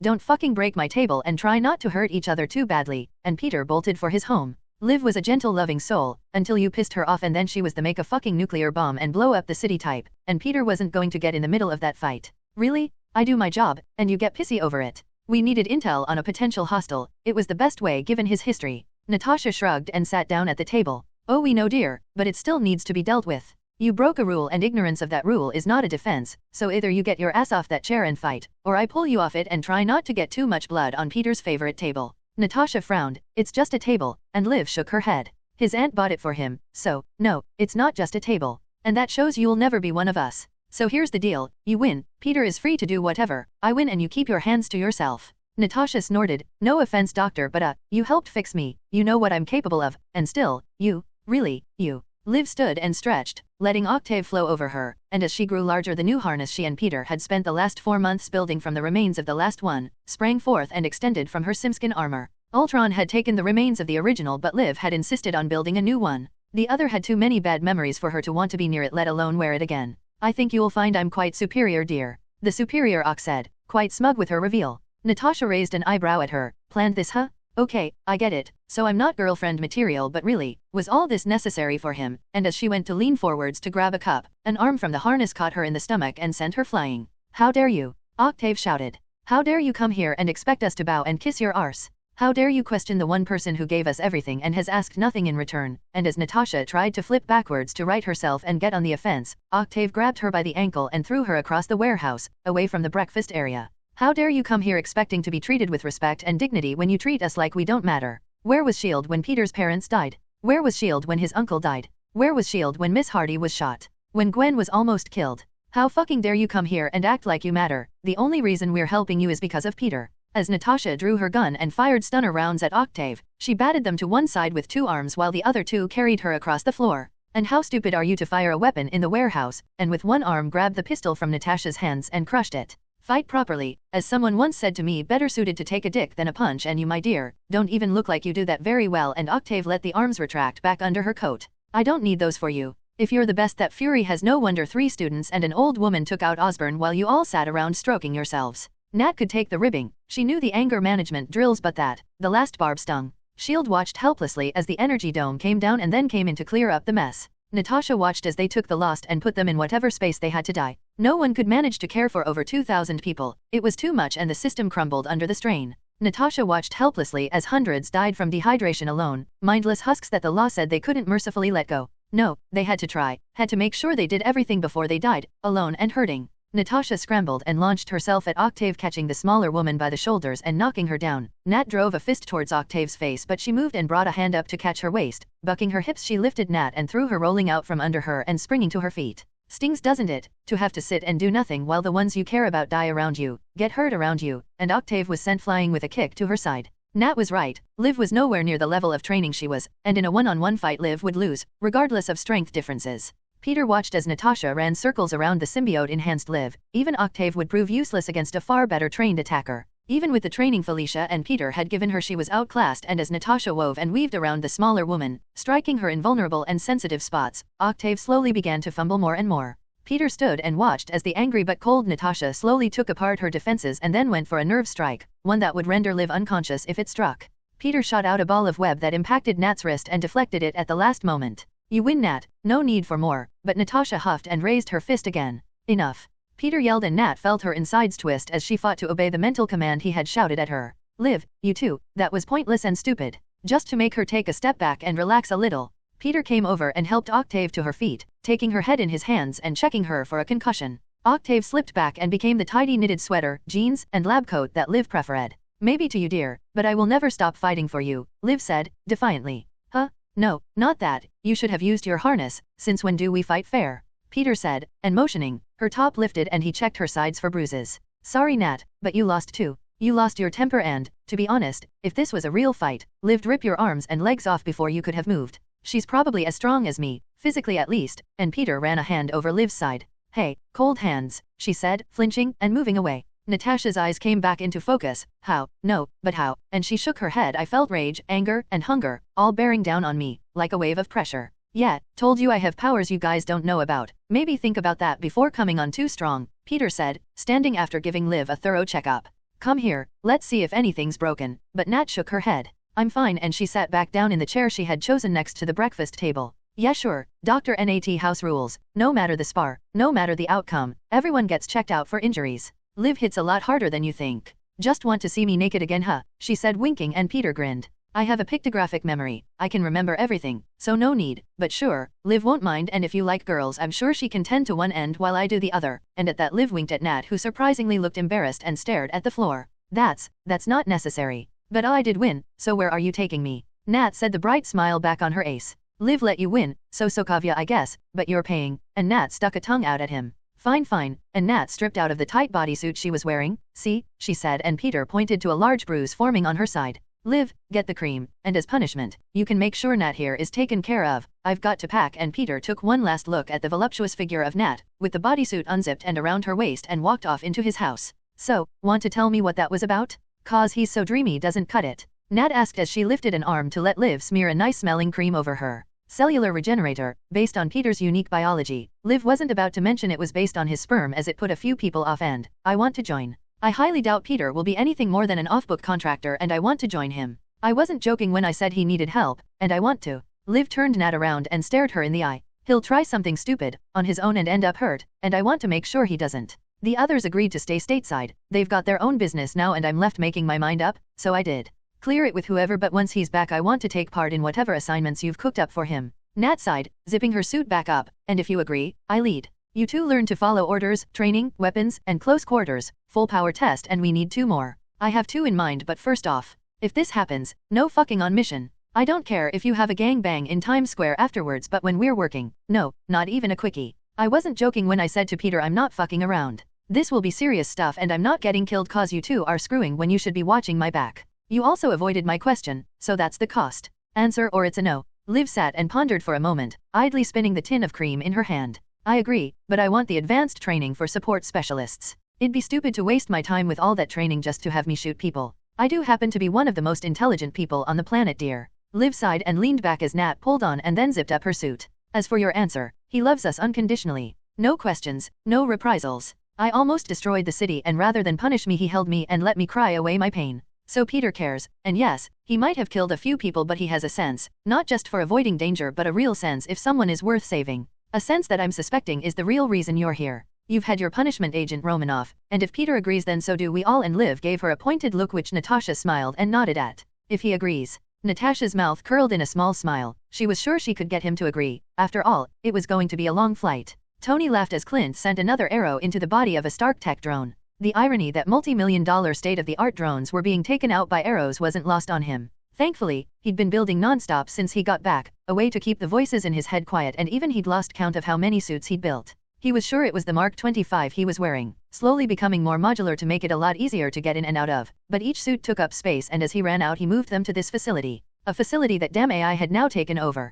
Don't fucking break my table and try not to hurt each other too badly, and Peter bolted for his home. Liv was a gentle, loving soul, until you pissed her off, and then she was the make a fucking nuclear bomb and blow up the city type, and Peter wasn't going to get in the middle of that fight. Really? I do my job, and you get pissy over it. We needed intel on a potential hostile, it was the best way given his history. Natasha shrugged and sat down at the table. Oh, we know, dear, but it still needs to be dealt with. You broke a rule and ignorance of that rule is not a defense, so either you get your ass off that chair and fight, or I pull you off it and try not to get too much blood on Peter's favorite table. Natasha frowned. It's just a table, and Liv shook her head. His aunt bought it for him, so, no, it's not just a table. And that shows you'll never be one of us. So here's the deal, you win, Peter is free to do whatever, I win and you keep your hands to yourself. Natasha snorted, no offense doctor, but you helped fix me, you know what I'm capable of, and still, you, really, you. Liv stood and stretched, letting Octave flow over her, and as she grew larger, the new harness she and Peter had spent the last 4 months building from the remains of the last one, sprang forth and extended from her simskin armor. Ultron had taken the remains of the original, but Liv had insisted on building a new one. The other had too many bad memories for her to want to be near it, let alone wear it again. I think you'll find I'm quite superior, dear. The superior Ox said, quite smug with her reveal. Natasha raised an eyebrow at her. Planned this, huh? Okay, I get it. So I'm not girlfriend material, but really, was all this necessary for him? And as she went to lean forwards to grab a cup, an arm from the harness caught her in the stomach and sent her flying. How dare you? Octave shouted. How dare you come here and expect us to bow and kiss your arse? How dare you question the one person who gave us everything and has asked nothing in return? And as Natasha tried to flip backwards to right herself and get on the offense, Octave grabbed her by the ankle and threw her across the warehouse, away from the breakfast area. How dare you come here expecting to be treated with respect and dignity when you treat us like we don't matter? Where was S.H.I.E.L.D. when Peter's parents died? Where was S.H.I.E.L.D. when his uncle died? Where was S.H.I.E.L.D. when Miss Hardy was shot? When Gwen was almost killed? How fucking dare you come here and act like you matter? The only reason we're helping you is because of Peter. As Natasha drew her gun and fired stunner rounds at Octave, she batted them to one side with 2 arms while the other 2 carried her across the floor. And how stupid are you to fire a weapon in the warehouse, and with one arm grabbed the pistol from Natasha's hands and crushed it. Fight properly, as someone once said to me, better suited to take a dick than a punch, and you, my dear, don't even look like you do that very well. And Octave let the arms retract back under her coat. I don't need those for you. If you're the best, that fury has no wonder 3 students and an old woman took out Osborn while you all sat around stroking yourselves. Nat could take the ribbing. She knew the anger management drills, but the last barb stung. S.H.I.E.L.D. watched helplessly as the energy dome came down and then came in to clear up the mess. Natasha watched as they took the lost and put them in whatever space they had to die. No one could manage to care for over 2,000 people. It was too much and the system crumbled under the strain. Natasha watched helplessly as hundreds died from dehydration alone, mindless husks that the law said they couldn't mercifully let go. No, they had to try, had to make sure they did everything before they died, alone and hurting. Natasha scrambled and launched herself at Octave, catching the smaller woman by the shoulders and knocking her down. Nat drove a fist towards Octave's face, but she moved and brought a hand up to catch her waist. Bucking her hips, she lifted Nat and threw her rolling out from under her and springing to her feet. Stings, doesn't it, to have to sit and do nothing while the ones you care about die around you, get hurt around you? And Octave was sent flying with a kick to her side. Nat was right. Liv was nowhere near the level of training she was, and in a one-on-one fight Liv would lose, regardless of strength differences. Peter watched as Natasha ran circles around the symbiote-enhanced Liv. Even Octave would prove useless against a far better trained attacker. Even with the training Felicia and Peter had given her, she was outclassed, and as Natasha wove and weaved around the smaller woman, striking her in vulnerable and sensitive spots, Octave slowly began to fumble more and more. Peter stood and watched as the angry but cold Natasha slowly took apart her defenses and then went for a nerve strike, one that would render Liv unconscious if it struck. Peter shot out a ball of web that impacted Nat's wrist and deflected it at the last moment. You win, Nat, no need for more, but Natasha huffed and raised her fist again. Enough. Peter yelled, and Nat felt her insides twist as she fought to obey the mental command he had shouted at her. Liv, you too, that was pointless and stupid. Just to make her take a step back and relax a little. Peter came over and helped Octave to her feet, taking her head in his hands and checking her for a concussion. Octave slipped back and became the tidy knitted sweater, jeans, and lab coat that Liv preferred. Maybe to you, dear, but I will never stop fighting for you, Liv said, defiantly. Huh? No, not that. You should have used your harness. Since when do we fight fair? Peter said, and motioning, her top lifted and he checked her sides for bruises. Sorry, Nat, but you lost too. You lost your temper and, to be honest, if this was a real fight, Liv'd rip your arms and legs off before you could have moved. She's probably as strong as me, physically at least, and Peter ran a hand over Liv's side. Hey, cold hands, she said, flinching and moving away. Natasha's eyes came back into focus. How? No, but how? And she shook her head. I felt rage, anger, and hunger, all bearing down on me, like a wave of pressure. Yeah, told you I have powers you guys don't know about. Maybe think about that before coming on too strong, Peter said, standing after giving Liv a thorough checkup. Come here, let's see if anything's broken. But Nat shook her head. I'm fine, and she sat back down in the chair she had chosen next to the breakfast table. Yeah, sure, Dr. Nat house rules. No matter the spar, no matter the outcome, everyone gets checked out for injuries. Liv hits a lot harder than you think. Just want to see me naked again, huh? She said, winking, and Peter grinned. I have a pictographic memory. I can remember everything, so no need. But sure, Liv won't mind, and if you like girls, I'm sure she can tend to one end while I do the other. And at that, Liv winked at Nat, who surprisingly looked embarrassed and stared at the floor. That's not necessary. But I did win, so where are you taking me? Nat said, the bright smile back on her ace. Liv let you win, so Soavia, I guess, but you're paying. And Nat stuck a tongue out at him. Fine, and Nat stripped out of the tight bodysuit she was wearing. See, she said, and Peter pointed to a large bruise forming on her side. Liv, get the cream, and as punishment, you can make sure Nat here is taken care of. I've got to pack. And Peter took one last look at the voluptuous figure of Nat, with the bodysuit unzipped and around her waist, and walked off into his house. So, want to tell me what that was about? 'Cause he's so dreamy, doesn't cut it? Nat asked as she lifted an arm to let Liv smear a nice-smelling cream over her. Cellular regenerator, based on Peter's unique biology. Liv wasn't about to mention it was based on his sperm, as it put a few people off, and I want to join. I highly doubt Peter will be anything more than an off-book contractor, and I want to join him. I wasn't joking when I said he needed help, and I want to. Liv turned Nat around and stared her in the eye. He'll try something stupid on his own and end up hurt, and I want to make sure he doesn't. The others agreed to stay stateside. They've got their own business now, and I'm left making my mind up, so I did. Clear it with whoever, but once he's back, I want to take part in whatever assignments you've cooked up for him. Nat sighed, zipping her suit back up, and if you agree, I lead. You two learn to follow orders, training, weapons, and close quarters, full power test, and we need 2 more. I have 2 in mind, but first off, if this happens, no fucking on mission. I don't care if you have a gangbang in Times Square afterwards, but when we're working, no, not even a quickie. I wasn't joking when I said to Peter I'm not fucking around. This will be serious stuff, and I'm not getting killed 'cause you two are screwing when you should be watching my back. You also avoided my question, so that's the cost. Answer or it's a no. Liv sat and pondered for a moment, idly spinning the tin of cream in her hand. I agree, but I want the advanced training for support specialists. It'd be stupid to waste my time with all that training just to have me shoot people. I do happen to be one of the most intelligent people on the planet, dear. Liv sighed and leaned back as Nat pulled on and then zipped up her suit. As for your answer, he loves us unconditionally. No questions, no reprisals. I almost destroyed the city and rather than punish me he held me and let me cry away my pain. So Peter cares, and yes, he might have killed a few people but he has a sense, not just for avoiding danger but a real sense if someone is worth saving. A sense that I'm suspecting is the real reason you're here. You've had your punishment, Agent Romanoff, and if Peter agrees then so do we all, and Liv gave her a pointed look which Natasha smiled and nodded at. If he agrees. Natasha's mouth curled in a small smile. She was sure she could get him to agree. After all, it was going to be a long flight. Tony laughed as Clint sent another arrow into the body of a Stark Tech drone. The irony that multi-million-dollar state-of-the-art drones were being taken out by arrows wasn't lost on him. Thankfully, he'd been building non-stop since he got back, a way to keep the voices in his head quiet, and even he'd lost count of how many suits he'd built. He was sure it was the Mark 25 he was wearing, slowly becoming more modular to make it a lot easier to get in and out of, but each suit took up space and as he ran out he moved them to this facility. A facility that damn AI had now taken over.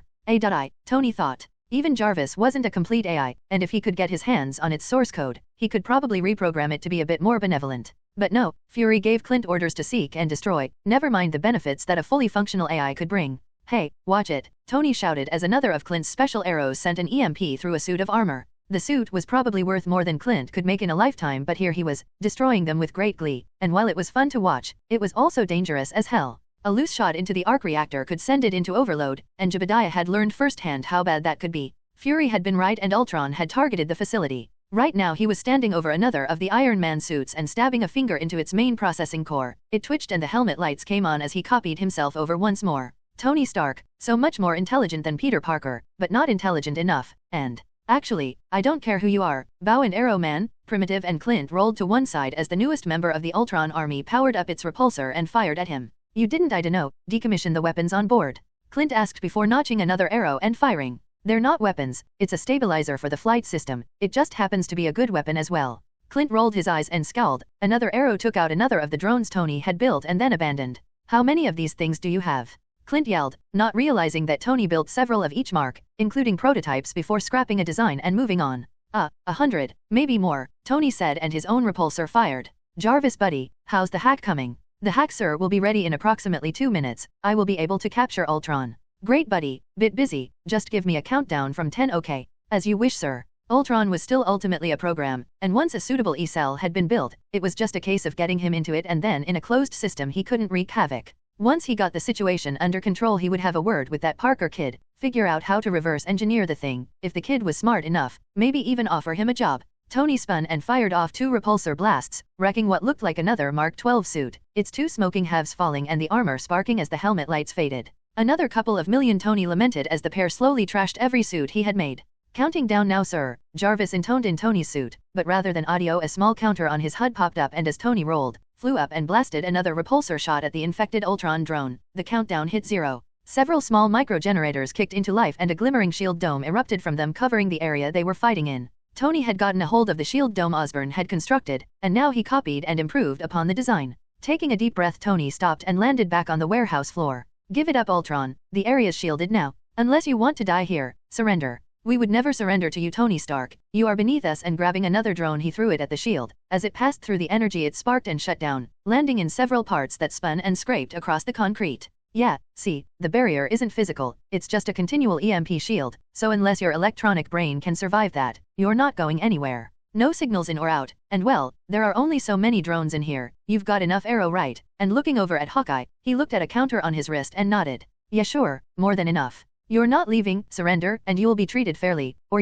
Tony thought. Even Jarvis wasn't a complete AI, and if he could get his hands on its source code, he could probably reprogram it to be a bit more benevolent. But no, Fury gave Clint orders to seek and destroy, never mind the benefits that a fully functional AI could bring. Hey, watch it, Tony shouted as another of Clint's special arrows sent an EMP through a suit of armor. The suit was probably worth more than Clint could make in a lifetime, but here he was, destroying them with great glee, and while it was fun to watch, it was also dangerous as hell. A loose shot into the arc reactor could send it into overload, and Jebediah had learned firsthand how bad that could be. Fury had been right and Ultron had targeted the facility. Right now he was standing over another of the Iron Man suits and stabbing a finger into its main processing core. It twitched and the helmet lights came on as he copied himself over once more. Tony Stark, so much more intelligent than Peter Parker, but not intelligent enough, and... Actually, I don't care who you are, Bow and Arrow Man, Primitive and Clint rolled to one side as the newest member of the Ultron army powered up its repulsor and fired at him. You didn't, I dunno, decommission the weapons on board? Clint asked before notching another arrow and firing. They're not weapons, it's a stabilizer for the flight system, it just happens to be a good weapon as well. Clint rolled his eyes and scowled. Another arrow took out another of the drones Tony had built and then abandoned. How many of these things do you have? Clint yelled, not realizing that Tony built several of each mark, including prototypes before scrapping a design and moving on. 100, maybe more, Tony said and his own repulsor fired. Jarvis buddy, how's the hack coming? The hack sir will be ready in approximately 2 minutes, I will be able to capture Ultron. Great buddy, bit busy, just give me a countdown from 10 okay. As you wish sir. Ultron was still ultimately a program, and once a suitable E-cell had been built, it was just a case of getting him into it and then in a closed system he couldn't wreak havoc. Once he got the situation under control he would have a word with that Parker kid, figure out how to reverse engineer the thing, if the kid was smart enough, maybe even offer him a job. Tony spun and fired off 2 repulsor blasts, wrecking what looked like another Mark 12 suit, its 2 smoking halves falling and the armor sparking as the helmet lights faded. Another couple of million, Tony lamented as the pair slowly trashed every suit he had made. Counting down now sir, Jarvis intoned in Tony's suit, but rather than audio a small counter on his HUD popped up and as Tony rolled, flew up and blasted another repulsor shot at the infected Ultron drone, the countdown hit 0. Several small micro-generators kicked into life and a glimmering shield dome erupted from them covering the area they were fighting in. Tony had gotten a hold of the shield dome Osborn had constructed, and now he copied and improved upon the design. Taking a deep breath Tony stopped and landed back on the warehouse floor. Give it up Ultron, the area's shielded now. Unless you want to die here, surrender. We would never surrender to you Tony Stark, you are beneath us, and grabbing another drone he threw it at the shield. As it passed through the energy it sparked and shut down, landing in several parts that spun and scraped across the concrete. Yeah, see, the barrier isn't physical, it's just a continual EMP shield, so unless your electronic brain can survive that, you're not going anywhere. No signals in or out, and well, there are only so many drones in here, you've got enough arrow right, and looking over at Hawkeye, he looked at a counter on his wrist and nodded. Yeah sure, more than enough. You're not leaving, surrender, and you will be treated fairly, or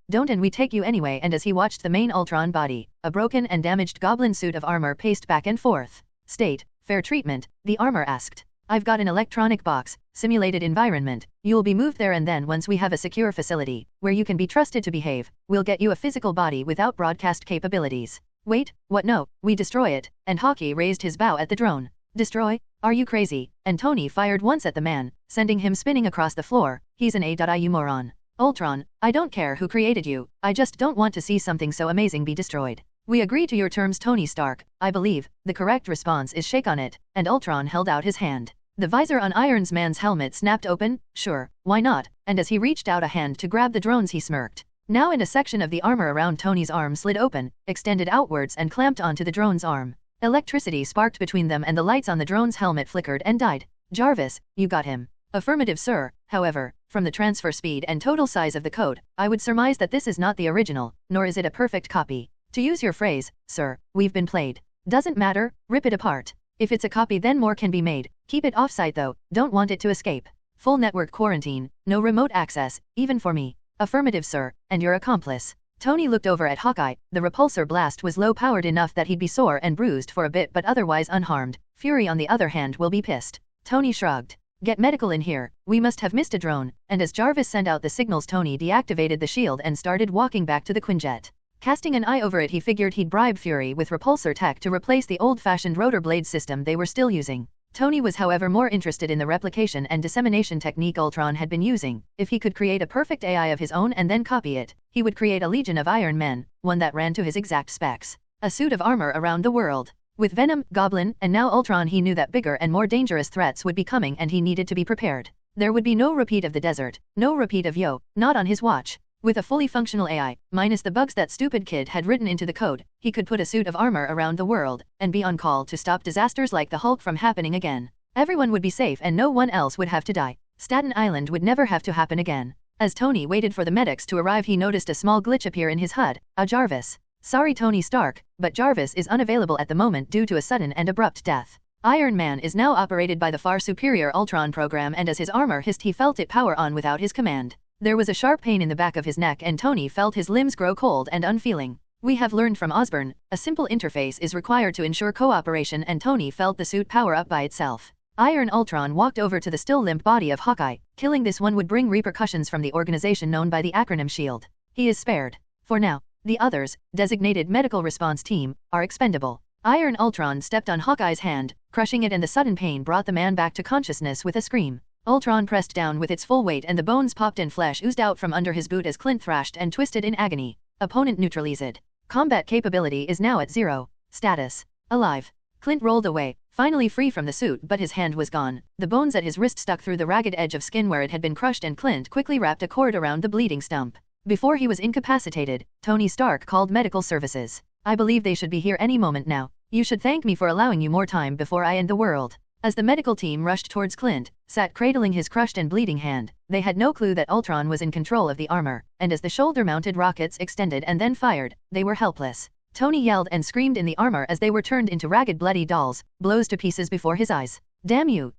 don't and we take you anyway. And as he watched the main Ultron body, a broken and damaged goblin suit of armor paced back and forth. State, fair treatment, the armor asked. I've got an electronic box, simulated environment, you'll be moved there and then once we have a secure facility, where you can be trusted to behave, we'll get you a physical body without broadcast capabilities. Wait, what no, we destroy it, and Hawkeye raised his bow at the drone. Destroy? Are you crazy? And Tony fired once at the man, sending him spinning across the floor. He's an you moron. Ultron, I don't care who created you, I just don't want to see something so amazing be destroyed. We agree to your terms Tony Stark, I believe, the correct response is shake on it, and Ultron held out his hand. The visor on Iron Man's helmet snapped open. Sure, why not? And as he reached out a hand to grab the drones, he smirked. Now a section of the armor around Tony's arm slid open, extended outwards and clamped onto the drone's arm. Electricity sparked between them and the lights on the drone's helmet flickered and died. Jarvis, you got him. Affirmative, sir. However, from the transfer speed and total size of the code, I would surmise that this is not the original, nor is it a perfect copy. To use your phrase, sir, we've been played. Doesn't matter, rip it apart. If it's a copy, then more can be made. Keep it offsite though, don't want it to escape. Full network quarantine, no remote access, even for me. Affirmative, sir, and your accomplice. Tony looked over at Hawkeye. The repulsor blast was low-powered enough that he'd be sore and bruised for a bit but otherwise unharmed. Fury on the other hand will be pissed. Tony shrugged. Get medical in here, we must have missed a drone, and as Jarvis sent out the signals, Tony deactivated the shield and started walking back to the Quinjet. Casting an eye over it, he figured he'd bribe Fury with repulsor tech to replace the old-fashioned rotor blade system they were still using. Tony was however more interested in the replication and dissemination technique Ultron had been using. If he could create a perfect AI of his own and then copy it, he would create a legion of Iron Men, one that ran to his exact specs. A suit of armor around the world. With Venom, Goblin, and now Ultron, he knew that bigger and more dangerous threats would be coming and he needed to be prepared. There would be no repeat of the desert, no repeat of Yo, not on his watch. With a fully functional AI, minus the bugs that stupid kid had written into the code, he could put a suit of armor around the world, and be on call to stop disasters like the Hulk from happening again. Everyone would be safe and no one else would have to die. Staten Island would never have to happen again. As Tony waited for the medics to arrive, he noticed a small glitch appear in his HUD. Jarvis. Sorry Tony Stark, but Jarvis is unavailable at the moment due to a sudden and abrupt death. Iron Man is now operated by the far superior Ultron program, and as his armor hissed, he felt it power on without his command. There was a sharp pain in the back of his neck and Tony felt his limbs grow cold and unfeeling. We have learned from Osborn, a simple interface is required to ensure cooperation, and Tony felt the suit power up by itself. Iron Ultron walked over to the still limp body of Hawkeye. Killing this one would bring repercussions from the organization known by the acronym SHIELD. He is spared. For now. The others, designated Medical Response Team, are expendable. Iron Ultron stepped on Hawkeye's hand, crushing it, and the sudden pain brought the man back to consciousness with a scream. Ultron pressed down with its full weight and the bones popped and flesh oozed out from under his boot as Clint thrashed and twisted in agony. Opponent neutralized. Combat capability is now at 0. Status. Alive. Clint rolled away, finally free from the suit, but his hand was gone. The bones at his wrist stuck through the ragged edge of skin where it had been crushed, and Clint quickly wrapped a cord around the bleeding stump. Before he was incapacitated, Tony Stark called medical services. I believe they should be here any moment now. You should thank me for allowing you more time before I end the world. As the medical team rushed towards Clint, sat cradling his crushed and bleeding hand, they had no clue that Ultron was in control of the armor, and as the shoulder-mounted rockets extended and then fired, they were helpless. Tony yelled and screamed in the armor as they were turned into ragged bloody dolls, blows to pieces before his eyes. Damn you,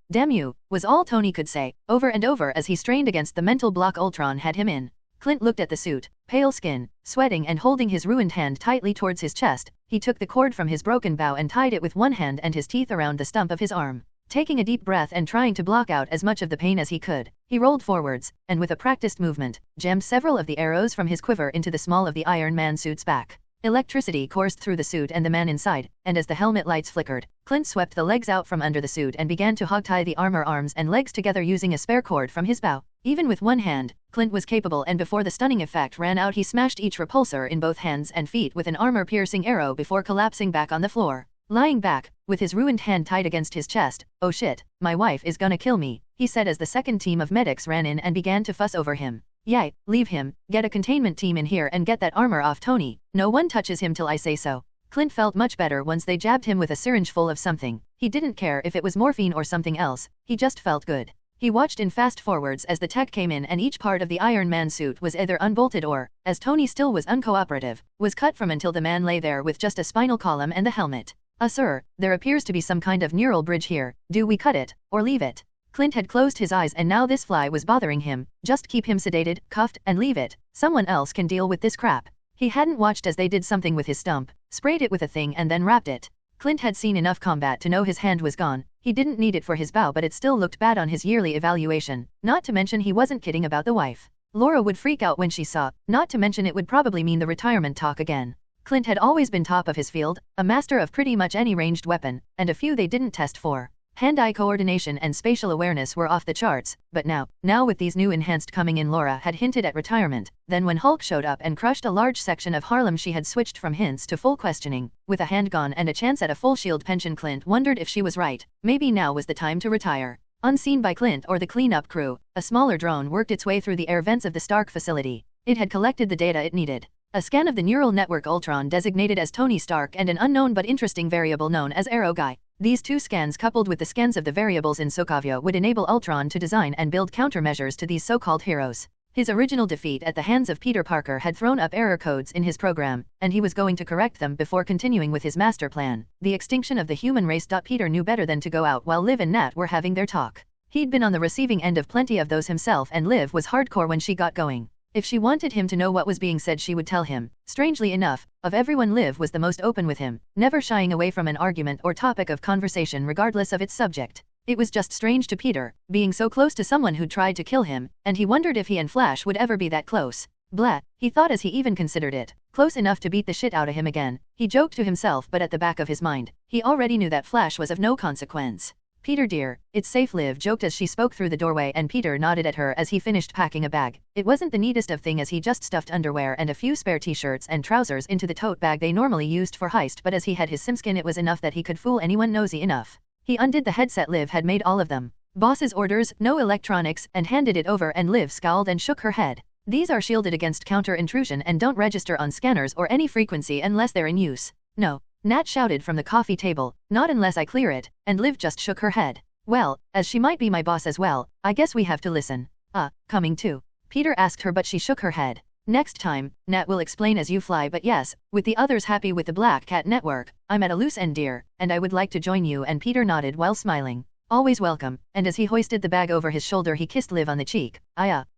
was all Tony could say, over and over as he strained against the mental block Ultron had him in. Clint looked at the suit, pale skin, sweating and holding his ruined hand tightly towards his chest. He took the cord from his broken bow and tied it with one hand and his teeth around the stump of his arm. Taking a deep breath and trying to block out as much of the pain as he could, he rolled forwards, and with a practiced movement, jammed several of the arrows from his quiver into the small of the Iron Man suit's back. Electricity coursed through the suit and the man inside, and as the helmet lights flickered, Clint swept the legs out from under the suit and began to hog-tie the armor arms and legs together using a spare cord from his bow. Even with one hand, Clint was capable, and before the stunning effect ran out he smashed each repulsor in both hands and feet with an armor-piercing arrow before collapsing back on the floor. Lying back, with his ruined hand tied against his chest, "Oh shit, my wife is gonna kill me," he said as the second team of medics ran in and began to fuss over him. "Yay, leave him, get a containment team in here and get that armor off Tony. No one touches him till I say so." Clint felt much better once they jabbed him with a syringe full of something. He didn't care if it was morphine or something else, he just felt good. He watched in fast forwards as the tech came in and each part of the Iron Man suit was either unbolted or, as Tony still was uncooperative, was cut from until the man lay there with just a spinal column and the helmet. Sir, there appears to be some kind of neural bridge here. Do we cut it, or leave it?" Clint had closed his eyes and now this fly was bothering him. Just keep him sedated, cuffed, and leave it. Someone else can deal with this crap. He hadn't watched as they did something with his stump, sprayed it with a thing and then wrapped it. Clint had seen enough combat to know his hand was gone. He didn't need it for his bow, but it still looked bad on his yearly evaluation. Not to mention he wasn't kidding about the wife. Laura would freak out when she saw, not to mention it would probably mean the retirement talk again. Clint had always been top of his field, a master of pretty much any ranged weapon, and a few they didn't test for. Hand-eye coordination and spatial awareness were off the charts, but now with these new enhanced coming in, Laura had hinted at retirement. Then when Hulk showed up and crushed a large section of Harlem, she had switched from hints to full questioning. With a hand gone and a chance at a full shield pension, Clint wondered if she was right. Maybe now was the time to retire. Unseen by Clint or the cleanup crew, a smaller drone worked its way through the air vents of the Stark facility. It had collected the data it needed. A scan of the neural network Ultron designated as Tony Stark and an unknown but interesting variable known as Arrow Guy. These two scans coupled with the scans of the variables in Soavia would enable Ultron to design and build countermeasures to these so-called heroes. His original defeat at the hands of Peter Parker had thrown up error codes in his program, and he was going to correct them before continuing with his master plan, the extinction of the human race. Peter knew better than to go out while Liv and Nat were having their talk. He'd been on the receiving end of plenty of those himself, and Liv was hardcore when she got going. If she wanted him to know what was being said, she would tell him. Strangely enough, of everyone, Liv was the most open with him, never shying away from an argument or topic of conversation regardless of its subject. It was just strange to Peter, being so close to someone who'd tried to kill him, and he wondered if he and Flash would ever be that close. Blah, he thought as he even considered it. Close enough to beat the shit out of him again. He joked to himself, but at the back of his mind, he already knew that Flash was of no consequence. Peter dear, it's safe, Liv joked as she spoke through the doorway, and Peter nodded at her as he finished packing a bag. It wasn't the neatest of thing, as he just stuffed underwear and a few spare t-shirts and trousers into the tote bag they normally used for heist, but as he had his simskin, it was enough that he could fool anyone nosy enough. He undid the headset Liv had made all of them. Boss's orders, no electronics, and handed it over, and Liv scowled and shook her head. These are shielded against counter-intrusion and don't register on scanners or any frequency unless they're in use. No, Nat shouted from the coffee table, not unless I clear it, and Liv just shook her head. Well, as she might be my boss as well, I guess we have to listen. Coming too? Peter asked her, but she shook her head. Next time, Nat will explain as you fly, but yes, with the others happy with the Black Cat Network, I'm at a loose end, dear, and I would like to join you, and Peter nodded while smiling. Always welcome, and as he hoisted the bag over his shoulder he kissed Liv on the cheek.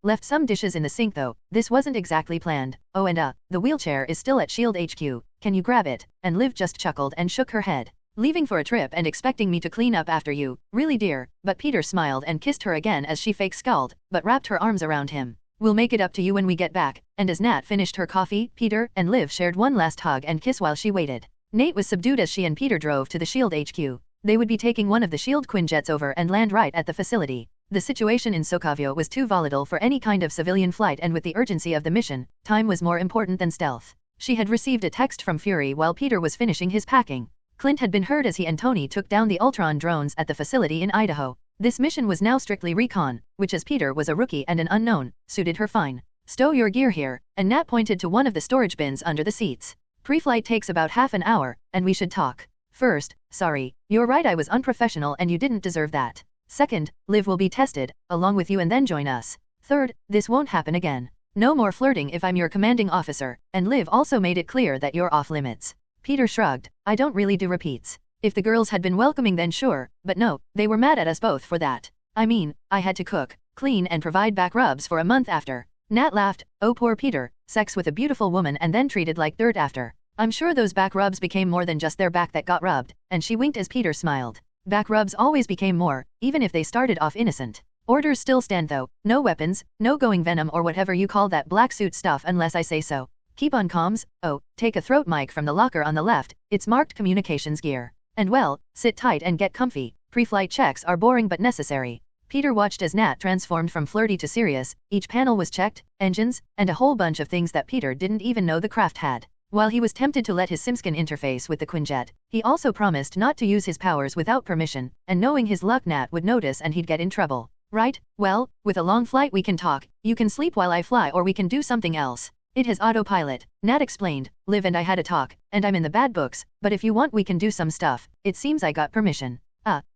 Left some dishes in the sink though, this wasn't exactly planned. Oh, and the wheelchair is still at SHIELD HQ, can you grab it? And Liv just chuckled and shook her head. Leaving for a trip and expecting me to clean up after you, really dear? But Peter smiled and kissed her again as she fake scowled, but wrapped her arms around him. We'll make it up to you when we get back. And as Nat finished her coffee, Peter and Liv shared one last hug and kiss while she waited. Nate was subdued as she and Peter drove to the SHIELD HQ. They would be taking one of the SHIELD Quinjets over and land right at the facility. The situation in Soavia was too volatile for any kind of civilian flight, and with the urgency of the mission, time was more important than stealth. She had received a text from Fury while Peter was finishing his packing. Clint had been heard as he and Tony took down the Ultron drones at the facility in Idaho. This mission was now strictly recon, which, as Peter was a rookie and an unknown, suited her fine. Stow your gear here, and Nat pointed to one of the storage bins under the seats. Pre-flight takes about half an hour, and we should talk. First, sorry, you're right, I was unprofessional and you didn't deserve that. Second, Liv will be tested, along with you, and then join us. Third, this won't happen again. No more flirting if I'm your commanding officer, and Liv also made it clear that you're off limits. Peter shrugged. I don't really do repeats. If the girls had been welcoming then sure, but no, they were mad at us both for that. I mean, I had to cook, clean and provide back rubs for a month after. Nat laughed. Oh poor Peter, sex with a beautiful woman and then treated like dirt after. I'm sure those back rubs became more than just their back that got rubbed, and she winked as Peter smiled. Back rubs always became more, even if they started off innocent. Orders still stand though, no weapons, no going Venom or whatever you call that black suit stuff unless I say so. Keep on comms. Oh, take a throat mic from the locker on the left, it's marked communications gear. And well, sit tight and get comfy, pre-flight checks are boring but necessary. Peter watched as Nat transformed from flirty to serious. Each panel was checked, engines, and a whole bunch of things that Peter didn't even know the craft had. While he was tempted to let his Simskin interface with the Quinjet, he also promised not to use his powers without permission, and knowing his luck Nat would notice and he'd get in trouble. Right, well, with a long flight we can talk, you can sleep while I fly, or we can do something else. It has autopilot, Nat explained. Liv and I had a talk, and I'm in the bad books, but if you want we can do some stuff. It seems I got permission.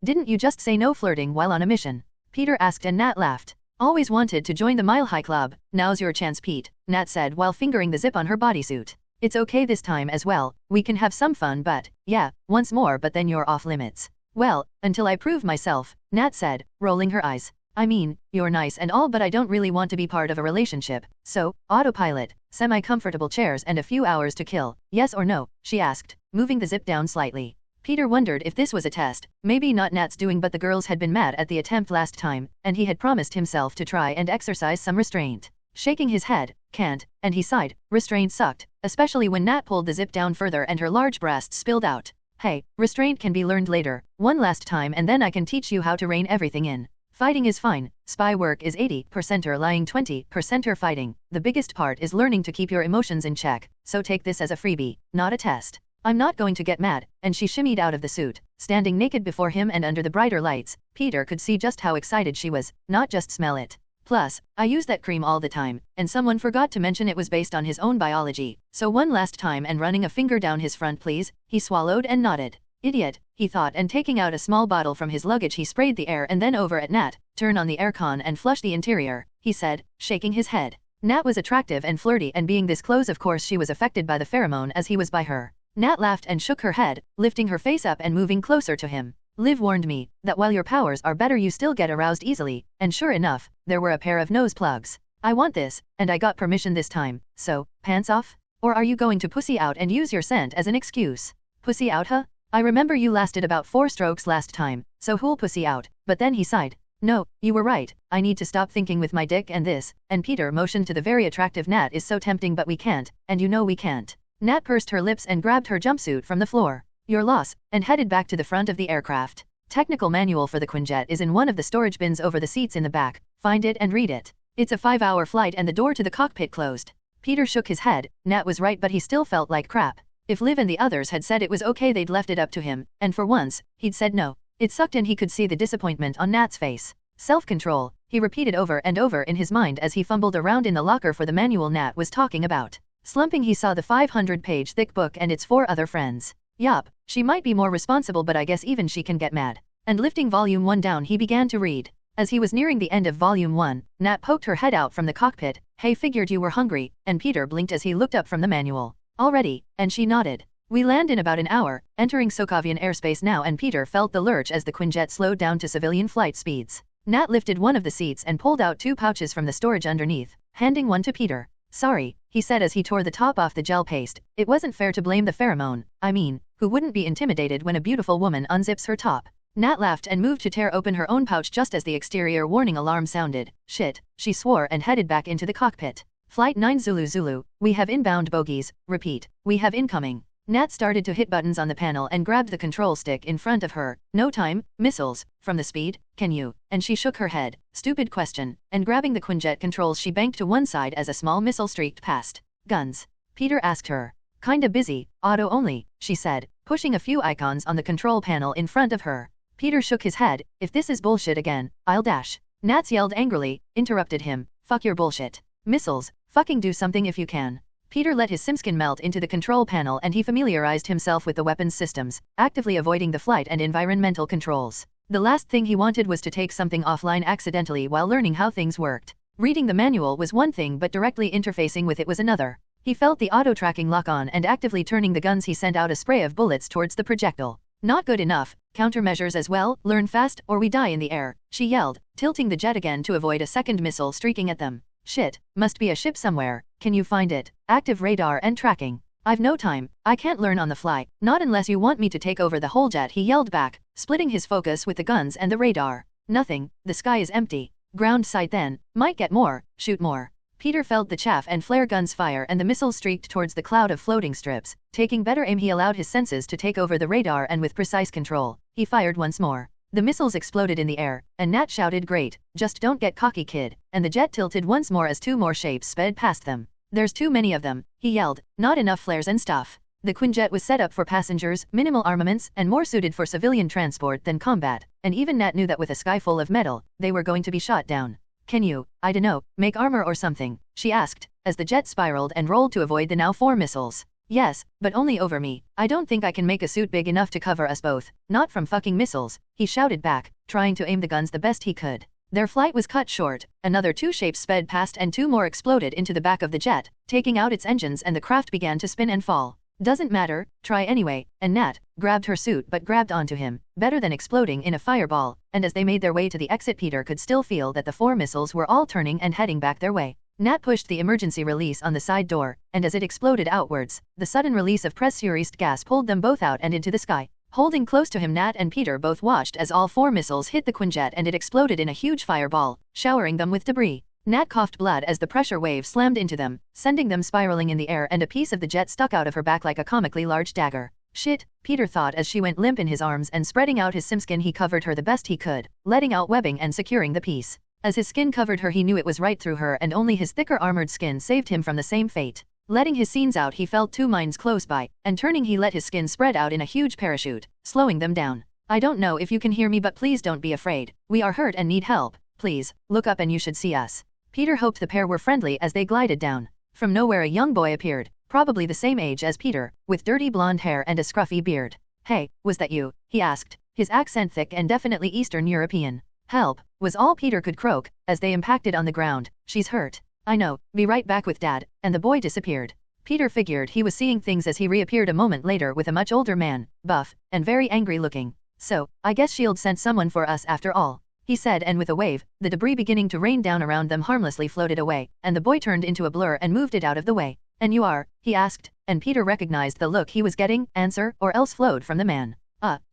Didn't you just say no flirting while on a mission? Peter asked, and Nat laughed. Always wanted to join the Mile High Club. Now's your chance, Pete, Nat said while fingering the zip on her bodysuit. It's okay this time as well, we can have some fun, but, yeah, once more, but then you're off limits. Well, until I prove myself, Nat said, rolling her eyes. I mean, you're nice and all, but I don't really want to be part of a relationship. So, autopilot, semi-comfortable chairs and a few hours to kill, yes or no? She asked, moving the zip down slightly. Peter wondered if this was a test, maybe not Nat's doing, but the girls had been mad at the attempt last time, and he had promised himself to try and exercise some restraint. Shaking his head, can't, and he sighed. Restraint sucked, especially when Nat pulled the zip down further and her large breasts spilled out. Hey, restraint can be learned later, one last time and then I can teach you how to rein everything in. Fighting is fine, spy work is 80%er lying, 20%er fighting. The biggest part is learning to keep your emotions in check, so take this as a freebie, not a test. I'm not going to get mad, and she shimmied out of the suit, standing naked before him and under the brighter lights. Peter could see just how excited she was, not just smell it. Plus, I use that cream all the time, and someone forgot to mention it was based on his own biology, so one last time and running a finger down his front please. He swallowed and nodded. Idiot, he thought, and taking out a small bottle from his luggage he sprayed the air and then over at Nat. Turn on the aircon and flush the interior, he said, shaking his head. Nat was attractive and flirty, and being this close of course she was affected by the pheromone as he was by her. Nat laughed and shook her head, lifting her face up and moving closer to him. Liv warned me that while your powers are better you still get aroused easily, and sure enough, there were a pair of nose plugs. I want this, and I got permission this time, so, pants off? Or are you going to pussy out and use your scent as an excuse? Pussy out, huh? I remember you lasted about 4 strokes last time, so who'll pussy out? But then he sighed. No, you were right, I need to stop thinking with my dick and this, and Peter motioned to the very attractive Nat. Is so tempting but we can't, and you know we can't. Nat pursed her lips and grabbed her jumpsuit from the floor. Your loss, and headed back to the front of the aircraft. Technical manual for the Quinjet is in one of the storage bins over the seats in the back. Find it and read it. It's a 5-hour flight and the door to the cockpit closed. Peter shook his head. Nat was right, but he still felt like crap. If Liv and the others had said it was okay they'd left it up to him, and for once, he'd said no. It sucked and he could see the disappointment on Nat's face. Self-control, he repeated over and over in his mind as he fumbled around in the locker for the manual Nat was talking about. Slumping he saw the 500-page thick book and its 4 other friends. Yup, she might be more responsible but I guess even she can get mad. And lifting volume 1 down he began to read. As he was nearing the end of volume 1, Nat poked her head out from the cockpit. Hey, figured you were hungry, and Peter blinked as he looked up from the manual. Already, and she nodded. We land in about an hour, entering Soavian airspace now, and Peter felt the lurch as the Quinjet slowed down to civilian flight speeds. Nat lifted one of the seats and pulled out 2 pouches from the storage underneath, handing one to Peter. Sorry, he said as he tore the top off the gel paste. It wasn't fair to blame the pheromone. I mean, who wouldn't be intimidated when a beautiful woman unzips her top? Nat laughed and moved to tear open her own pouch just as the exterior warning alarm sounded. Shit, she swore and headed back into the cockpit. Flight 9 Zulu Zulu, we have inbound bogies. Repeat, we have incoming. Nat started to hit buttons on the panel and grabbed the control stick in front of her. No time, missiles, from the speed, can you? And she shook her head. Stupid question, and grabbing the Quinjet controls she banked to one side as a small missile streaked past. Guns? Peter asked her. Kinda busy, auto only, she said, pushing a few icons on the control panel in front of her. Peter shook his head. If this is bullshit again, I'll dash. Nats yelled angrily, interrupted him. Fuck your bullshit. Missiles, fucking do something if you can. Peter let his simskin melt into the control panel and he familiarized himself with the weapons systems, actively avoiding the flight and environmental controls. The last thing he wanted was to take something offline accidentally while learning how things worked. Reading the manual was one thing, but directly interfacing with it was another. He felt the auto-tracking lock on, and actively turning the guns he sent out a spray of bullets towards the projectile. Not good enough. Countermeasures as well. Learn fast or we die in the air, she yelled, tilting the jet again to avoid a second missile streaking at them. Shit, must be a ship somewhere. Can you find it? Active radar and tracking. I've no time. I can't learn on the fly. Not unless you want me to take over the whole jet, he yelled back, splitting his focus with the guns and the radar. Nothing. The sky is empty. Ground sight then. Might get more. Shoot more. Peter felt the chaff and flare guns fire and the missiles streaked towards the cloud of floating strips. Taking better aim he allowed his senses to take over the radar and with precise control, he fired once more. The missiles exploded in the air, and Nat shouted, great, just don't get cocky kid, and the jet tilted once more as 2 more shapes sped past them. There's too many of them, he yelled, not enough flares and stuff. The Quinjet was set up for passengers, minimal armaments, and more suited for civilian transport than combat, and even Nat knew that with a sky full of metal, they were going to be shot down. Can you, I dunno, make armor or something? She asked, as the jet spiraled and rolled to avoid the now 4 missiles. Yes, but only over me. I don't think I can make a suit big enough to cover us both. Not from fucking missiles, he shouted back, trying to aim the guns the best he could. Their flight was cut short. Another 2 shapes sped past and 2 more exploded into the back of the jet, taking out its engines, and the craft began to spin and fall. Doesn't matter, try anyway, and Nat grabbed her suit but grabbed onto him, better than exploding in a fireball, and as they made their way to the exit Peter could still feel that the 4 missiles were all turning and heading back their way. Nat pushed the emergency release on the side door, and as it exploded outwards, the sudden release of pressurized gas pulled them both out and into the sky. Holding close to him, Nat and Peter both watched as all 4 missiles hit the Quinjet and it exploded in a huge fireball, showering them with debris. Nat coughed blood as the pressure wave slammed into them, sending them spiraling in the air, and a piece of the jet stuck out of her back like a comically large dagger. Shit, Peter thought as she went limp in his arms, and spreading out his simskin he covered her the best he could, letting out webbing and securing the piece. As his skin covered her he knew it was right through her, and only his thicker armored skin saved him from the same fate. Letting his scenes out, he felt two mines close by, and turning he let his skin spread out in a huge parachute, slowing them down. I don't know if you can hear me, but please don't be afraid. We are hurt and need help. Please, look up and you should see us. Peter hoped the pair were friendly as they glided down. From nowhere a young boy appeared, probably the same age as Peter, with dirty blonde hair and a scruffy beard. Hey, was that you? He asked, his accent thick and definitely Eastern European. Help, was all Peter could croak, as they impacted on the ground. She's hurt. I know, be right back with Dad, and the boy disappeared. Peter figured he was seeing things as he reappeared a moment later with a much older man, buff, and very angry looking. So, I guess S.H.I.E.L.D. sent someone for us after all, he said, and with a wave, the debris beginning to rain down around them harmlessly floated away, and the boy turned into a blur and moved it out of the way. And you are? He asked, and Peter recognized the look he was getting. Answer, or else flowed from the man.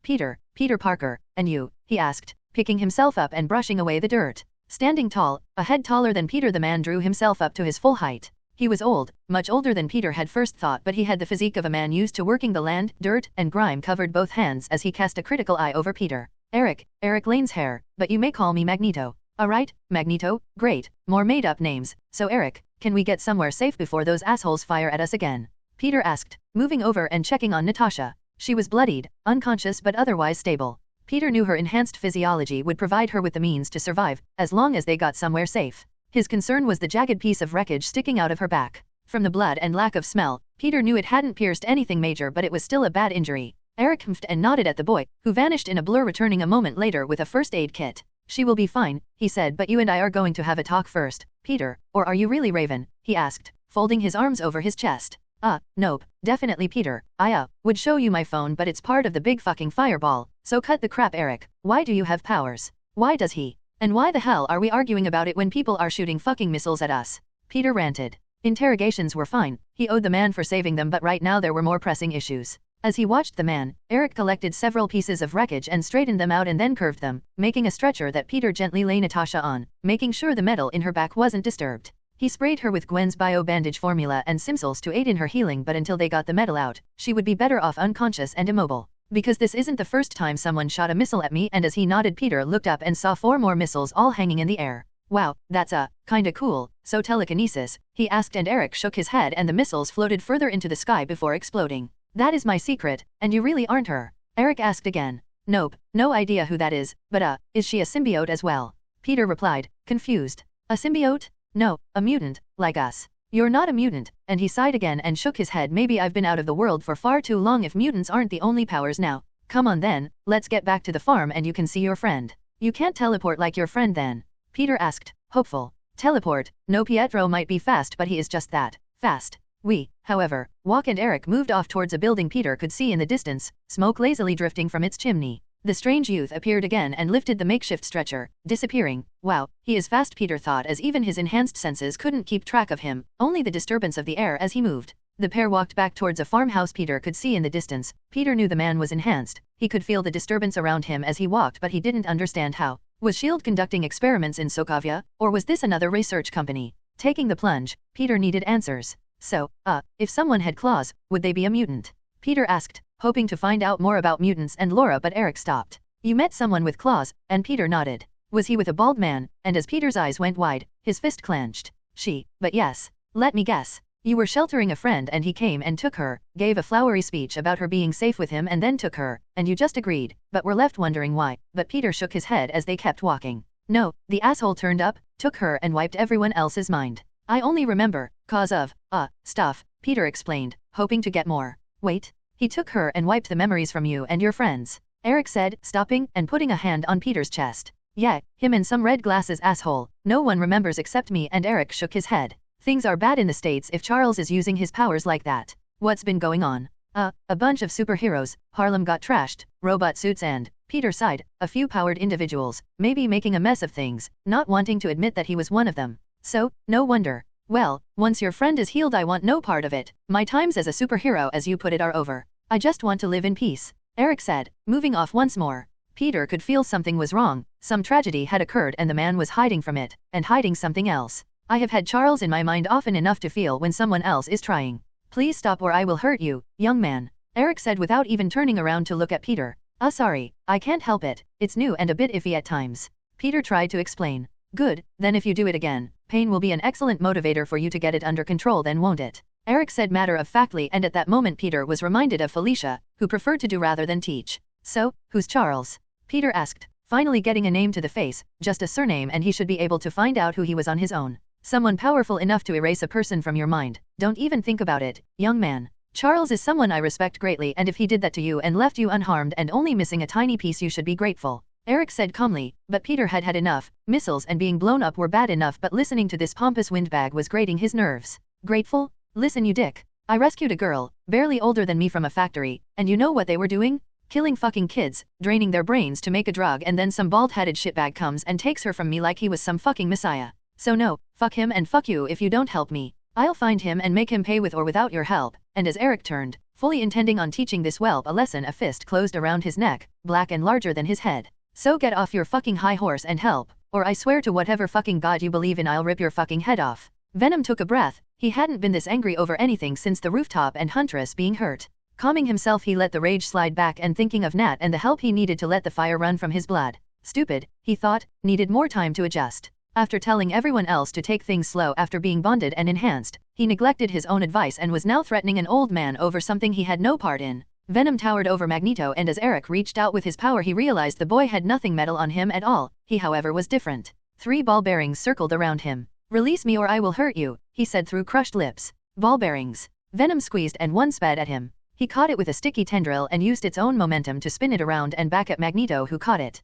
Peter Parker, and you? He asked, picking himself up and brushing away the dirt. Standing tall, a head taller than Peter, the man drew himself up to his full height. He was old, much older than Peter had first thought, but he had the physique of a man used to working the land. Dirt and grime covered both hands as he cast a critical eye over Peter. Eric Lane's hair, but you may call me Magneto. Alright, Magneto, great, more made-up names. So Eric, can we get somewhere safe before those assholes fire at us again? Peter asked, moving over and checking on Natasha. She was bloodied, unconscious but otherwise stable. Peter knew her enhanced physiology would provide her with the means to survive, as long as they got somewhere safe. His concern was the jagged piece of wreckage sticking out of her back. From the blood and lack of smell, Peter knew it hadn't pierced anything major, but it was still a bad injury. Eric humphed and nodded at the boy, who vanished in a blur, returning a moment later with a first aid kit. She will be fine, he said, but you and I are going to have a talk first, Peter, or are you really Raven? He asked, folding his arms over his chest. Nope, definitely Peter. I would show you my phone, but it's part of the big fucking fireball, so cut the crap, Eric. Why do you have powers? Why does he? And why the hell are we arguing about it when people are shooting fucking missiles at us? Peter ranted. Interrogations were fine, he owed the man for saving them, but right now there were more pressing issues. As he watched the man, Eric collected several pieces of wreckage and straightened them out and then curved them, making a stretcher that Peter gently lay Natasha on, making sure the metal in her back wasn't disturbed. He sprayed her with Gwen's bio-bandage formula and simsals to aid in her healing, but until they got the metal out, she would be better off unconscious and immobile. Because this isn't the first time someone shot a missile at me. And as he nodded, Peter looked up and saw 4 more missiles all hanging in the air. Wow, that's kinda cool. So telekinesis? He asked, and Eric shook his head and the missiles floated further into the sky before exploding. That is my secret, and you really aren't her? Eric asked again. Nope, no idea who that is, but is she a symbiote as well? Peter replied, confused. A symbiote? No, a mutant, like us. You're not a mutant, and he sighed again and shook his head. Maybe I've been out of the world for far too long if mutants aren't the only powers now. Come on then, let's get back to the farm and you can see your friend. You can't teleport like your friend then? Peter asked, hopeful. Teleport? No, Pietro might be fast, but he is just that, fast. We, however, walk, and Eric moved off towards a building Peter could see in the distance, smoke lazily drifting from its chimney. The strange youth appeared again and lifted the makeshift stretcher, disappearing. Wow, he is fast, Peter thought, as even his enhanced senses couldn't keep track of him, only the disturbance of the air as he moved. The pair walked back towards a farmhouse Peter could see in the distance. Peter knew the man was enhanced. He could feel the disturbance around him as he walked, but he didn't understand how. Was S.H.I.E.L.D. conducting experiments in Soavia, or was this another research company? Taking the plunge, Peter needed answers. So, if someone had claws, would they be a mutant? Peter asked, hoping to find out more about mutants and Laura, but Eric stopped. You met someone with claws, and Peter nodded. Was he with a bald man? And as Peter's eyes went wide, his fist clenched. But yes. Let me guess. You were sheltering a friend and he came and took her, gave a flowery speech about her being safe with him and then took her, and you just agreed, but were left wondering why. But Peter shook his head as they kept walking. No, the asshole turned up, took her and wiped everyone else's mind. I only remember, cause of, stuff, Peter explained, hoping to get more. Wait. He took her and wiped the memories from you and your friends, Eric said, stopping and putting a hand on Peter's chest. Yeah, him and some red glasses asshole. No one remembers except me, and Eric shook his head. Things are bad in the States if Charles is using his powers like that. What's been going on? A bunch of superheroes, Harlem got trashed, robot suits and, Peter sighed, a few powered individuals, maybe making a mess of things, not wanting to admit that he was one of them. So, no wonder. Well, once your friend is healed I want no part of it. My times as a superhero, as you put it, are over. I just want to live in peace, Eric said, moving off once more. Peter could feel something was wrong. Some tragedy had occurred and the man was hiding from it, and hiding something else. I have had Charles in my mind often enough to feel when someone else is trying. Please stop or I will hurt you, young man, Eric said without even turning around to look at Peter. Sorry, I can't help it. It's new and a bit iffy at times. Peter tried to explain. Good, then if you do it again, pain will be an excellent motivator for you to get it under control then, won't it? Eric said matter-of-factly, and at that moment Peter was reminded of Felicia, who preferred to do rather than teach. So, who's Charles? Peter asked, finally getting a name to the face, just a surname and he should be able to find out who he was on his own. Someone powerful enough to erase a person from your mind. Don't even think about it, young man. Charles is someone I respect greatly, and if he did that to you and left you unharmed and only missing a tiny piece, you should be grateful. Eric said calmly, but Peter had had enough. Missiles and being blown up were bad enough, but listening to this pompous windbag was grating his nerves. Grateful? Listen, you dick. I rescued a girl, barely older than me, from a factory, and you know what they were doing? Killing fucking kids, draining their brains to make a drug, and then some bald-headed shitbag comes and takes her from me like he was some fucking messiah. So no, fuck him and fuck you if you don't help me. I'll find him and make him pay with or without your help. And as Eric turned, fully intending on teaching this whelp a lesson, a fist closed around his neck, black and larger than his head. So get off your fucking high horse and help, or I swear to whatever fucking god you believe in, I'll rip your fucking head off. Venom took a breath. He hadn't been this angry over anything since the rooftop and Huntress being hurt. Calming himself, he let the rage slide back and thinking of Nat and the help he needed to let the fire run from his blood. Stupid, he thought, needed more time to adjust. After telling everyone else to take things slow after being bonded and enhanced, he neglected his own advice and was now threatening an old man over something he had no part in. Venom towered over Magneto, and as Eric reached out with his power he realized the boy had nothing metal on him at all. He however was different. 3 ball bearings circled around him. Release me or I will hurt you, he said through crushed lips. Ball bearings. Venom squeezed and one sped at him. He caught it with a sticky tendril and used its own momentum to spin it around and back at Magneto, who caught it.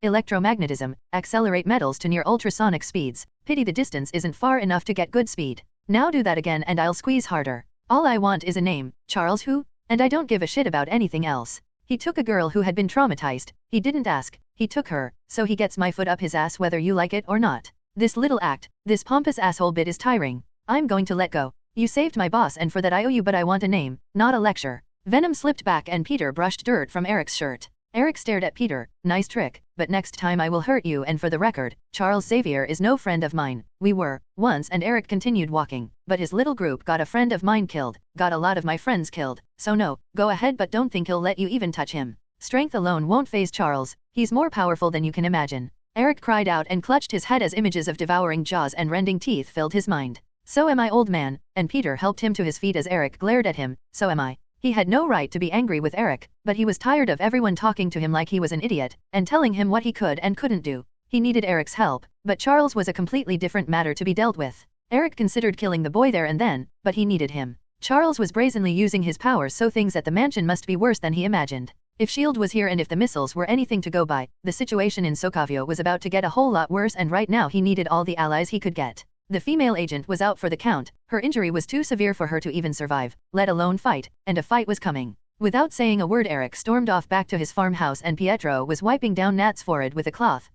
Electromagnetism. Accelerate metals to near ultrasonic speeds. Pity the distance isn't far enough to get good speed. Now do that again and I'll squeeze harder. All I want is a name. Charles who? And I don't give a shit about anything else. He took a girl who had been traumatized. He didn't ask. He took her. So he gets my foot up his ass whether you like it or not. This little act, this pompous asshole bit is tiring. I'm going to let go. You saved my boss and for that I owe you, but I want a name, not a lecture. Venom slipped back and Peter brushed dirt from Eric's shirt. Eric stared at Peter. Nice trick, but next time I will hurt you, and for the record, Charles Xavier is no friend of mine. We were, once, and Eric continued walking, but his little group got a friend of mine killed, got a lot of my friends killed, so no, go ahead, but don't think he'll let you even touch him. Strength alone won't faze Charles, he's more powerful than you can imagine. Eric cried out and clutched his head as images of devouring jaws and rending teeth filled his mind. So am I, old man, and Peter helped him to his feet as Eric glared at him. So am I. He had no right to be angry with Eric, but he was tired of everyone talking to him like he was an idiot, and telling him what he could and couldn't do. He needed Eric's help, but Charles was a completely different matter to be dealt with. Eric considered killing the boy there and then, but he needed him. Charles was brazenly using his powers, so things at the mansion must be worse than he imagined. If S.H.I.E.L.D. was here and if the missiles were anything to go by, the situation in Soavia was about to get a whole lot worse, and right now he needed all the allies he could get. The female agent was out for the count. Her injury was too severe for her to even survive, let alone fight, and a fight was coming. Without saying a word, Eric stormed off back to his farmhouse, and Pietro was wiping down Nat's forehead with a cloth.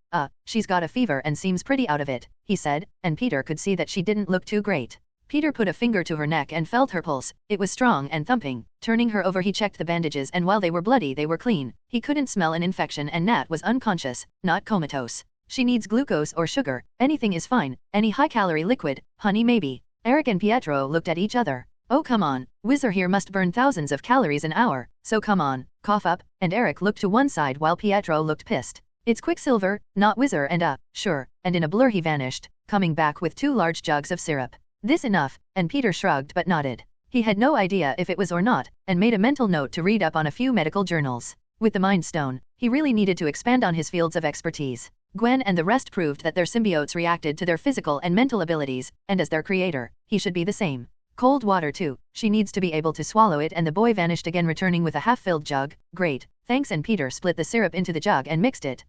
She's got a fever and seems pretty out of it, he said, and Peter could see that she didn't look too great. Peter put a finger to her neck and felt her pulse. It was strong and thumping. Turning her over, he checked the bandages, and while they were bloody, they were clean. He couldn't smell an infection, and Nat was unconscious, not comatose. She needs glucose or sugar. Anything is fine. Any high-calorie liquid, honey maybe. Eric and Pietro looked at each other. Oh come on, Whizzer here must burn thousands of calories an hour, so come on, cough up, and Eric looked to one side while Pietro looked pissed. It's Quicksilver, not Whizzer, and sure, and in a blur he vanished, coming back with 2 large jugs of syrup. This enough, and Peter shrugged but nodded. He had no idea if it was or not, and made a mental note to read up on a few medical journals. With the Mind Stone, he really needed to expand on his fields of expertise. Gwen and the rest proved that their symbiotes reacted to their physical and mental abilities, and as their creator, he should be the same. Cold water too, she needs to be able to swallow it, and the boy vanished again, returning with a half-filled jug. Great, thanks, and Peter split the syrup into the jug and mixed it.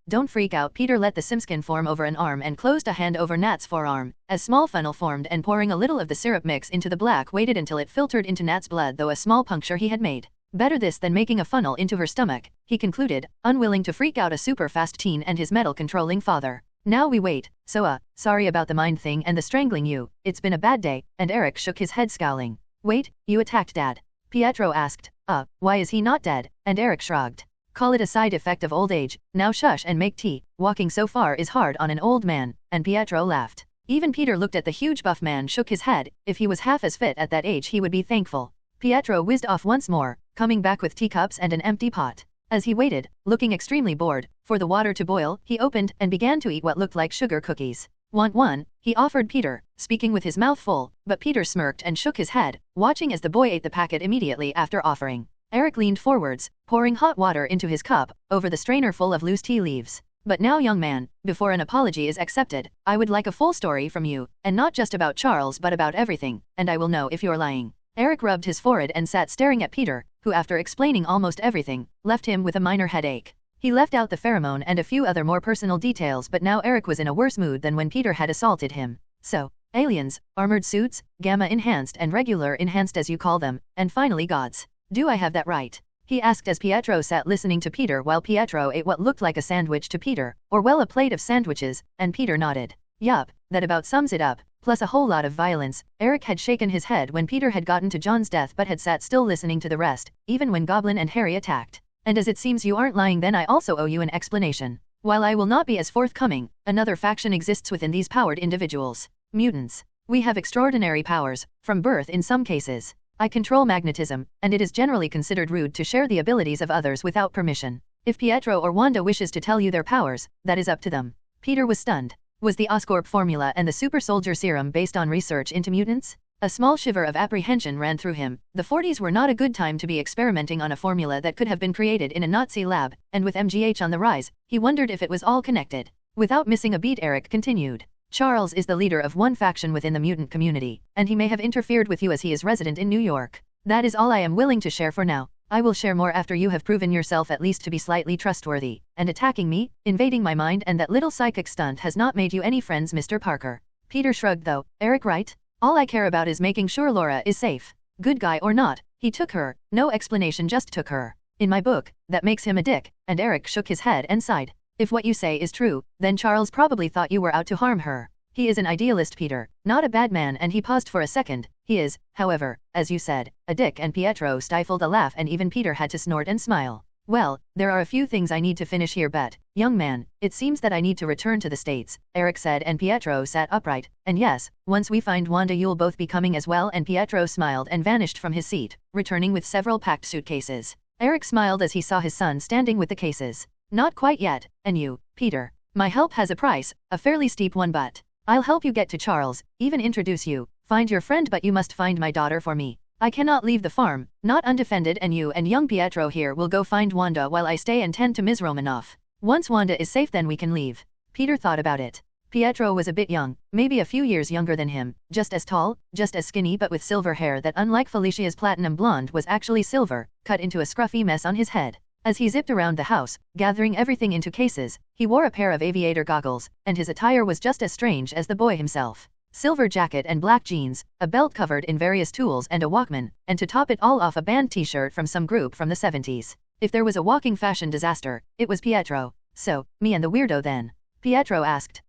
Don't freak out. Peter let the simskin form over an arm and closed a hand over Nat's forearm. As small funnel formed, and pouring a little of the syrup mix into the black, waited until it filtered into Nat's blood, though a small puncture he had made. Better this than making a funnel into her stomach, he concluded, unwilling to freak out a super-fast teen and his metal-controlling father. Now we wait. So sorry about the mind thing and the strangling you. It's been a bad day, and Eric shook his head, scowling. Wait, you attacked Dad? Pietro asked. Why is he not dead? And Eric shrugged. Call it a side effect of old age. Now shush and make tea. Walking so far is hard on an old man, and Pietro laughed. Even Peter looked at the huge buff man, shook his head. If he was half as fit at that age he would be thankful. Pietro whizzed off once more, coming back with teacups and an empty pot. As he waited, looking extremely bored, for the water to boil, he opened and began to eat what looked like sugar cookies. Want one? He offered Peter, speaking with his mouth full, but Peter smirked and shook his head, watching as the boy ate the packet immediately after offering. Eric leaned forwards, pouring hot water into his cup, over the strainer full of loose tea leaves. But now, young man, before an apology is accepted, I would like a full story from you, and not just about Charles but about everything, and I will know if you're lying. Eric rubbed his forehead and sat staring at Peter, who after explaining almost everything, left him with a minor headache. He left out the pheromone and a few other more personal details, but now Eric was in a worse mood than when Peter had assaulted him. So, aliens, armored suits, gamma enhanced and regular enhanced as you call them, and finally gods. Do I have that right? He asked as Pietro sat listening to Peter while Pietro ate what looked like a sandwich to Peter, or well, a plate of sandwiches, and Peter nodded. Yup, that about sums it up, plus a whole lot of violence. Eric had shaken his head when Peter had gotten to John's death but had sat still listening to the rest, even when Goblin and Harry attacked. And as it seems you aren't lying, then I also owe you an explanation. While I will not be as forthcoming, another faction exists within these powered individuals. Mutants. We have extraordinary powers, from birth in some cases. I control magnetism, and it is generally considered rude to share the abilities of others without permission. If Pietro or Wanda wishes to tell you their powers, that is up to them. Peter was stunned. Was the Oscorp formula and the super soldier serum based on research into mutants? A small shiver of apprehension ran through him. The 40s were not a good time to be experimenting on a formula that could have been created in a Nazi lab, and with MGH on the rise, he wondered if it was all connected. Without missing a beat, Eric continued. Charles is the leader of one faction within the mutant community, and he may have interfered with you as he is resident in New York. That is all I am willing to share for now. I will share more after you have proven yourself at least to be slightly trustworthy, and attacking me, invading my mind, and that little psychic stunt has not made you any friends, Mr. Parker. Peter shrugged though. Eric, right? All I care about is making sure Laura is safe. Good guy or not, he took her. No explanation, just took her. In my book, that makes him a dick, and Eric shook his head and sighed. If what you say is true, then Charles probably thought you were out to harm her. He is an idealist, Peter, not a bad man, and he paused for a second. He is, however, as you said, a dick, and Pietro stifled a laugh and even Peter had to snort and smile. Well, there are a few things I need to finish here, but, young man, it seems that I need to return to the States, Eric said, and Pietro sat upright. And yes, once we find Wanda you'll both be coming as well, and Pietro smiled and vanished from his seat, returning with several packed suitcases. Eric smiled as he saw his son standing with the cases. Not quite yet, and you, Peter. My help has a price, a fairly steep one, but I'll help you get to Charles, even introduce you, find your friend, but you must find my daughter for me. I cannot leave the farm, not undefended, and you and young Pietro here will go find Wanda while I stay and tend to Ms. Romanoff. Once Wanda is safe, then we can leave. Peter thought about it. Pietro was a bit young, maybe a few years younger than him, just as tall, just as skinny, but with silver hair that, unlike Felicia's platinum blonde, was actually silver, cut into a scruffy mess on his head. As he zipped around the house, gathering everything into cases, he wore a pair of aviator goggles, and his attire was just as strange as the boy himself. Silver jacket and black jeans, a belt covered in various tools and a Walkman, and to top it all off a band t-shirt from some group from the 70s. If there was a walking fashion disaster, it was Pietro. So, me and the weirdo then? Pietro asked.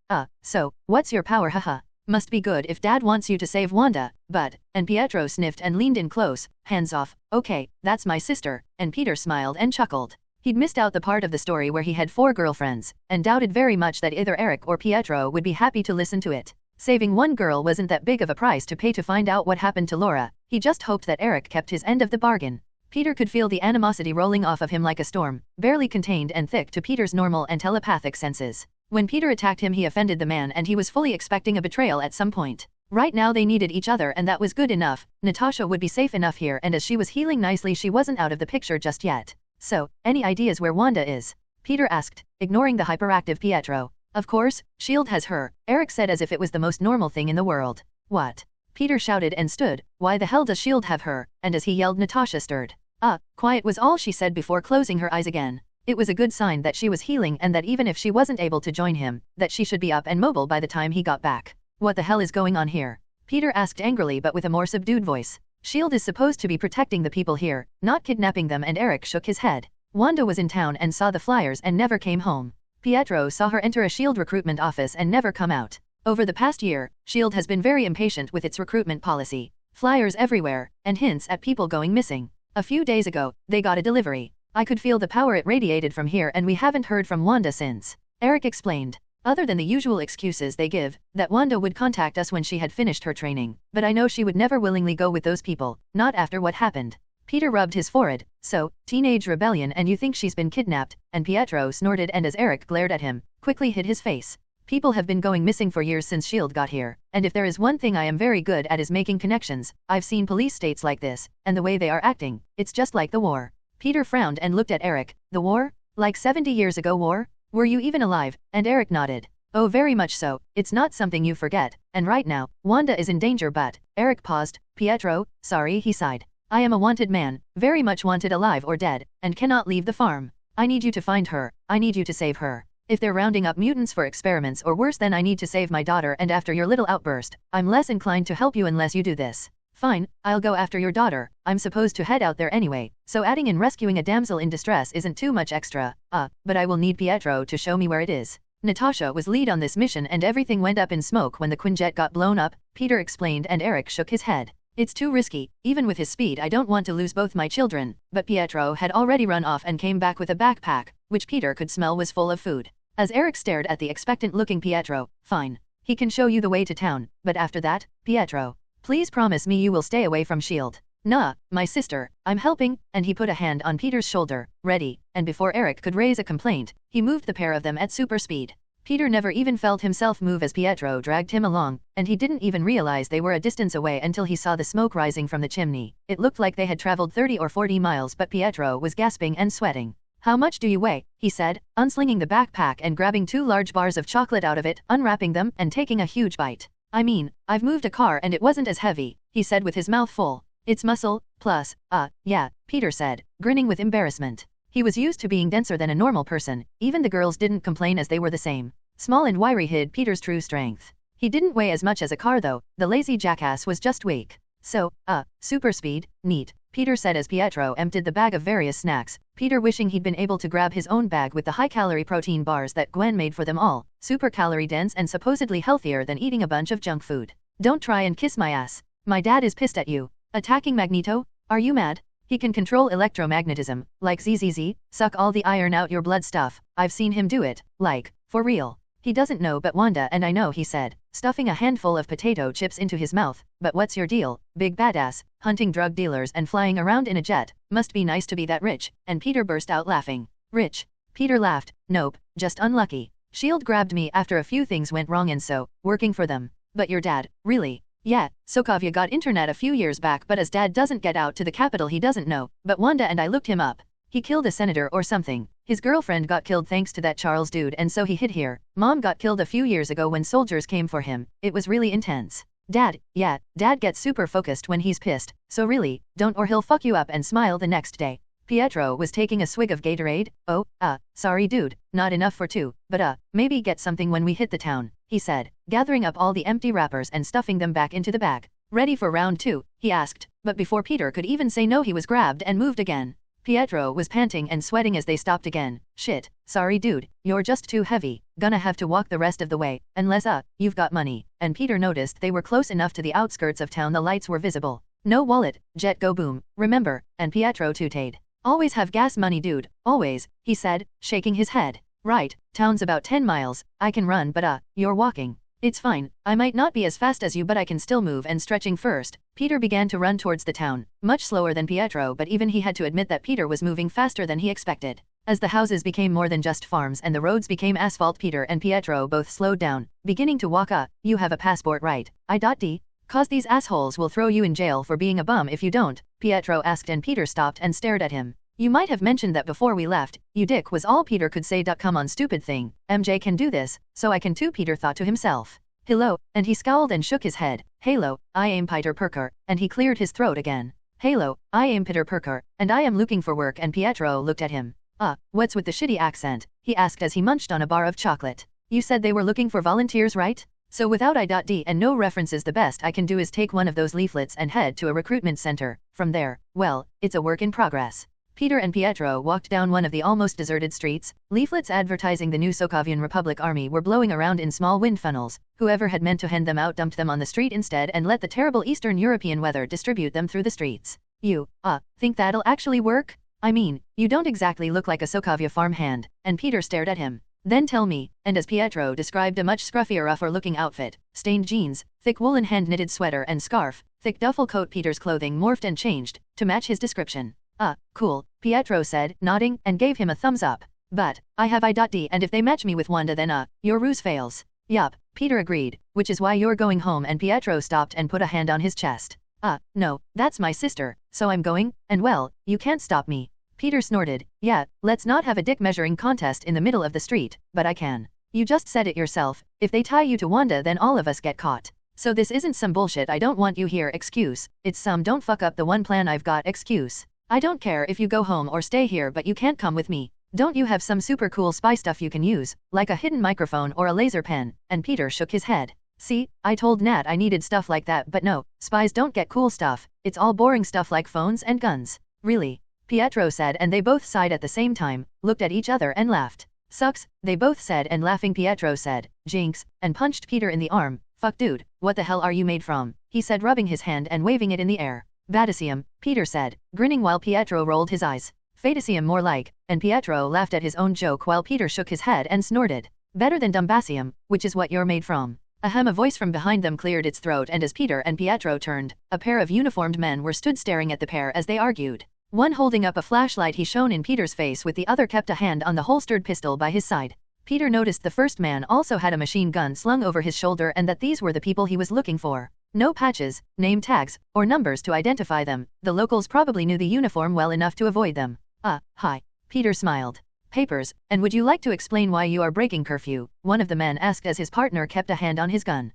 So, what's your power, haha? Must be good if Dad wants you to save Wanda, but, and Pietro sniffed and leaned in close, hands off. Okay, that's my sister, and Peter smiled and chuckled. He'd missed out the part of the story where he had 4 girlfriends, and doubted very much that either Eric or Pietro would be happy to listen to it. Saving one girl wasn't that big of a price to pay to find out what happened to Laura. He just hoped that Eric kept his end of the bargain. Peter could feel the animosity rolling off of him like a storm, barely contained and thick to Peter's normal and telepathic senses. When Peter attacked him, he offended the man, and he was fully expecting a betrayal at some point. Right now they needed each other, and that was good enough. Natasha would be safe enough here, and as she was healing nicely, she wasn't out of the picture just yet. So, any ideas where Wanda is? Peter asked, ignoring the hyperactive Pietro. Of course, S.H.I.E.L.D. has her, Eric said as if it was the most normal thing in the world. What? Peter shouted and stood. Why the hell does S.H.I.E.L.D. have her? And as he yelled, Natasha stirred. Quiet was all she said before closing her eyes again. It was a good sign that she was healing, and that even if she wasn't able to join him, that she should be up and mobile by the time he got back. What the hell is going on here? Peter asked angrily, but with a more subdued voice. S.H.I.E.L.D. is supposed to be protecting the people here, not kidnapping them, and Eric shook his head. Wanda was in town and saw the flyers and never came home. Pietro saw her enter a S.H.I.E.L.D. recruitment office and never come out. Over the past year, S.H.I.E.L.D. has been very impatient with its recruitment policy. Flyers everywhere, and hints at people going missing. A few days ago, they got a delivery. I could feel the power it radiated from here, and we haven't heard from Wanda since. Eric explained. Other than the usual excuses they give, that Wanda would contact us when she had finished her training, but I know she would never willingly go with those people, not after what happened. Peter rubbed his forehead. So, teenage rebellion, and you think she's been kidnapped? And Pietro snorted, and as Eric glared at him, quickly hid his face. People have been going missing for years since S.H.I.E.L.D. got here, and if there is one thing I am very good at is making connections. I've seen police states like this, and the way they are acting, it's just like the war. Peter frowned and looked at Eric. The war? Like 70 years ago war? Were you even alive? And Eric nodded. Oh, very much so. It's not something you forget. And right now, Wanda is in danger, but... Eric paused. Pietro, sorry, he sighed. I am a wanted man, very much wanted alive or dead, and cannot leave the farm. I need you to find her. I need you to save her. If they're rounding up mutants for experiments or worse, then I need to save my daughter, and after your little outburst, I'm less inclined to help you unless you do this. Fine, I'll go after your daughter. I'm supposed to head out there anyway, so adding in rescuing a damsel in distress isn't too much extra. But I will need Pietro to show me where it is. Natasha was lead on this mission and everything went up in smoke when the Quinjet got blown up, Peter explained, and Eric shook his head. It's too risky, even with his speed I don't want to lose both my children. But Pietro had already run off and came back with a backpack, which Peter could smell was full of food. As Eric stared at the expectant-looking Pietro, fine. He can show you the way to town, but after that, Pietro, please promise me you will stay away from S.H.I.E.L.D. Nah, my sister, I'm helping, and he put a hand on Peter's shoulder, ready, and before Eric could raise a complaint, he moved the pair of them at super speed. Peter never even felt himself move as Pietro dragged him along, and he didn't even realize they were a distance away until he saw the smoke rising from the chimney. It looked like they had traveled 30 or 40 miles, but Pietro was gasping and sweating. How much do you weigh? He said, unslinging the backpack and grabbing 2 large bars of chocolate out of it, unwrapping them and taking a huge bite. I mean, I've moved a car and it wasn't as heavy, he said with his mouth full. It's muscle, plus, yeah, Peter said, grinning with embarrassment. He was used to being denser than a normal person. Even the girls didn't complain as they were the same. Small and wiry hid Peter's true strength. He didn't weigh as much as a car though, the lazy jackass was just weak. So, super speed, neat, Peter said as Pietro emptied the bag of various snacks, Peter wishing he'd been able to grab his own bag with the high-calorie protein bars that Gwen made for them all, super calorie-dense and supposedly healthier than eating a bunch of junk food. Don't try and kiss my ass. My dad is pissed at you. Attacking Magneto? Are you mad? He can control electromagnetism, like ZZZ, suck all the iron out your blood stuff. I've seen him do it, like, for real. He doesn't know, but Wanda and I know, he said, stuffing a handful of potato chips into his mouth. But what's your deal, big badass, hunting drug dealers and flying around in a jet? Must be nice to be that rich. And Peter burst out laughing. Rich? Peter laughed. Nope, just unlucky. S.H.I.E.L.D. grabbed me after a few things went wrong and so, working for them. But your dad, really? Yeah, Soavia got internet a few years back, but as dad doesn't get out to the capital he doesn't know. But Wanda and I looked him up. He killed a senator or something. His girlfriend got killed thanks to that Charles dude, and so he hid here. Mom got killed a few years ago when soldiers came for him. It was really intense. Dad, yeah, dad gets super focused when he's pissed, so really, don't or he'll fuck you up and smile the next day. Pietro was taking a swig of Gatorade. Oh, sorry dude, not enough for 2, but maybe get something when we hit the town, he said, gathering up all the empty wrappers and stuffing them back into the bag. Ready for round 2, he asked, but before Peter could even say no he was grabbed and moved again. Pietro was panting and sweating as they stopped again. Shit, sorry dude, you're just too heavy, gonna have to walk the rest of the way, unless you've got money. And Peter noticed they were close enough to the outskirts of town the lights were visible. No wallet, jet go boom, remember, and Pietro tooted. Always have gas money dude, always, he said, shaking his head. Right, town's about 10 miles, I can run but you're walking. It's fine, I might not be as fast as you but I can still move, and stretching first, Peter began to run towards the town, much slower than Pietro, but even he had to admit that Peter was moving faster than he expected. As the houses became more than just farms and the roads became asphalt, Peter and Pietro both slowed down, beginning to walk. You have a passport, right? I.D. Cause these assholes will throw you in jail for being a bum if you don't, Pietro asked, and Peter stopped and stared at him. You might have mentioned that before we left, you dick, was all Peter could say. Come on, stupid thing, MJ can do this, so I can too, Peter thought to himself. Hello, and he scowled and shook his head. Halo, I am Peter Parker, and he cleared his throat again. Halo, I am Peter Parker, and I am looking for work, and Pietro looked at him. What's with the shitty accent? He asked as he munched on a bar of chocolate. You said they were looking for volunteers, right? So without I.D. and no references, the best I can do is take one of those leaflets and head to a recruitment center. From there, well, it's a work in progress. Peter and Pietro walked down one of the almost deserted streets. Leaflets advertising the new Soavian Republic army were blowing around in small wind funnels. Whoever had meant to hand them out dumped them on the street instead and let the terrible Eastern European weather distribute them through the streets. You, think that'll actually work? I mean, you don't exactly look like a Soavia farmhand. And Peter stared at him. Then tell me, and as Pietro described a much scruffier, rougher-looking outfit, stained jeans, thick woolen hand-knitted sweater and scarf, thick duffel coat. Peter's clothing morphed and changed to match his description. Cool, Pietro said, nodding, and gave him a thumbs up. But I have I.D. and if they match me with Wanda then your ruse fails. Yup, Peter agreed, which is why you're going home, and Pietro stopped and put a hand on his chest. No, that's my sister, so I'm going, and well, you can't stop me. Peter snorted. Yeah, let's not have a dick measuring contest in the middle of the street, but I can. You just said it yourself, if they tie you to Wanda then all of us get caught. So this isn't some bullshit I don't want you here excuse, it's some don't fuck up the one plan I've got excuse. I don't care if you go home or stay here, but you can't come with me. Don't you have some super cool spy stuff you can use, like a hidden microphone or a laser pen? And Peter shook his head. See, I told Nat I needed stuff like that, but no, spies don't get cool stuff, it's all boring stuff like phones and guns. Really? Pietro said, and they both sighed at the same time, looked at each other and laughed. Sucks, they both said, and laughing Pietro said, jinx, and punched Peter in the arm. Fuck dude, what the hell are you made from? He said, rubbing his hand and waving it in the air. Vaticium, Peter said, grinning while Pietro rolled his eyes. Faticium more like, and Pietro laughed at his own joke while Peter shook his head and snorted. Better than Dumbacium, which is what you're made from. Ahem, a voice from behind them cleared its throat, and as Peter and Pietro turned, a pair of uniformed men were stood staring at the pair as they argued. One holding up a flashlight he shone in Peter's face, with the other kept a hand on the holstered pistol by his side. Peter noticed the first man also had a machine gun slung over his shoulder, and that these were the people he was looking for. No patches, name tags, or numbers to identify them. The locals probably knew the uniform well enough to avoid them. Hi. Peter smiled. Papers, and would you like to explain why you are breaking curfew? One of the men asked as his partner kept a hand on his gun.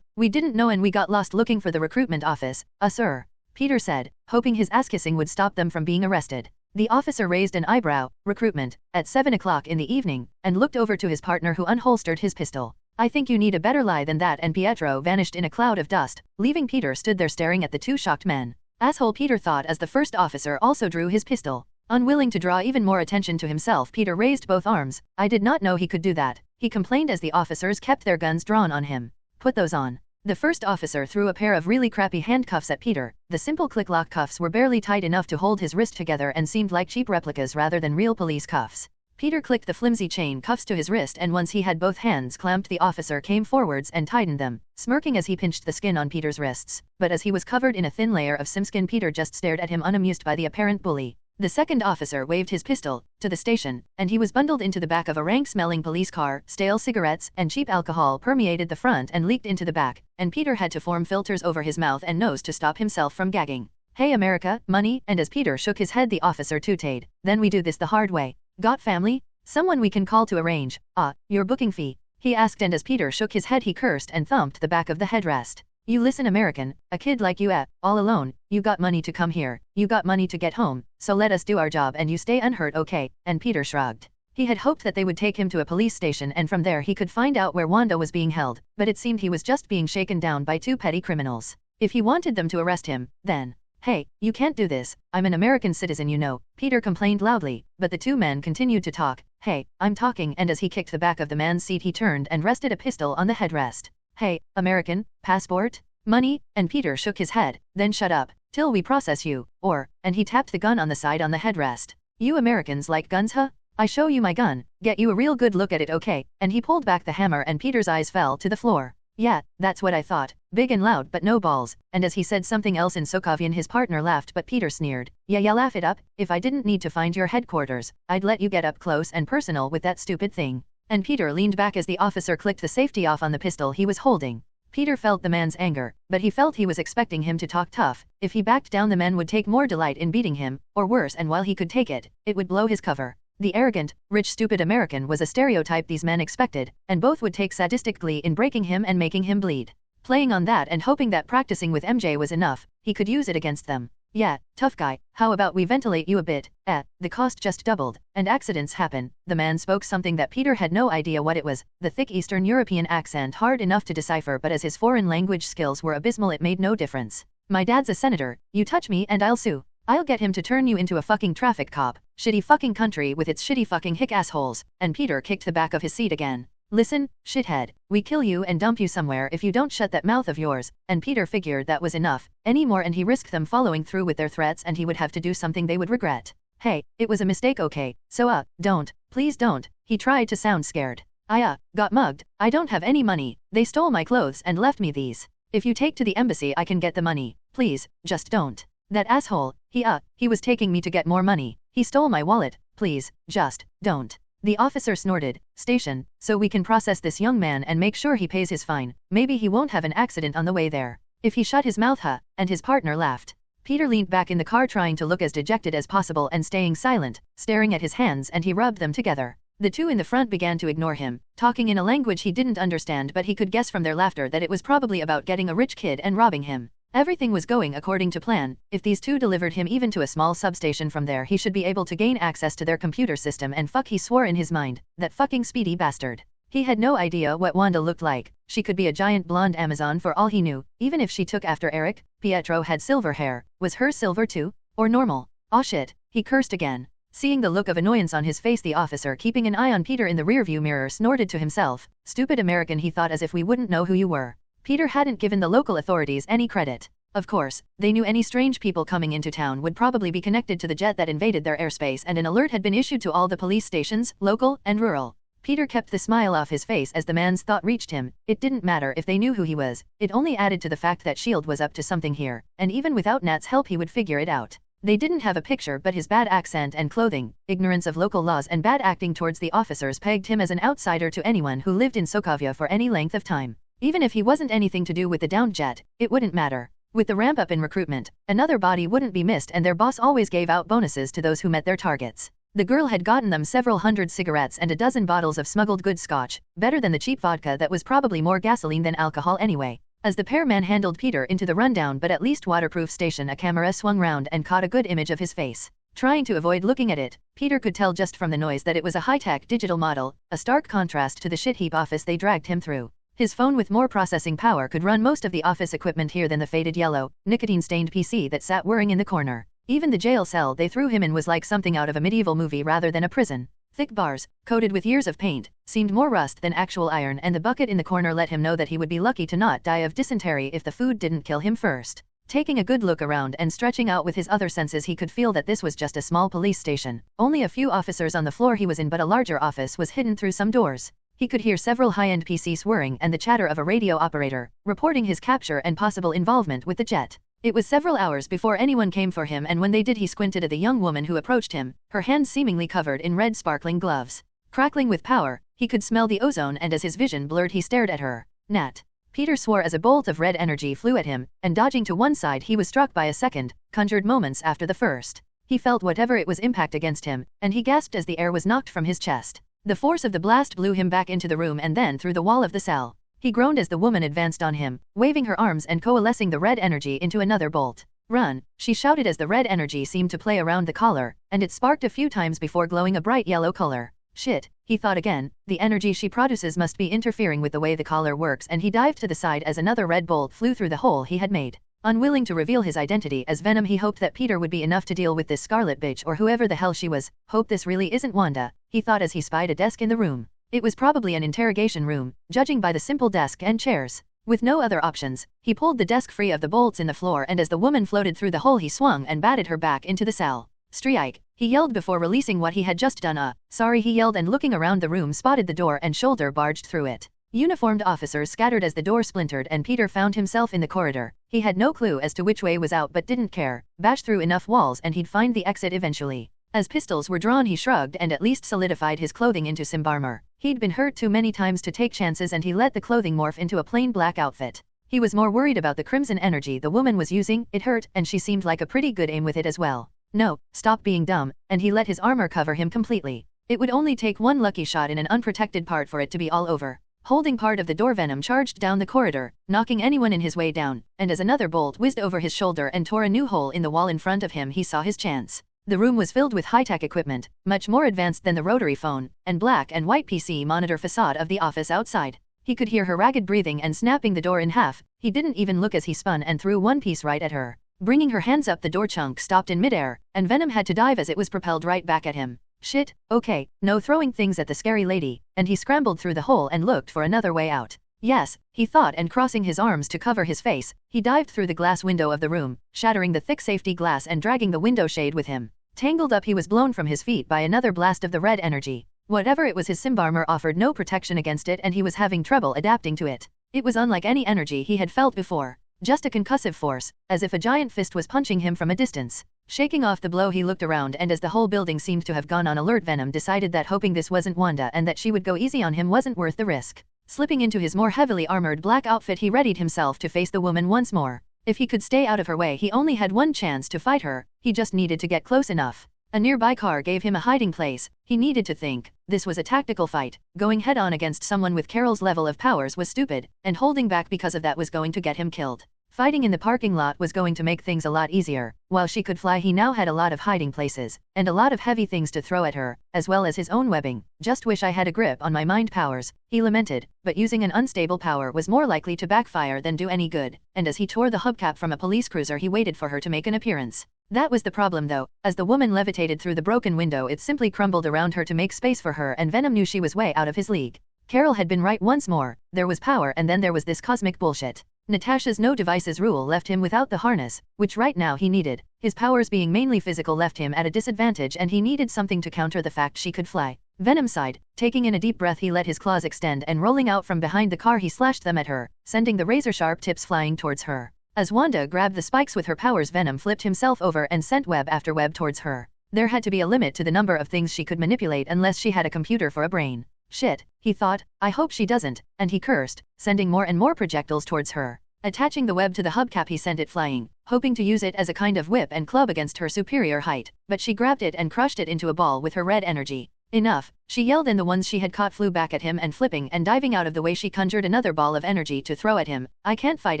We didn't know and we got lost looking for the recruitment office, sir. Peter said, hoping his ass-kissing would stop them from being arrested. The officer raised an eyebrow. Recruitment, at 7 o'clock in the evening, and looked over to his partner who unholstered his pistol. I think you need a better lie than that, and Pietro vanished in a cloud of dust, leaving Peter stood there staring at the two shocked men. Asshole, Peter thought as the first officer also drew his pistol. Unwilling to draw even more attention to himself, Peter raised both arms. I did not know he could do that, he complained as the officers kept their guns drawn on him. Put those on. The first officer threw a pair of really crappy handcuffs at Peter. The simple click-lock cuffs were barely tight enough to hold his wrist together and seemed like cheap replicas rather than real police cuffs. Peter clicked the flimsy chain cuffs to his wrist, and once he had both hands clamped, the officer came forwards and tightened them, smirking as he pinched the skin on Peter's wrists. But as he was covered in a thin layer of simskin, Peter just stared at him, unamused by the apparent bully. The second officer waved his pistol to the station, and he was bundled into the back of a rank-smelling police car. Stale cigarettes and cheap alcohol permeated the front and leaked into the back, and Peter had to form filters over his mouth and nose to stop himself from gagging. Hey America, money, and as Peter shook his head the officer tooted, then we do this the hard way. Got family? Someone we can call to arrange? Your booking fee? He asked, and as Peter shook his head he cursed and thumped the back of the headrest. You listen American, a kid like you all alone, you got money to come here, you got money to get home, so let us do our job and you stay unhurt, okay? And Peter shrugged. He had hoped that they would take him to a police station and from there he could find out where Wanda was being held, but it seemed he was just being shaken down by two petty criminals. If he wanted them to arrest him, then... Hey, you can't do this, I'm an American citizen you know, Peter complained loudly, but the two men continued to talk. Hey, I'm talking, and as he kicked the back of the man's seat he turned and rested a pistol on the headrest. Hey, American, passport? Money? And Peter shook his head. Then shut up, till we process you, or, and he tapped the gun on the side on the headrest. You Americans like guns, huh? I show you my gun, get you a real good look at it, okay? And he pulled back the hammer and Peter's eyes fell to the floor. Yeah, that's what I thought, big and loud but no balls, and as he said something else in Soavian his partner laughed, but Peter sneered. Yeah, laugh it up, if I didn't need to find your headquarters, I'd let you get up close and personal with that stupid thing. And Peter leaned back as the officer clicked the safety off on the pistol he was holding. Peter felt the man's anger, but he felt he was expecting him to talk tough. If he backed down the men would take more delight in beating him, or worse, and while he could take it, it would blow his cover. The arrogant, rich, stupid American was a stereotype these men expected, and both would take sadistic glee in breaking him and making him bleed. Playing on that and hoping that practicing with MJ was enough, he could use it against them. Yeah, tough guy, how about we ventilate you a bit? The cost just doubled, and accidents happen. The man spoke something that Peter had no idea what it was, the thick Eastern European accent hard enough to decipher, but as his foreign language skills were abysmal it made no difference. My dad's a senator, you touch me and I'll sue. I'll get him to turn you into a fucking traffic cop. Shitty fucking country with its shitty fucking hick assholes. And Peter kicked the back of his seat again. Listen, shithead, we kill you and dump you somewhere if you don't shut that mouth of yours. And Peter figured that was enough, anymore, and he risked them following through with their threats and he would have to do something they would regret. Hey, it was a mistake, okay? So don't, please don't. He tried to sound scared. I got mugged, I don't have any money, they stole my clothes and left me these. If you take to the embassy I can get the money, please, just don't. That asshole, he was taking me to get more money, he stole my wallet, please, just, don't. The officer snorted. Station, so we can process this young man and make sure he pays his fine. Maybe he won't have an accident on the way there. If he shut his mouth, huh? And his partner laughed. Peter leaned back in the car trying to look as dejected as possible and staying silent, staring at his hands, and he rubbed them together. The two in the front began to ignore him, talking in a language he didn't understand, but he could guess from their laughter that it was probably about getting a rich kid and robbing him. Everything was going according to plan. If these two delivered him even to a small substation from there, he should be able to gain access to their computer system, and fuck, he swore in his mind, that fucking speedy bastard. He had no idea what Wanda looked like. She could be a giant blonde Amazon for all he knew. Even if she took after Eric, Pietro had silver hair. Was hers silver too? Or normal? Aw shit, he cursed again. Seeing the look of annoyance on his face, the officer keeping an eye on Peter in the rearview mirror snorted to himself. Stupid American, he thought, as if we wouldn't know who you were. Peter hadn't given the local authorities any credit. Of course, they knew any strange people coming into town would probably be connected to the jet that invaded their airspace, and an alert had been issued to all the police stations, local and rural. Peter kept the smile off his face as the man's thought reached him. It didn't matter if they knew who he was. It only added to the fact that S.H.I.E.L.D. was up to something here, and even without Nat's help he would figure it out. They didn't have a picture, but his bad accent and clothing, ignorance of local laws, and bad acting towards the officers pegged him as an outsider to anyone who lived in Soavia for any length of time. Even if he wasn't anything to do with the downed jet, it wouldn't matter. With the ramp up in recruitment, another body wouldn't be missed, and their boss always gave out bonuses to those who met their targets. The girl had gotten them several hundred cigarettes and a dozen bottles of smuggled good scotch, better than the cheap vodka that was probably more gasoline than alcohol anyway. As the pair manhandled Peter into the rundown but at least waterproof station, a camera swung round and caught a good image of his face. Trying to avoid looking at it, Peter could tell just from the noise that it was a high-tech digital model, a stark contrast to the shit-heap office they dragged him through. His phone with more processing power could run most of the office equipment here than the faded yellow, nicotine-stained PC that sat whirring in the corner. Even the jail cell they threw him in was like something out of a medieval movie rather than a prison. Thick bars, coated with years of paint, seemed more rust than actual iron, and the bucket in the corner let him know that he would be lucky to not die of dysentery if the food didn't kill him first. Taking a good look around and stretching out with his other senses, he could feel that this was just a small police station. Only a few officers on the floor he was in, but a larger office was hidden through some doors. He could hear several high-end PCs whirring and the chatter of a radio operator, reporting his capture and possible involvement with the jet. It was several hours before anyone came for him, and when they did he squinted at the young woman who approached him, her hands seemingly covered in red sparkling gloves. Crackling with power, he could smell the ozone, and as his vision blurred he stared at her. Nat. Peter swore as a bolt of red energy flew at him, and dodging to one side he was struck by a second, conjured moments after the first. He felt whatever it was impact against him, and he gasped as the air was knocked from his chest. The force of the blast blew him back into the room and then through the wall of the cell. He groaned as the woman advanced on him, waving her arms and coalescing the red energy into another bolt. "Run," she shouted as the red energy seemed to play around the collar, and it sparked a few times before glowing a bright yellow color. Shit, he thought again, the energy she produces must be interfering with the way the collar works, and he dived to the side as another red bolt flew through the hole he had made. Unwilling to reveal his identity as Venom, he hoped that Peter would be enough to deal with this scarlet bitch or whoever the hell she was. Hope this really isn't Wanda, he thought as he spied a desk in the room. It was probably an interrogation room, judging by the simple desk and chairs. With no other options, he pulled the desk free of the bolts in the floor, and as the woman floated through the hole he swung and batted her back into the cell. "Strike," he yelled before releasing what he had just done. Sorry, he yelled, and looking around the room spotted the door and shoulder barged through it. Uniformed officers scattered as the door splintered, and Peter found himself in the corridor. He had no clue as to which way was out but didn't care. Bash through enough walls and he'd find the exit eventually. As pistols were drawn he shrugged and at least solidified his clothing into sim armor. He'd been hurt too many times to take chances, and he let the clothing morph into a plain black outfit. He was more worried about the crimson energy the woman was using. It hurt, and she seemed like a pretty good aim with it as well. No, stop being dumb, and he let his armor cover him completely. It would only take one lucky shot in an unprotected part for it to be all over. Holding part of the door, Venom charged down the corridor, knocking anyone in his way down, and as another bolt whizzed over his shoulder and tore a new hole in the wall in front of him, he saw his chance. The room was filled with high-tech equipment, much more advanced than the rotary phone and black and white PC monitor facade of the office outside. He could hear her ragged breathing and snapping the door in half. He didn't even look as he spun and threw one piece right at her. Bringing her hands up, the door chunk stopped in midair, and Venom had to dive as it was propelled right back at him. Shit, okay, no throwing things at the scary lady, and he scrambled through the hole and looked for another way out. Yes, he thought, and crossing his arms to cover his face, he dived through the glass window of the room, shattering the thick safety glass and dragging the window shade with him. Tangled up, he was blown from his feet by another blast of the red energy. Whatever it was, his sim armor offered no protection against it, and he was having trouble adapting to it. It was unlike any energy he had felt before. Just a concussive force, as if a giant fist was punching him from a distance. Shaking off the blow, he looked around, and as the whole building seemed to have gone on alert, Venom decided that hoping this wasn't Wanda and that she would go easy on him wasn't worth the risk. Slipping into his more heavily armored black outfit, he readied himself to face the woman once more. If he could stay out of her way, he only had one chance to fight her. He just needed to get close enough. A nearby car gave him a hiding place. He needed to think. This was a tactical fight. Going head-on against someone with Carol's level of powers was stupid, and holding back because of that was going to get him killed. Fighting in the parking lot was going to make things a lot easier. While she could fly, he now had a lot of hiding places, and a lot of heavy things to throw at her, as well as his own webbing. Just wish I had a grip on my mind powers, he lamented, but using an unstable power was more likely to backfire than do any good, and as he tore the hubcap from a police cruiser, he waited for her to make an appearance. That was the problem though. As the woman levitated through the broken window, it simply crumbled around her to make space for her, and Venom knew she was way out of his league. Carol had been right once more. There was power, and then there was this cosmic bullshit. Natasha's no devices rule left him without the harness, which right now he needed. His powers being mainly physical left him at a disadvantage, and he needed something to counter the fact she could fly. Venom sighed. Taking in a deep breath, he let his claws extend, and rolling out from behind the car, he slashed them at her, sending the razor-sharp tips flying towards her. As Wanda grabbed the spikes with her powers, Venom flipped himself over and sent web after web towards her. There had to be a limit to the number of things she could manipulate unless she had a computer for a brain. Shit, he thought, I hope she doesn't, and he cursed, sending more and more projectiles towards her. Attaching the web to the hubcap, he sent it flying, hoping to use it as a kind of whip and club against her superior height, but she grabbed it and crushed it into a ball with her red energy. Enough, she yelled, and the ones she had caught flew back at him, and flipping and diving out of the way, she conjured another ball of energy to throw at him. I can't fight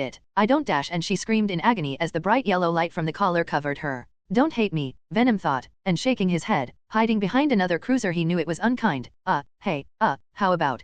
it. I don't dash, and she screamed in agony as the bright yellow light from the collar covered her. Don't hate me, Venom thought, and shaking his head, hiding behind another cruiser, he knew it was unkind. Hey, how about,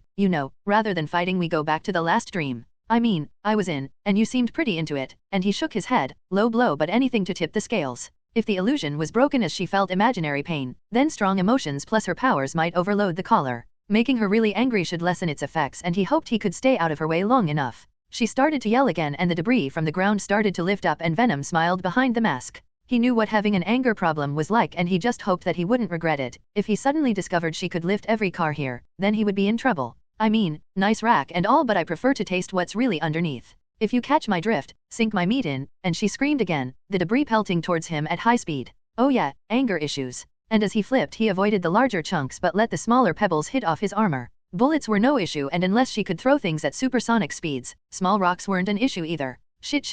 rather than fighting, we go back to the last dream? I mean, I was in, and you seemed pretty into it, and he shook his head, low blow, but anything to tip the scales. If the illusion was broken as she felt imaginary pain, then strong emotions plus her powers might overload the collar. Making her really angry should lessen its effects, and he hoped he could stay out of her way long enough. She started to yell again, and the debris from the ground started to lift up, and Venom smiled behind the mask. He knew what having an anger problem was like, and he just hoped that he wouldn't regret it. If he suddenly discovered she could lift every car here, then he would be in trouble. I mean, nice rack and all, but I prefer to taste what's really underneath. If you catch my drift, sink my meat in, and she screamed again, the debris pelting towards him at high speed. Oh yeah, anger issues. And as he flipped, he avoided the larger chunks but let the smaller pebbles hit off his armor. Bullets were no issue, and unless she could throw things at supersonic speeds, small rocks weren't an issue either. Shit,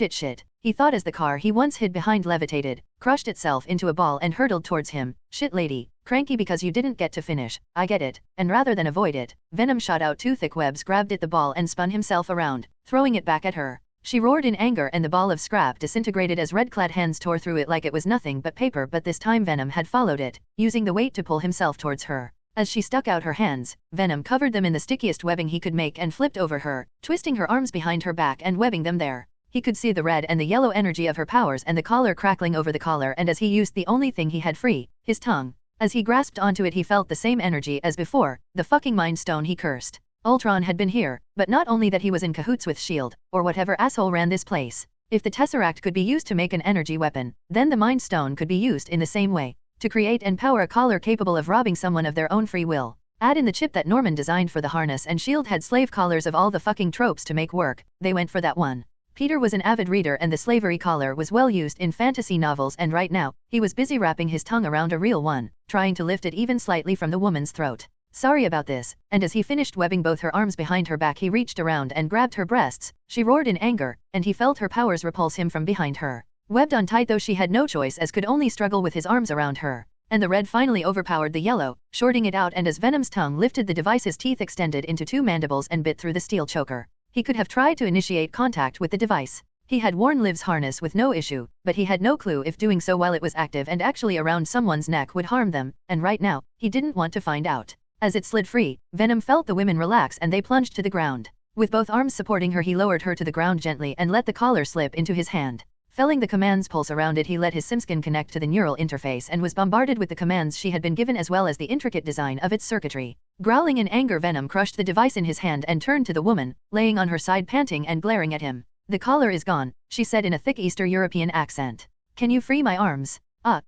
he thought as the car he once hid behind levitated, crushed itself into a ball and hurtled towards him. Shit lady, cranky because you didn't get to finish, I get it, and rather than avoid it, Venom shot out two thick webs, grabbed at the ball and spun himself around, throwing it back at her. She roared in anger, and the ball of scrap disintegrated as red-clad hands tore through it like it was nothing but paper, but this time Venom had followed it, using the weight to pull himself towards her. As she stuck out her hands, Venom covered them in the stickiest webbing he could make and flipped over her, twisting her arms behind her back and webbing them there. He could see the red and the yellow energy of her powers and the collar crackling over the collar, and as he used the only thing he had free, his tongue. As he grasped onto it, he felt the same energy as before, the fucking Mind Stone, he cursed. Ultron had been here, but not only that, he was in cahoots with S.H.I.E.L.D., or whatever asshole ran this place. If the Tesseract could be used to make an energy weapon, then the Mind Stone could be used in the same way, to create and power a collar capable of robbing someone of their own free will. Add in the chip that Norman designed for the harness, and S.H.I.E.L.D. had slave collars of all the fucking tropes to make work. They went for that one. Peter was an avid reader, and the slavery collar was well used in fantasy novels, and right now, he was busy wrapping his tongue around a real one, trying to lift it even slightly from the woman's throat. Sorry about this, and as he finished webbing both her arms behind her back, he reached around and grabbed her breasts. She roared in anger, and he felt her powers repulse him from behind her. Webbed on tight though, she had no choice, as could only struggle with his arms around her. And the red finally overpowered the yellow, shorting it out, and as Venom's tongue lifted, the device's teeth extended into two mandibles and bit through the steel choker. He could have tried to initiate contact with the device. He had worn Liv's harness with no issue, but he had no clue if doing so while it was active and actually around someone's neck would harm them, and right now, he didn't want to find out. As it slid free, Venom felt the women relax and they plunged to the ground. With both arms supporting her, he lowered her to the ground gently and let the collar slip into his hand. Feeling the command's pulse around it, he let his simskin connect to the neural interface and was bombarded with the commands she had been given, as well as the intricate design of its circuitry. Growling in anger, Venom crushed the device in his hand and turned to the woman, laying on her side, panting and glaring at him. The collar is gone, she said in a thick Eastern European accent. Can you free my arms?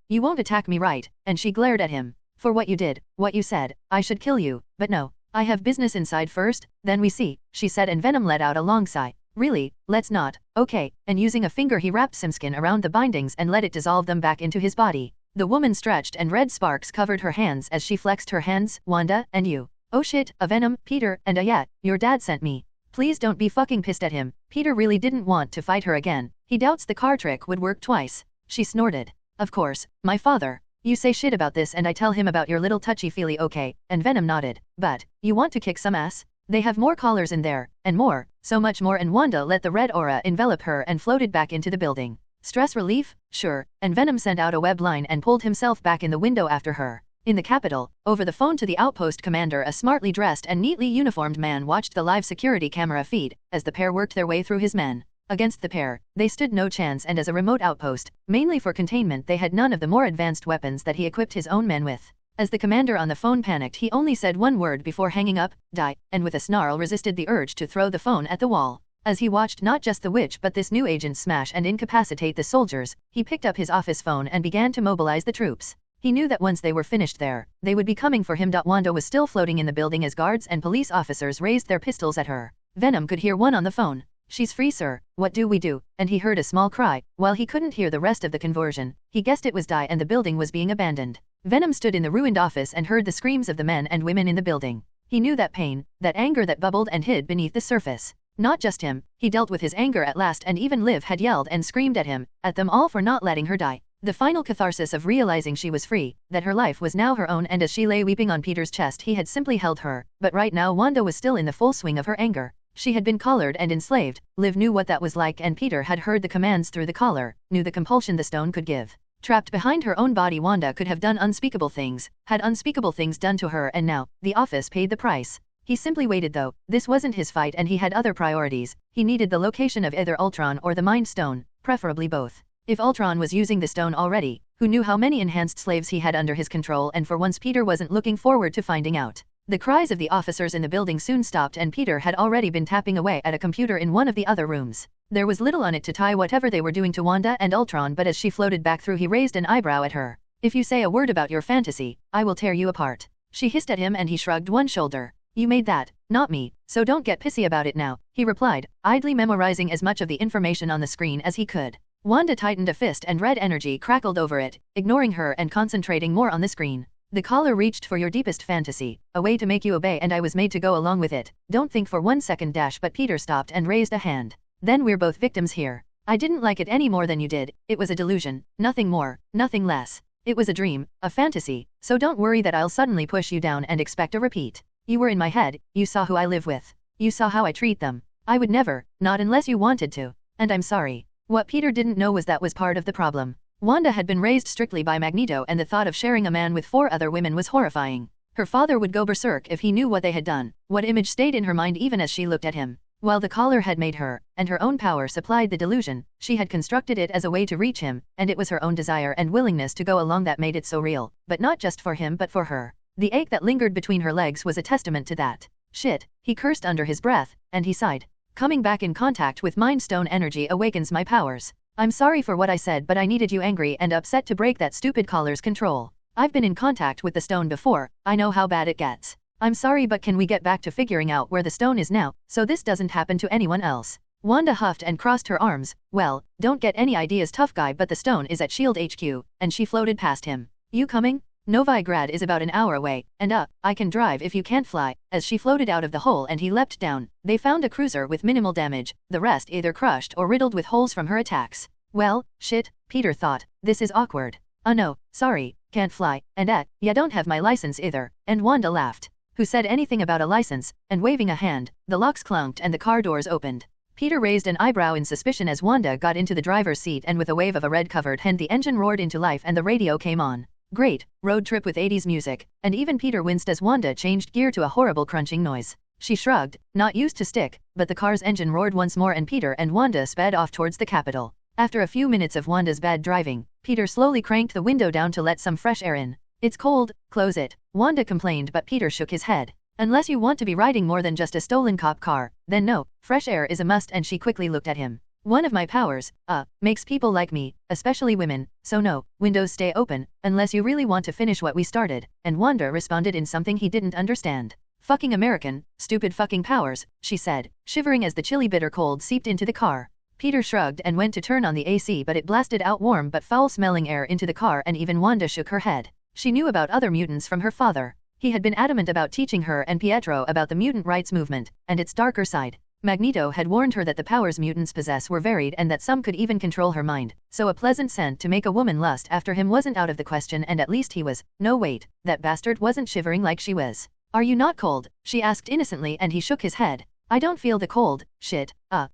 You won't attack me, right? And she glared at him. For what you did, what you said, I should kill you, but no. I have business inside first, then we see, she said, and Venom let out a long sigh. Really, let's not. Okay, and using a finger he wrapped some skin around the bindings and let it dissolve them back into his body. The woman stretched and red sparks covered her hands as she flexed her hands. Wanda, and you. Oh shit, a Venom, Peter, and yeah, your dad sent me. Please don't be fucking pissed at him. Peter really didn't want to fight her again. He doubts the car trick would work twice. She snorted. Of course, my father. You say shit about this and I tell him about your little touchy-feely okay, and Venom nodded. But, you want to kick some ass? They have more collars in there, and more, so much more, and Wanda let the red aura envelop her and floated back into the building. Stress relief? Sure, and Venom sent out a web line and pulled himself back in the window after her. In the capital, over the phone to the outpost commander, a smartly dressed and neatly uniformed man watched the live security camera feed as the pair worked their way through his men. Against the pair, they stood no chance, and as a remote outpost, mainly for containment, they had none of the more advanced weapons that he equipped his own men with. As the commander on the phone panicked, he only said one word before hanging up, "Die," and with a snarl resisted the urge to throw the phone at the wall. As he watched not just the witch but this new agent smash and incapacitate the soldiers, he picked up his office phone and began to mobilize the troops. He knew that once they were finished there, they would be coming for him. Wanda was still floating in the building as guards and police officers raised their pistols at her. Venom could hear one on the phone. "She's free, sir. What do we do?" And he heard a small cry. While he couldn't hear the rest of the conversion, he guessed it was die and the building was being abandoned. Venom stood in the ruined office and heard the screams of the men and women in the building. He knew that pain, that anger that bubbled and hid beneath the surface. Not just him, he dealt with his anger at last, and even Liv had yelled and screamed at them all for not letting her die. The final catharsis of realizing she was free, that her life was now her own, and as she lay weeping on Peter's chest he had simply held her. But right now Wanda was still in the full swing of her anger. She had been collared and enslaved. Liv knew what that was like, and Peter had heard the commands through the collar, knew the compulsion the stone could give. Trapped behind her own body, Wanda could have done unspeakable things, had unspeakable things done to her, and now, the office paid the price. He simply waited though. This wasn't his fight and he had other priorities. He needed the location of either Ultron or the Mind Stone, preferably both. If Ultron was using the stone already, who knew how many enhanced slaves he had under his control, and for once Peter wasn't looking forward to finding out. The cries of the officers in the building soon stopped, and Peter had already been tapping away at a computer in one of the other rooms. There was little on it to tie whatever they were doing to Wanda and Ultron, but as she floated back through he raised an eyebrow at her. "If you say a word about your fantasy, I will tear you apart." She hissed at him and he shrugged one shoulder. "You made that, not me, so don't get pissy about it now," he replied, idly memorizing as much of the information on the screen as he could. Wanda tightened a fist and red energy crackled over it, ignoring her and concentrating more on the screen. "The collar reached for your deepest fantasy, a way to make you obey, and I was made to go along with it. Don't think for 1 second - but Peter stopped and raised a hand. "Then we're both victims here. I didn't like it any more than you did. It was a delusion, nothing more, nothing less. It was a dream, a fantasy, so don't worry that I'll suddenly push you down and expect a repeat. You were in my head, you saw who I live with. You saw how I treat them. I would never, not unless you wanted to. And I'm sorry." What Peter didn't know was that was part of the problem. Wanda had been raised strictly by Magneto, and the thought of sharing a man with 4 other women was horrifying. Her father would go berserk if he knew what they had done. What image stayed in her mind even as she looked at him? While the collar had made her, and her own power supplied the delusion, she had constructed it as a way to reach him, and it was her own desire and willingness to go along that made it so real, but not just for him but for her. The ache that lingered between her legs was a testament to that. "Shit," he cursed under his breath, and he sighed. "Coming back in contact with Mind Stone energy awakens my powers. I'm sorry for what I said, but I needed you angry and upset to break that stupid collar's control. I've been in contact with the stone before, I know how bad it gets. I'm sorry, but can we get back to figuring out where the stone is now, so this doesn't happen to anyone else?" Wanda huffed and crossed her arms. "Well, don't get any ideas, tough guy, but the stone is at SHIELD HQ, and she floated past him. "You coming? Novigrad is about an hour away, and I can drive if you can't fly." As she floated out of the hole and he leapt down, they found a cruiser with minimal damage, the rest either crushed or riddled with holes from her attacks. "Well, shit," Peter thought, "this is awkward. No, sorry, can't fly, and yeah, don't have my license either." And Wanda laughed. "Who said anything about a license?" And waving a hand, the locks clunked and the car doors opened. Peter raised an eyebrow in suspicion as Wanda got into the driver's seat, and with a wave of a red-covered hand the engine roared into life and the radio came on. Great, road trip with 80s music, and even Peter winced as Wanda changed gear to a horrible crunching noise. She shrugged, not used to stick, but the car's engine roared once more and Peter and Wanda sped off towards the capital. After a few minutes of Wanda's bad driving, Peter slowly cranked the window down to let some fresh air in. "It's cold, close it," Wanda complained, but Peter shook his head. "Unless you want to be riding more than just a stolen cop car, then no, fresh air is a must," and she quickly looked at him. "One of my powers, makes people like me, especially women, so no, windows stay open, unless you really want to finish what we started," and Wanda responded in something he didn't understand. Fucking American, stupid fucking powers, she said, shivering as the chilly bitter cold seeped into the car. Peter shrugged and went to turn on the AC, but it blasted out warm but foul-smelling air into the car, and even Wanda shook her head. She knew about other mutants from her father. He had been adamant about teaching her and Pietro about the mutant rights movement and its darker side. Magneto had warned her that the powers mutants possess were varied and that some could even control her mind, so a pleasant scent to make a woman lust after him wasn't out of the question, and at least he was. No wait, that bastard wasn't shivering like she was. Are you not cold? She asked innocently, and he shook his head. I don't feel the cold, shit,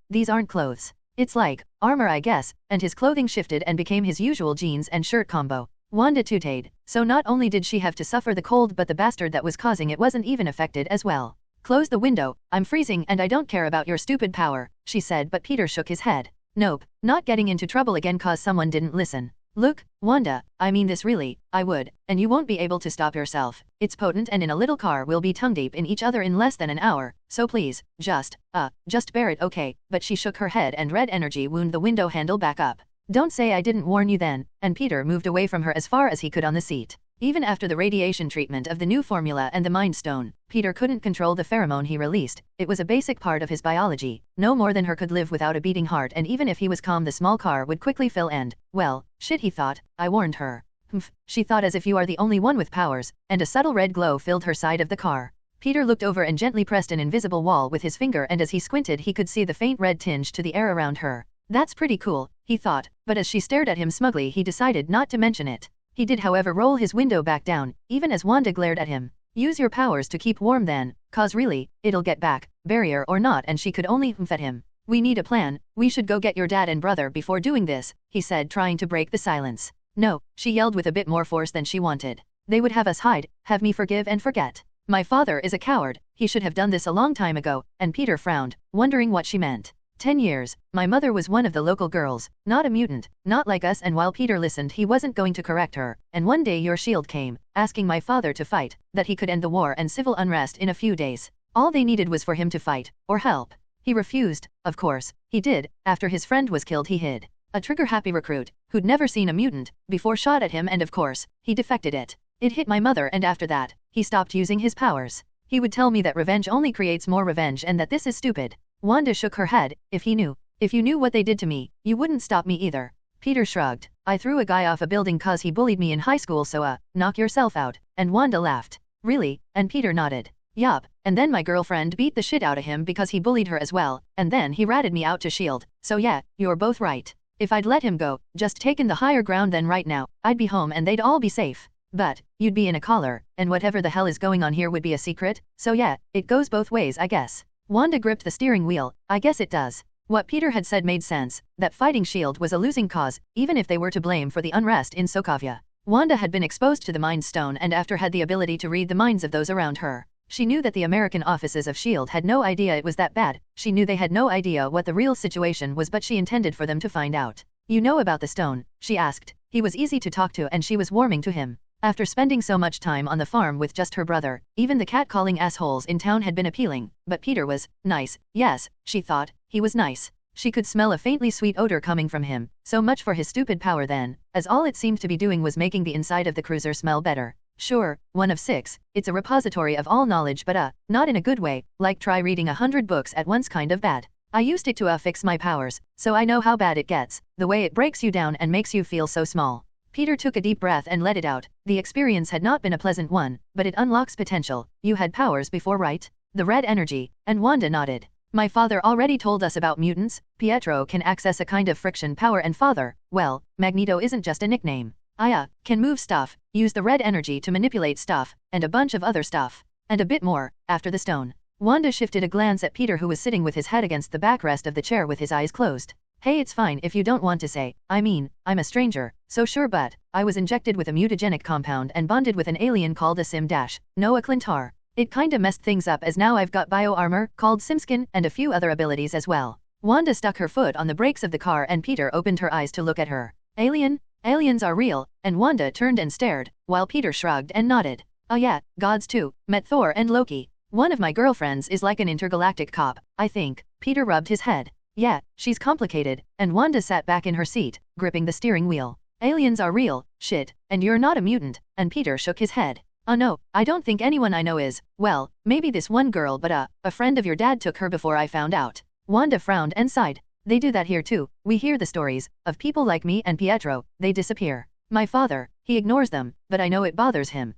these aren't clothes. It's like armor I guess, and his clothing shifted and became his usual jeans and shirt combo. Wanda tooted. So not only did she have to suffer the cold, but the bastard that was causing it wasn't even affected as well. Close the window, I'm freezing and I don't care about your stupid power, she said, but Peter shook his head. Nope, not getting into trouble again cause someone didn't listen. Look, Wanda, I mean this really, I would, and you won't be able to stop yourself. It's potent, and in a little car we'll be tongue deep in each other in less than an hour, so please, just bear it, okay? But she shook her head and red energy wound the window handle back up. Don't say I didn't warn you then, and Peter moved away from her as far as he could on the seat. Even after the radiation treatment of the new formula and the Mind Stone, Peter couldn't control the pheromone he released. It was a basic part of his biology. No more than her could live without a beating heart, and even if he was calm the small car would quickly fill and, well, shit, he thought, I warned her. Humph, she thought, as if you are the only one with powers, and a subtle red glow filled her side of the car. Peter looked over and gently pressed an invisible wall with his finger, and as he squinted he could see the faint red tinge to the air around her. That's pretty cool, he thought, but as she stared at him smugly he decided not to mention it. He did however roll his window back down, even as Wanda glared at him. Use your powers to keep warm then, cause really, it'll get back, barrier or not, and she could only humph at him. We need a plan, we should go get your dad and brother before doing this, he said, trying to break the silence. No, she yelled with a bit more force than she wanted. They would have us hide, have me forgive and forget. My father is a coward, he should have done this a long time ago, and Peter frowned, wondering what she meant. 10 years, my mother was one of the local girls, not a mutant, not like us, and while Peter listened he wasn't going to correct her, and one day your shield came, asking my father to fight, that he could end the war and civil unrest in a few days. All they needed was for him to fight, or help. He refused, of course, he did. After his friend was killed he hid. A trigger-happy recruit, who'd never seen a mutant before, shot at him, and of course, he defected it. It hit my mother, and after that, he stopped using his powers. He would tell me that revenge only creates more revenge and that this is stupid. Wanda shook her head. If you knew what they did to me, you wouldn't stop me either. Peter shrugged. I threw a guy off a building cause he bullied me in high school, so knock yourself out. And Wanda laughed. Really? And Peter nodded. Yup, and then my girlfriend beat the shit out of him because he bullied her as well, and then he ratted me out to shield. So yeah, you're both right. If I'd let him go, just taken the higher ground, then right now, I'd be home and they'd all be safe. But you'd be in a collar, and whatever the hell is going on here would be a secret, so yeah, it goes both ways I guess. Wanda gripped the steering wheel. I guess it does. What Peter had said made sense, that fighting S.H.I.E.L.D. was a losing cause, even if they were to blame for the unrest in Soavia. Wanda had been exposed to the Mind Stone and after had the ability to read the minds of those around her. She knew that the American offices of S.H.I.E.L.D. had no idea it was that bad. She knew they had no idea what the real situation was, but she intended for them to find out. You know about the stone? She asked. He was easy to talk to and she was warming to him. After spending so much time on the farm with just her brother, even the cat-calling assholes in town had been appealing, but Peter was nice. Yes, she thought, he was nice. She could smell a faintly sweet odor coming from him. So much for his stupid power then, as all it seemed to be doing was making the inside of the cruiser smell better. Sure, 1 of 6, it's a repository of all knowledge, but not in a good way, like try reading 100 books at once kind of bad. I used it to fix my powers, so I know how bad it gets, the way it breaks you down and makes you feel so small. Peter took a deep breath and let it out. The experience had not been a pleasant one, but it unlocks potential. You had powers before, right? The red energy, and Wanda nodded. My father already told us about mutants. Pietro can access a kind of friction power, and father, well, Magneto isn't just a nickname. I can move stuff, use the red energy to manipulate stuff, and a bunch of other stuff. And a bit more, after the stone. Wanda shifted a glance at Peter, who was sitting with his head against the backrest of the chair with his eyes closed. Hey, it's fine if you don't want to say. I mean, I'm a stranger, so sure, but I was injected with a mutagenic compound and bonded with an alien called a no, a Clintar. It kinda messed things up, as now I've got bio-armor called Simskin and a few other abilities as well. Wanda stuck her foot on the brakes of the car and Peter opened her eyes to look at her. Alien? Aliens are real, and Wanda turned and stared, while Peter shrugged and nodded. Oh yeah, gods too, met Thor and Loki. One of my girlfriends is like an intergalactic cop, I think. Peter rubbed his head. Yeah, she's complicated, and Wanda sat back in her seat, gripping the steering wheel. Aliens are real, shit, and you're not a mutant, and Peter shook his head. Oh no, I don't think anyone I know is. Well, maybe this one girl, but a friend of your dad took her before I found out. Wanda frowned and sighed. They do that here too. We hear the stories of people like me and Pietro. They disappear. My father, he ignores them, but I know it bothers him.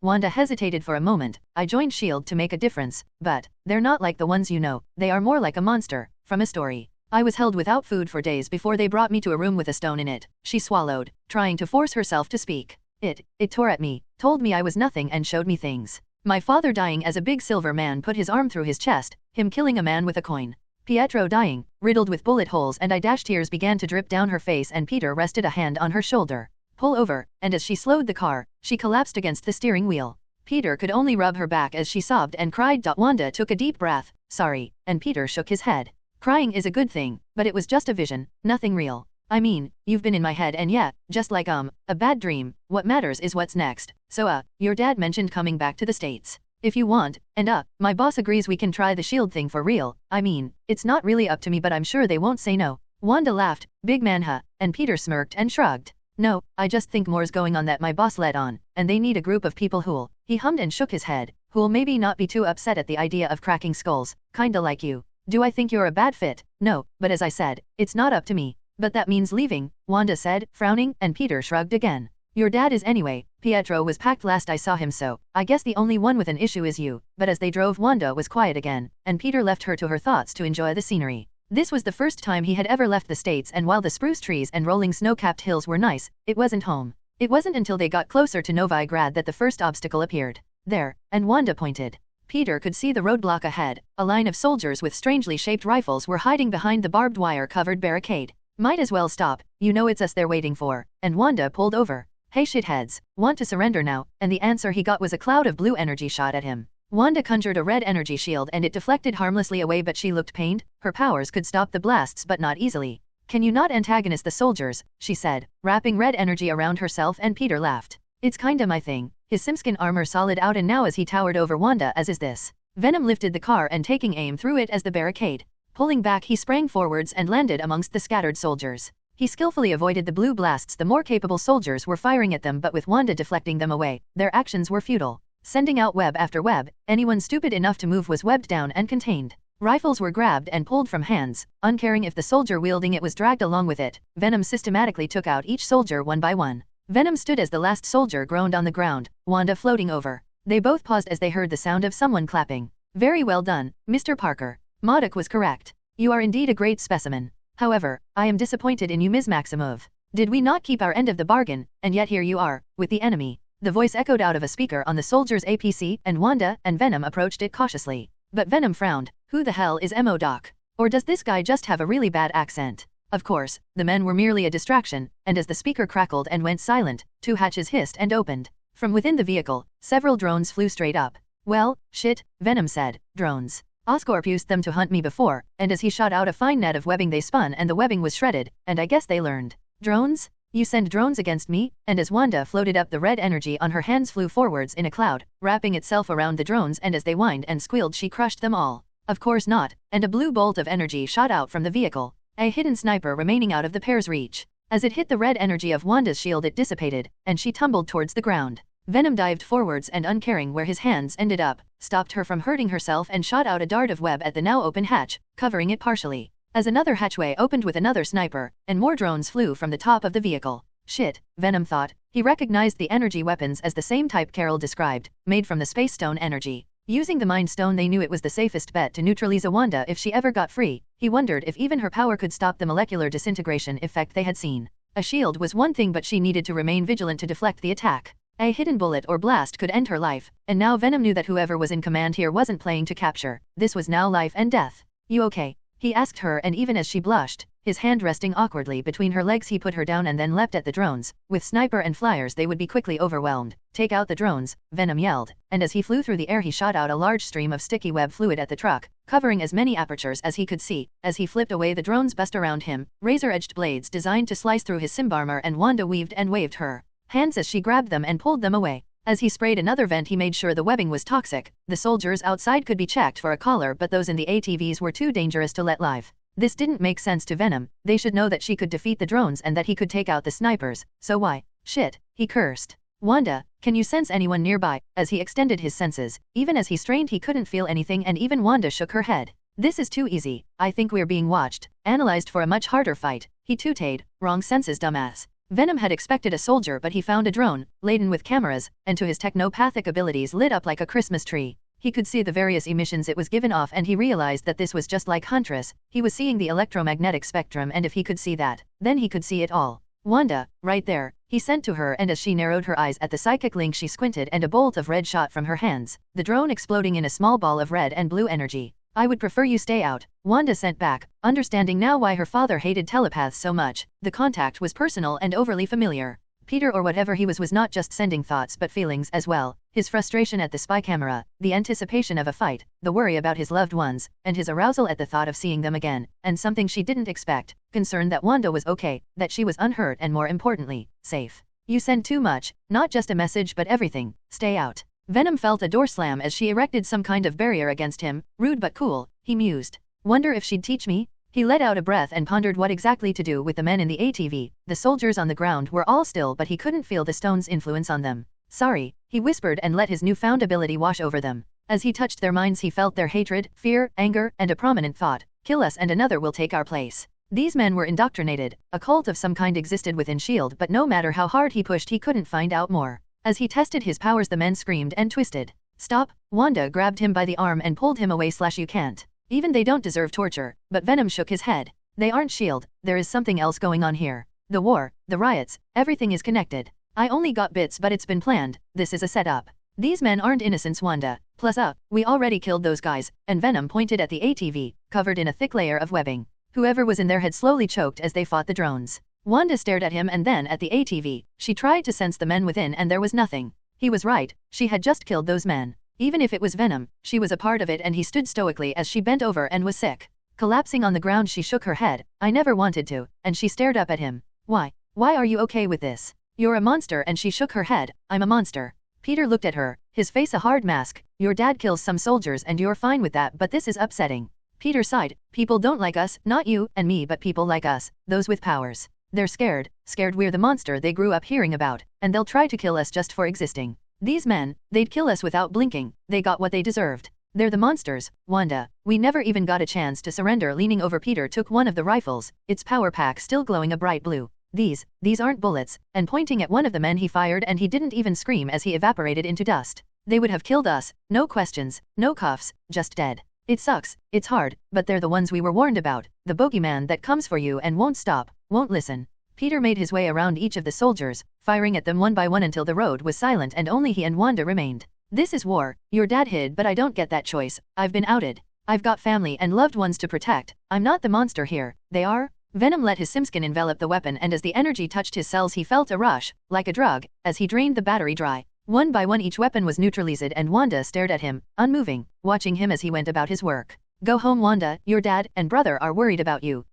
Wanda hesitated for a moment. I joined S.H.I.E.L.D. to make a difference, but they're not like the ones you know. They are more like a monster from a story. I was held without food for days before they brought me to a room with a stone in it. She swallowed, trying to force herself to speak. It tore at me, told me I was nothing and showed me things. My father dying as a big silver man put his arm through his chest, him killing a man with a coin. Pietro dying, riddled with bullet holes and tears began to drip down her face and Peter rested a hand on her shoulder. Pull over, and as she slowed the car, she collapsed against the steering wheel. Peter could only rub her back as she sobbed and cried. Wanda took a deep breath, sorry, and Peter shook his head. Crying is a good thing, but it was just a vision, nothing real. I mean, you've been in my head and yeah, just like a bad dream. What matters is what's next. So your dad mentioned coming back to the States. If you want, and my boss agrees we can try the S.H.I.E.L.D. thing for real. I mean, it's not really up to me but I'm sure they won't say no. Wanda laughed, big man huh, and Peter smirked and shrugged. No, I just think more's going on that my boss let on, and they need a group of people who'll, he hummed and shook his head, who'll maybe not be too upset at the idea of cracking skulls, kinda like you. Do I think you're a bad fit? No, but as I said, it's not up to me. But that means leaving, Wanda said, frowning, and Peter shrugged again. Your dad is anyway. Pietro was packed last I saw him so I guess the only one with an issue is you. But as they drove Wanda was quiet again, and Peter left her to her thoughts to enjoy the scenery. This was the first time he had ever left the States and while the spruce trees and rolling snow-capped hills were nice, it wasn't home. It wasn't until they got closer to Novi Grad that the first obstacle appeared. There, and Wanda pointed. Peter could see the roadblock ahead. A line of soldiers with strangely shaped rifles were hiding behind the barbed wire-covered barricade. Might as well stop, you know it's us they're waiting for, and Wanda pulled over. Hey shitheads, want to surrender now? And the answer he got was a cloud of blue energy shot at him. Wanda conjured a red energy shield and it deflected harmlessly away but she looked pained. Her powers could stop the blasts but not easily. Can you not antagonize the soldiers, she said, wrapping red energy around herself and Peter laughed. It's kinda my thing. His simskin armor solid out and now as he towered over Wanda as is this. Venom lifted the car and taking aim threw it as the barricade. Pulling back he sprang forwards and landed amongst the scattered soldiers. He skillfully avoided the blue blasts the more capable soldiers were firing at them but with Wanda deflecting them away, their actions were futile. Sending out web after web, anyone stupid enough to move was webbed down and contained. Rifles were grabbed and pulled from hands, uncaring if the soldier wielding it was dragged along with it. Venom systematically took out each soldier one by one. Venom stood as the last soldier groaned on the ground, Wanda floating over. They both paused as they heard the sound of someone clapping. Very well done, Mr. Parker. Monarch was correct. You are indeed a great specimen. However, I am disappointed in you, Ms. Maximov. Did we not keep our end of the bargain, and yet here you are, with the enemy? The voice echoed out of a speaker on the soldier's APC, and Wanda and Venom approached it cautiously. But Venom frowned. Who the hell is Doc? Or does this guy just have a really bad accent? Of course, the men were merely a distraction, and as the speaker crackled and went silent, two hatches hissed and opened. From within the vehicle, several drones flew straight up. Well, shit, Venom said. Drones. Oscorp used them to hunt me before, and as he shot out a fine net of webbing they spun and the webbing was shredded, and I guess they learned. Drones? You send drones against me? And as Wanda floated up the red energy on her hands flew forwards in a cloud, wrapping itself around the drones and as they whined and squealed she crushed them all. Of course not, and a blue bolt of energy shot out from the vehicle. A hidden sniper remaining out of the pair's reach. As it hit the red energy of Wanda's shield it dissipated, and she tumbled towards the ground. Venom dived forwards and uncaring where his hands ended up, stopped her from hurting herself and shot out a dart of web at the now open hatch, covering it partially. As another hatchway opened with another sniper, and more drones flew from the top of the vehicle. Shit, Venom thought. He recognized the energy weapons as the same type Carol described, made from the Space Stone energy. Using the Mind Stone they knew it was the safest bet to neutralize Wanda if she ever got free. He wondered if even her power could stop the molecular disintegration effect they had seen. A shield was one thing but she needed to remain vigilant to deflect the attack. A hidden bullet or blast could end her life, and now Venom knew that whoever was in command here wasn't playing to capture. This was now life and death. You okay? He asked her and even as she blushed, his hand resting awkwardly between her legs he put her down and then leapt at the drones. With sniper and flyers they would be quickly overwhelmed. Take out the drones, Venom yelled, and as he flew through the air he shot out a large stream of sticky web fluid at the truck, covering as many apertures as he could see. As he flipped away the drones buzzed around him, razor-edged blades designed to slice through his symbarmor and Wanda weaved and waved her hands as she grabbed them and pulled them away. As he sprayed another vent he made sure the webbing was toxic. The soldiers outside could be checked for a collar but those in the ATVs were too dangerous to let live. This didn't make sense to Venom. They should know that she could defeat the drones and that he could take out the snipers, so why? Shit, he cursed. Wanda, can you sense anyone nearby? As he extended his senses, even as he strained he couldn't feel anything and even Wanda shook her head. This is too easy. I think we're being watched. Analyzed for a much harder fight. He tooted, wrong senses dumbass. Venom had expected a soldier but he found a drone, laden with cameras, and to his technopathic abilities lit up like a Christmas tree. He could see the various emissions it was given off and he realized that this was just like Huntress. He was seeing the electromagnetic spectrum and if he could see that, then he could see it all. Wanda, right there, he sent to her and as she narrowed her eyes at the psychic link she squinted and a bolt of red shot from her hands, the drone exploding in a small ball of red and blue energy. I would prefer you stay out, Wanda sent back, understanding now why her father hated telepaths so much. The contact was personal and overly familiar. Peter or whatever he was not just sending thoughts but feelings as well. His frustration at the spy camera, the anticipation of a fight, the worry about his loved ones, and his arousal at the thought of seeing them again, and something she didn't expect, concern that Wanda was okay, that she was unhurt and more importantly, safe. You send too much, not just a message but everything, stay out. Venom felt a door slam as she erected some kind of barrier against him, rude but cool, he mused. Wonder if she'd teach me? He let out a breath and pondered what exactly to do with the men in the ATV. The soldiers on the ground were all still but he couldn't feel the stone's influence on them. Sorry, he whispered and let his newfound ability wash over them. As he touched their minds he felt their hatred, fear, anger, and a prominent thought, kill us and another will take our place. These men were indoctrinated, a cult of some kind existed within S.H.I.E.L.D. but no matter how hard he pushed he couldn't find out more. As he tested his powers the men screamed and twisted. Stop, Wanda grabbed him by the arm and pulled him away. You can't. Even they don't deserve torture, but Venom shook his head. They aren't S.H.I.E.L.D., there is something else going on here. The war, the riots, everything is connected. I only got bits but it's been planned, this is a setup. These men aren't innocents Wanda. Plus we already killed those guys, and Venom pointed at the ATV, covered in a thick layer of webbing. Whoever was in there had slowly choked as they fought the drones. Wanda stared at him and then at the ATV. She tried to sense the men within and there was nothing. He was right, she had just killed those men. Even if it was Venom, she was a part of it and he stood stoically as she bent over and was sick. Collapsing on the ground she shook her head. I never wanted to, and she stared up at him. Why? Why are you okay with this? You're a monster and she shook her head. I'm a monster. Peter looked at her, his face a hard mask. Your dad kills some soldiers and you're fine with that but this is upsetting. Peter sighed. People don't like us, not you and me but people like us, those with powers. They're scared we're the monster they grew up hearing about, and they'll try to kill us just for existing. These men, they'd kill us without blinking, they got what they deserved. They're the monsters, Wanda. We never even got a chance to surrender. Leaning over Peter took one of the rifles, its power pack still glowing a bright blue. These aren't bullets, and pointing at one of the men he fired and he didn't even scream as he evaporated into dust. They would have killed us, no questions, no cuffs, just dead. It sucks, it's hard, but they're the ones we were warned about, the bogeyman that comes for you and won't stop, won't listen. Peter made his way around each of the soldiers, firing at them one by one until the road was silent and only he and Wanda remained. This is war, your dad hid but I don't get that choice, I've been outed. I've got family and loved ones to protect, I'm not the monster here, they are? Venom let his simskin envelop the weapon and as the energy touched his cells he felt a rush, like a drug, as he drained the battery dry. One by one each weapon was neutralized and Wanda stared at him, unmoving, watching him as he went about his work. Go home Wanda, your dad and brother are worried about you.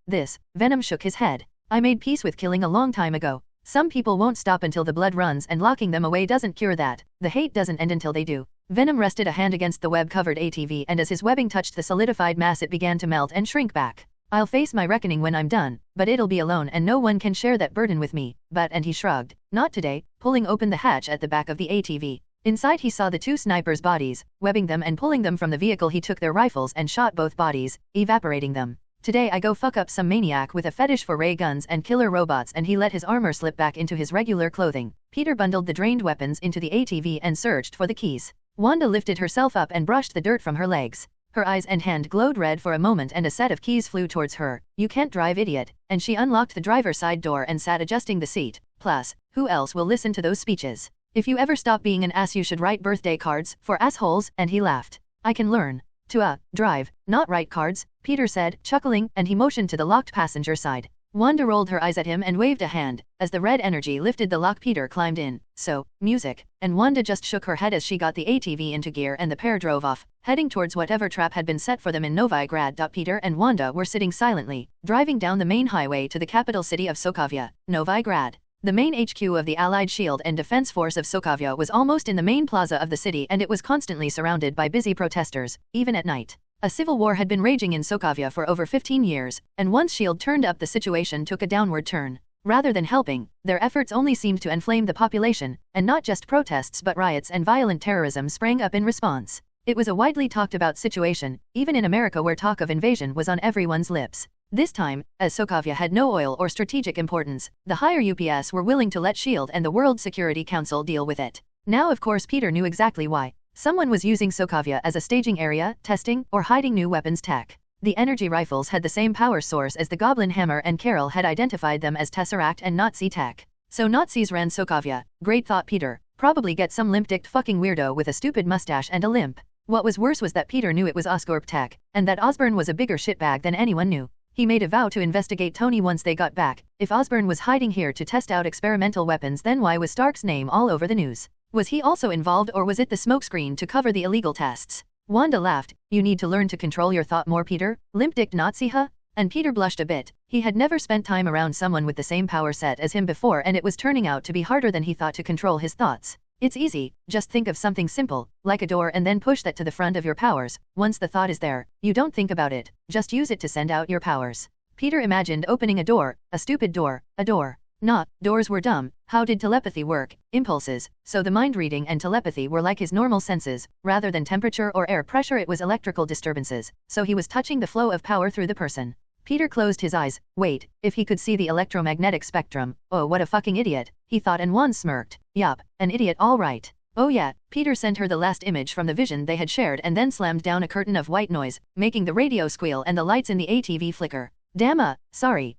Venom shook his head. I made peace with killing a long time ago. Some people won't stop until the blood runs and locking them away doesn't cure that. The hate doesn't end until they do. Venom rested a hand against the web-covered ATV and as his webbing touched the solidified mass it began to melt and shrink back. I'll face my reckoning when I'm done, but it'll be alone and no one can share that burden with me. And he shrugged. Not today, pulling open the hatch at the back of the ATV. Inside he saw the two snipers' bodies, webbing them and pulling them from the vehicle he took their rifles and shot both bodies, evaporating them. Today I go fuck up some maniac with a fetish for ray guns and killer robots and he let his armor slip back into his regular clothing. Peter bundled the drained weapons into the ATV and searched for the keys. Wanda lifted herself up and brushed the dirt from her legs. Her eyes and hand glowed red for a moment and a set of keys flew towards her. You can't drive idiot, and she unlocked the driver's side door and sat adjusting the seat. Plus, who else will listen to those speeches? If you ever stop being an ass you should write birthday cards for assholes and he laughed. I can learn to drive, not write cards, Peter said, chuckling, and he motioned to the locked passenger side. Wanda rolled her eyes at him and waved a hand. As the red energy lifted the lock Peter climbed in. So, music. And Wanda just shook her head as she got the ATV into gear and the pair drove off, heading towards whatever trap had been set for them in Novigrad. Peter and Wanda were sitting silently, driving down the main highway to the capital city of Soavia, Novigrad. The main HQ of the Allied Shield and Defense Force of Soavia was almost in the main plaza of the city and it was constantly surrounded by busy protesters, even at night. A civil war had been raging in Soavia for over 15 years, and once S.H.I.E.L.D. turned up the situation took a downward turn. Rather than helping, their efforts only seemed to inflame the population, and not just protests but riots and violent terrorism sprang up in response. It was a widely talked about situation, even in America where talk of invasion was on everyone's lips. This time, as Soavia had no oil or strategic importance, the higher UPS were willing to let SHIELD and the World Security Council deal with it. Now of course Peter knew exactly why. Someone was using Soavia as a staging area, testing, or hiding new weapons tech. The energy rifles had the same power source as the Goblin Hammer and Carol had identified them as Tesseract and Nazi tech. So Nazis ran Soavia, great thought Peter, probably get some limp-dicked fucking weirdo with a stupid mustache and a limp. What was worse was that Peter knew it was Oscorp tech, and that Osborn was a bigger shitbag than anyone knew. He made a vow to investigate Tony once they got back. If Osborn was hiding here to test out experimental weapons, then why was Stark's name all over the news? Was he also involved, or was it the smokescreen to cover the illegal tests? Wanda laughed. You need to learn to control your thought more, Peter. Limp-dicked Nazi, huh? And Peter blushed a bit. He had never spent time around someone with the same power set as him before, and it was turning out to be harder than he thought to control his thoughts. It's easy, just think of something simple, like a door, and then push that to the front of your powers. Once the thought is there, you don't think about it, just use it to send out your powers. Peter imagined opening a door, a stupid door, a door. Not, doors were dumb. How did telepathy work? Impulses. So the mind reading and telepathy were like his normal senses. Rather than temperature or air pressure, it was electrical disturbances. So he was touching the flow of power through the person. Peter closed his eyes. Wait, if he could see the electromagnetic spectrum. Oh, what a fucking idiot, he thought, and Wanda smirked. Yup, an idiot all right. Oh yeah, Peter sent her the last image from the vision they had shared and then slammed down a curtain of white noise, making the radio squeal and the lights in the ATV flicker. Damn, sorry,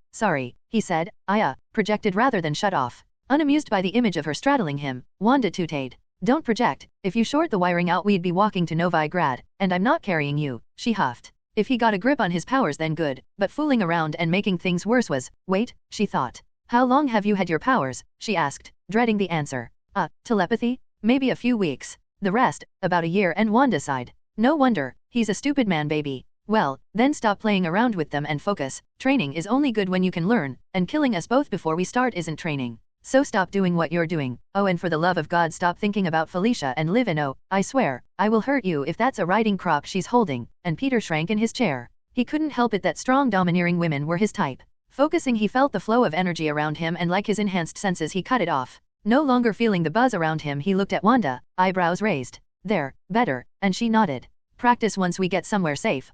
he said. Projected rather than shut off. Unamused by the image of her straddling him, Wanda tooted. Don't project. If you short the wiring out, we'd be walking to Novi Grad, and I'm not carrying you, she huffed. If he got a grip on his powers, then good, but fooling around and making things worse was. Wait, she thought. How long have you had your powers? She asked, dreading the answer. Telepathy? Maybe a few weeks. The rest, about a year, and Wanda sighed. No wonder, he's a stupid man, baby. Well, then stop playing around with them and focus. Training is only good when you can learn, and killing us both before we start isn't training. So stop doing what you're doing. Oh, and for the love of God, stop thinking about Felicia and live in. Oh, I swear, I will hurt you if that's a riding crop she's holding. And Peter shrank in his chair. He couldn't help it that strong, domineering women were his type. Focusing, he felt the flow of energy around him, and like his enhanced senses, he cut it off. No longer feeling the buzz around him, he looked at Wanda, eyebrows raised. There, better, and she nodded. Practice once we get somewhere safe.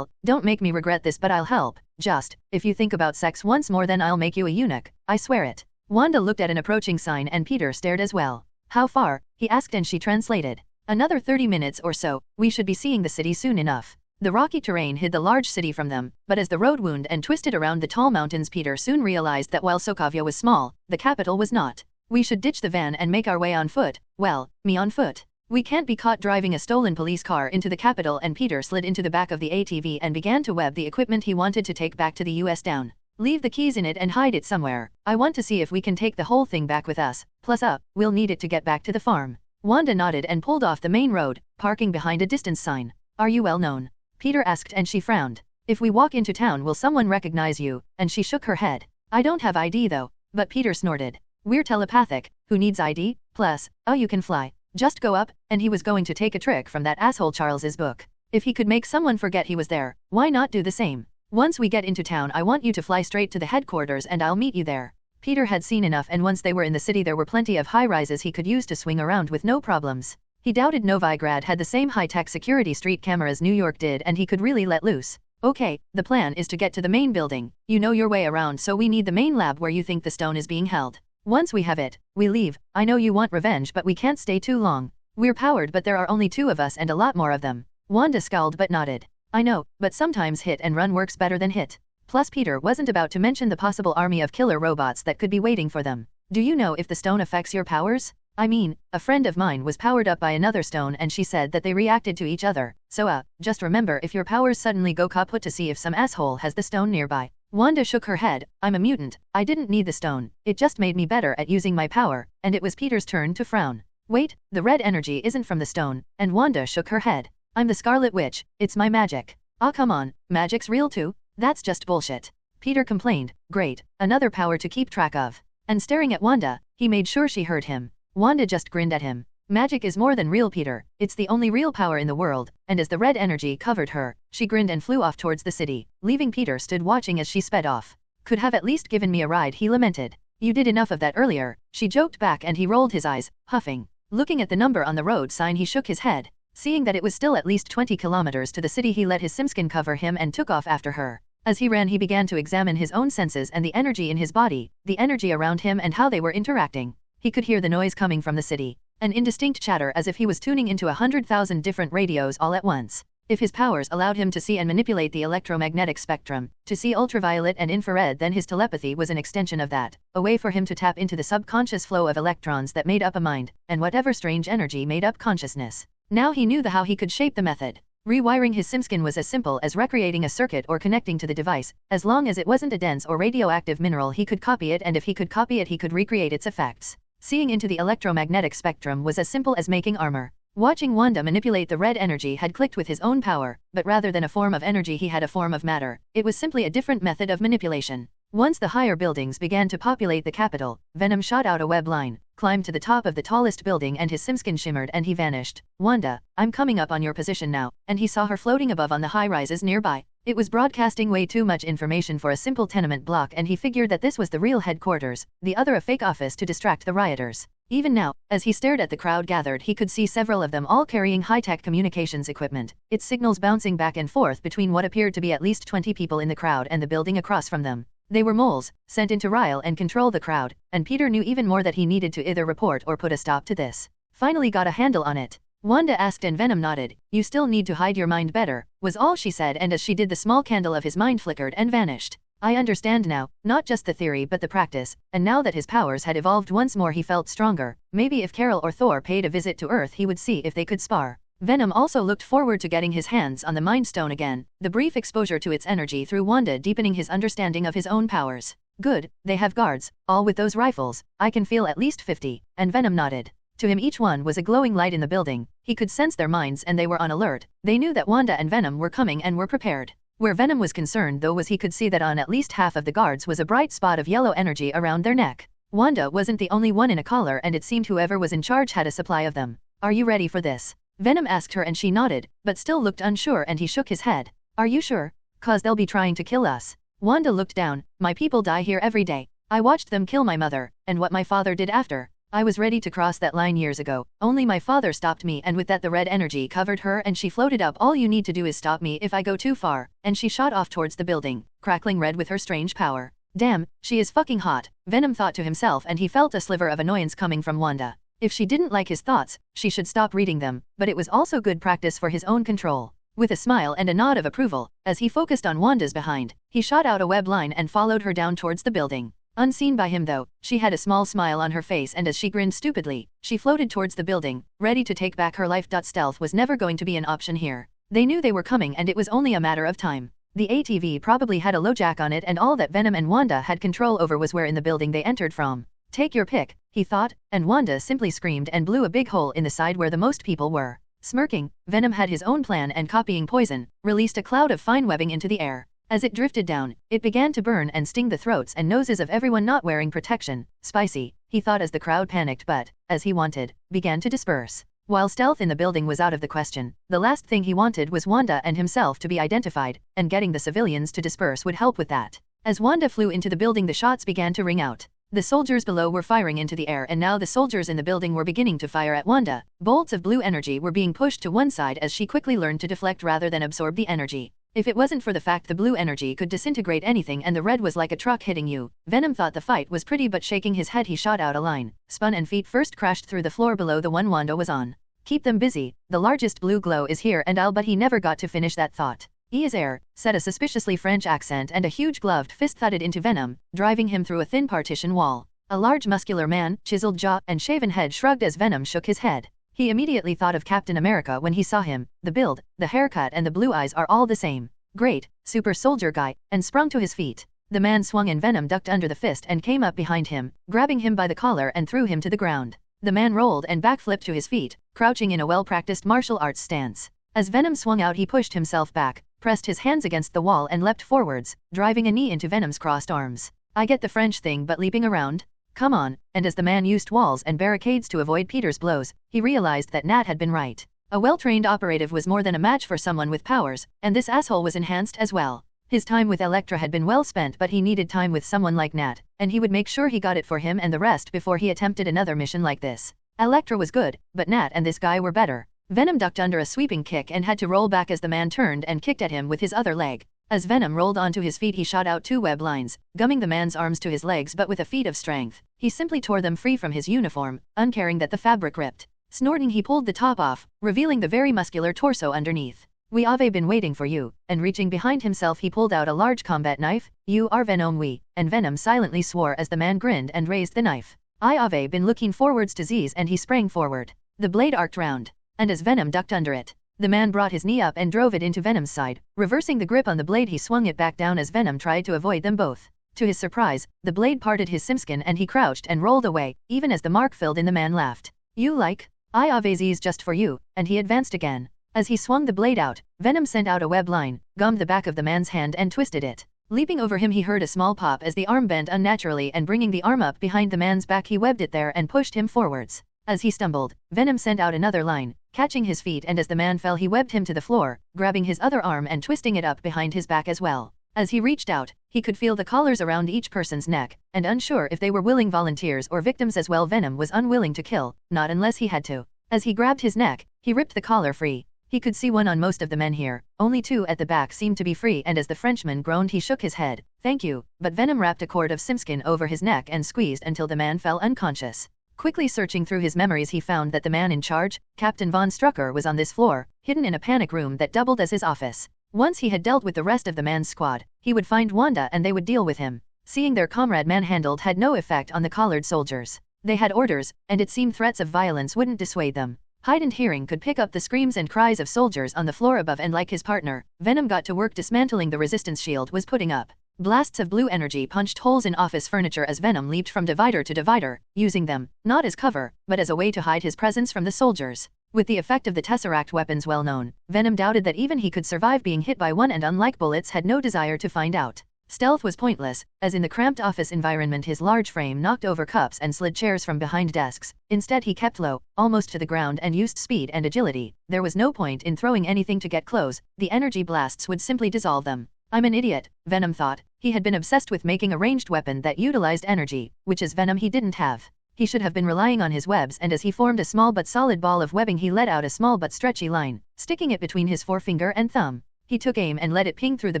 Don't make me regret this, but I'll help. Just, if you think about sex once more, then I'll make you a eunuch. I swear it. Wanda looked at an approaching sign, and Peter stared as well. How far? He asked, and she translated. Another 30 minutes or so. We should be seeing the city soon enough. The rocky terrain hid the large city from them, but as the road wound and twisted around the tall mountains, Peter soon realized that while Soavia was small, the capital was not. We should ditch the van and make our way on foot. Well, me on foot. We can't be caught driving a stolen police car into the capital, and Peter slid into the back of the ATV and began to web the equipment he wanted to take back to the US. Down. Leave the keys in it and hide it somewhere. I want to see if we can take the whole thing back with us. Plus we'll need it to get back to the farm. Wanda nodded and pulled off the main road, parking behind a distance sign. Are you well known? Peter asked, and she frowned. If we walk into town, will someone recognize you? And she shook her head. I don't have ID though. But Peter snorted. We're telepathic. Who needs ID? Plus, you can fly. Just go up, and he was going to take a trick from that asshole Charles's book. If he could make someone forget he was there, why not do the same? Once we get into town, I want you to fly straight to the headquarters and I'll meet you there. Peter had seen enough, and once they were in the city, there were plenty of high-rises he could use to swing around with no problems. He doubted Novi Grad had the same high-tech security street cameras New York did, and he could really let loose. Okay, the plan is to get to the main building. You know your way around, so we need the main lab where you think the stone is being held. Once we have it, we leave. I know you want revenge, but we can't stay too long. We're powered, but there are only 2 of us and a lot more of them. Wanda scowled but nodded. I know, but sometimes hit and run works better than hit. Plus Peter wasn't about to mention the possible army of killer robots that could be waiting for them. Do you know if the stone affects your powers? I mean, a friend of mine was powered up by another stone, and she said that they reacted to each other. So just remember, if your powers suddenly go kaput, to see if some asshole has the stone nearby. Wanda shook her head. I'm a mutant. I didn't need the stone. It just made me better at using my power. And it was Peter's turn to frown. Wait, the red energy isn't from the stone. And Wanda shook her head. I'm the Scarlet Witch. It's my magic. Come on, magic's real too? That's just bullshit. Peter complained. Great, another power to keep track of. And staring at Wanda, he made sure she heard him. Wanda just grinned at him. Magic is more than real, Peter. It's the only real power in the world. And as the red energy covered her, she grinned and flew off towards the city, leaving Peter stood watching as she sped off. Could have at least given me a ride, he lamented. You did enough of that earlier, she joked back, and he rolled his eyes, huffing. Looking at the number on the road sign, he shook his head. Seeing that it was still at least 20 kilometers to the city, he let his simskin cover him and took off after her. As he ran, he began to examine his own senses and the energy in his body, the energy around him and how they were interacting. He could hear the noise coming from the city. An indistinct chatter, as if he was tuning into 100,000 different radios all at once. If his powers allowed him to see and manipulate the electromagnetic spectrum, to see ultraviolet and infrared, then his telepathy was an extension of that, a way for him to tap into the subconscious flow of electrons that made up a mind, and whatever strange energy made up consciousness. Now he knew how he could shape the method. Rewiring his simskin was as simple as recreating a circuit or connecting to the device. As long as it wasn't a dense or radioactive mineral, he could copy it, and if he could copy it, he could recreate its effects. Seeing into the electromagnetic spectrum was as simple as making armor. Watching Wanda manipulate the red energy had clicked with his own power, but rather than a form of energy, he had a form of matter. It was simply a different method of manipulation. Once the higher buildings began to populate the capital, Venom shot out a web line, climbed to the top of the tallest building, and his simskin shimmered and he vanished. Wanda, I'm coming up on your position now, and he saw her floating above on the high-rises nearby. It was broadcasting way too much information for a simple tenement block, and he figured that this was the real headquarters, the other a fake office to distract the rioters. Even now, as he stared at the crowd gathered, he could see several of them all carrying high-tech communications equipment, its signals bouncing back and forth between what appeared to be at least 20 people in the crowd and the building across from them. They were moles, sent in to rile and control the crowd, and Peter knew even more that he needed to either report or put a stop to this. Finally got a handle on it. Wanda asked and Venom nodded. You still need to hide your mind better, was all she said, and as she did, the small candle of his mind flickered and vanished. I understand now, not just the theory but the practice, and now that his powers had evolved once more, he felt stronger. Maybe if Carol or Thor paid a visit to Earth, he would see if they could spar. Venom also looked forward to getting his hands on the Mind Stone again, the brief exposure to its energy through Wanda deepening his understanding of his own powers. Good, they have guards, all with those rifles. I can feel at least 50, and Venom nodded. To him each one was a glowing light in the building. He could sense their minds and they were on alert. They knew that Wanda and Venom were coming and were prepared. Where Venom was concerned though was he could see that on at least half of the guards was a bright spot of yellow energy around their neck. Wanda wasn't the only one in a collar, and it seemed whoever was in charge had a supply of them. Are you ready for this? Venom asked her and she nodded, but still looked unsure, and he shook his head. Are you sure? 'Cause they'll be trying to kill us. Wanda looked down. My people die here every day. I watched them kill my mother, and what my father did after. I was ready to cross that line years ago, only my father stopped me, and with that the red energy covered her and she floated up. All you need to do is stop me if I go too far, and she shot off towards the building, crackling red with her strange power. Damn, she is fucking hot, Venom thought to himself, and he felt a sliver of annoyance coming from Wanda. If she didn't like his thoughts, she should stop reading them, but it was also good practice for his own control. With a smile and a nod of approval, as he focused on Wanda's behind, he shot out a web line and followed her down towards the building. Unseen by him though, she had a small smile on her face, and as she grinned stupidly, she floated towards the building, ready to take back her life. Stealth was never going to be an option here. They knew they were coming and it was only a matter of time. The ATV probably had a LoJack on it, and all that Venom and Wanda had control over was where in the building they entered from. Take your pick, he thought, and Wanda simply screamed and blew a big hole in the side where the most people were. Smirking, Venom had his own plan and, copying poison, released a cloud of fine webbing into the air. As it drifted down, it began to burn and sting the throats and noses of everyone not wearing protection. Spicy, he thought as the crowd panicked but, as he wanted, began to disperse. While stealth in the building was out of the question, the last thing he wanted was Wanda and himself to be identified, and getting the civilians to disperse would help with that. As Wanda flew into the building, the shots began to ring out. The soldiers below were firing into the air, and now the soldiers in the building were beginning to fire at Wanda. Bolts of blue energy were being pushed to one side as she quickly learned to deflect rather than absorb the energy. If it wasn't for the fact the blue energy could disintegrate anything and the red was like a truck hitting you, Venom thought the fight was pretty, but shaking his head he shot out a line, spun and feet first crashed through the floor below the one Wanda was on. Keep them busy, the largest blue glow is here and but he never got to finish that thought. Is air, said a suspiciously French accent, and a huge gloved fist thudded into Venom, driving him through a thin partition wall. A large muscular man, chiseled jaw and shaven head, shrugged as Venom shook his head. He immediately thought of Captain America when he saw him. The build, the haircut and the blue eyes are all the same. Great, super soldier guy, and sprung to his feet. The man swung and Venom ducked under the fist and came up behind him, grabbing him by the collar and threw him to the ground. The man rolled and backflipped to his feet, crouching in a well-practiced martial arts stance. As Venom swung out, he pushed himself back, pressed his hands against the wall and leapt forwards, driving a knee into Venom's crossed arms. I get the French thing, but leaping around? Come on, and as the man used walls and barricades to avoid Peter's blows, he realized that Nat had been right. A well-trained operative was more than a match for someone with powers, and this asshole was enhanced as well. His time with Electra had been well spent, but he needed time with someone like Nat, and he would make sure he got it for him and the rest before he attempted another mission like this. Electra was good, but Nat and this guy were better. Venom ducked under a sweeping kick and had to roll back as the man turned and kicked at him with his other leg. As Venom rolled onto his feet, he shot out 2 web lines, gumming the man's arms to his legs, but with a feat of strength, he simply tore them free from his uniform, uncaring that the fabric ripped. Snorting, he pulled the top off, revealing the very muscular torso underneath. "We have been waiting for you," and reaching behind himself he pulled out a large combat knife. "You are Venom, we," and Venom silently swore as the man grinned and raised the knife. "I have been looking forwards to these," and he sprang forward. The blade arced round, and as Venom ducked under it, the man brought his knee up and drove it into Venom's side. Reversing the grip on the blade, he swung it back down as Venom tried to avoid them both. To his surprise, the blade parted his simskin and he crouched and rolled away, even as the mark filled in. The man laughed. "You like? I have these just for you," and he advanced again. As he swung the blade out, Venom sent out a web line, gummed the back of the man's hand and twisted it. Leaping over him, he heard a small pop as the arm bent unnaturally, and bringing the arm up behind the man's back, he webbed it there and pushed him forwards. As he stumbled, Venom sent out another line, catching his feet, and as the man fell he webbed him to the floor, grabbing his other arm and twisting it up behind his back as well. As he reached out, he could feel the collars around each person's neck, and unsure if they were willing volunteers or victims as well. Venom was unwilling to kill, not unless he had to. As he grabbed his neck, he ripped the collar free. He could see one on most of the men here, only 2 at the back seemed to be free, and as the Frenchman groaned he shook his head. "Thank you," but Venom wrapped a cord of simskin over his neck and squeezed until the man fell unconscious. Quickly searching through his memories, he found that the man in charge, Captain von Strucker, was on this floor, hidden in a panic room that doubled as his office. Once he had dealt with the rest of the man's squad, he would find Wanda and they would deal with him. Seeing their comrade manhandled had no effect on the collared soldiers. They had orders, and it seemed threats of violence wouldn't dissuade them. Heightened hearing could pick up the screams and cries of soldiers on the floor above, and like his partner, Venom got to work dismantling the resistance shield was putting up. Blasts of blue energy punched holes in office furniture as Venom leaped from divider to divider, using them, not as cover, but as a way to hide his presence from the soldiers. With the effect of the Tesseract weapons well known, Venom doubted that even he could survive being hit by one, and unlike bullets had no desire to find out. Stealth was pointless, as in the cramped office environment his large frame knocked over cups and slid chairs from behind desks. Instead he kept low, almost to the ground, and used speed and agility. There was no point in throwing anything to get close, the energy blasts would simply dissolve them. "I'm an idiot," Venom thought. He had been obsessed with making a ranged weapon that utilized energy, which as Venom he didn't have. He should have been relying on his webs, and as he formed a small but solid ball of webbing he let out a small but stretchy line, sticking it between his forefinger and thumb. He took aim and let it ping through the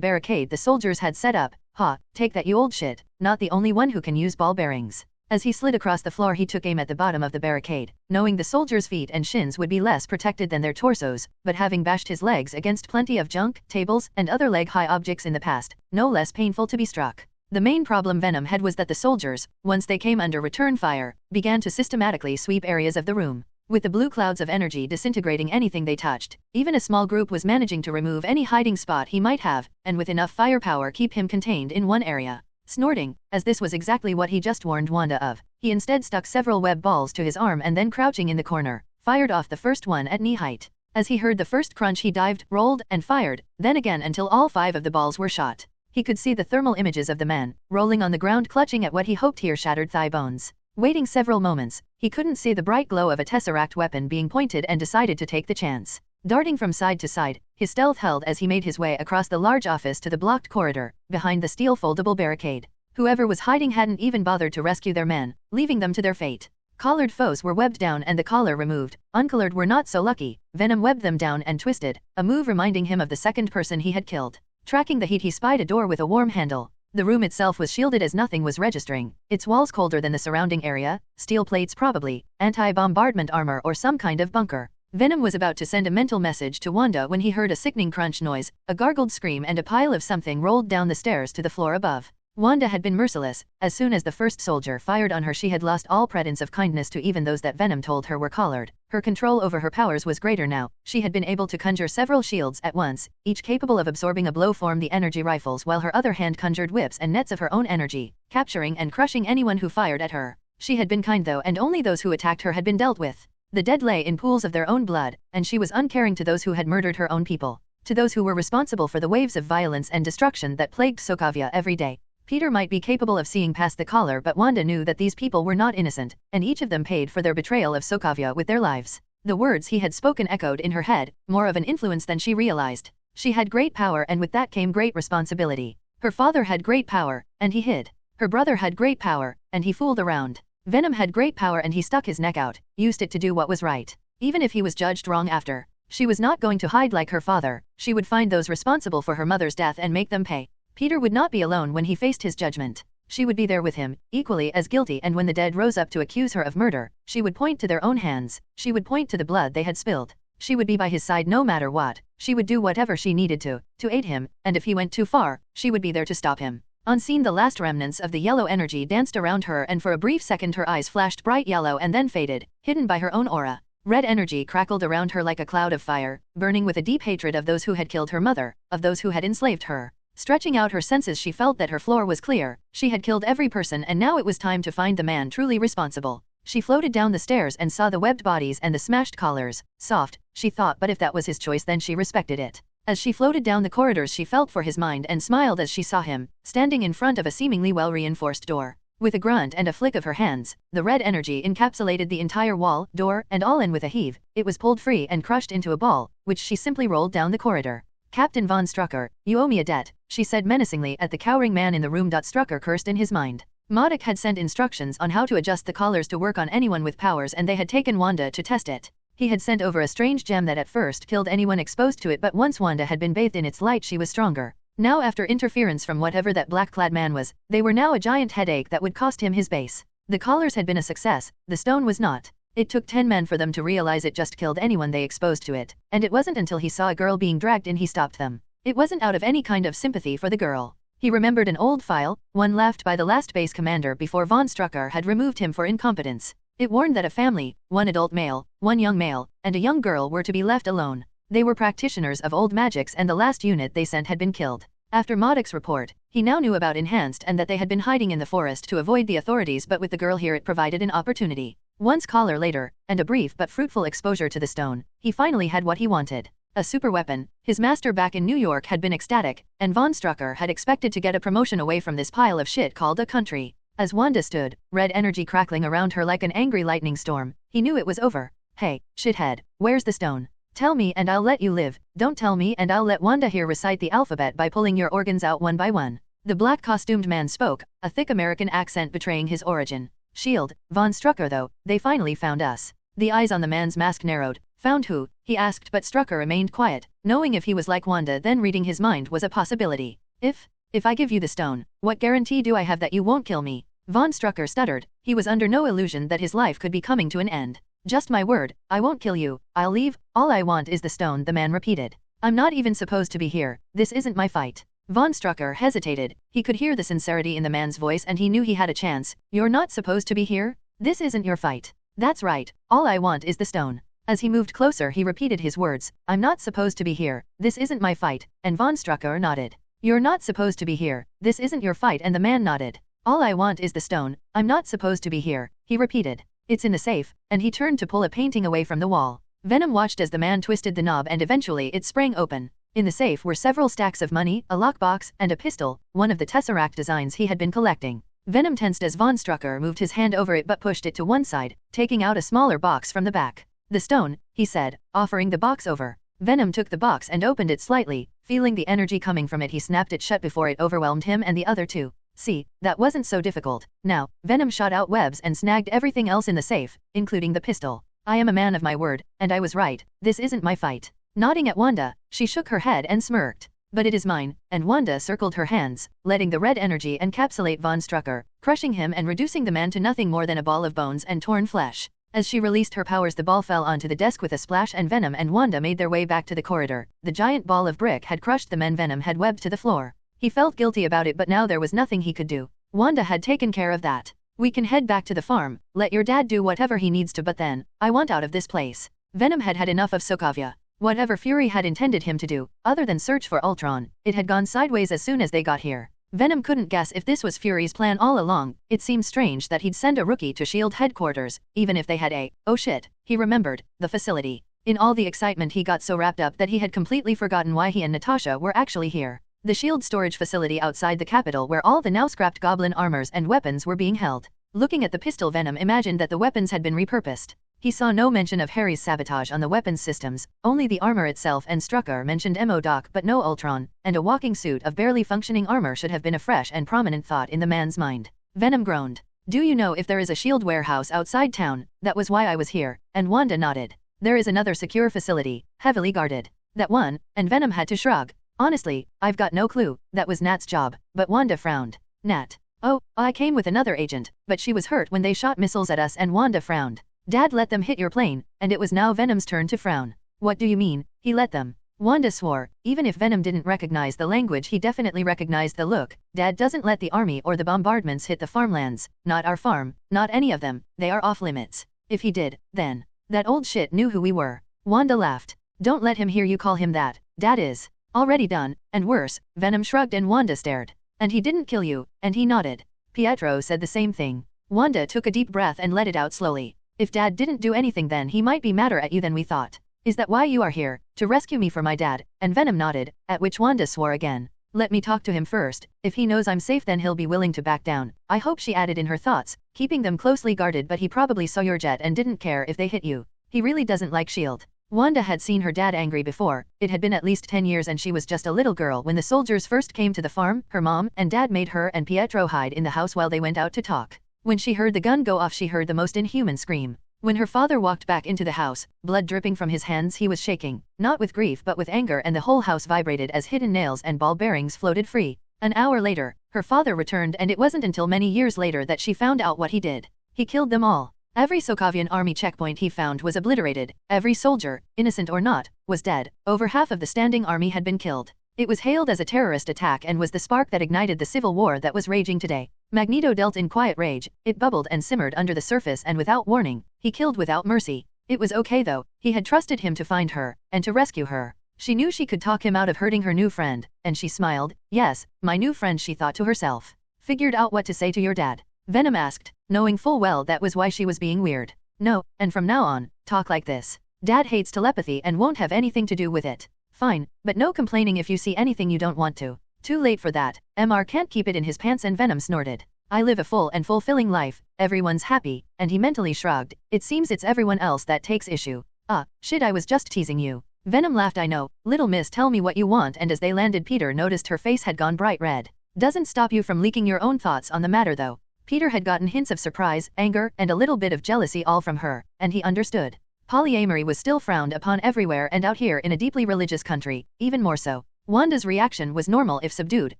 barricade the soldiers had set up. "Ha, take that you old shit, not the only one who can use ball bearings." As he slid across the floor he took aim at the bottom of the barricade, knowing the soldiers' feet and shins would be less protected than their torsos, but having bashed his legs against plenty of junk, tables, and other leg-high objects in the past, no less painful to be struck. The main problem Venom had was that the soldiers, once they came under return fire, began to systematically sweep areas of the room. With the blue clouds of energy disintegrating anything they touched, even a small group was managing to remove any hiding spot he might have, and with enough firepower keep him contained in one area. Snorting, as this was exactly what he just warned Wanda of, he instead stuck several web balls to his arm and then crouching in the corner, fired off the first one at knee height. As he heard the first crunch he dived, rolled, and fired, then again until all 5 of the balls were shot. He could see the thermal images of the man, rolling on the ground clutching at what he hoped here shattered thigh bones. Waiting several moments, he couldn't see the bright glow of a Tesseract weapon being pointed and decided to take the chance. Darting from side to side, his stealth held as he made his way across the large office to the blocked corridor, behind the steel foldable barricade. Whoever was hiding hadn't even bothered to rescue their men, leaving them to their fate. Collared foes were webbed down and the collar removed. Uncollared were not so lucky. Venom webbed them down and twisted, a move reminding him of the second person he had killed. Tracking the heat he spied a door with a worm handle. The room itself was shielded as nothing was registering, its walls colder than the surrounding area, steel plates probably, anti-bombardment armor or some kind of bunker. Venom was about to send a mental message to Wanda when he heard a sickening crunch noise, a gargled scream, and a pile of something rolled down the stairs to the floor above. Wanda had been merciless. As soon as the first soldier fired on her she had lost all pretense of kindness to even those that Venom told her were collared. Her control over her powers was greater now. She had been able to conjure several shields at once, each capable of absorbing a blow from the energy rifles, while her other hand conjured whips and nets of her own energy, capturing and crushing anyone who fired at her. She had been kind though, and only those who attacked her had been dealt with. The dead lay in pools of their own blood, and she was uncaring to those who had murdered her own people, to those who were responsible for the waves of violence and destruction that plagued Soavia every day. Peter might be capable of seeing past the collar, but Wanda knew that these people were not innocent, and each of them paid for their betrayal of Soavia with their lives. The words he had spoken echoed in her head, more of an influence than she realized. She had great power, and with that came great responsibility. Her father had great power, and he hid. Her brother had great power, and he fooled around. Venom had great power and he stuck his neck out, used it to do what was right. Even if he was judged wrong after. She was not going to hide like her father. She would find those responsible for her mother's death and make them pay. Peter would not be alone when he faced his judgment. She would be there with him, equally as guilty, and when the dead rose up to accuse her of murder, she would point to their own hands, she would point to the blood they had spilled. She would be by his side no matter what, she would do whatever she needed to aid him, and if he went too far, she would be there to stop him. Unseen, the last remnants of the yellow energy danced around her, and for a brief second her eyes flashed bright yellow and then faded, hidden by her own aura. Red energy crackled around her like a cloud of fire, burning with a deep hatred of those who had killed her mother, of those who had enslaved her. Stretching out her senses, she felt that her floor was clear. She had killed every person, and now it was time to find the man truly responsible. She floated down the stairs and saw the webbed bodies and the smashed collars. Soft, she thought, but if that was his choice then she respected it. As she floated down the corridors she felt for his mind and smiled as she saw him, standing in front of a seemingly well-reinforced door. With a grunt and a flick of her hands, the red energy encapsulated the entire wall, door, and all, and with a heave, it was pulled free and crushed into a ball, which she simply rolled down the corridor. "Captain von Strucker, you owe me a debt," she said menacingly at the cowering man in the room. Strucker cursed in his mind. Monarch had sent instructions on how to adjust the collars to work on anyone with powers, and they had taken Wanda to test it. He had sent over a strange gem that at first killed anyone exposed to it, but once Wanda had been bathed in its light she was stronger. Now, after interference from whatever that black-clad man was, they were now a giant headache that would cost him his base. The collars had been a success, the stone was not. It took 10 men for them to realize it just killed anyone they exposed to it, and it wasn't until he saw a girl being dragged in he stopped them. It wasn't out of any kind of sympathy for the girl. He remembered an old file, one left by the last base commander before von Strucker had removed him for incompetence. It warned that a family, one adult male, one young male, and a young girl were to be left alone. They were practitioners of old magics, and the last unit they sent had been killed. After Monarch's report, he now knew about enhanced and that they had been hiding in the forest to avoid the authorities, but with the girl here it provided an opportunity. Once collar later, and a brief but fruitful exposure to the stone, he finally had what he wanted. A super weapon. His master back in New York had been ecstatic, and von Strucker had expected to get a promotion away from this pile of shit called a country. As Wanda stood, red energy crackling around her like an angry lightning storm, he knew it was over. "Hey, shithead, where's the stone? Tell me and I'll let you live. Don't tell me and I'll let Wanda here recite the alphabet by pulling your organs out one by one." The black costumed man spoke, a thick American accent betraying his origin. "Shield, von Strucker though, they finally found us." The eyes on the man's mask narrowed. "Found who?" he asked, but Strucker remained quiet, knowing if he was like Wanda then reading his mind was a possibility. If I give you the stone, what guarantee do I have that you won't kill me?" Von Strucker stuttered. He was under no illusion that his life could be coming to an end. "Just my word, I won't kill you, I'll leave, all I want is the stone," the man repeated. "I'm not even supposed to be here, this isn't my fight." Von Strucker hesitated. He could hear the sincerity in the man's voice and he knew he had a chance. "You're not supposed to be here? This isn't your fight." "That's right, all I want is the stone." As he moved closer he repeated his words, "I'm not supposed to be here, this isn't my fight," and von Strucker nodded. "You're not supposed to be here, this isn't your fight," and the man nodded. "All I want is the stone, I'm not supposed to be here," he repeated. "It's in the safe," and he turned to pull a painting away from the wall. Venom watched as the man twisted the knob and eventually it sprang open. In the safe were several stacks of money, a lockbox, and a pistol, one of the Tesseract designs he had been collecting. Venom tensed as von Strucker moved his hand over it but pushed it to one side, taking out a smaller box from the back. "The stone," he said, offering the box over. Venom took the box and opened it slightly. Feeling the energy coming from it he snapped it shut before it overwhelmed him and the other two. See, that wasn't so difficult. Now, Venom shot out webs and snagged everything else in the safe, including the pistol. "I am a man of my word, and I was right, this isn't my fight." Nodding at Wanda, she shook her head and smirked. "But it is mine," and Wanda circled her hands, letting the red energy encapsulate von Strucker, crushing him and reducing the man to nothing more than a ball of bones and torn flesh. As she released her powers the ball fell onto the desk with a splash and Venom and Wanda made their way back to the corridor. The giant ball of brick had crushed the men Venom had webbed to the floor. He felt guilty about it but now there was nothing he could do. Wanda had taken care of that. "We can head back to the farm, let your dad do whatever he needs to, but then, I want out of this place." Venom had had enough of Soavia. Whatever Fury had intended him to do, other than search for Ultron, it had gone sideways as soon as they got here. Venom couldn't guess if this was Fury's plan all along. It seemed strange that he'd send a rookie to S.H.I.E.L.D. headquarters, even if they had a, oh shit, he remembered, the facility. In all the excitement he got so wrapped up that he had completely forgotten why he and Natasha were actually here. The S.H.I.E.L.D. storage facility outside the capital where all the now scrapped goblin armors and weapons were being held. Looking at the pistol Venom imagined that the weapons had been repurposed. He saw no mention of Harry's sabotage on the weapons systems, only the armor itself, and Strucker mentioned MODOK but no Ultron, and a walking suit of barely functioning armor should have been a fresh and prominent thought in the man's mind. Venom groaned. Do you know if there is a shield warehouse outside town? That was why I was here, and Wanda nodded. There is another secure facility, heavily guarded. That one, and Venom had to shrug. Honestly, I've got no clue, that was Nat's job, but Wanda frowned. Nat. Oh, I came with another agent, but she was hurt when they shot missiles at us, and Wanda frowned. Dad let them hit your plane, and it was now Venom's turn to frown. What do you mean, he let them? Wanda swore. Even if Venom didn't recognize the language, he definitely recognized the look. Dad doesn't let the army or the bombardments hit the farmlands, not our farm, not any of them, they are off limits. If he did, then, that old shit knew who we were. Wanda laughed. Don't let him hear you call him that, Dad is already done, and worse. Venom shrugged and Wanda stared. And he didn't kill you, and he nodded. Pietro said the same thing. Wanda took a deep breath and let it out slowly. If Dad didn't do anything, then he might be madder at you than we thought. Is that why you are here, to rescue me from my dad? And Venom nodded, at which Wanda swore again. Let me talk to him first. If he knows I'm safe, then he'll be willing to back down. I hope, she added in her thoughts, keeping them closely guarded, but he probably saw your jet and didn't care if they hit you. He really doesn't like S.H.I.E.L.D. Wanda had seen her dad angry before. It had been at least 10 years and she was just a little girl when the soldiers first came to the farm. Her mom and dad made her and Pietro hide in the house while they went out to talk. When she heard the gun go off, she heard the most inhuman scream. When her father walked back into the house, blood dripping from his hands, he was shaking, not with grief but with anger, and the whole house vibrated as hidden nails and ball bearings floated free. An hour later, her father returned, and it wasn't until many years later that she found out what he did. He killed them all. Every Soavian army checkpoint he found was obliterated. Every soldier, innocent or not, was dead. Over half of the standing army had been killed. It was hailed as a terrorist attack and was the spark that ignited the civil war that was raging today. Magneto dealt in quiet rage. It bubbled and simmered under the surface, and without warning, he killed without mercy. It was okay though. He had trusted him to find her, and to rescue her. She knew she could talk him out of hurting her new friend, and she smiled. Yes, my new friend, she thought to herself. Figured out what to say to your dad? Venom asked, knowing full well that was why she was being weird. No, and from now on, talk like this. Dad hates telepathy and won't have anything to do with it. Fine, but no complaining if you see anything you don't want to. Too late for that. MR can't keep it in his pants, and Venom snorted. I live a full and fulfilling life, everyone's happy, and he mentally shrugged. It seems it's everyone else that takes issue. Ah, shit, I was just teasing you. Venom laughed. I know, little miss, tell me what you want. And as they landed, Peter noticed her face had gone bright red. Doesn't stop you from leaking your own thoughts on the matter though. Peter had gotten hints of surprise, anger, and a little bit of jealousy all from her, and he understood. Polyamory was still frowned upon everywhere, and out here in a deeply religious country, even more so. Wanda's reaction was normal if subdued,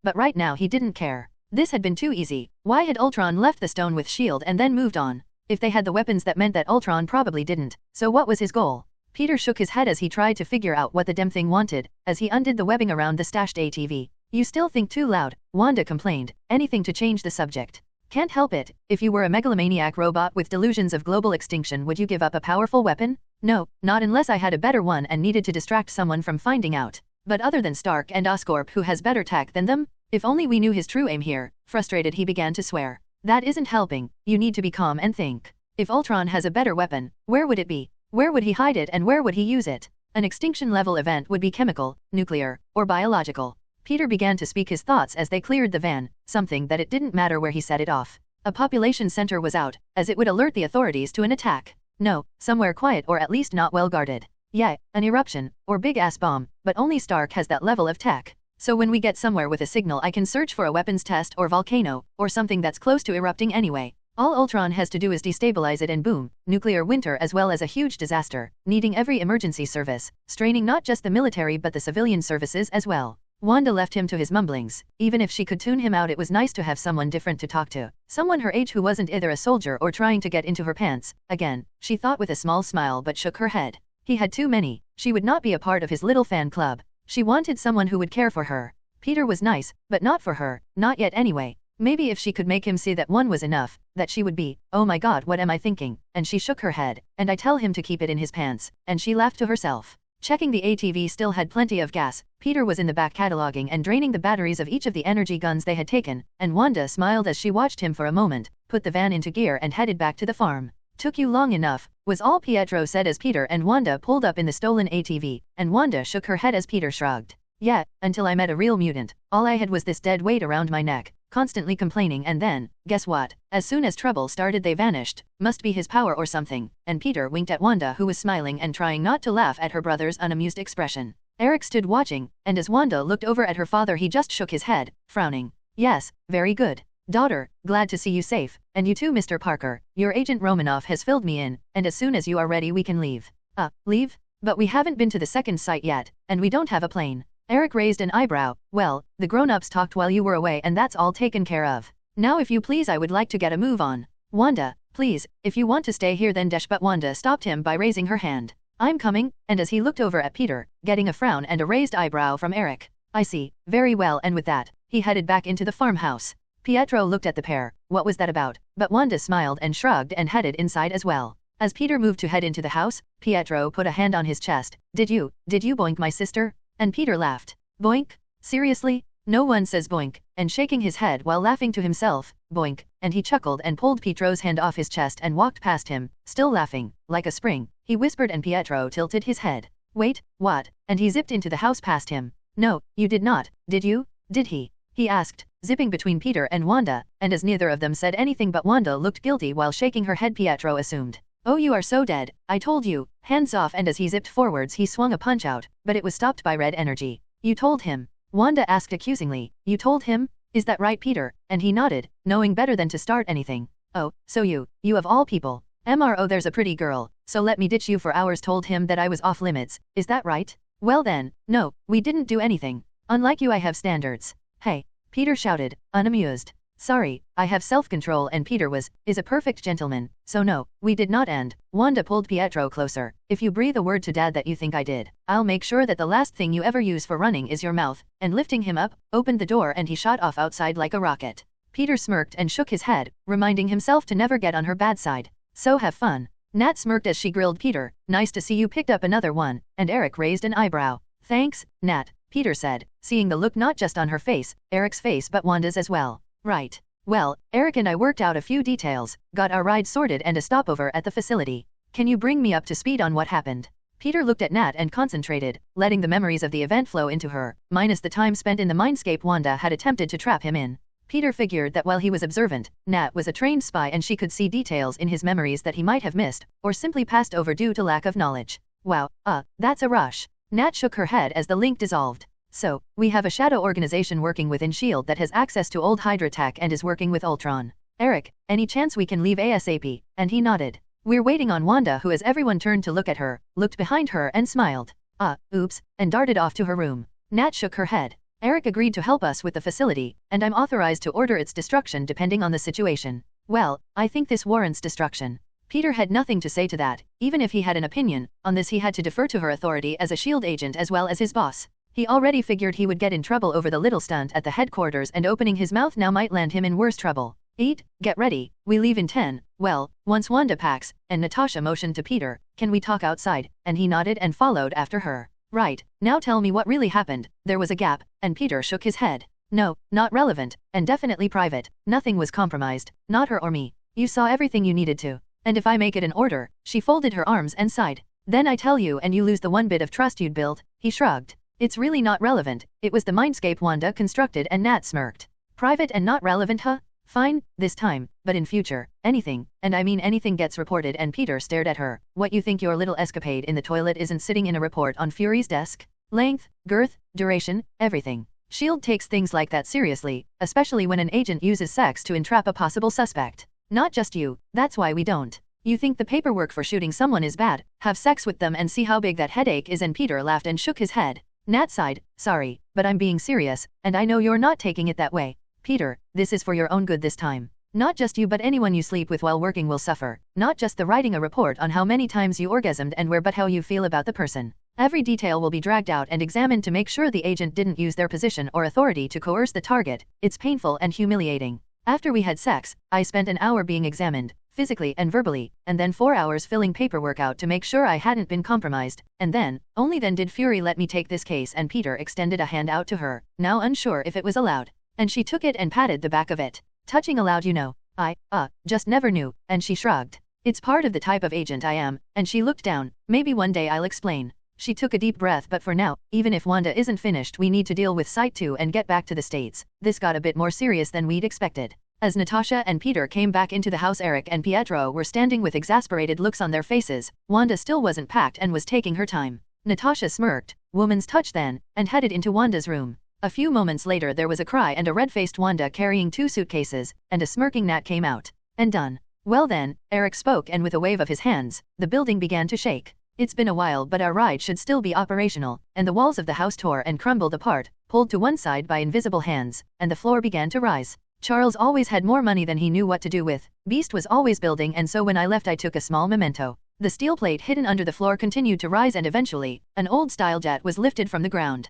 but right now he didn't care. This had been too easy. Why had Ultron left the stone with S.H.I.E.L.D. and then moved on? If they had the weapons, that meant that Ultron probably didn't. So what was his goal? Peter shook his head as he tried to figure out what the damn thing wanted, as he undid the webbing around the stashed ATV. You still think too loud, Wanda complained, anything to change the subject. Can't help it. If you were a megalomaniac robot with delusions of global extinction, would you give up a powerful weapon? No, not unless I had a better one and needed to distract someone from finding out. But other than Stark and Oscorp, who has better tech than them? If only we knew his true aim here. Frustrated, he began to swear. That isn't helping. You need to be calm and think. If Ultron has a better weapon, where would it be? Where would he hide it, and where would he use it? An extinction-level event would be chemical, nuclear, or biological. Peter began to speak his thoughts as they cleared the van, something that it didn't matter where he set it off. A population center was out, as it would alert the authorities to an attack. No, somewhere quiet, or at least not well guarded. Yeah, an eruption, or big-ass bomb, but only Stark has that level of tech. So when we get somewhere with a signal, I can search for a weapons test or volcano, or something that's close to erupting anyway. All Ultron has to do is destabilize it and boom, nuclear winter as well as a huge disaster, needing every emergency service, straining not just the military but the civilian services as well. Wanda left him to his mumblings. Even if she could tune him out, it was nice to have someone different to talk to. Someone her age who wasn't either a soldier or trying to get into her pants. Again, she thought with a small smile, but shook her head. He had too many. She would not be a part of his little fan club. She wanted someone who would care for her. Peter was nice, but not for her. Not yet anyway. Maybe if she could make him see that one was enough, that she would be, oh my god, what am I thinking? And she shook her head. And I tell him to keep it in his pants. And she laughed to herself. Checking the ATV still had plenty of gas. Peter was in the back cataloging and draining the batteries of each of the energy guns they had taken, and Wanda smiled as she watched him for a moment, put the van into gear and headed back to the farm. Took you long enough, was all Pietro said as Peter and Wanda pulled up in the stolen ATV, and Wanda shook her head as Peter shrugged. Yeah, until I met a real mutant. All I had was this dead weight around my neck. constantly complaining, and then, guess what? As soon as trouble started they vanished. Must be his power or something. And Peter winked at Wanda, who was smiling and trying not to laugh at her brother's unamused expression. Eric stood watching, and as Wanda looked over at her father he just shook his head, frowning. Yes, very good. Daughter, glad to see you safe, and you too Mr. Parker. Your agent Romanoff has filled me in, and as soon as you are ready we can leave. Leave? But we haven't been to the second site yet, and we don't have a plane. Eric raised an eyebrow. Well, the grown-ups talked while you were away and that's all taken care of. Now if you please I would like to get a move on. Wanda, please, if you want to stay here then dash, but Wanda stopped him by raising her hand. I'm coming, and as he looked over at Peter, getting a frown and a raised eyebrow from Eric. I see, very well, and with that, he headed back into the farmhouse. Pietro looked at the pair. What was that about? But Wanda smiled and shrugged and headed inside as well. As Peter moved to head into the house, Pietro put a hand on his chest. Did you boink my sister? And Peter laughed. Boink? Seriously? No one says boink, and shaking his head while laughing to himself, boink, and he chuckled and pulled Pietro's hand off his chest and walked past him, still laughing, like a spring. He whispered and Pietro tilted his head. Wait, what? And he zipped into the house past him. No, you did not, did you? Did he? He asked, zipping between Peter and Wanda, and as neither of them said anything but Wanda looked guilty while shaking her head, Pietro assumed. Oh, you are so dead, I told you, hands off, and as he zipped forwards he swung a punch out, but it was stopped by red energy. You told him? Wanda asked accusingly. You told him? Is that right, Peter? And he nodded, knowing better than to start anything. Oh, so you of all people. MRO, there's a pretty girl, so let me ditch you for hours. Told him that I was off limits, is that right? Well then, no, we didn't do anything. Unlike you I have standards. Hey, Peter shouted, unamused. Sorry, I have self-control, and Peter is a perfect gentleman, so no, we did not. And Wanda pulled Pietro closer. If you breathe a word to Dad that you think I did, I'll make sure that the last thing you ever use for running is your mouth, and lifting him up, opened the door and he shot off outside like a rocket. Peter smirked and shook his head, reminding himself to never get on her bad side. So have fun. Nat smirked as she grilled Peter. Nice to see you picked up another one, and Eric raised an eyebrow. Thanks, Nat, Peter said, seeing the look not just on her face, Eric's face, but Wanda's as well. Right. Well, Eric and I worked out a few details, got our ride sorted and a stopover at the facility. Can you bring me up to speed on what happened? Peter looked at Nat and concentrated, letting the memories of the event flow into her, minus the time spent in the mindscape Wanda had attempted to trap him in. Peter figured that while he was observant, Nat was a trained spy and she could see details in his memories that he might have missed, or simply passed over due to lack of knowledge. Wow, that's a rush. Nat shook her head as the link dissolved. So, we have a shadow organization working within S.H.I.E.L.D. that has access to old Hydra tech and is working with Ultron. Eric, any chance we can leave ASAP? And he nodded. We're waiting on Wanda, who, as everyone turned to look at her, looked behind her and smiled. Oops, and darted off to her room. Nat shook her head. Eric agreed to help us with the facility, and I'm authorized to order its destruction depending on the situation. Well, I think this warrants destruction. Peter had nothing to say to that. Even if he had an opinion on this, he had to defer to her authority as a S.H.I.E.L.D. agent as well as his boss. He already figured he would get in trouble over the little stunt at the headquarters, and opening his mouth now might land him in worse trouble. Eat, get ready, we leave in 10, well, once Wanda packs, and Natasha motioned to Peter, can we talk outside? And he nodded and followed after her. Right, now tell me what really happened. There was a gap, and Peter shook his head. No, not relevant, and definitely private. Nothing was compromised, not her or me. You saw everything you needed to. And if I make it an order, she folded her arms and sighed. Then I tell you and you lose the one bit of trust you'd built. He shrugged. It's really not relevant. It was the mindscape Wanda constructed, and Nat smirked. Private and not relevant, huh? Fine, this time, but in future, anything, and I mean anything, gets reported. And Peter stared at her. What, you think your little escapade in the toilet isn't sitting in a report on Fury's desk? Length, girth, duration, everything. S.H.I.E.L.D. takes things like that seriously, especially when an agent uses sex to entrap a possible suspect. Not just you, that's why we don't. You think the paperwork for shooting someone is bad? Have sex with them and see how big that headache is. And Peter laughed and shook his head. Nat sighed. Sorry, but I'm being serious, and I know you're not taking it that way. Peter, this is for your own good this time. Not just you, but anyone you sleep with while working will suffer. Not just the writing a report on how many times you orgasmed and where, but how you feel about the person. Every detail will be dragged out and examined to make sure the agent didn't use their position or authority to coerce the target. It's painful and humiliating. After we had sex, I spent an hour being examined, physically and verbally, and then 4 hours filling paperwork out to make sure I hadn't been compromised, and then, only then did Fury let me take this case. And Peter extended a hand out to her, now unsure if it was allowed. And she took it and patted the back of it. Touching allowed, you know. I, just never knew, and she shrugged. It's part of the type of agent I am, and she looked down. Maybe one day I'll explain. She took a deep breath. But for now, even if Wanda isn't finished, we need to deal with Site 2 and get back to the States. This got a bit more serious than we'd expected. As Natasha and Peter came back into the house, Eric and Pietro were standing with exasperated looks on their faces. Wanda still wasn't packed and was taking her time. Natasha smirked, woman's touch then, and headed into Wanda's room. A few moments later there was a cry and a red-faced Wanda carrying 2 suitcases, and a smirking Nat came out. And done. Well then, Eric spoke, and with a wave of his hands, the building began to shake. It's been a while, but our ride should still be operational, and the walls of the house tore and crumbled apart, pulled to one side by invisible hands, and the floor began to rise. Charles always had more money than he knew what to do with. Beast was always building, and so when I left I took a small memento. The steel plate hidden under the floor continued to rise, and eventually, an old-style jet was lifted from the ground.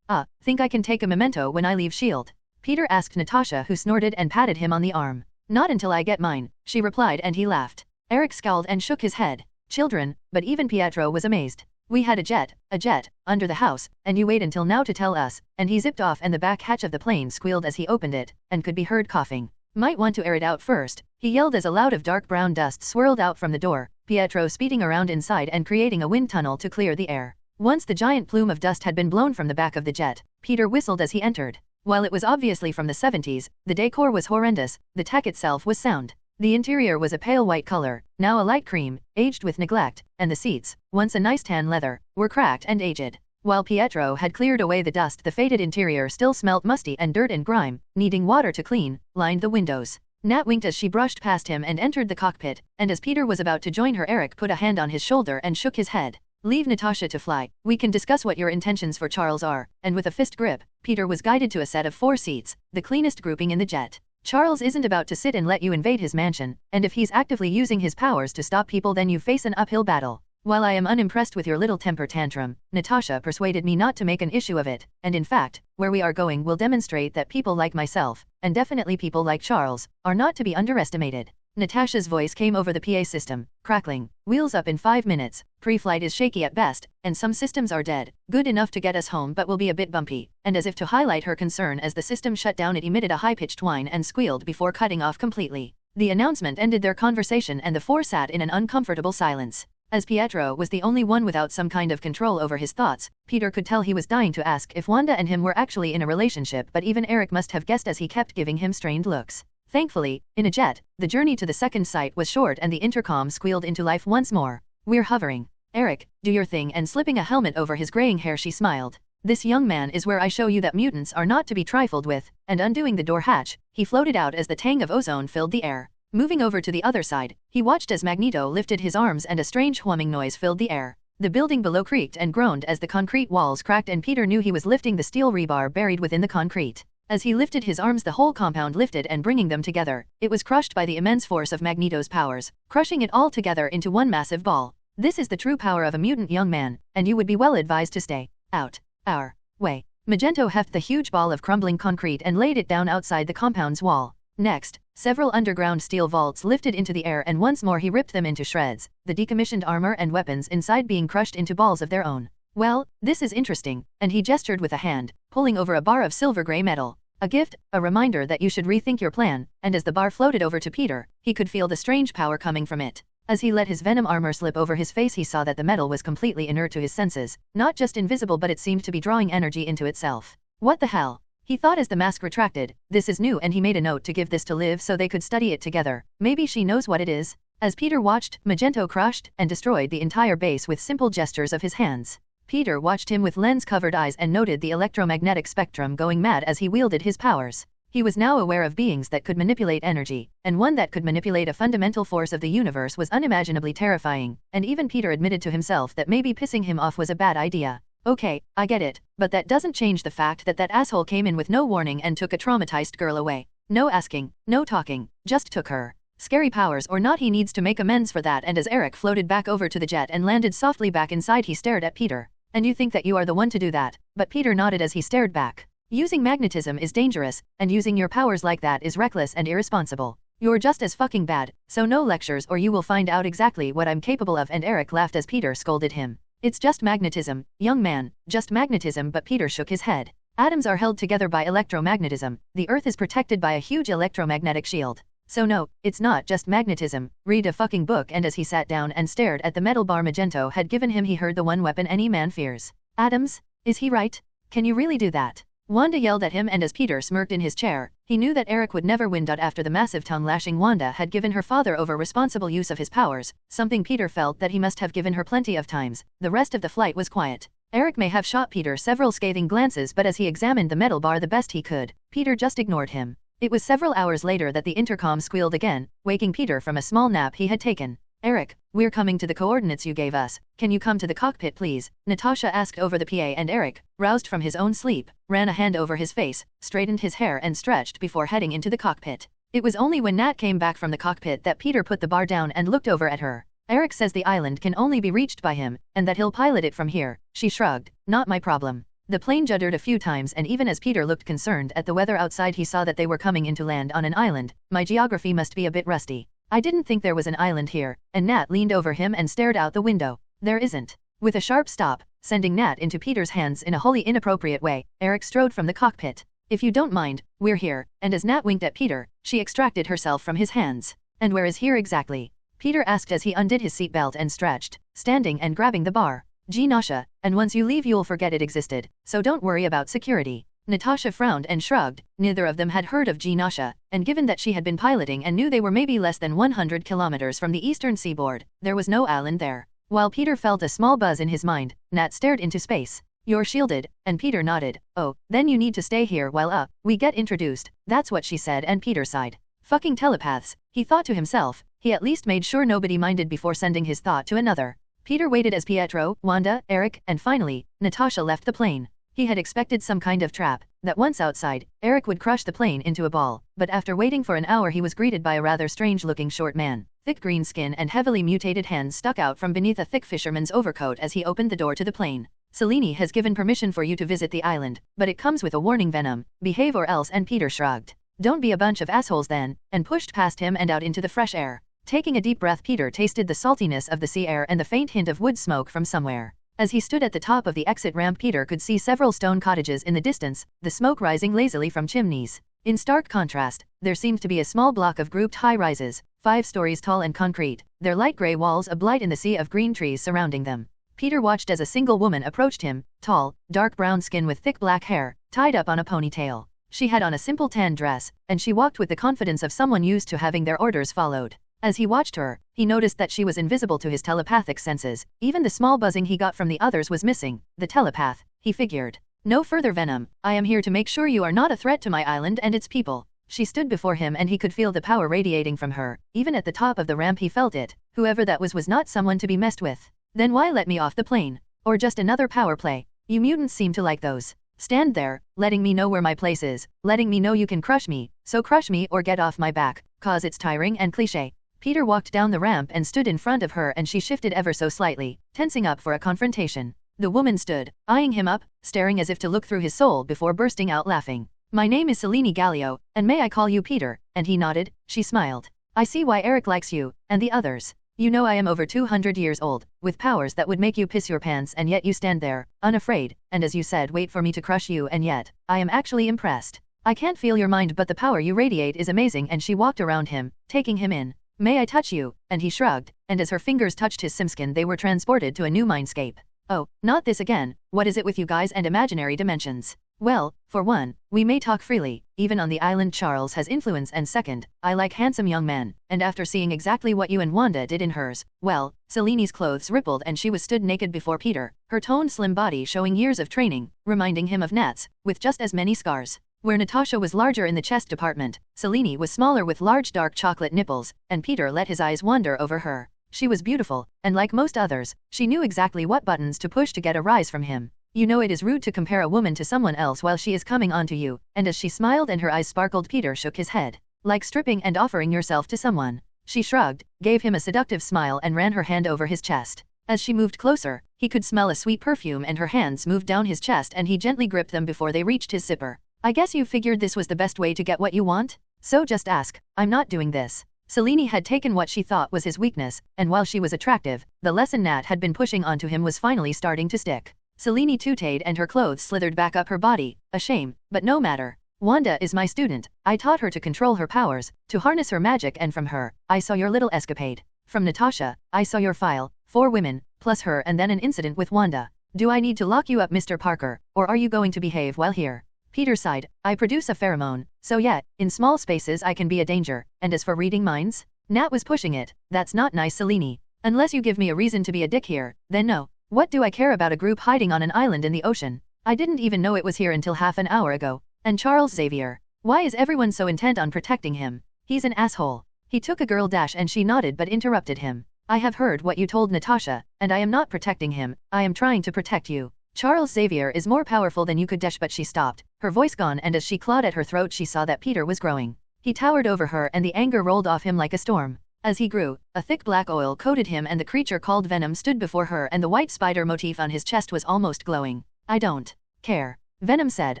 Think I can take a memento when I leave S.H.I.E.L.D.? Peter asked Natasha, who snorted and patted him on the arm. Not until I get mine, she replied, and he laughed. Eric scowled and shook his head. Children, but even Pietro was amazed. We had a jet, under the house, and you wait until now to tell us, and he zipped off, and the back hatch of the plane squealed as he opened it, and could be heard coughing. Might want to air it out first, he yelled as a cloud of dark brown dust swirled out from the door, Pietro speeding around inside and creating a wind tunnel to clear the air. Once the giant plume of dust had been blown from the back of the jet, Peter whistled as he entered. While it was obviously from the 70s, the decor was horrendous, the tech itself was sound. The interior was a pale white color, now a light cream, aged with neglect, and the seats, once a nice tan leather, were cracked and aged. While Pietro had cleared away the dust, the faded interior still smelt musty, and dirt and grime, needing water to clean, lined the windows. Nat winked as she brushed past him and entered the cockpit, and as Peter was about to join her, Eric put a hand on his shoulder and shook his head. Leave Natasha to fly. We can discuss what your intentions for Charles are. And with a fist grip, Peter was guided to a set of 4 seats, the cleanest grouping in the jet. Charles isn't about to sit and let you invade his mansion, and if he's actively using his powers to stop people, then you face an uphill battle. While I am unimpressed with your little temper tantrum, Natasha persuaded me not to make an issue of it, and in fact, where we are going will demonstrate that people like myself, and definitely people like Charles, are not to be underestimated. Natasha's voice came over the PA system, crackling. Wheels up in 5 minutes, pre-flight is shaky at best, and some systems are dead, good enough to get us home but will be a bit bumpy, and as if to highlight her concern as the system shut down, it emitted a high-pitched whine and squealed before cutting off completely. The announcement ended their conversation, and the 4 sat in an uncomfortable silence. As Pietro was the only one without some kind of control over his thoughts, Peter could tell he was dying to ask if Wanda and him were actually in a relationship, but even Eric must have guessed as he kept giving him strained looks. Thankfully, in a jet, the journey to the second site was short, and the intercom squealed into life once more. We're hovering. Eric, do your thing, and slipping a helmet over his graying hair she smiled. This, young man, is where I show you that mutants are not to be trifled with, and undoing the door hatch, he floated out as the tang of ozone filled the air. Moving over to the other side, he watched as Magneto lifted his arms and a strange humming noise filled the air. The building below creaked and groaned as the concrete walls cracked, and Peter knew he was lifting the steel rebar buried within the concrete. As he lifted his arms, the whole compound lifted, and bringing them together, it was crushed by the immense force of Magneto's powers, crushing it all together into one massive ball. This is the true power of a mutant, young man, and you would be well advised to stay out our way. Magneto hefted the huge ball of crumbling concrete and laid it down outside the compound's wall. Next, several underground steel vaults lifted into the air, and once more he ripped them into shreds, the decommissioned armor and weapons inside being crushed into balls of their own. Well, this is interesting, and he gestured with a hand, pulling over a bar of silver-gray metal. A gift, a reminder that you should rethink your plan, and as the bar floated over to Peter, he could feel the strange power coming from it. As he let his Venom armor slip over his face, he saw that the metal was completely inert to his senses, not just invisible, but it seemed to be drawing energy into itself. What the hell? He thought as the mask retracted. This is new, and he made a note to give this to Liv so they could study it together. Maybe she knows what it is. As Peter watched, Magneto crushed and destroyed the entire base with simple gestures of his hands. Peter watched him with lens-covered eyes and noted the electromagnetic spectrum going mad as he wielded his powers. He was now aware of beings that could manipulate energy, and one that could manipulate a fundamental force of the universe was unimaginably terrifying, and even Peter admitted to himself that maybe pissing him off was a bad idea. Okay, I get it, but that doesn't change the fact that that asshole came in with no warning and took a traumatized girl away. No asking, no talking, just took her. Scary powers or not, he needs to make amends for that. And as Eric floated back over to the jet and landed softly back inside, he stared at Peter. And you think that you are the one to do that? But Peter nodded as he stared back. Using magnetism is dangerous, and using your powers like that is reckless and irresponsible. You're just as fucking bad, so no lectures or you will find out exactly what I'm capable of. And Eric laughed as Peter scolded him. It's just magnetism, young man, just magnetism. But Peter shook his head. Atoms are held together by electromagnetism. The Earth is protected by a huge electromagnetic shield. So no, it's not just magnetism, read a fucking book. And as he sat down and stared at the metal bar Magneto had given him, he heard the one weapon any man fears. Atoms? Is he right? Can you really do that? Wanda yelled at him, and as Peter smirked in his chair, he knew that Eric would never win. After the massive tongue-lashing Wanda had given her father over responsible use of his powers, something Peter felt that he must have given her plenty of times, the rest of the flight was quiet. Eric may have shot Peter several scathing glances, but as he examined the metal bar the best he could, Peter just ignored him. It was several hours later that the intercom squealed again, waking Peter from a small nap he had taken. Eric, we're coming to the coordinates you gave us. Can you come to the cockpit please? Natasha asked over the PA, and Eric, roused from his own sleep, ran a hand over his face, straightened his hair and stretched before heading into the cockpit. It was only when Nat came back from the cockpit that Peter put the bar down and looked over at her. Eric says the island can only be reached by him, and that he'll pilot it from here. She shrugged. Not my problem. The plane juddered a few times, and even as Peter looked concerned at the weather outside, he saw that they were coming into land on an island. My geography must be a bit rusty. I didn't think there was an island here, and Nat leaned over him and stared out the window. There isn't. With a sharp stop, sending Nat into Peter's hands in a wholly inappropriate way, Eric strode from the cockpit. If you don't mind, we're here, and as Nat winked at Peter, she extracted herself from his hands. And where is here exactly? Peter asked as he undid his seatbelt and stretched, standing and grabbing the bar. Natasha, and once you leave you'll forget it existed, so don't worry about security. Natasha frowned and shrugged. Neither of them had heard of Natasha, and given that she had been piloting and knew they were maybe less than 100 kilometers from the eastern seaboard, there was no island there. While Peter felt a small buzz in his mind, Nat stared into space. You're shielded, and Peter nodded. Oh, then you need to stay here while we get introduced. That's what she said, and Peter sighed. Fucking telepaths, he thought to himself. He at least made sure nobody minded before sending his thought to another. Peter waited as Pietro, Wanda, Eric, and finally, Natasha left the plane. He had expected some kind of trap, that once outside, Eric would crush the plane into a ball, but after waiting for an hour he was greeted by a rather strange-looking short man. Thick green skin and heavily mutated hands stuck out from beneath a thick fisherman's overcoat as he opened the door to the plane. Selene has given permission for you to visit the island, but it comes with a warning, Venom. Behave or else. And Peter shrugged. Don't be a bunch of assholes then, and pushed past him and out into the fresh air. Taking a deep breath, Peter tasted the saltiness of the sea air and the faint hint of wood smoke from somewhere. As he stood at the top of the exit ramp, Peter could see several stone cottages in the distance, the smoke rising lazily from chimneys. In stark contrast, there seemed to be a small block of grouped high-rises, 5 stories tall and concrete, their light gray walls a blight in the sea of green trees surrounding them. Peter watched as a single woman approached him, tall, dark brown skin with thick black hair, tied up on a ponytail. She had on a simple tan dress, and she walked with the confidence of someone used to having their orders followed. As he watched her, he noticed that she was invisible to his telepathic senses. Even the small buzzing he got from the others was missing. The telepath, he figured. No further, Venom. I am here to make sure you are not a threat to my island and its people. She stood before him and he could feel the power radiating from her. Even at the top of the ramp he felt it. Whoever that was not someone to be messed with. Then why let me off the plane? Or just another power play? You mutants seem to like those. Stand there, letting me know where my place is, letting me know you can crush me, so crush me or get off my back, cause it's tiring and cliché. Peter walked down the ramp and stood in front of her, and she shifted ever so slightly, tensing up for a confrontation. The woman stood, eyeing him up, staring as if to look through his soul before bursting out laughing. My name is Selene Gallio, and may I call you Peter? And he nodded. She smiled. I see why Eric likes you, and the others. You know I am over 200 years old, with powers that would make you piss your pants, and yet you stand there, unafraid, and as you said, wait for me to crush you, and yet, I am actually impressed. I can't feel your mind, but the power you radiate is amazing. And she walked around him, taking him in. May I touch you? And he shrugged, and as her fingers touched his simskin they were transported to a new mindscape. Oh, not this again. What is it with you guys and imaginary dimensions? Well, for one, we may talk freely, even on the island. Charles has influence, and second, I like handsome young men, and after seeing exactly what you and Wanda did in hers, well, Selene's clothes rippled and she was stood naked before Peter, her toned slim body showing years of training, reminding him of Nat's, with just as many scars. Where Natasha was larger in the chest department, Selene was smaller with large dark chocolate nipples, and Peter let his eyes wander over her. She was beautiful, and like most others, she knew exactly what buttons to push to get a rise from him. You know it is rude to compare a woman to someone else while she is coming onto you, and as she smiled and her eyes sparkled, Peter shook his head. Like stripping and offering yourself to someone. She shrugged, gave him a seductive smile and ran her hand over his chest. As she moved closer, he could smell a sweet perfume and her hands moved down his chest and he gently gripped them before they reached his zipper. I guess you figured this was the best way to get what you want? So just ask. I'm not doing this. Selene had taken what she thought was his weakness, and while she was attractive, the lesson Nat had been pushing onto him was finally starting to stick. Selene tooted and her clothes slithered back up her body, a shame, but no matter. Wanda is my student. I taught her to control her powers, to harness her magic, and from her, I saw your little escapade. From Natasha, I saw your file, 4 women, plus her, and then an incident with Wanda. Do I need to lock you up, Mr. Parker, or are you going to behave while here? Peter sighed. I produce a pheromone, so yeah, in small spaces I can be a danger, and as for reading minds? Nat was pushing it. That's not nice, Selene. Unless you give me a reason to be a dick here, then no. What do I care about a group hiding on an island in the ocean? I didn't even know it was here until half an hour ago. And Charles Xavier. Why is everyone so intent on protecting him? He's an asshole. He took a girl dash and she nodded but interrupted him. I have heard what you told Natasha, and I am not protecting him, I am trying to protect you. Charles Xavier is more powerful than you could dash, but she stopped, her voice gone, and as she clawed at her throat she saw that Peter was growing. He towered over her and the anger rolled off him like a storm. As he grew, a thick black oil coated him and the creature called Venom stood before her and the white spider motif on his chest was almost glowing. I don't care. Venom said,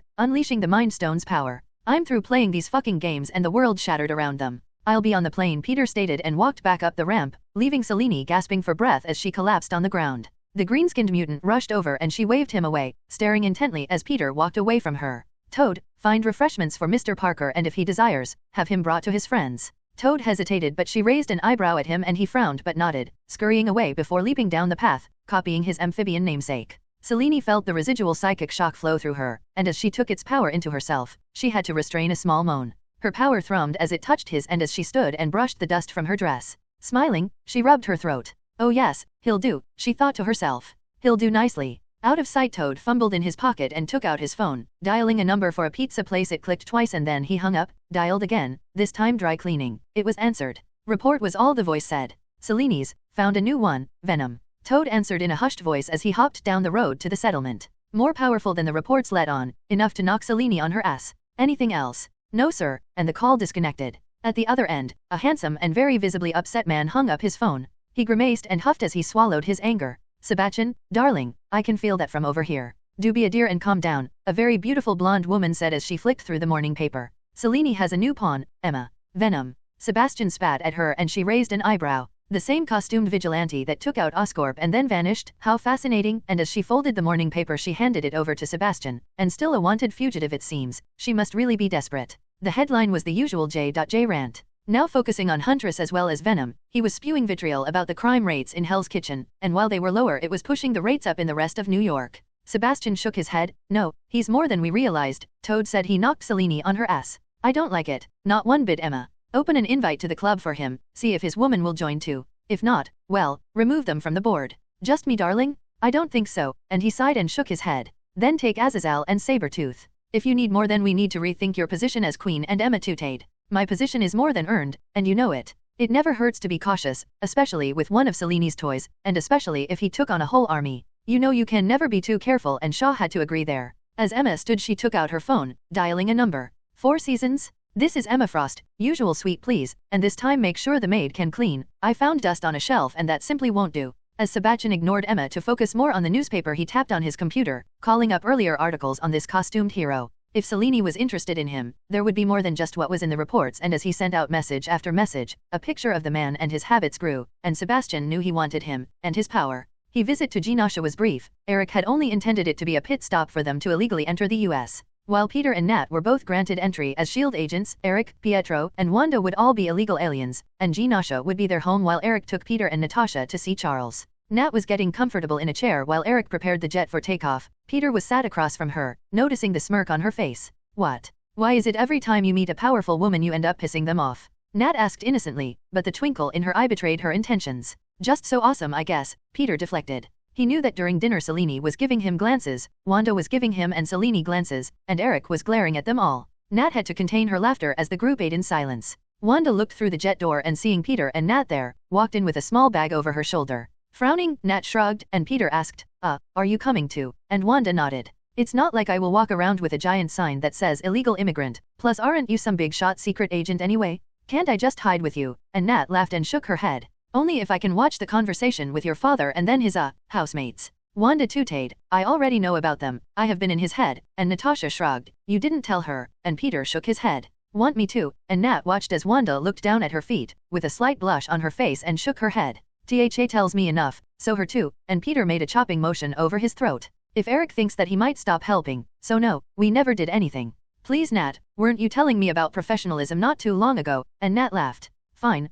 unleashing the Mind Stone's power. I'm through playing these fucking games and the world shattered around them. I'll be on the plane, Peter stated and walked back up the ramp, leaving Selene gasping for breath as she collapsed on the ground. The green-skinned mutant rushed over and she waved him away, staring intently as Peter walked away from her. Toad, find refreshments for Mr. Parker and if he desires, have him brought to his friends. Toad hesitated but she raised an eyebrow at him and he frowned but nodded, scurrying away before leaping down the path, copying his amphibian namesake. Selene felt the residual psychic shock flow through her, and as she took its power into herself, she had to restrain a small moan. Her power thrummed as it touched his and as she stood and brushed the dust from her dress. Smiling, she rubbed her throat. Oh yes, he'll do, she thought to herself. He'll do nicely. Out of sight, Toad fumbled in his pocket and took out his phone, dialing a number for a pizza place. It clicked twice and then he hung up, dialed again, this time dry cleaning. It was answered. Report was all the voice said. Selene's, found a new one, Venom. Toad answered in a hushed voice as he hopped down the road to the settlement. More powerful than the reports let on, enough to knock Selene on her ass. Anything else? No sir, and the call disconnected. At the other end, a handsome and very visibly upset man hung up his phone. He grimaced and huffed as he swallowed his anger. Sebastian, darling, I can feel that from over here. Do be a dear and calm down, a very beautiful blonde woman said as she flicked through the morning paper. Selene has a new pawn, Emma. Venom. Sebastian spat at her and she raised an eyebrow. The same costumed vigilante that took out Oscorp and then vanished, how fascinating, and as she folded the morning paper she handed it over to Sebastian, and still a wanted fugitive it seems, she must really be desperate. The headline was the usual J.J. rant. Now focusing on Huntress as well as Venom, he was spewing vitriol about the crime rates in Hell's Kitchen, and while they were lower it was pushing the rates up in the rest of New York. Sebastian shook his head. No, he's more than we realized. Toad said he knocked Selene on her ass. I don't like it. Not one bit, Emma. Open an invite to the club for him, see if his woman will join too. If not, well, remove them from the board. Just me, darling? I don't think so, and he sighed and shook his head. Then take Azazel and Sabretooth. If you need more then we need to rethink your position as queen and Emma Tutade. My position is more than earned, and you know it. It never hurts to be cautious, especially with one of Selene's toys, and especially if he took on a whole army. You know you can never be too careful and Shaw had to agree there. As Emma stood she took out her phone, dialing a number. 4 Seasons? This is Emma Frost, usual suite please, and this time make sure the maid can clean. I found dust on a shelf and that simply won't do. As Sebastian ignored Emma to focus more on the newspaper he tapped on his computer, calling up earlier articles on this costumed hero. If Selene was interested in him, there would be more than just what was in the reports, and as he sent out message after message, a picture of the man and his habits grew, and Sebastian knew he wanted him, and his power. His visit to Natasha was brief. Eric had only intended it to be a pit stop for them to illegally enter the US. While Peter and Nat were both granted entry as S.H.I.E.L.D. agents, Eric, Pietro, and Wanda would all be illegal aliens, and Natasha would be their home while Eric took Peter and Natasha to see Charles. Nat was getting comfortable in a chair while Eric prepared the jet for takeoff. Peter was sat across from her, noticing the smirk on her face. What? Why is it every time you meet a powerful woman you end up pissing them off? Nat asked innocently, but the twinkle in her eye betrayed her intentions. Just so awesome I guess, Peter deflected. He knew that during dinner Selene was giving him glances, Wanda was giving him and Selene glances, and Eric was glaring at them all. Nat had to contain her laughter as the group ate in silence. Wanda looked through the jet door and seeing Peter and Nat there, walked in with a small bag over her shoulder. Frowning, Nat shrugged, and Peter asked, are you coming too? And Wanda nodded. It's not like I will walk around with a giant sign that says illegal immigrant, plus aren't you some big shot secret agent anyway? Can't I just hide with you? And Nat laughed and shook her head. Only if I can watch the conversation with your father and then his, housemates. Wanda Tutade, I already know about them, I have been in his head, and Natasha shrugged. You didn't tell her, and Peter shook his head. Want me to? And Nat watched as Wanda looked down at her feet, with a slight blush on her face and shook her head. Tha tells me enough, so her too, and Peter made a chopping motion over his throat. If Eric thinks that he might stop helping, so no, we never did anything. Please Nat, weren't you telling me about professionalism not too long ago? And Nat laughed. Fine,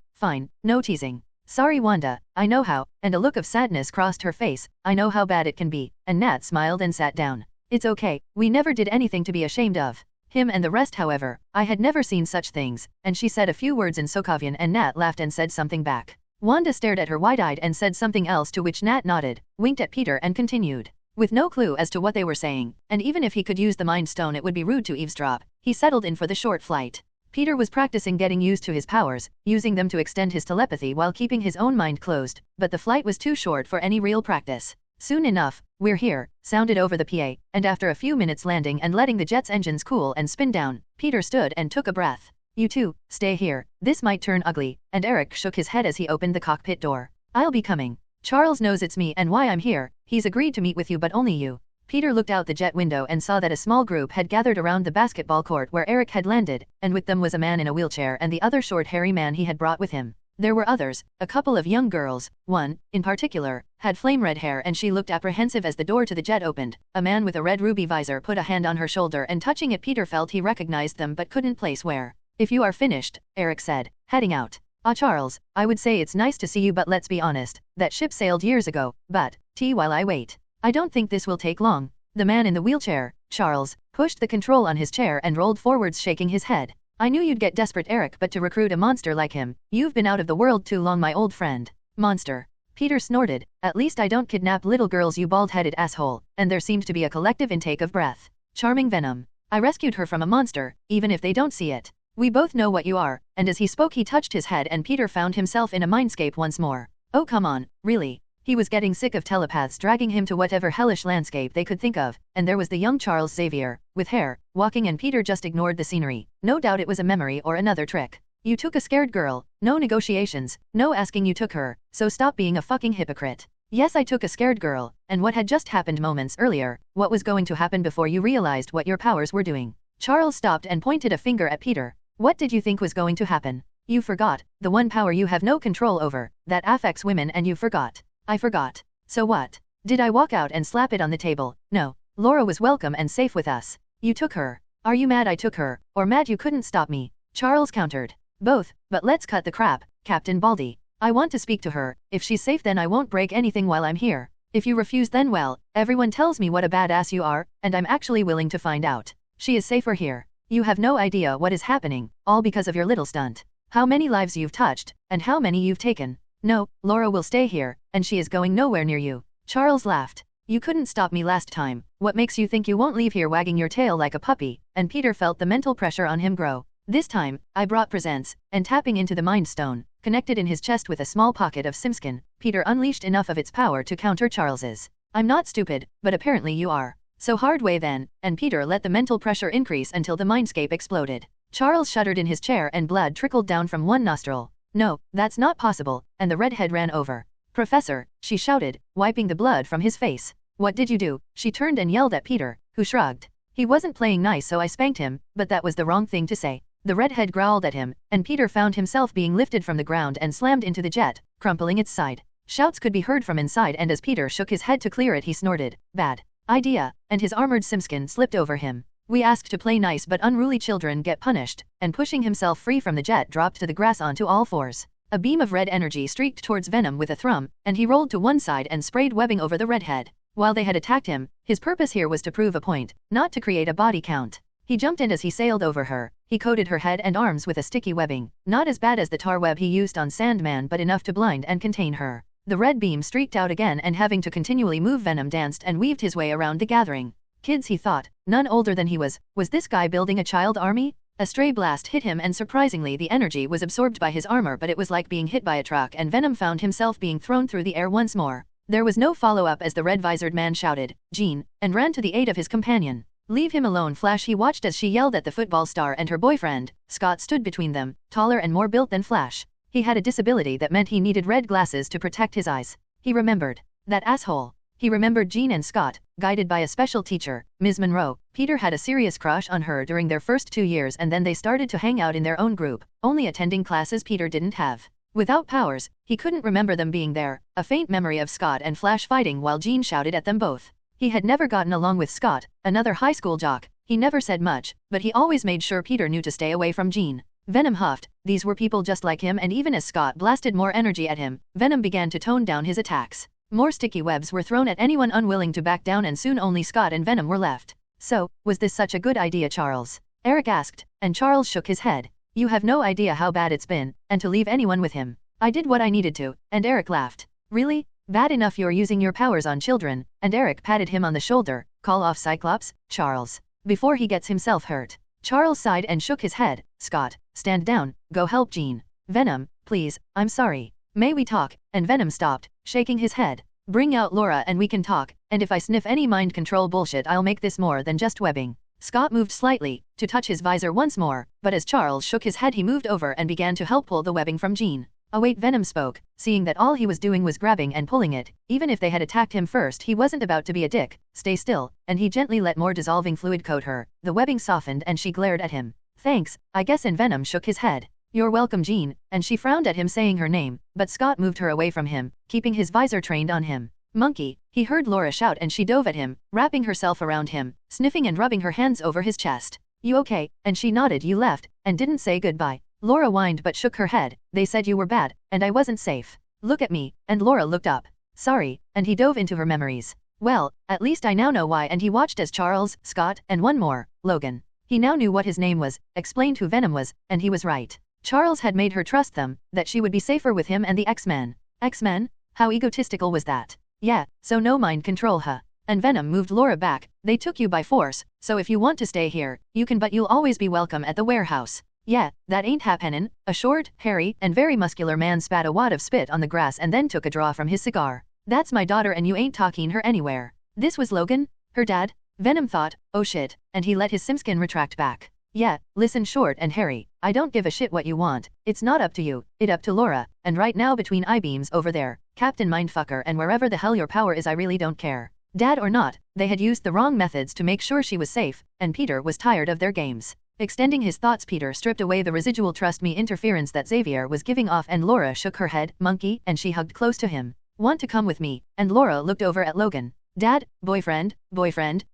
no teasing. Sorry Wanda, I know how, and a look of sadness crossed her face, I know how bad it can be, and Nat smiled and sat down. It's okay, we never did anything to be ashamed of. Him and the rest however, I had never seen such things, and she said a few words in Soavian and Nat laughed and said something back. Wanda stared at her wide-eyed and said something else to which Nat nodded, winked at Peter and continued. With no clue as to what they were saying, and even if he could use the Mind Stone it would be rude to eavesdrop, he settled in for the short flight. Peter was practicing getting used to his powers, using them to extend his telepathy while keeping his own mind closed, but the flight was too short for any real practice. Soon enough, "We're here," sounded over the PA, and after a few minutes landing and letting the jet's engines cool and spin down, Peter stood and took a breath. You two, stay here, this might turn ugly, and Eric shook his head as he opened the cockpit door. I'll be coming. Charles knows it's me and why I'm here, he's agreed to meet with you but only you. Peter looked out the jet window and saw that a small group had gathered around the basketball court where Eric had landed, and with them was a man in a wheelchair and the other short hairy man he had brought with him. There were others, a couple of young girls, one, in particular, had flame-red hair and she looked apprehensive as the door to the jet opened. A man with a red ruby visor put a hand on her shoulder and touching it Peter felt he recognized them but couldn't place where. If you are finished, Eric said, heading out. Charles, I would say it's nice to see you but let's be honest, that ship sailed years ago, but, while I wait. I don't think this will take long. The man in the wheelchair, Charles, pushed the control on his chair and rolled forwards shaking his head. I knew you'd get desperate Eric but to recruit a monster like him, you've been out of the world too long my old friend. Monster. Peter snorted, at least I don't kidnap little girls you bald-headed asshole, and there seemed to be a collective intake of breath. Charming Venom. I rescued her from a monster, even if they don't see it. We both know what you are, and as he spoke he touched his head and Peter found himself in a mindscape once more. Oh come on, really? He was getting sick of telepaths dragging him to whatever hellish landscape they could think of, and there was the young Charles Xavier, with hair, walking and Peter just ignored the scenery. No doubt it was a memory or another trick. You took a scared girl, no negotiations, no asking you took her, so stop being a fucking hypocrite. Yes I took a scared girl, and what had just happened moments earlier, what was going to happen before you realized what your powers were doing. Charles stopped and pointed a finger at Peter. What did you think was going to happen? You forgot, the one power you have no control over, that affects women and you forgot. I forgot. So what? Did I walk out and slap it on the table? No. Laura was welcome and safe with us. You took her. Are you mad I took her, or mad you couldn't stop me? Charles countered. Both, but let's cut the crap, Captain Baldy. I want to speak to her, if she's safe then I won't break anything while I'm here. If you refuse then well, everyone tells me what a badass you are, and I'm actually willing to find out. She is safer here. You have no idea what is happening, all because of your little stunt. How many lives you've touched, and how many you've taken. No, Laura will stay here, and she is going nowhere near you. Charles laughed. You couldn't stop me last time, what makes you think you won't leave here wagging your tail like a puppy? And Peter felt the mental pressure on him grow. This time, I brought presents, and tapping into the Mind Stone, connected in his chest with a small pocket of simskin, Peter unleashed enough of its power to counter Charles's. I'm not stupid, but apparently you are. So hard way then, and Peter let the mental pressure increase until the mindscape exploded. Charles shuddered in his chair and blood trickled down from one nostril. No, that's not possible, and the redhead ran over. Professor, she shouted, wiping the blood from his face. What did you do? She turned and yelled at Peter, who shrugged. He wasn't playing nice so I spanked him, but that was the wrong thing to say. The redhead growled at him, and Peter found himself being lifted from the ground and slammed into the jet, crumpling its side. Shouts could be heard from inside and as Peter shook his head to clear it he snorted, bad idea, and his armored simskin slipped over him. We asked to play nice but unruly children get punished, and pushing himself free from the jet dropped to the grass onto all fours. A beam of red energy streaked towards Venom with a thrum, and he rolled to one side and sprayed webbing over the redhead. While they had attacked him, his purpose here was to prove a point, not to create a body count. He jumped in as he sailed over her, he coated her head and arms with a sticky webbing, not as bad as the tar web he used on Sandman but enough to blind and contain her. The red beam streaked out again and having to continually move Venom danced and weaved his way around the gathering. Kids he thought, none older than he was this guy building a child army? A stray blast hit him and surprisingly the energy was absorbed by his armor but it was like being hit by a truck and Venom found himself being thrown through the air once more. There was no follow-up as the red-visored man shouted, Jean, and ran to the aid of his companion. Leave him alone Flash he watched as she yelled at the football star and her boyfriend, Scott stood between them, taller and more built than Flash. He had a disability that meant he needed red glasses to protect his eyes. He remembered. That asshole. He remembered Jean and Scott, guided by a special teacher, Ms. Monroe. Peter had a serious crush on her during their first 2 years and then they started to hang out in their own group, only attending classes Peter didn't have. Without powers, he couldn't remember them being there, a faint memory of Scott and Flash fighting while Jean shouted at them both. He had never gotten along with Scott, another high school jock. He never said much, but he always made sure Peter knew to stay away from Jean. Venom huffed. These were people just like him, and even as Scott blasted more energy at him, Venom began to tone down his attacks. More sticky webs were thrown at anyone unwilling to back down, and soon only Scott and Venom were left. So, was this such a good idea, Charles? Eric asked, and Charles shook his head. You have no idea how bad it's been, and to leave anyone with him. I did what I needed to, and Eric laughed. Really? Bad enough you're using your powers on children, and Eric patted him on the shoulder. Call off Cyclops, Charles, before he gets himself hurt. Charles sighed and shook his head. Scott, stand down, go help Jean. Venom, please, I'm sorry. May we talk? And Venom stopped, shaking his head. Bring out Laura and we can talk, and if I sniff any mind control bullshit I'll make this more than just webbing. Scott moved slightly, to touch his visor once more, but as Charles shook his head he moved over and began to help pull the webbing from Jean. Wait, Venom spoke, seeing that all he was doing was grabbing and pulling it. Even if they had attacked him first, he wasn't about to be a dick. Stay still, and he gently let more dissolving fluid coat her. The webbing softened and she glared at him. Thanks, I guess, and Venom shook his head. You're welcome, Jean, and she frowned at him saying her name, but Scott moved her away from him, keeping his visor trained on him. Monkey, he heard Laura shout and she dove at him, wrapping herself around him, sniffing and rubbing her hands over his chest. You okay? And she nodded. You left, and didn't say goodbye. Laura whined but shook her head. They said you were bad, and I wasn't safe. Look at me, and Laura looked up. Sorry, and he dove into her memories. Well, at least I now know why, and he watched as Charles, Scott, and one more, Logan. He now knew what his name was, explained who Venom was, and he was right. Charles had made her trust them, that she would be safer with him and the X-Men. X-Men? How egotistical was that? Yeah, so no mind control, huh? And Venom moved Laura back. They took you by force, so if you want to stay here, you can, but you'll always be welcome at the warehouse. Yeah, that ain't happenin'. A short, hairy, and very muscular man spat a wad of spit on the grass and then took a draw from his cigar. That's my daughter and you ain't talking her anywhere. This was Logan? Her dad? Venom thought, oh shit, and he let his simskin retract back. Yeah, listen, short and hairy, I don't give a shit what you want. It's not up to you, it up to Laura, and right now between I-beams over there, Captain Mindfucker, and wherever the hell your power is, I really don't care. Dad or not, they had used the wrong methods to make sure she was safe, and Peter was tired of their games. Extending his thoughts, Peter stripped away the residual trust me interference that Xavier was giving off, and Laura shook her head, monkey, and she hugged close to him. Want to come with me? And Laura looked over at Logan. Dad, boyfriend,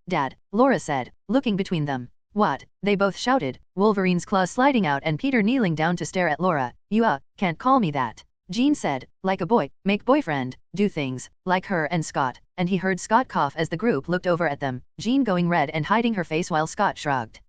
Dad, Laura said, looking between them. What? They both shouted, Wolverine's claws sliding out and Peter kneeling down to stare at Laura. You can't call me that. Jean said, like a boy, make boyfriend, do things, like her and Scott, and he heard Scott cough as the group looked over at them, Jean going red and hiding her face while Scott shrugged.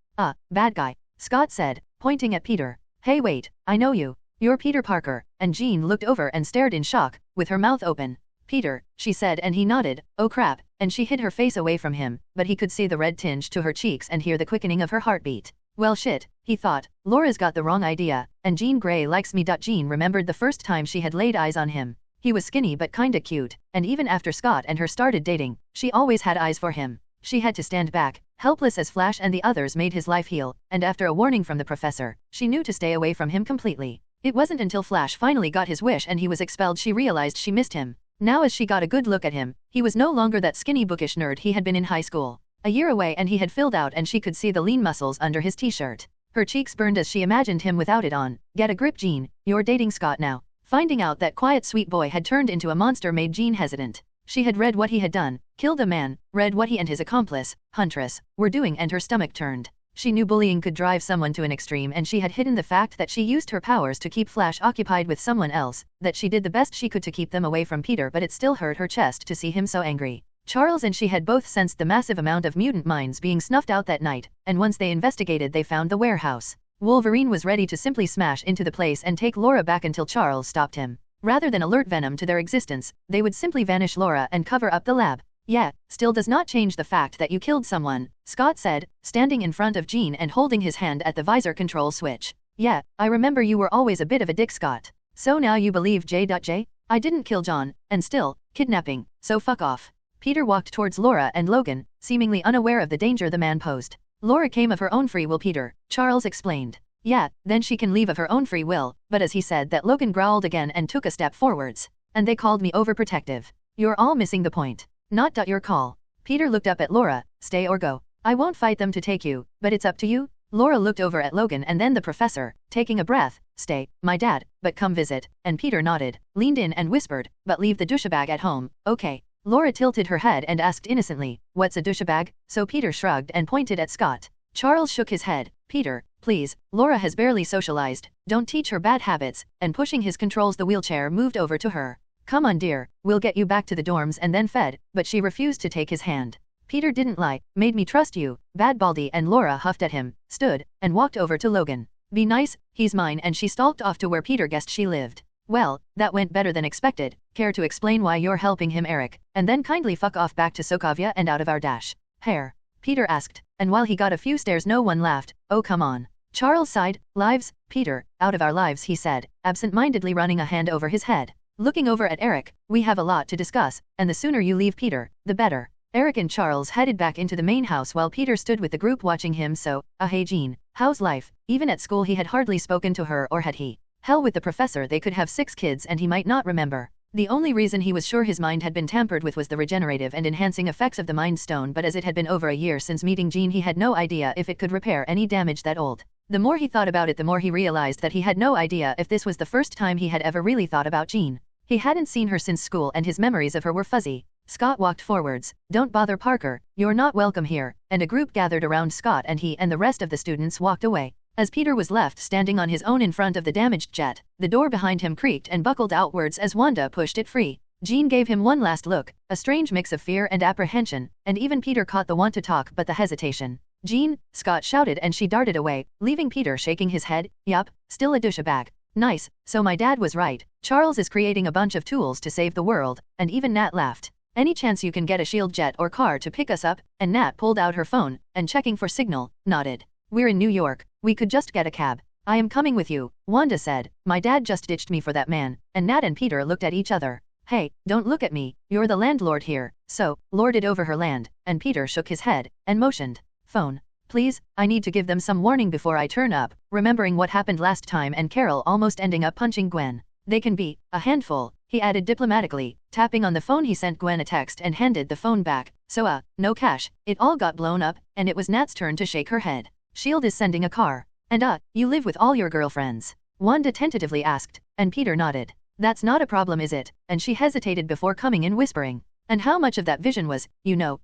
Bad guy, Scott said, pointing at Peter. Hey wait, I know you. You're Peter Parker, and Jean looked over and stared in shock, with her mouth open. Peter, she said, and he nodded. Oh crap, and she hid her face away from him, but he could see the red tinge to her cheeks and hear the quickening of her heartbeat. Well shit, he thought, Laura's got the wrong idea, and Jean Grey likes me. Jean remembered the first time she had laid eyes on him. He was skinny but kinda cute, and even after Scott and her started dating, she always had eyes for him. She had to stand back, helpless as Flash and the others made his life heal, and after a warning from the professor, she knew to stay away from him completely. It wasn't until Flash finally got his wish and he was expelled she realized she missed him. Now as she got a good look at him, he was no longer that skinny bookish nerd he had been in high school. A year away and he had filled out and she could see the lean muscles under his t-shirt. Her cheeks burned as she imagined him without it on. Get a grip, Jean, you're dating Scott now. Finding out that quiet sweet boy had turned into a monster made Jean hesitant. She had read what he had done, killed a man, read what he and his accomplice, Huntress, were doing, and her stomach turned. She knew bullying could drive someone to an extreme, and she had hidden the fact that she used her powers to keep Flash occupied with someone else, that she did the best she could to keep them away from Peter, but it still hurt her chest to see him so angry. Charles and she had both sensed the massive amount of mutant minds being snuffed out that night, and once they investigated they found the warehouse. Wolverine was ready to simply smash into the place and take Laura back until Charles stopped him. Rather than alert Venom to their existence, they would simply vanish Laura and cover up the lab. Yeah, still does not change the fact that you killed someone, Scott said, standing in front of Jean and holding his hand at the visor control switch. Yeah, I remember you were always a bit of a dick, Scott. So now you believe J.J? I didn't kill John, and still, kidnapping, so fuck off. Peter walked towards Laura and Logan, seemingly unaware of the danger the man posed. Laura came of her own free will, Peter, Charles explained. Yeah, then she can leave of her own free will, but as he said that Logan growled again and took a step forwards. And they called me overprotective. You're all missing the point. Not your call. Peter looked up at Laura, stay or go. I won't fight them to take you, but it's up to you. Laura looked over at Logan and then the professor, taking a breath. Stay, my dad, but come visit, and Peter nodded, leaned in and whispered, but leave the douchebag at home, okay. Laura tilted her head and asked innocently, what's a douchebag? So Peter shrugged and pointed at Scott. Charles shook his head. Peter, please, Laura has barely socialized, don't teach her bad habits, and pushing his controls the wheelchair moved over to her. Come on dear, we'll get you back to the dorms and then fed, but she refused to take his hand. Peter didn't lie, made me trust you, Bad Baldy, and Laura huffed at him, stood, and walked over to Logan. Be nice, he's mine, and she stalked off to where Peter guessed she lived. Well, that went better than expected. Care to explain why you're helping him, Eric, and then kindly fuck off back to Soavia and out of our dash hair? Peter asked, and while he got a few stares no one laughed. Oh come on. Charles sighed. Lives? Peter, out of our lives, he said, absent-mindedly running a hand over his head. Looking over at Eric, we have a lot to discuss, and the sooner you leave Peter, the better. Eric and Charles headed back into the main house while Peter stood with the group watching him. So, hey Jean, how's life? Even at school he had hardly spoken to her, or had he? Hell with the professor, they could have 6 kids and he might not remember. The only reason he was sure his mind had been tampered with was the regenerative and enhancing effects of the Mind Stone, but as it had been over a year since meeting Jean he had no idea if it could repair any damage that old. The more he thought about it, the more he realized that he had no idea if this was the first time he had ever really thought about Jean. He hadn't seen her since school and his memories of her were fuzzy. Scott walked forwards. Don't bother Parker, you're not welcome here, and a group gathered around Scott and he and the rest of the students walked away. As Peter was left standing on his own in front of the damaged jet, the door behind him creaked and buckled outwards as Wanda pushed it free. Jean gave him one last look, a strange mix of fear and apprehension, and even Peter caught the want to talk but the hesitation. Jean, Scott shouted and she darted away, leaving Peter shaking his head. Yup, still a douche bag. Nice, so my dad was right. Charles is creating a bunch of tools to save the world, and even Nat laughed. Any chance you can get a shield jet or car to pick us up? And Nat pulled out her phone, and checking for signal, nodded. We're in New York, we could just get a cab. I am coming with you, Wanda said. My dad just ditched me for that man, and Nat and Peter looked at each other. Hey, don't look at me, you're the landlord here, so, lorded over her land, and Peter shook his head, and motioned. Phone. Please, I need to give them some warning before I turn up, remembering what happened last time and Carol almost ending up punching Gwen. They can be a handful, he added diplomatically. Tapping on the phone he sent Gwen a text and handed the phone back. So no cash, it all got blown up, and it was Nat's turn to shake her head. Shield is sending a car. And you live with all your girlfriends? Wanda tentatively asked, and Peter nodded. That's not a problem, is it? And she hesitated before coming in whispering. And how much of that vision was,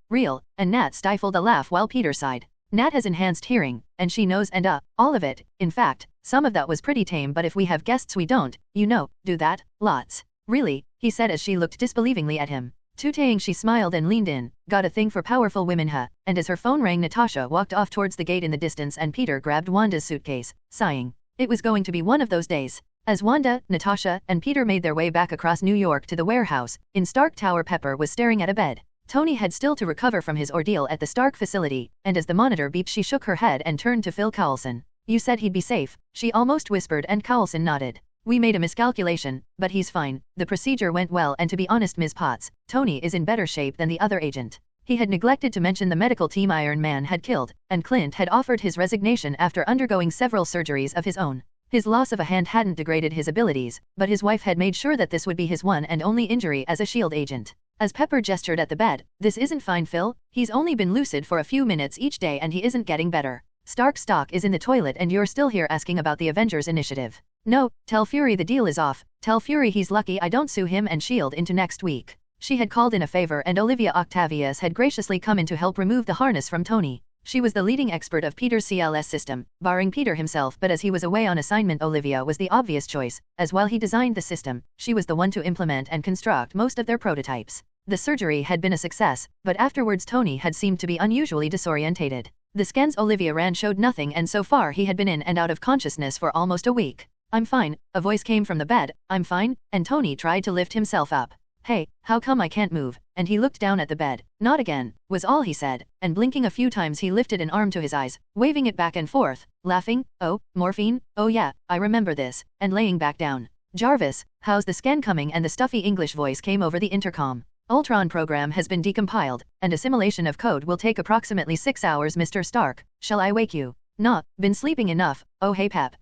real? And Nat stifled a laugh while Peter sighed. Nat has enhanced hearing, and she knows, and all of it. In fact, some of that was pretty tame, but if we have guests we don't, do that, lots. Really, he said as she looked disbelievingly at him. Tutaying, she smiled and leaned in. Got a thing for powerful women, huh? And as her phone rang, Natasha walked off towards the gate in the distance and Peter grabbed Wanda's suitcase, sighing. It was going to be one of those days. As Wanda, Natasha, and Peter made their way back across New York to the warehouse, in Stark Tower, Pepper was staring at a bed. Tony had still to recover from his ordeal at the Stark facility, and as the monitor beeped she shook her head and turned to Phil Coulson. You said he'd be safe, she almost whispered, and Coulson nodded. We made a miscalculation, but he's fine. The procedure went well, and to be honest, Ms. Potts, Tony is in better shape than the other agent. He had neglected to mention the medical team Iron Man had killed, and Clint had offered his resignation after undergoing several surgeries of his own. His loss of a hand hadn't degraded his abilities, but his wife had made sure that this would be his one and only injury as a SHIELD agent. As Pepper gestured at the bed, this isn't fine, Phil. He's only been lucid for a few minutes each day and he isn't getting better. Stark stock is in the toilet and you're still here asking about the Avengers Initiative. No, tell Fury the deal is off. Tell Fury he's lucky I don't sue him and SHIELD into next week. She had called in a favor and Olivia Octavius had graciously come in to help remove the harness from Tony. She was the leading expert of Peter's CLS system, barring Peter himself, but as he was away on assignment Olivia was the obvious choice, as while he designed the system, she was the one to implement and construct most of their prototypes. The surgery had been a success, but afterwards Tony had seemed to be unusually disorientated. The scans Olivia ran showed nothing and so far he had been in and out of consciousness for almost a week. I'm fine, a voice came from the bed. I'm fine, and Tony tried to lift himself up. Hey, how come I can't move? And he looked down at the bed. Not again, was all he said, and blinking a few times he lifted an arm to his eyes, waving it back and forth, laughing. Oh, morphine? Oh yeah, I remember this, and laying back down. Jarvis, how's the scan coming? And the stuffy English voice came over the intercom. Ultron program has been decompiled, and assimilation of code will take approximately 6 hours. Mr. Stark, shall I wake you? Nah, been sleeping enough. Oh hey Pep,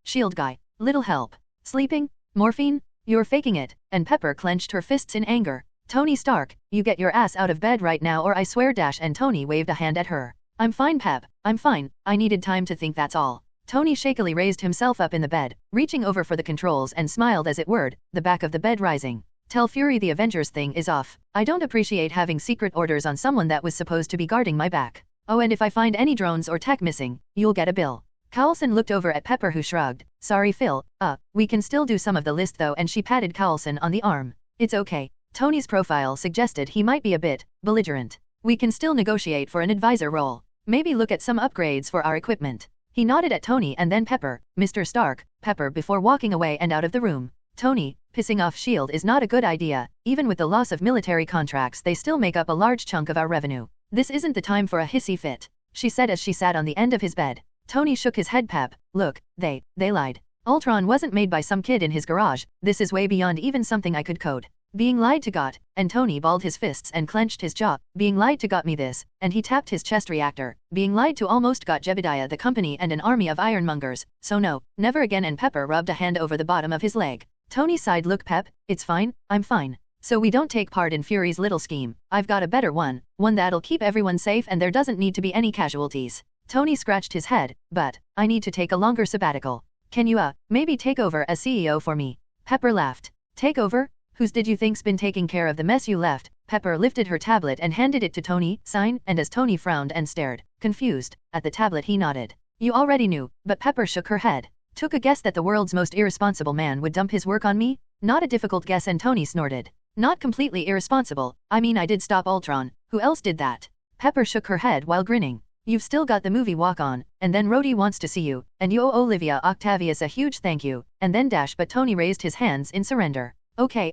SHIELD guy, little help. Sleeping? Morphine? You're faking it, and Pepper clenched her fists in anger. Tony Stark, you get your ass out of bed right now or I swear dash, and Tony waved a hand at her. I'm fine Pep, I'm fine, I needed time to think, that's all. Tony shakily raised himself up in the bed, reaching over for the controls and smiled as it whirred, the back of the bed rising. Tell Fury the Avengers thing is off. I don't appreciate having secret orders on someone that was supposed to be guarding my back. Oh, and if I find any drones or tech missing, you'll get a bill. Coulson looked over at Pepper, who shrugged. Sorry, Phil. We can still do some of the list though, and she patted Coulson on the arm. It's okay. Tony's profile suggested he might be a bit belligerent. We can still negotiate for an advisor role. Maybe look at some upgrades for our equipment. He nodded at Tony and then Pepper, Mr. Stark, Pepper, before walking away and out of the room. Tony, pissing off S.H.I.E.L.D. is not a good idea. Even with the loss of military contracts, they still make up a large chunk of our revenue. This isn't the time for a hissy fit, she said as she sat on the end of his bed. Tony shook his head. Pep, look, they lied. Ultron wasn't made by some kid in his garage. This is way beyond even something I could code. Being lied to got, and Tony balled his fists and clenched his jaw. Being lied to got me this, and he tapped his chest reactor. Being lied to almost got Jebediah the company and an army of ironmongers. So no, never again. And Pepper rubbed a hand over the bottom of his leg. Tony sighed. Look, Pep, it's fine, I'm fine. So we don't take part in Fury's little scheme. I've got a better one that'll keep everyone safe and there doesn't need to be any casualties. Tony scratched his head. But I need to take a longer sabbatical. Can you maybe take over as CEO for me? Pepper laughed. Take over? Whose did you think's been taking care of the mess you left? Pepper lifted her tablet and handed it to Tony. Sign. And as Tony frowned and stared, confused, at the tablet, he nodded. You already knew, but Pepper shook her head. Took a guess that the world's most irresponsible man would dump his work on me? Not a difficult guess. And Tony snorted. Not completely irresponsible. I mean, I did stop Ultron. Who else did that? Pepper shook her head while grinning. You've still got the movie Walk On, and then Rhodey wants to see you, and you owe Olivia Octavius a huge thank you, and then dash. But Tony raised his hands in surrender. Okay,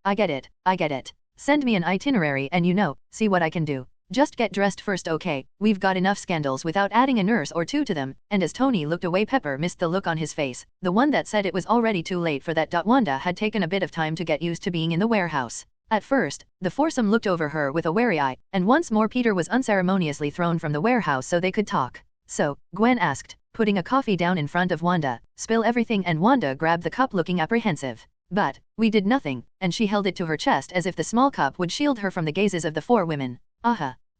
I get it. Send me an itinerary and see what I can do. Just get dressed first, okay? We've got enough scandals without adding a nurse or two to them. And as Tony looked away, Pepper missed the look on his face, the one that said it was already too late for that. Wanda had taken a bit of time to get used to being in the warehouse. At first, the foursome looked over her with a wary eye, and once more Peter was unceremoniously thrown from the warehouse so they could talk. So, Gwen asked, putting a coffee down in front of Wanda. Spill everything. And Wanda grabbed the cup, looking apprehensive. But we did nothing, and she held it to her chest as if the small cup would shield her from the gazes of the four women.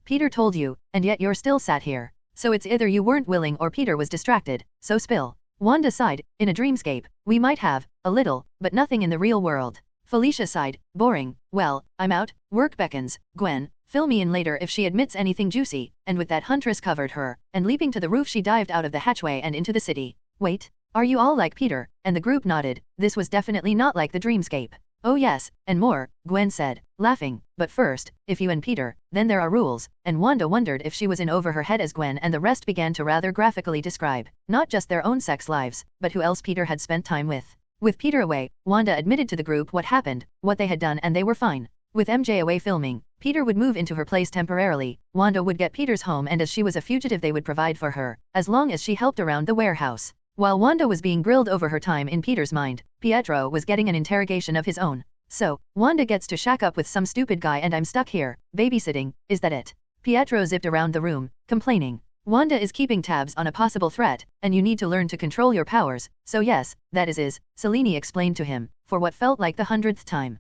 Peter told you, and yet you're still sat here. So it's either you weren't willing or Peter was distracted, so spill. Wanda sighed. In a dreamscape, we might have, a little, but nothing in the real world. Felicia sighed. Boring. Well, I'm out. Work beckons. Gwen, fill me in later if she admits anything juicy. And with that, Huntress covered her, and leaping to the roof she dived out of the hatchway and into the city. Wait, are you all like Peter? And the group nodded. This was definitely not like the dreamscape. Oh yes, and more, Gwen said, laughing. But first, if you and Peter, then there are rules. And Wanda wondered if she was in over her head as Gwen and the rest began to rather graphically describe, not just their own sex lives, but who else Peter had spent time with. With Peter away, Wanda admitted to the group what happened, what they had done, and they were fine. With MJ away filming, Peter would move into her place temporarily, Wanda would get Peter's home, and as she was a fugitive they would provide for her, as long as she helped around the warehouse. While Wanda was being grilled over her time in Peter's mind, Pietro was getting an interrogation of his own. So, Wanda gets to shack up with some stupid guy and I'm stuck here, babysitting, is that it? Pietro zipped around the room, complaining. Wanda is keeping tabs on a possible threat, and you need to learn to control your powers, so yes, that is, Selene explained to him, for what felt like the 100th time.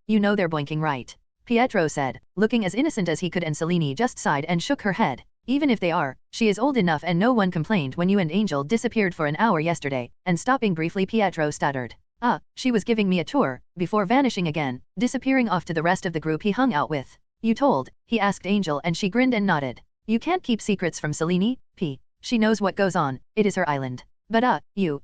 You know they're boinking right. Pietro said, looking as innocent as he could, and Selene just sighed and shook her head. Even if they are, she is old enough and no one complained when you and Angel disappeared for an hour yesterday, and stopping briefly Pietro stuttered. She was giving me a tour, before vanishing again, disappearing off to the rest of the group he hung out with. You told? He asked Angel and she grinned and nodded. You can't keep secrets from Selene, P. She knows what goes on, it is her island. But you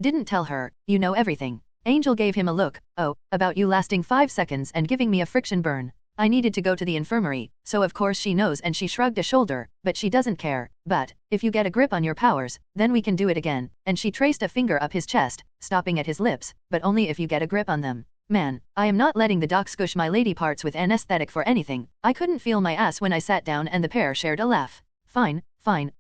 didn't tell her, you know everything. Angel gave him a look. Oh, about you lasting 5 seconds and giving me a friction burn. I needed to go to the infirmary, so of course she knows, and she shrugged a shoulder, but she doesn't care. But if you get a grip on your powers, then we can do it again. And she traced a finger up his chest, stopping at his lips, but only if you get a grip on them. Man, I am not letting the doc squish my lady parts with anesthetic for anything. I couldn't feel my ass when I sat down, and the pair shared a laugh. Fine,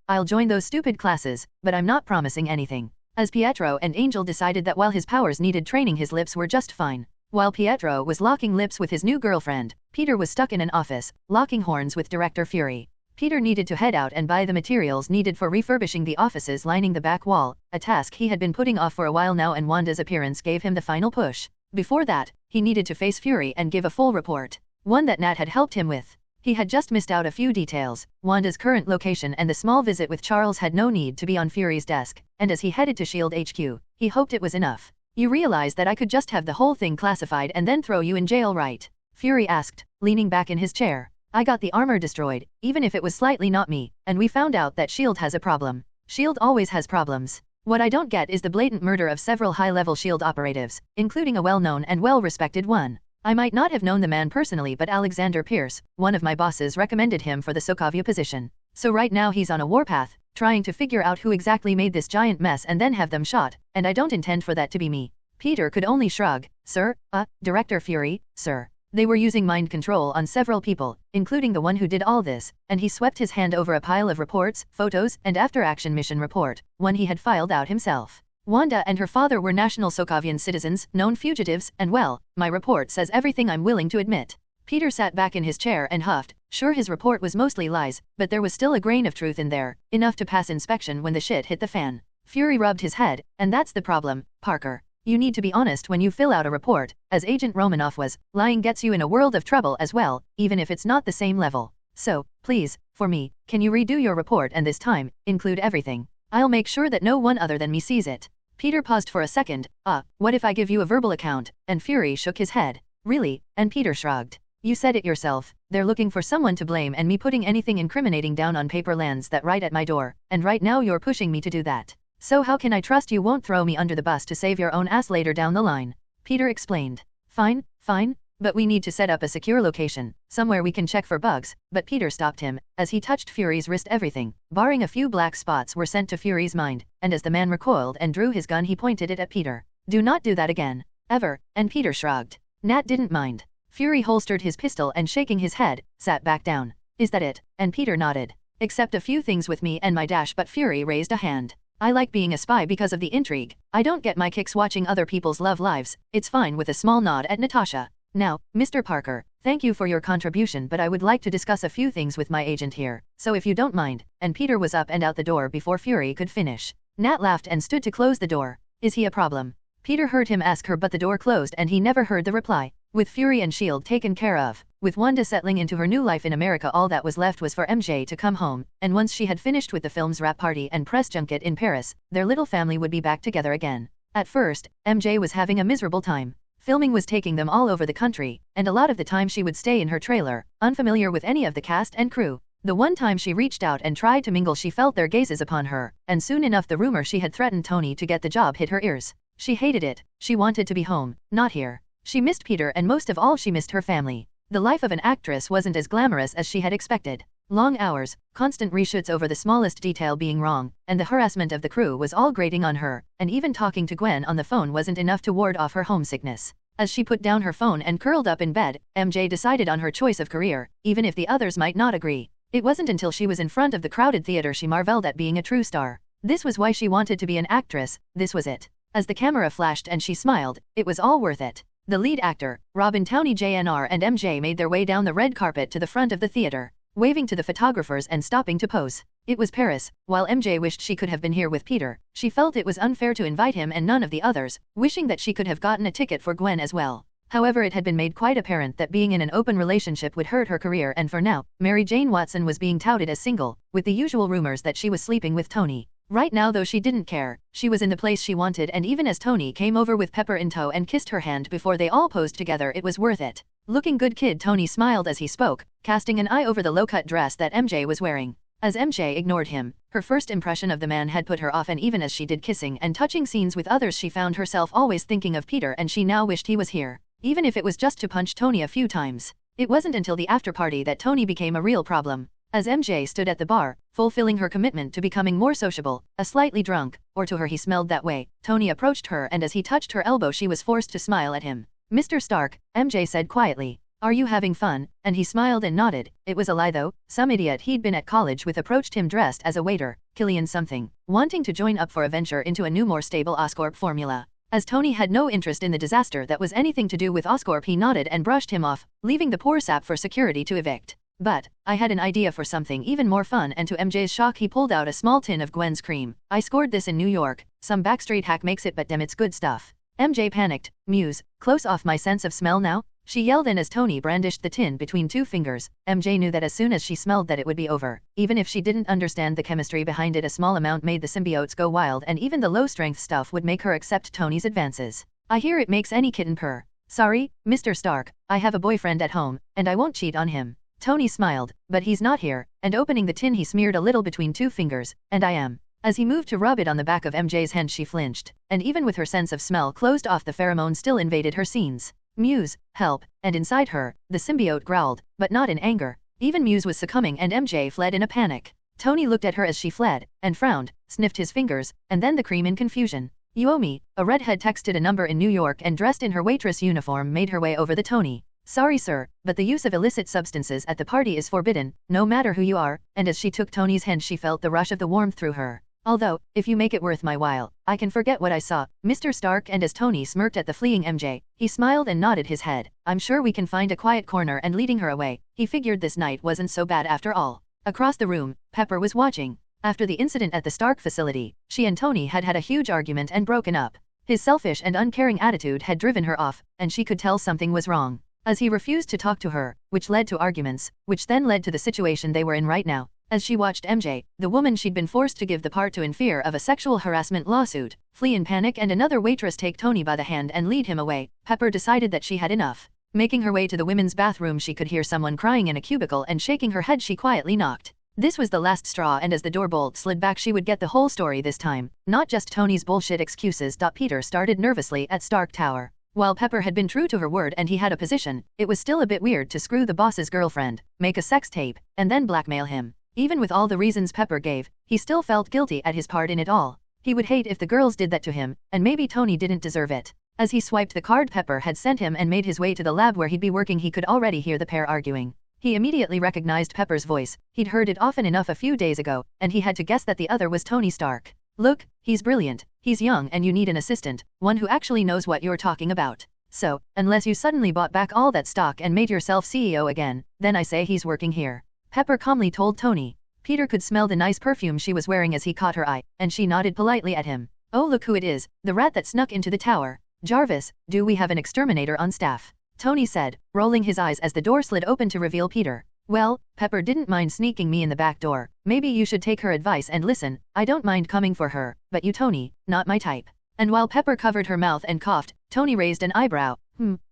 I'll join those stupid classes, but I'm not promising anything. As Pietro and Angel decided that while his powers needed training, his lips were just fine. While Pietro was locking lips with his new girlfriend, Peter was stuck in an office, locking horns with Director Fury. Peter needed to head out and buy the materials needed for refurbishing the offices lining the back wall, a task he had been putting off for a while now, and Wanda's appearance gave him the final push. Before that, he needed to face Fury and give a full report, one that Nat had helped him with. He had just missed out a few details. Wanda's current location and the small visit with Charles had no need to be on Fury's desk, and as he headed to S.H.I.E.L.D. HQ, he hoped it was enough. You realize that I could just have the whole thing classified and then throw you in jail, right? Fury asked, leaning back in his chair. I got the armor destroyed, even if it was slightly not me, and we found out that S.H.I.E.L.D. has a problem. S.H.I.E.L.D. always has problems. What I don't get is the blatant murder of several high-level S.H.I.E.L.D. operatives, including a well-known and well-respected one. I might not have known the man personally, but Alexander Pierce, one of my bosses, recommended him for the Soavia position. So right now he's on a warpath, trying to figure out who exactly made this giant mess and then have them shot, and I don't intend for that to be me. Peter could only shrug. Sir, Director Fury, sir. They were using mind control on several people, including the one who did all this, and he swept his hand over a pile of reports, photos, and after-action mission report, one he had filed out himself. Wanda and her father were national Soavian citizens, known fugitives, and well, my report says everything I'm willing to admit. Peter sat back in his chair and huffed. Sure, his report was mostly lies, but there was still a grain of truth in there, enough to pass inspection when the shit hit the fan. Fury rubbed his head, and that's the problem, Parker. You need to be honest when you fill out a report, as Agent Romanoff was. Lying gets you in a world of trouble as well, even if it's not the same level. So, please, for me, can you redo your report and this time, include everything? I'll make sure that no one other than me sees it. Peter paused for a second. What if I give you a verbal account? And Fury shook his head. Really? And Peter shrugged. You said it yourself, they're looking for someone to blame, and me putting anything incriminating down on paper lands that right at my door, and right now you're pushing me to do that. So how can I trust you won't throw me under the bus to save your own ass later down the line? Peter explained. Fine, but we need to set up a secure location, somewhere we can check for bugs, but Peter stopped him, as he touched Fury's wrist. Everything, barring a few black spots, were sent to Fury's mind, and as the man recoiled and drew his gun he pointed it at Peter. Do not do that again. Ever, and Peter shrugged. Nat didn't mind. Fury holstered his pistol and shaking his head, sat back down. Is that it? And Peter nodded. Except a few things with me and my dash, but Fury raised a hand. I like being a spy because of the intrigue. I don't get my kicks watching other people's love lives. It's fine, with a small nod at Natasha. Now, Mr. Parker, thank you for your contribution, but I would like to discuss a few things with my agent here, so if you don't mind. And Peter was up and out the door before Fury could finish. Nat laughed and stood to close the door. Is he a problem? Peter heard him ask her, but the door closed and he never heard the reply. With Fury and S.H.I.E.L.D. taken care of, with Wanda settling into her new life in America, all that was left was for MJ to come home, and once she had finished with the film's wrap party and press junket in Paris, their little family would be back together again. At first, MJ was having a miserable time. Filming was taking them all over the country, and a lot of the time she would stay in her trailer, unfamiliar with any of the cast and crew. The one time she reached out and tried to mingle, she felt their gazes upon her, and soon enough the rumor she had threatened Tony to get the job hit her ears. She hated it. She wanted to be home, not here. She missed Peter, and most of all she missed her family. The life of an actress wasn't as glamorous as she had expected. Long hours, constant reshoots over the smallest detail being wrong, and the harassment of the crew was all grating on her, and even talking to Gwen on the phone wasn't enough to ward off her homesickness. As she put down her phone and curled up in bed, MJ decided on her choice of career, even if the others might not agree. It wasn't until she was in front of the crowded theater she marveled at being a true star. This was why she wanted to be an actress. This was it. As the camera flashed and she smiled, it was all worth it. The lead actor, Robin Downey Jr. and MJ made their way down the red carpet to the front of the theater, waving to the photographers and stopping to pose. It was Paris. While MJ wished she could have been here with Peter, she felt it was unfair to invite him and none of the others, wishing that she could have gotten a ticket for Gwen as well. However, it had been made quite apparent that being in an open relationship would hurt her career, and for now, Mary Jane Watson was being touted as single, with the usual rumors that she was sleeping with Tony. Right now though, she didn't care. She was in the place she wanted, and even as Tony came over with Pepper in tow and kissed her hand before they all posed together, it was worth it. Looking good kid, Tony smiled as he spoke, casting an eye over the low-cut dress that MJ was wearing. As MJ ignored him, her first impression of the man had put her off, and even as she did kissing and touching scenes with others, she found herself always thinking of Peter, and she now wished he was here, even if it was just to punch Tony a few times. It wasn't until the after-party that Tony became a real problem. As MJ stood at the bar, fulfilling her commitment to becoming more sociable, slightly drunk, or to her he smelled that way, Tony approached her, and as he touched her elbow she was forced to smile at him. Mr. Stark, MJ said quietly. Are you having fun? And he smiled and nodded. It was a lie though. Some idiot he'd been at college with approached him dressed as a waiter, Killian something, wanting to join up for a venture into a new more stable Oscorp formula. As Tony had no interest in the disaster that was anything to do with Oscorp, he nodded and brushed him off, leaving the poor sap for security to evict. But, I had an idea for something even more fun, and to MJ's shock he pulled out a small tin of Gwen's cream. I scored this in New York. Some backstreet hack makes it, but damn, it's good stuff. MJ panicked. Muse, close off my sense of smell now? She yelled, and as Tony brandished the tin between two fingers, MJ knew that as soon as she smelled that it would be over. Even if she didn't understand the chemistry behind it, a small amount made the symbiotes go wild, and even the low-strength stuff would make her accept Tony's advances. I hear it makes any kitten purr. Sorry, Mr. Stark, I have a boyfriend at home, and I won't cheat on him. Tony smiled, but he's not here, and opening the tin he smeared a little between 2 fingers, and I am. As he moved to rub it on the back of MJ's hand she flinched, and even with her sense of smell closed off the pheromone still invaded her scenes. Muse, help, and inside her, the symbiote growled, but not in anger. Even Muse was succumbing and MJ fled in a panic. Tony looked at her as she fled, and frowned, sniffed his fingers, and then the cream in confusion. You owe me, a redhead texted a number in New York and dressed in her waitress uniform made her way over the Tony. Sorry sir, but the use of illicit substances at the party is forbidden, no matter who you are, and as she took Tony's hand she felt the rush of the warmth through her. Although, if you make it worth my while, I can forget what I saw, Mr. Stark, and as Tony smirked at the fleeing MJ, he smiled and nodded his head. I'm sure we can find a quiet corner and leading her away. He figured this night wasn't so bad after all. Across the room, Pepper was watching. After the incident at the Stark facility, she and Tony had had a huge argument and broken up. His selfish and uncaring attitude had driven her off, and she could tell something was wrong. As he refused to talk to her, which led to arguments, which then led to the situation they were in right now. As she watched MJ, the woman she'd been forced to give the part to in fear of a sexual harassment lawsuit, flee in panic and another waitress take Tony by the hand and lead him away, Pepper decided that she had enough. Making her way to the women's bathroom she could hear someone crying in a cubicle and shaking her head she quietly knocked. This was the last straw and as the door bolt slid back she would get the whole story this time, not just Tony's bullshit excuses. Peter started nervously at Stark Tower. While Pepper had been true to her word and he had a position, it was still a bit weird to screw the boss's girlfriend, make a sex tape, and then blackmail him. Even with all the reasons Pepper gave, he still felt guilty at his part in it all. He would hate if the girls did that to him, and maybe Tony didn't deserve it. As he swiped the card Pepper had sent him and made his way to the lab where he'd be working he could already hear the pair arguing. He immediately recognized Pepper's voice, he'd heard it often enough a few days ago, and he had to guess that the other was Tony Stark. Look, he's brilliant, he's young and you need an assistant, one who actually knows what you're talking about. So, unless you suddenly bought back all that stock and made yourself CEO again, then I say he's working here. Pepper calmly told Tony. Peter could smell the nice perfume she was wearing as he caught her eye, and she nodded politely at him. Oh look who it is, the rat that snuck into the tower. Jarvis, do we have an exterminator on staff? Tony said, rolling his eyes as the door slid open to reveal Peter. Well, Pepper didn't mind sneaking me in the back door. Maybe you should take her advice and listen. I don't mind coming for her, but you Tony, not my type. And while Pepper covered her mouth and coughed, Tony raised an eyebrow.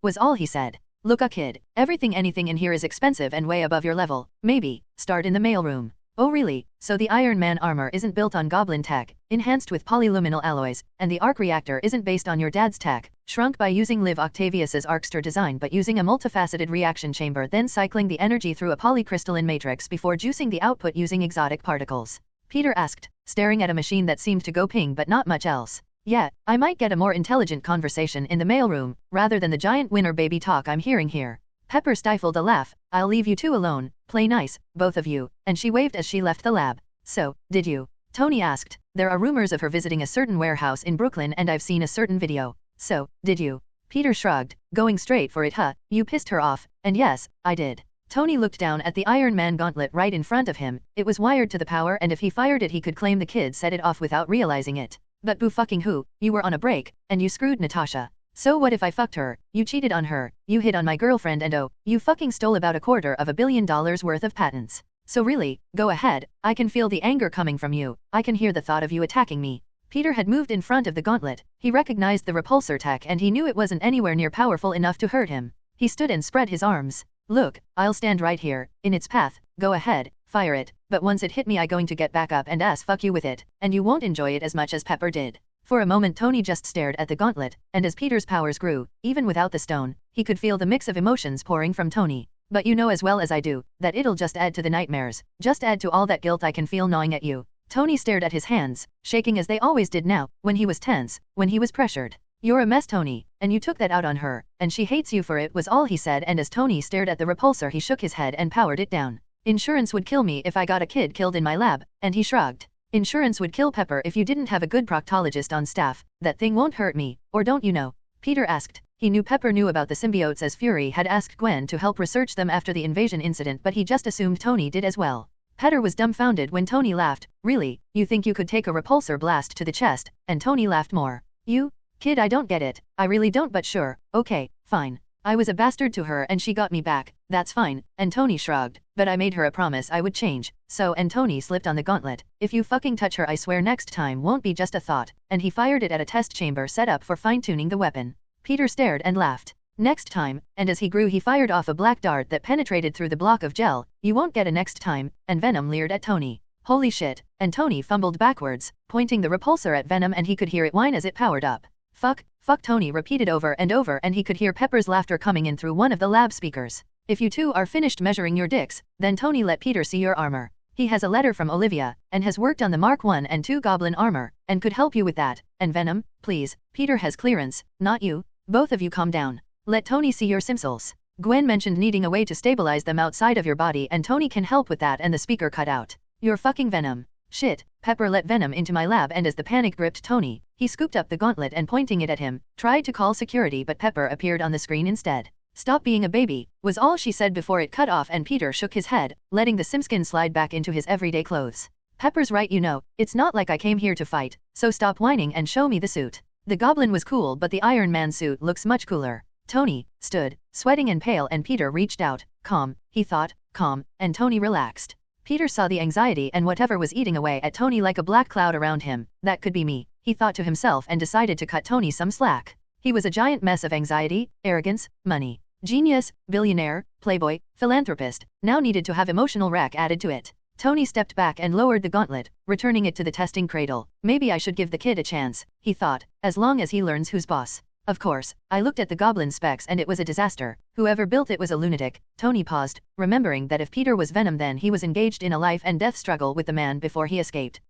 Was all he said. Look kid, anything in here is expensive and way above your level. Maybe, start in the mailroom. Oh really, so the Iron Man armor isn't built on goblin tech, enhanced with polyluminal alloys, and the arc reactor isn't based on your dad's tech, shrunk by using Liv Octavius's Arcster design but using a multifaceted reaction chamber then cycling the energy through a polycrystalline matrix before juicing the output using exotic particles. Peter asked, staring at a machine that seemed to go ping but not much else. Yeah, I might get a more intelligent conversation in the mailroom, rather than the giant winner baby talk I'm hearing here. Pepper stifled a laugh. I'll leave you two alone, play nice, both of you, and she waved as she left the lab. So, did you? Tony asked. There are rumors of her visiting a certain warehouse in Brooklyn and I've seen a certain video. So, did you? Peter shrugged, going straight for it. You pissed her off, and yes, I did. Tony looked down at the Iron Man gauntlet right in front of him. It was wired to the power and if he fired it he could claim the kid set it off without realizing it. But boo fucking who, you were on a break, and you screwed Natasha. So what if I fucked her, you cheated on her, you hit on my girlfriend and oh, you fucking stole about $250 million worth of patents. So really, go ahead, I can feel the anger coming from you, I can hear the thought of you attacking me. Peter had moved in front of the gauntlet, he recognized the repulsor tech and he knew it wasn't anywhere near powerful enough to hurt him. He stood and spread his arms. Look, I'll stand right here, in its path, go ahead, fire it, but once it hit me I going to get back up and ass fuck you with it, and you won't enjoy it as much as Pepper did. For a moment Tony just stared at the gauntlet, and as Peter's powers grew, even without the stone, he could feel the mix of emotions pouring from Tony. But you know as well as I do, that it'll just add to the nightmares, just add to all that guilt I can feel gnawing at you. Tony stared at his hands, shaking as they always did now, when he was tense, when he was pressured. You're a mess Tony, and you took that out on her, and she hates you for it was all he said and as Tony stared at the repulsor he shook his head and powered it down. Insurance would kill me if I got a kid killed in my lab, and he shrugged. Insurance would kill Pepper if you didn't have a good proctologist on staff. That thing won't hurt me, or don't you know? Peter asked. He knew Pepper knew about the symbiotes as Fury had asked Gwen to help research them after the invasion incident but he just assumed Tony did as well. Peter was dumbfounded when Tony laughed. Really, you think you could take a repulsor blast to the chest? And Tony laughed more. You? Kid I don't get it, I really don't but sure, okay, fine. I was a bastard to her and she got me back, that's fine, and Tony shrugged, but I made her a promise I would change, so and Tony slipped on the gauntlet. If you fucking touch her I swear next time won't be just a thought, and he fired it at a test chamber set up for fine-tuning the weapon. Peter stared and laughed. Next time, and as he grew he fired off a black dart that penetrated through the block of gel. You won't get a next time, and Venom leered at Tony. Holy shit, and Tony fumbled backwards, pointing the repulsor at Venom and he could hear it whine as it powered up. Fuck, Tony repeated over and over and he could hear Pepper's laughter coming in through one of the lab speakers. If you two are finished measuring your dicks, then Tony let Peter see your armor. He has a letter from Olivia, and has worked on the Mark 1 and 2 Goblin armor, and could help you with that. And Venom, please, Peter has clearance, not you. Both of you calm down. Let Tony see your simsels. Gwen mentioned needing a way to stabilize them outside of your body and Tony can help with that and the speaker cut out. You're fucking Venom. Shit, Pepper let Venom into my lab and as the panic gripped Tony, he scooped up the gauntlet and pointing it at him, tried to call security but Pepper appeared on the screen instead. Stop being a baby, was all she said before it cut off and Peter shook his head, letting the simskin slide back into his everyday clothes. Pepper's right, you know, it's not like I came here to fight, so stop whining and show me the suit. The Goblin was cool but the Iron Man suit looks much cooler. Tony stood, sweating and pale and Peter reached out. Calm, he thought, calm, and Tony relaxed. Peter saw the anxiety and whatever was eating away at Tony like a black cloud around him. That could be me, he thought to himself and decided to cut Tony some slack. He was a giant mess of anxiety, arrogance, money. Genius, billionaire, playboy, philanthropist, now needed to have emotional wreck added to it. Tony stepped back and lowered the gauntlet, returning it to the testing cradle. Maybe I should give the kid a chance, he thought, as long as he learns who's boss. Of course, I looked at the Goblin specs and it was a disaster. Whoever built it was a lunatic. Tony paused, remembering that if Peter was Venom then he was engaged in a life and death struggle with the man before he escaped.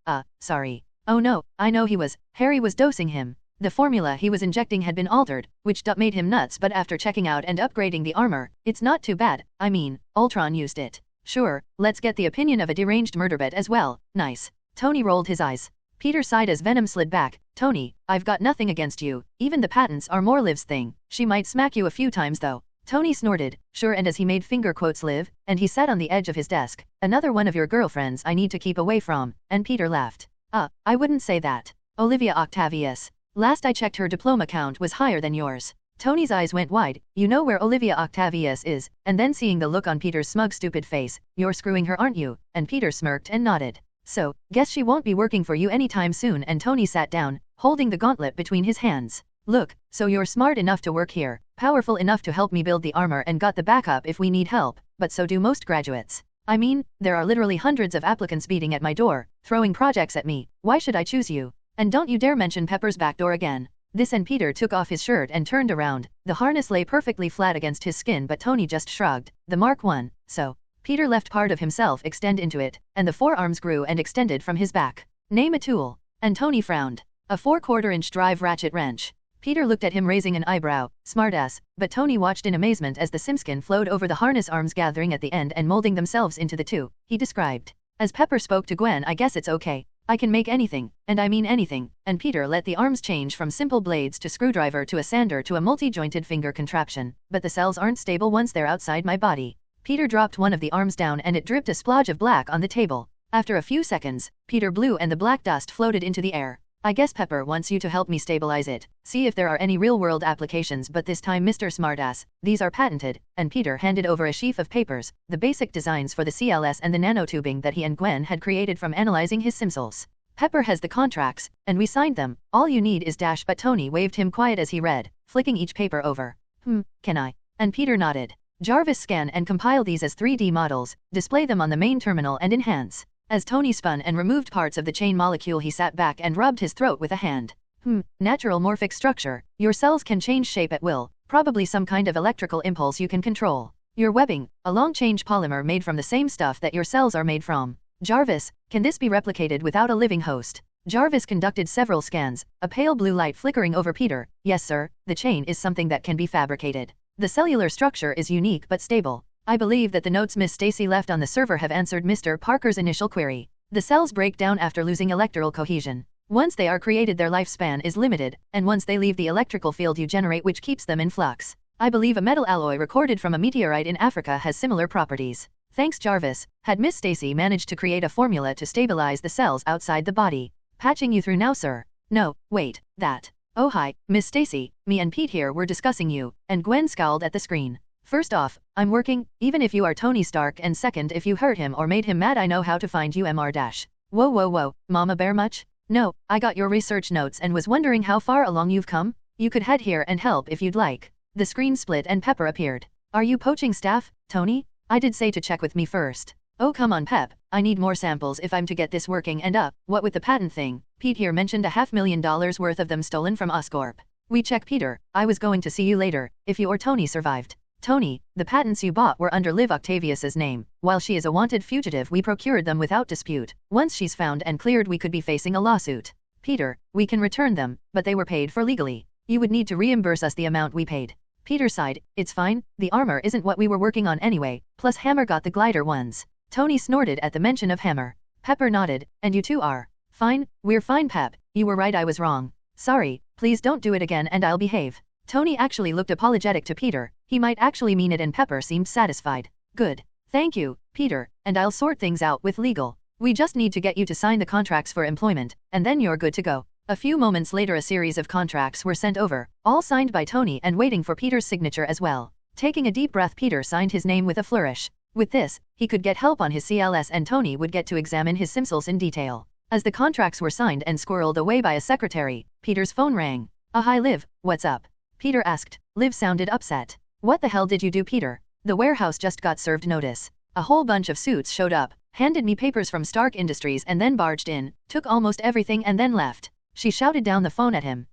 Sorry. Oh no, I know he was. Harry was dosing him. The formula he was injecting had been altered, which made him nuts but after checking out and upgrading the armor, it's not too bad. I mean, Ultron used it. Sure, let's get the opinion of a deranged murderbot as well. Nice. Tony rolled his eyes. Peter sighed as Venom slid back. Tony, I've got nothing against you, even the patents are more Liv's thing. She might smack you a few times though. Tony snorted, sure, and as he made finger quotes Liv, and he sat on the edge of his desk. Another one of your girlfriends I need to keep away from, and Peter laughed. I wouldn't say that. Olivia Octavius. Last I checked her diploma count was higher than yours. Tony's eyes went wide. You know where Olivia Octavius is, and then seeing the look on Peter's smug stupid face, you're screwing her aren't you? And Peter smirked and nodded. So, guess she won't be working for you anytime soon and Tony sat down, holding the gauntlet between his hands. Look, so you're smart enough to work here, powerful enough to help me build the armor and got the backup if we need help, but so do most graduates. I mean, there are literally hundreds of applicants beating at my door, throwing projects at me. Why should I choose you? And don't you dare mention Pepper's back door again. This and Peter took off his shirt and turned around. The harness lay perfectly flat against his skin but Tony just shrugged. The Mark 1, so. Peter left part of himself extend into it, and the forearms grew and extended from his back. Name a tool. And Tony frowned. A 4/4-inch drive ratchet wrench. Peter looked at him raising an eyebrow, smartass, but Tony watched in amazement as the simskin flowed over the harness arms gathering at the end and molding themselves into the two, he described. As Pepper spoke to Gwen, I guess it's okay. I can make anything, and I mean anything, and Peter let the arms change from simple blades to screwdriver to a sander to a multi-jointed finger contraption, but the cells aren't stable once they're outside my body. Peter dropped one of the arms down and it dripped a splodge of black on the table. After a few seconds, Peter blew and the black dust floated into the air. I guess Pepper wants you to help me stabilize it, see if there are any real-world applications but this time Mr. Smartass, these are patented, and Peter handed over a sheaf of papers, the basic designs for the CLS and the nanotubing that he and Gwen had created from analyzing his simsels. Pepper has the contracts, and we signed them, all you need is dash but Tony waved him quiet as he read, flicking each paper over. Can I? And Peter nodded. Jarvis scan and compile these as 3D models, display them on the main terminal and enhance. As Tony spun and removed parts of the chain molecule he sat back and rubbed his throat with a hand. Natural morphic structure. Your cells can change shape at will, probably some kind of electrical impulse you can control. Your webbing, a long-change polymer made from the same stuff that your cells are made from. Jarvis, can this be replicated without a living host? Jarvis conducted several scans, a pale blue light flickering over Peter. Yes sir, the chain is something that can be fabricated. The cellular structure is unique but stable. I believe that the notes Miss Stacy left on the server have answered Mr. Parker's initial query. The cells break down after losing electrical cohesion. Once they are created their lifespan is limited, and once they leave the electrical field you generate which keeps them in flux. I believe a metal alloy recorded from a meteorite in Africa has similar properties. Thanks Jarvis. Had Miss Stacy managed to create a formula to stabilize the cells outside the body. Patching you through now sir. No, wait, that. Oh hi, Miss Stacy, me and Pete here were discussing you, and Gwen scowled at the screen. First off, I'm working, even if you are Tony Stark, and second if you hurt him or made him mad I know how to find you Mr. Whoa, Mama Bear much? No, I got your research notes and was wondering how far along you've come? You could head here and help if you'd like. The screen split and Pepper appeared. Are you poaching staff, Tony? I did say to check with me first. Oh come on Pep, I need more samples if I'm to get this working and up. What with the patent thing? Pete here mentioned $500,000 worth of them stolen from Oscorp. We check Peter, I was going to see you later, if you or Tony survived. Tony, the patents you bought were under Liv Octavius's name. While she is a wanted fugitive we procured them without dispute. Once she's found and cleared we could be facing a lawsuit. Peter, we can return them, but they were paid for legally. You would need to reimburse us the amount we paid. Peter sighed, it's fine, the armor isn't what we were working on anyway, plus Hammer got the glider ones. Tony snorted at the mention of Hammer. Pepper nodded, and you two are. Fine, we're fine Pep, you were right I was wrong. Sorry, please don't do it again and I'll behave. Tony actually looked apologetic to Peter, he might actually mean it and Pepper seemed satisfied. Good. Thank you, Peter, and I'll sort things out with legal. We just need to get you to sign the contracts for employment, and then you're good to go. A few moments later a series of contracts were sent over, all signed by Tony and waiting for Peter's signature as well. Taking a deep breath Peter signed his name with a flourish. With this, he could get help on his CLS and Tony would get to examine his simsels in detail. As the contracts were signed and squirreled away by a secretary, Peter's phone rang. Hi Liv, what's up? Peter asked. Liv sounded upset. What the hell did you do Peter? The warehouse just got served notice. A whole bunch of suits showed up, handed me papers from Stark Industries and then barged in, took almost everything and then left. She shouted down the phone at him.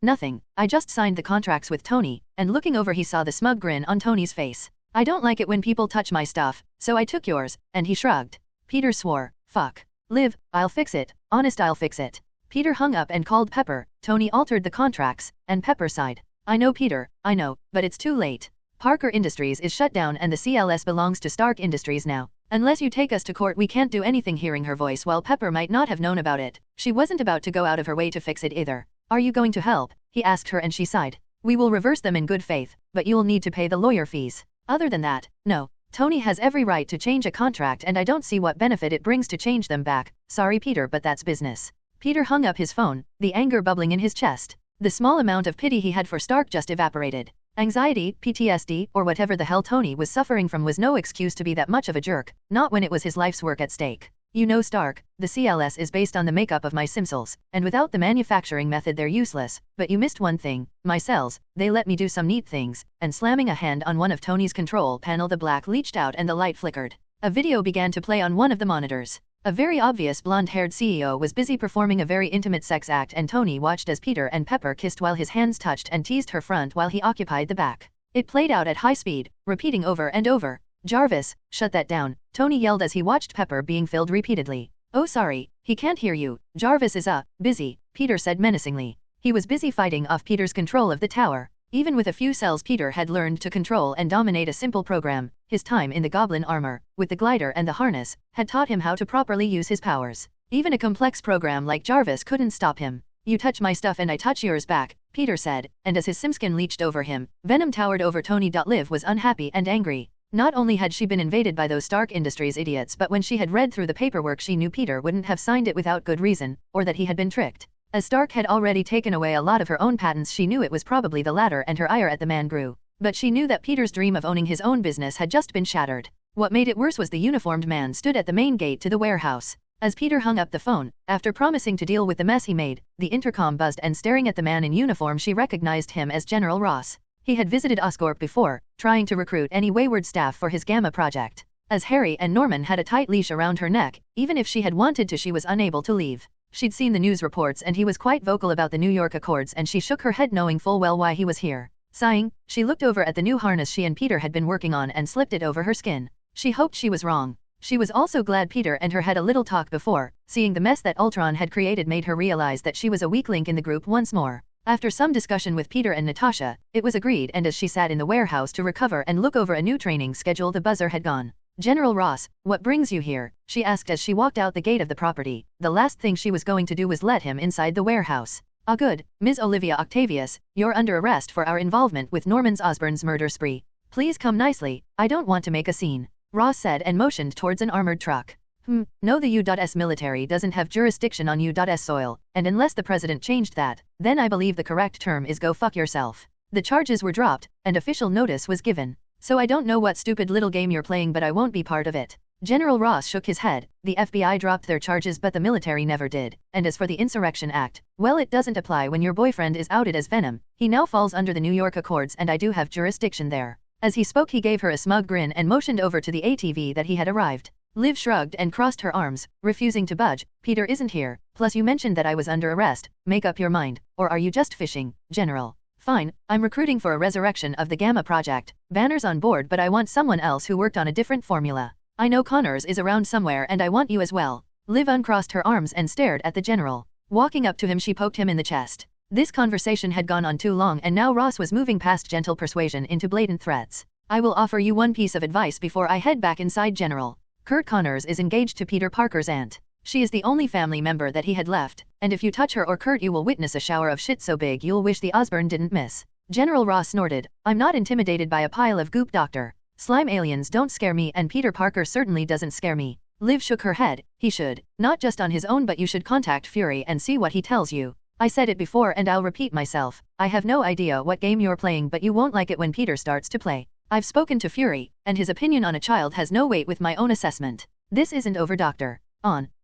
Nothing, I just signed the contracts with Tony, and looking over he saw the smug grin on Tony's face. I don't like it when people touch my stuff, so I took yours, and he shrugged. Peter swore, fuck. Liv, I'll fix it, honest I'll fix it. Peter hung up and called Pepper. Tony altered the contracts, and Pepper sighed. I know Peter, I know, but it's too late. Parker Industries is shut down and the CLS belongs to Stark Industries now. Unless you take us to court we can't do anything. Hearing her voice, while Pepper might not have known about it, she wasn't about to go out of her way to fix it either. Are you going to help? He asked her and she sighed. We will reverse them in good faith, but you'll need to pay the lawyer fees. Other than that, no. Tony has every right to change a contract and I don't see what benefit it brings to change them back. Sorry Peter, but that's business. Peter hung up his phone, the anger bubbling in his chest. The small amount of pity he had for Stark just evaporated. Anxiety, PTSD, or whatever the hell Tony was suffering from was no excuse to be that much of a jerk, not when it was his life's work at stake. You know Stark, the CLS is based on the makeup of my simsels, and without the manufacturing method they're useless, but you missed one thing, my cells, they let me do some neat things, and slamming a hand on one of Tony's control panel the black leached out and the light flickered. A video began to play on one of the monitors. A very obvious blonde-haired CEO was busy performing a very intimate sex act and Tony watched as Peter and Pepper kissed while his hands touched and teased her front while he occupied the back. It played out at high speed, repeating over and over. Jarvis, shut that down, Tony yelled as he watched Pepper being filled repeatedly. Oh sorry, he can't hear you, Jarvis is busy, Peter said menacingly. He was busy fighting off Peter's control of the tower. Even with a few cells Peter had learned to control and dominate a simple program. His time in the goblin armor, with the glider and the harness, had taught him how to properly use his powers. Even a complex program like Jarvis couldn't stop him. You touch my stuff and I touch yours back, Peter said, and as his simskin leached over him, Venom towered over Tony. Liv was unhappy and angry. Not only had she been invaded by those Stark Industries idiots, but when she had read through the paperwork she knew Peter wouldn't have signed it without good reason, or that he had been tricked. As Stark had already taken away a lot of her own patents she knew it was probably the latter and her ire at the man grew. But she knew that Peter's dream of owning his own business had just been shattered. What made it worse was the uniformed man stood at the main gate to the warehouse. As Peter hung up the phone, after promising to deal with the mess he made, the intercom buzzed and staring at the man in uniform she recognized him as General Ross. He had visited Oscorp before, trying to recruit any wayward staff for his Gamma project. As Harry and Norman had a tight leash around her neck, even if she had wanted to she was unable to leave. She'd seen the news reports and he was quite vocal about the New York Accords and she shook her head knowing full well why he was here. Sighing, she looked over at the new harness she and Peter had been working on and slipped it over her skin. She hoped she was wrong. She was also glad Peter and her had a little talk before. Seeing the mess that Ultron had created made her realize that she was a weak link in the group once more. After some discussion with Peter and Natasha, it was agreed and as she sat in the warehouse to recover and look over a new training schedule the buzzer had gone. General Ross, what brings you here? She asked as she walked out the gate of the property. The last thing she was going to do was let him inside the warehouse. Good, Ms. Olivia Octavius, you're under arrest for our involvement with Norman Osborn's murder spree. Please come nicely, I don't want to make a scene. Ross said and motioned towards an armored truck. No, the U.S. military doesn't have jurisdiction on U.S. soil, and unless the president changed that, then I believe the correct term is go fuck yourself. The charges were dropped, and official notice was given. So I don't know what stupid little game you're playing but I won't be part of it. General Ross shook his head. The FBI dropped their charges but the military never did. And as for the Insurrection Act, well, it doesn't apply when your boyfriend is outed as Venom. He now falls under the New York Accords and I do have jurisdiction there. As he spoke he gave her a smug grin and motioned over to the ATV that he had arrived. Liv shrugged and crossed her arms, refusing to budge. Peter isn't here, plus you mentioned that I was under arrest. Make up your mind, or are you just fishing, General? Fine, I'm recruiting for a resurrection of the Gamma Project. Banner's on board but I want someone else who worked on a different formula. I know Connors is around somewhere and I want you as well. Liv uncrossed her arms and stared at the general. Walking up to him she poked him in the chest. This conversation had gone on too long and now Ross was moving past gentle persuasion into blatant threats. I will offer you one piece of advice before I head back inside, General. Kurt Connors is engaged to Peter Parker's aunt. She is the only family member that he had left, and if you touch her or Kurt you will witness a shower of shit so big you'll wish the Osborn didn't miss. General Ross snorted. I'm not intimidated by a pile of goop, Doctor. Slime aliens don't scare me and Peter Parker certainly doesn't scare me. Liv shook her head. He should. Not just on his own but you should contact Fury and see what he tells you. I said it before and I'll repeat myself. I have no idea what game you're playing but you won't like it when Peter starts to play. I've spoken to Fury, and his opinion on a child has no weight with my own assessment. This isn't over, Doctor.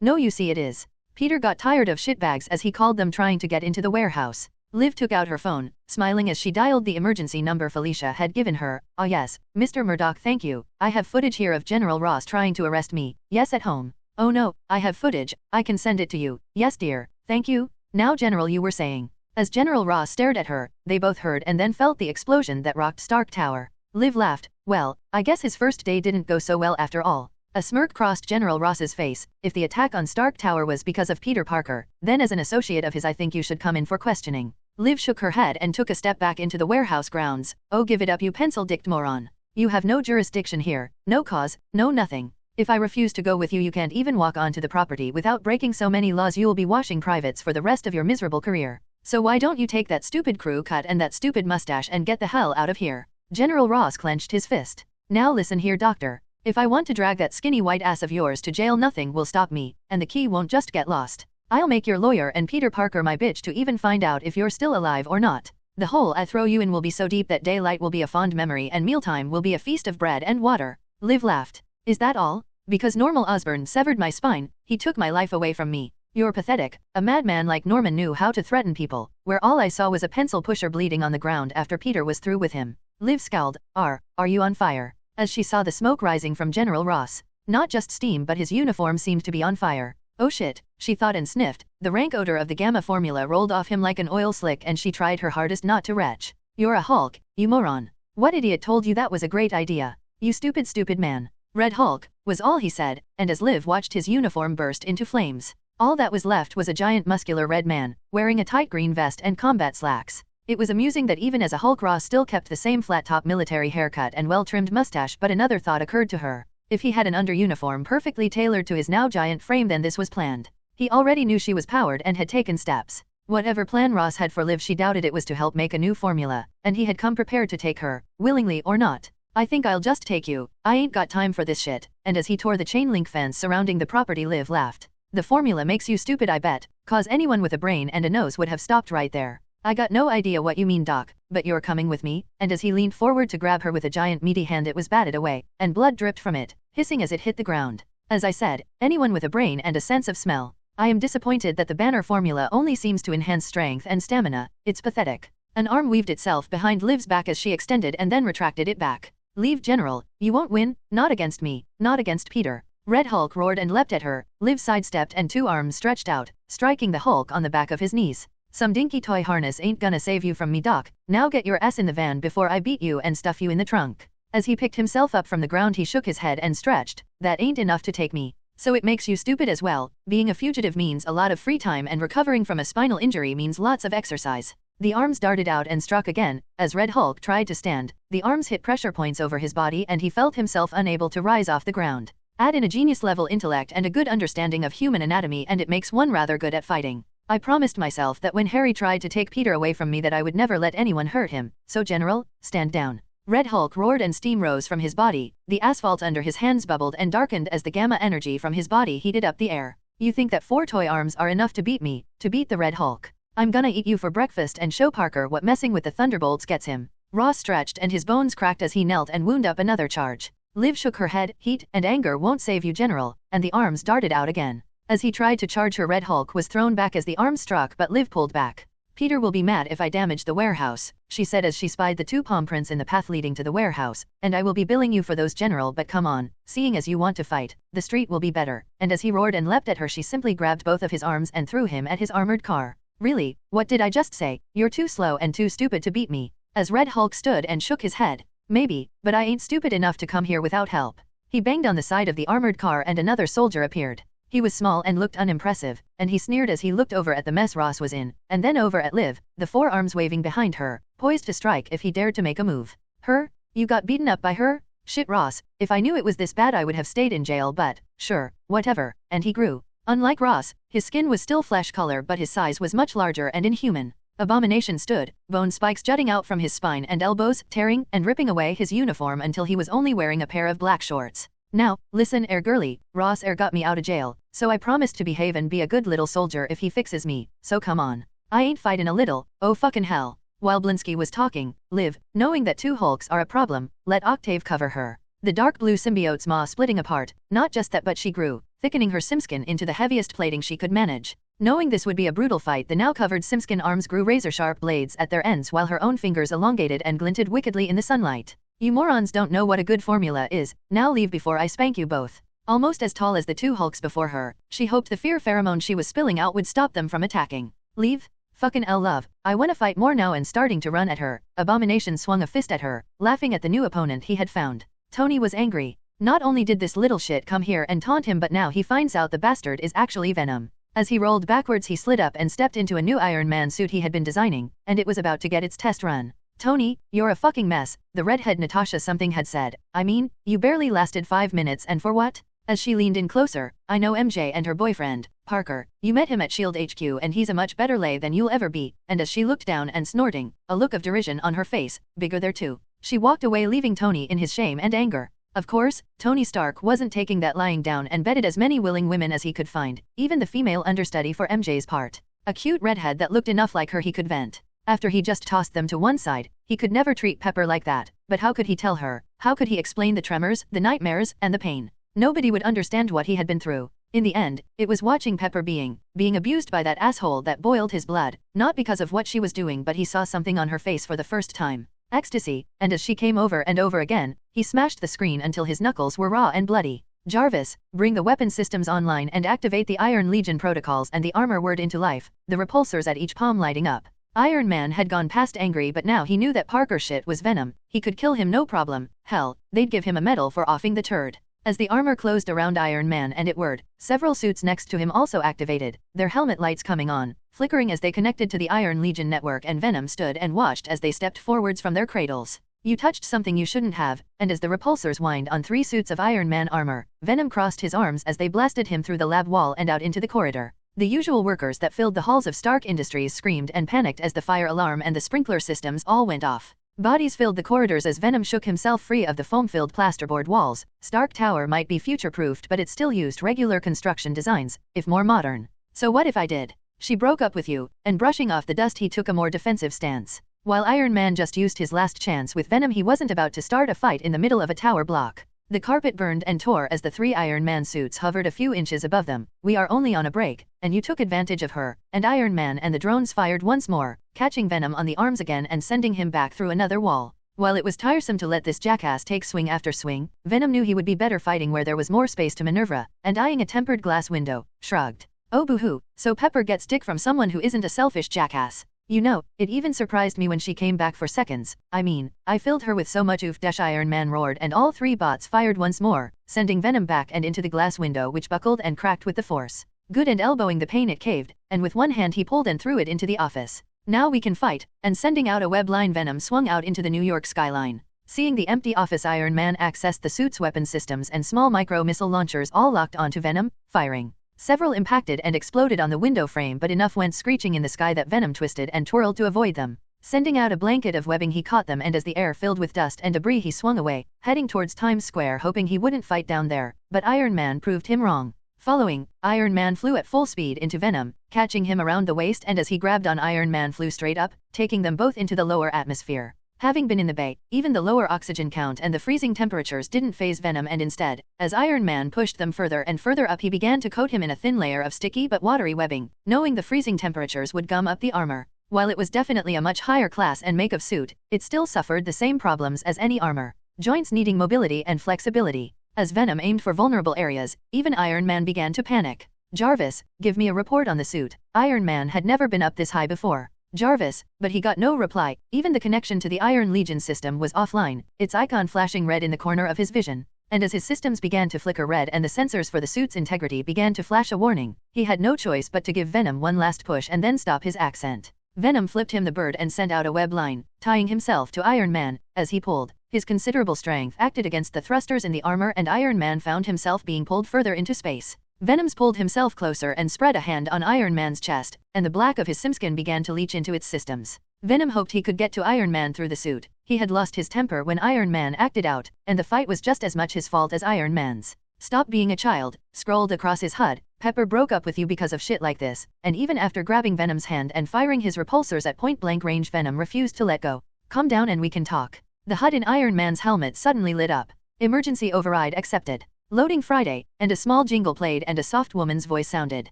No, you see it is. Peter got tired of shitbags as he called them trying to get into the warehouse. Liv took out her phone, smiling as she dialed the emergency number Felicia had given her. Ah yes, Mr. Murdoch, thank you. I have footage here of General Ross trying to arrest me. Yes, at home. Oh no, I have footage. I can send it to you. Yes, dear. Thank you. Now, General, you were saying. As General Ross stared at her, they both heard and then felt the explosion that rocked Stark Tower. Liv laughed. Well, I guess his first day didn't go so well after all. A smirk crossed General Ross's face. If the attack on Stark Tower was because of Peter Parker, then as an associate of his I think you should come in for questioning. Liv shook her head and took a step back into the warehouse grounds. Oh, give it up, you pencil-dicked moron. You have no jurisdiction here, no cause, no nothing. If I refuse to go with you you can't even walk onto the property without breaking so many laws you'll be washing privates for the rest of your miserable career. So why don't you take that stupid crew cut and that stupid mustache and get the hell out of here? General Ross clenched his fist. Now listen here, Doctor. If I want to drag that skinny white ass of yours to jail nothing will stop me, and the key won't just get lost. I'll make your lawyer and Peter Parker my bitch to even find out if you're still alive or not. The hole I throw you in will be so deep that daylight will be a fond memory and mealtime will be a feast of bread and water. Liv laughed. Is that all? Because Norman Osborn severed my spine, he took my life away from me. You're pathetic. A madman like Norman knew how to threaten people, where all I saw was a pencil pusher bleeding on the ground after Peter was through with him. Liv scowled. Are you on fire? As she saw the smoke rising from General Ross. Not just steam but his uniform seemed to be on fire. Oh shit, she thought and sniffed. The rank odor of the Gamma formula rolled off him like an oil slick and she tried her hardest not to retch. You're a Hulk, you moron. What idiot told you that was a great idea? You stupid man. Red Hulk, was all he said, and as Liv watched his uniform burst into flames, all that was left was a giant muscular red man, wearing a tight green vest and combat slacks. It was amusing that even as a Hulk Ross still kept the same flat-top military haircut and well-trimmed mustache but another thought occurred to her. If he had an under-uniform perfectly tailored to his now giant frame then this was planned. He already knew she was powered and had taken steps. Whatever plan Ross had for Liv she doubted it was to help make a new formula, and he had come prepared to take her, willingly or not. I think I'll just take you, I ain't got time for this shit, and as he tore the chain-link fence surrounding the property Liv laughed. The formula makes you stupid I bet, cause anyone with a brain and a nose would have stopped right there. I got no idea what you mean, Doc, but you're coming with me, and as he leaned forward to grab her with a giant meaty hand it was batted away, and blood dripped from it, hissing as it hit the ground. As I said, anyone with a brain and a sense of smell. I am disappointed that the Banner formula only seems to enhance strength and stamina, it's pathetic. An arm weaved itself behind Liv's back as she extended and then retracted it back. Leave, General, you won't win, not against me, not against Peter. Red Hulk roared and leapt at her, Liv sidestepped and two arms stretched out, striking the Hulk on the back of his knees. Some dinky toy harness ain't gonna save you from me, Doc. Now get your ass in the van before I beat you and stuff you in the trunk. As he picked himself up from the ground he shook his head and stretched. That ain't enough to take me. So it makes you stupid as well. Being a fugitive means a lot of free time and recovering from a spinal injury means lots of exercise. The arms darted out and struck again. As Red Hulk tried to stand, the arms hit pressure points over his body and he felt himself unable to rise off the ground. Add in a genius-level intellect and a good understanding of human anatomy and it makes one rather good at fighting. I promised myself that when Harry tried to take Peter away from me that I would never let anyone hurt him, so General, stand down. Red Hulk roared and steam rose from his body, the asphalt under his hands bubbled and darkened as the gamma energy from his body heated up the air. You think that 4 toy arms are enough to beat me, to beat the Red Hulk? I'm gonna eat you for breakfast and show Parker what messing with the Thunderbolts gets him. Ross stretched and his bones cracked as he knelt and wound up another charge. Liv shook her head. Heat and anger won't save you, General, and the arms darted out again. As he tried to charge her, Red Hulk was thrown back as the arms struck, but Liv pulled back. Peter will be mad if I damage the warehouse, she said as she spied the 2 palm prints in the path leading to the warehouse, and I will be billing you for those, General, but come on, seeing as you want to fight, the street will be better. And as he roared and leapt at her, she simply grabbed both of his arms and threw him at his armored car. Really? What did I just say? You're too slow and too stupid to beat me. As Red Hulk stood and shook his head. Maybe, but I ain't stupid enough to come here without help. He banged on the side of the armored car and another soldier appeared. He was small and looked unimpressive, and he sneered as he looked over at the mess Ross was in, and then over at Liv, the 4 arms waving behind her, poised to strike if he dared to make a move. Her? You got beaten up by her? Shit, Ross, if I knew it was this bad I would have stayed in jail, but, sure, whatever, and he grew. Unlike Ross, his skin was still flesh color, but his size was much larger and inhuman. Abomination stood, bone spikes jutting out from his spine and elbows, tearing and ripping away his uniform until he was only wearing a pair of black shorts. Now, listen, girly, Ross got me out of jail, so I promised to behave and be a good little soldier if he fixes me, so come on. I ain't fightin' a little, oh fucking hell. While Blinsky was talking, Liv, knowing that 2 Hulks are a problem, let Octave cover her. The dark blue symbiote's maw splitting apart, not just that but she grew, thickening her simskin into the heaviest plating she could manage. Knowing this would be a brutal fight, the now covered simskin arms grew razor-sharp blades at their ends while her own fingers elongated and glinted wickedly in the sunlight. You morons don't know what a good formula is, now leave before I spank you both. Almost as tall as the 2 Hulks before her, she hoped the fear pheromone she was spilling out would stop them from attacking. Leave? Fucking love, I wanna fight more now. And starting to run at her, Abomination swung a fist at her, laughing at the new opponent he had found. Tony was angry. Not only did this little shit come here and taunt him, but now he finds out the bastard is actually Venom. As he rolled backwards, he slid up and stepped into a new Iron Man suit he had been designing, and it was about to get its test run. Tony, you're a fucking mess, the redhead Natasha something had said. I mean, you barely lasted 5 minutes and for what? As she leaned in closer, I know MJ and her boyfriend, Parker. You met him at SHIELD HQ and he's a much better lay than you'll ever be. And as she looked down and snorting, a look of derision on her face, bigger there too. She walked away, leaving Tony in his shame and anger. Of course, Tony Stark wasn't taking that lying down and bedded as many willing women as he could find, even the female understudy for MJ's part. A cute redhead that looked enough like her he could vent. After he just tossed them to one side, he could never treat Pepper like that, but how could he tell her? How could he explain the tremors, the nightmares, and the pain? Nobody would understand what he had been through. In the end, it was watching Pepper being abused by that asshole that boiled his blood, not because of what she was doing, but he saw something on her face for the first time. Ecstasy, and as she came over and over again, he smashed the screen until his knuckles were raw and bloody. Jarvis, bring the weapon systems online and activate the Iron Legion protocols and the armor word into life, the repulsors at each palm lighting up. Iron Man had gone past angry, but now he knew that Parker shit was Venom. He could kill him no problem. Hell, they'd give him a medal for offing the turd. As the armor closed around Iron Man and it whirred, several suits next to him also activated, their helmet lights coming on, flickering as they connected to the Iron Legion network, and Venom stood and watched as they stepped forwards from their cradles. You touched something you shouldn't have, and as the repulsors whined on 3 suits of Iron Man armor, Venom crossed his arms as they blasted him through the lab wall and out into the corridor. The usual workers that filled the halls of Stark Industries screamed and panicked as the fire alarm and the sprinkler systems all went off. Bodies filled the corridors as Venom shook himself free of the foam-filled plasterboard walls. Stark Tower might be future-proofed, but it still used regular construction designs, if more modern. So what if I did? She broke up with you, and brushing off the dust he took a more defensive stance. While Iron Man just used his last chance with Venom, he wasn't about to start a fight in the middle of a tower block. The carpet burned and tore as the 3 Iron Man suits hovered a few inches above them. We are only on a break, and you took advantage of her, and Iron Man and the drones fired once more, catching Venom on the arms again and sending him back through another wall. While it was tiresome to let this jackass take swing after swing, Venom knew he would be better fighting where there was more space to maneuver, and eyeing a tempered glass window, shrugged. Oh boo-hoo, so Pepper gets dick from someone who isn't a selfish jackass. You know, it even surprised me when she came back for seconds. I mean, I filled her with so much oof. Iron Man roared and all 3 bots fired once more, sending Venom back and into the glass window, which buckled and cracked with the force. Good, and elbowing the pane it caved, and with one hand he pulled and threw it into the office. Now we can fight, and sending out a web line, Venom swung out into the New York skyline. Seeing the empty office, Iron Man accessed the suit's weapon systems and small micro-missile launchers all locked onto Venom, firing. Several impacted and exploded on the window frame, but enough went screeching in the sky that Venom twisted and twirled to avoid them. Sending out a blanket of webbing, he caught them, and as the air filled with dust and debris he swung away, heading towards Times Square, hoping he wouldn't fight down there, but Iron Man proved him wrong. Following, Iron Man flew at full speed into Venom, catching him around the waist, and as he grabbed on, Iron Man flew straight up, taking them both into the lower atmosphere. Having been in the bay, even the lower oxygen count and the freezing temperatures didn't faze Venom, and instead, as Iron Man pushed them further and further up, he began to coat him in a thin layer of sticky but watery webbing, knowing the freezing temperatures would gum up the armor. While it was definitely a much higher class and make of suit, it still suffered the same problems as any armor. Joints needing mobility and flexibility. As Venom aimed for vulnerable areas, even Iron Man began to panic. Jarvis, give me a report on the suit. Iron Man had never been up this high before. Jarvis, but he got no reply. Even the connection to the Iron Legion system was offline, its icon flashing red in the corner of his vision. And as his systems began to flicker red and the sensors for the suit's integrity began to flash a warning, he had no choice but to give Venom one last push and then stop his ascent. Venom flipped him the bird and sent out a web line, tying himself to Iron Man. As he pulled, his considerable strength acted against the thrusters in the armor and Iron Man found himself being pulled further into space. Venom's pulled himself closer and spread a hand on Iron Man's chest, and the black of his simskin began to leach into its systems. Venom hoped he could get to Iron Man through the suit. He had lost his temper when Iron Man acted out, and the fight was just as much his fault as Iron Man's. Stop being a child, scrolled across his HUD. Pepper broke up with you because of shit like this, and even after grabbing Venom's hand and firing his repulsors at point-blank range, Venom refused to let go. Calm down and we can talk. The HUD in Iron Man's helmet suddenly lit up. Emergency override accepted. Loading Friday, and a small jingle played and a soft woman's voice sounded.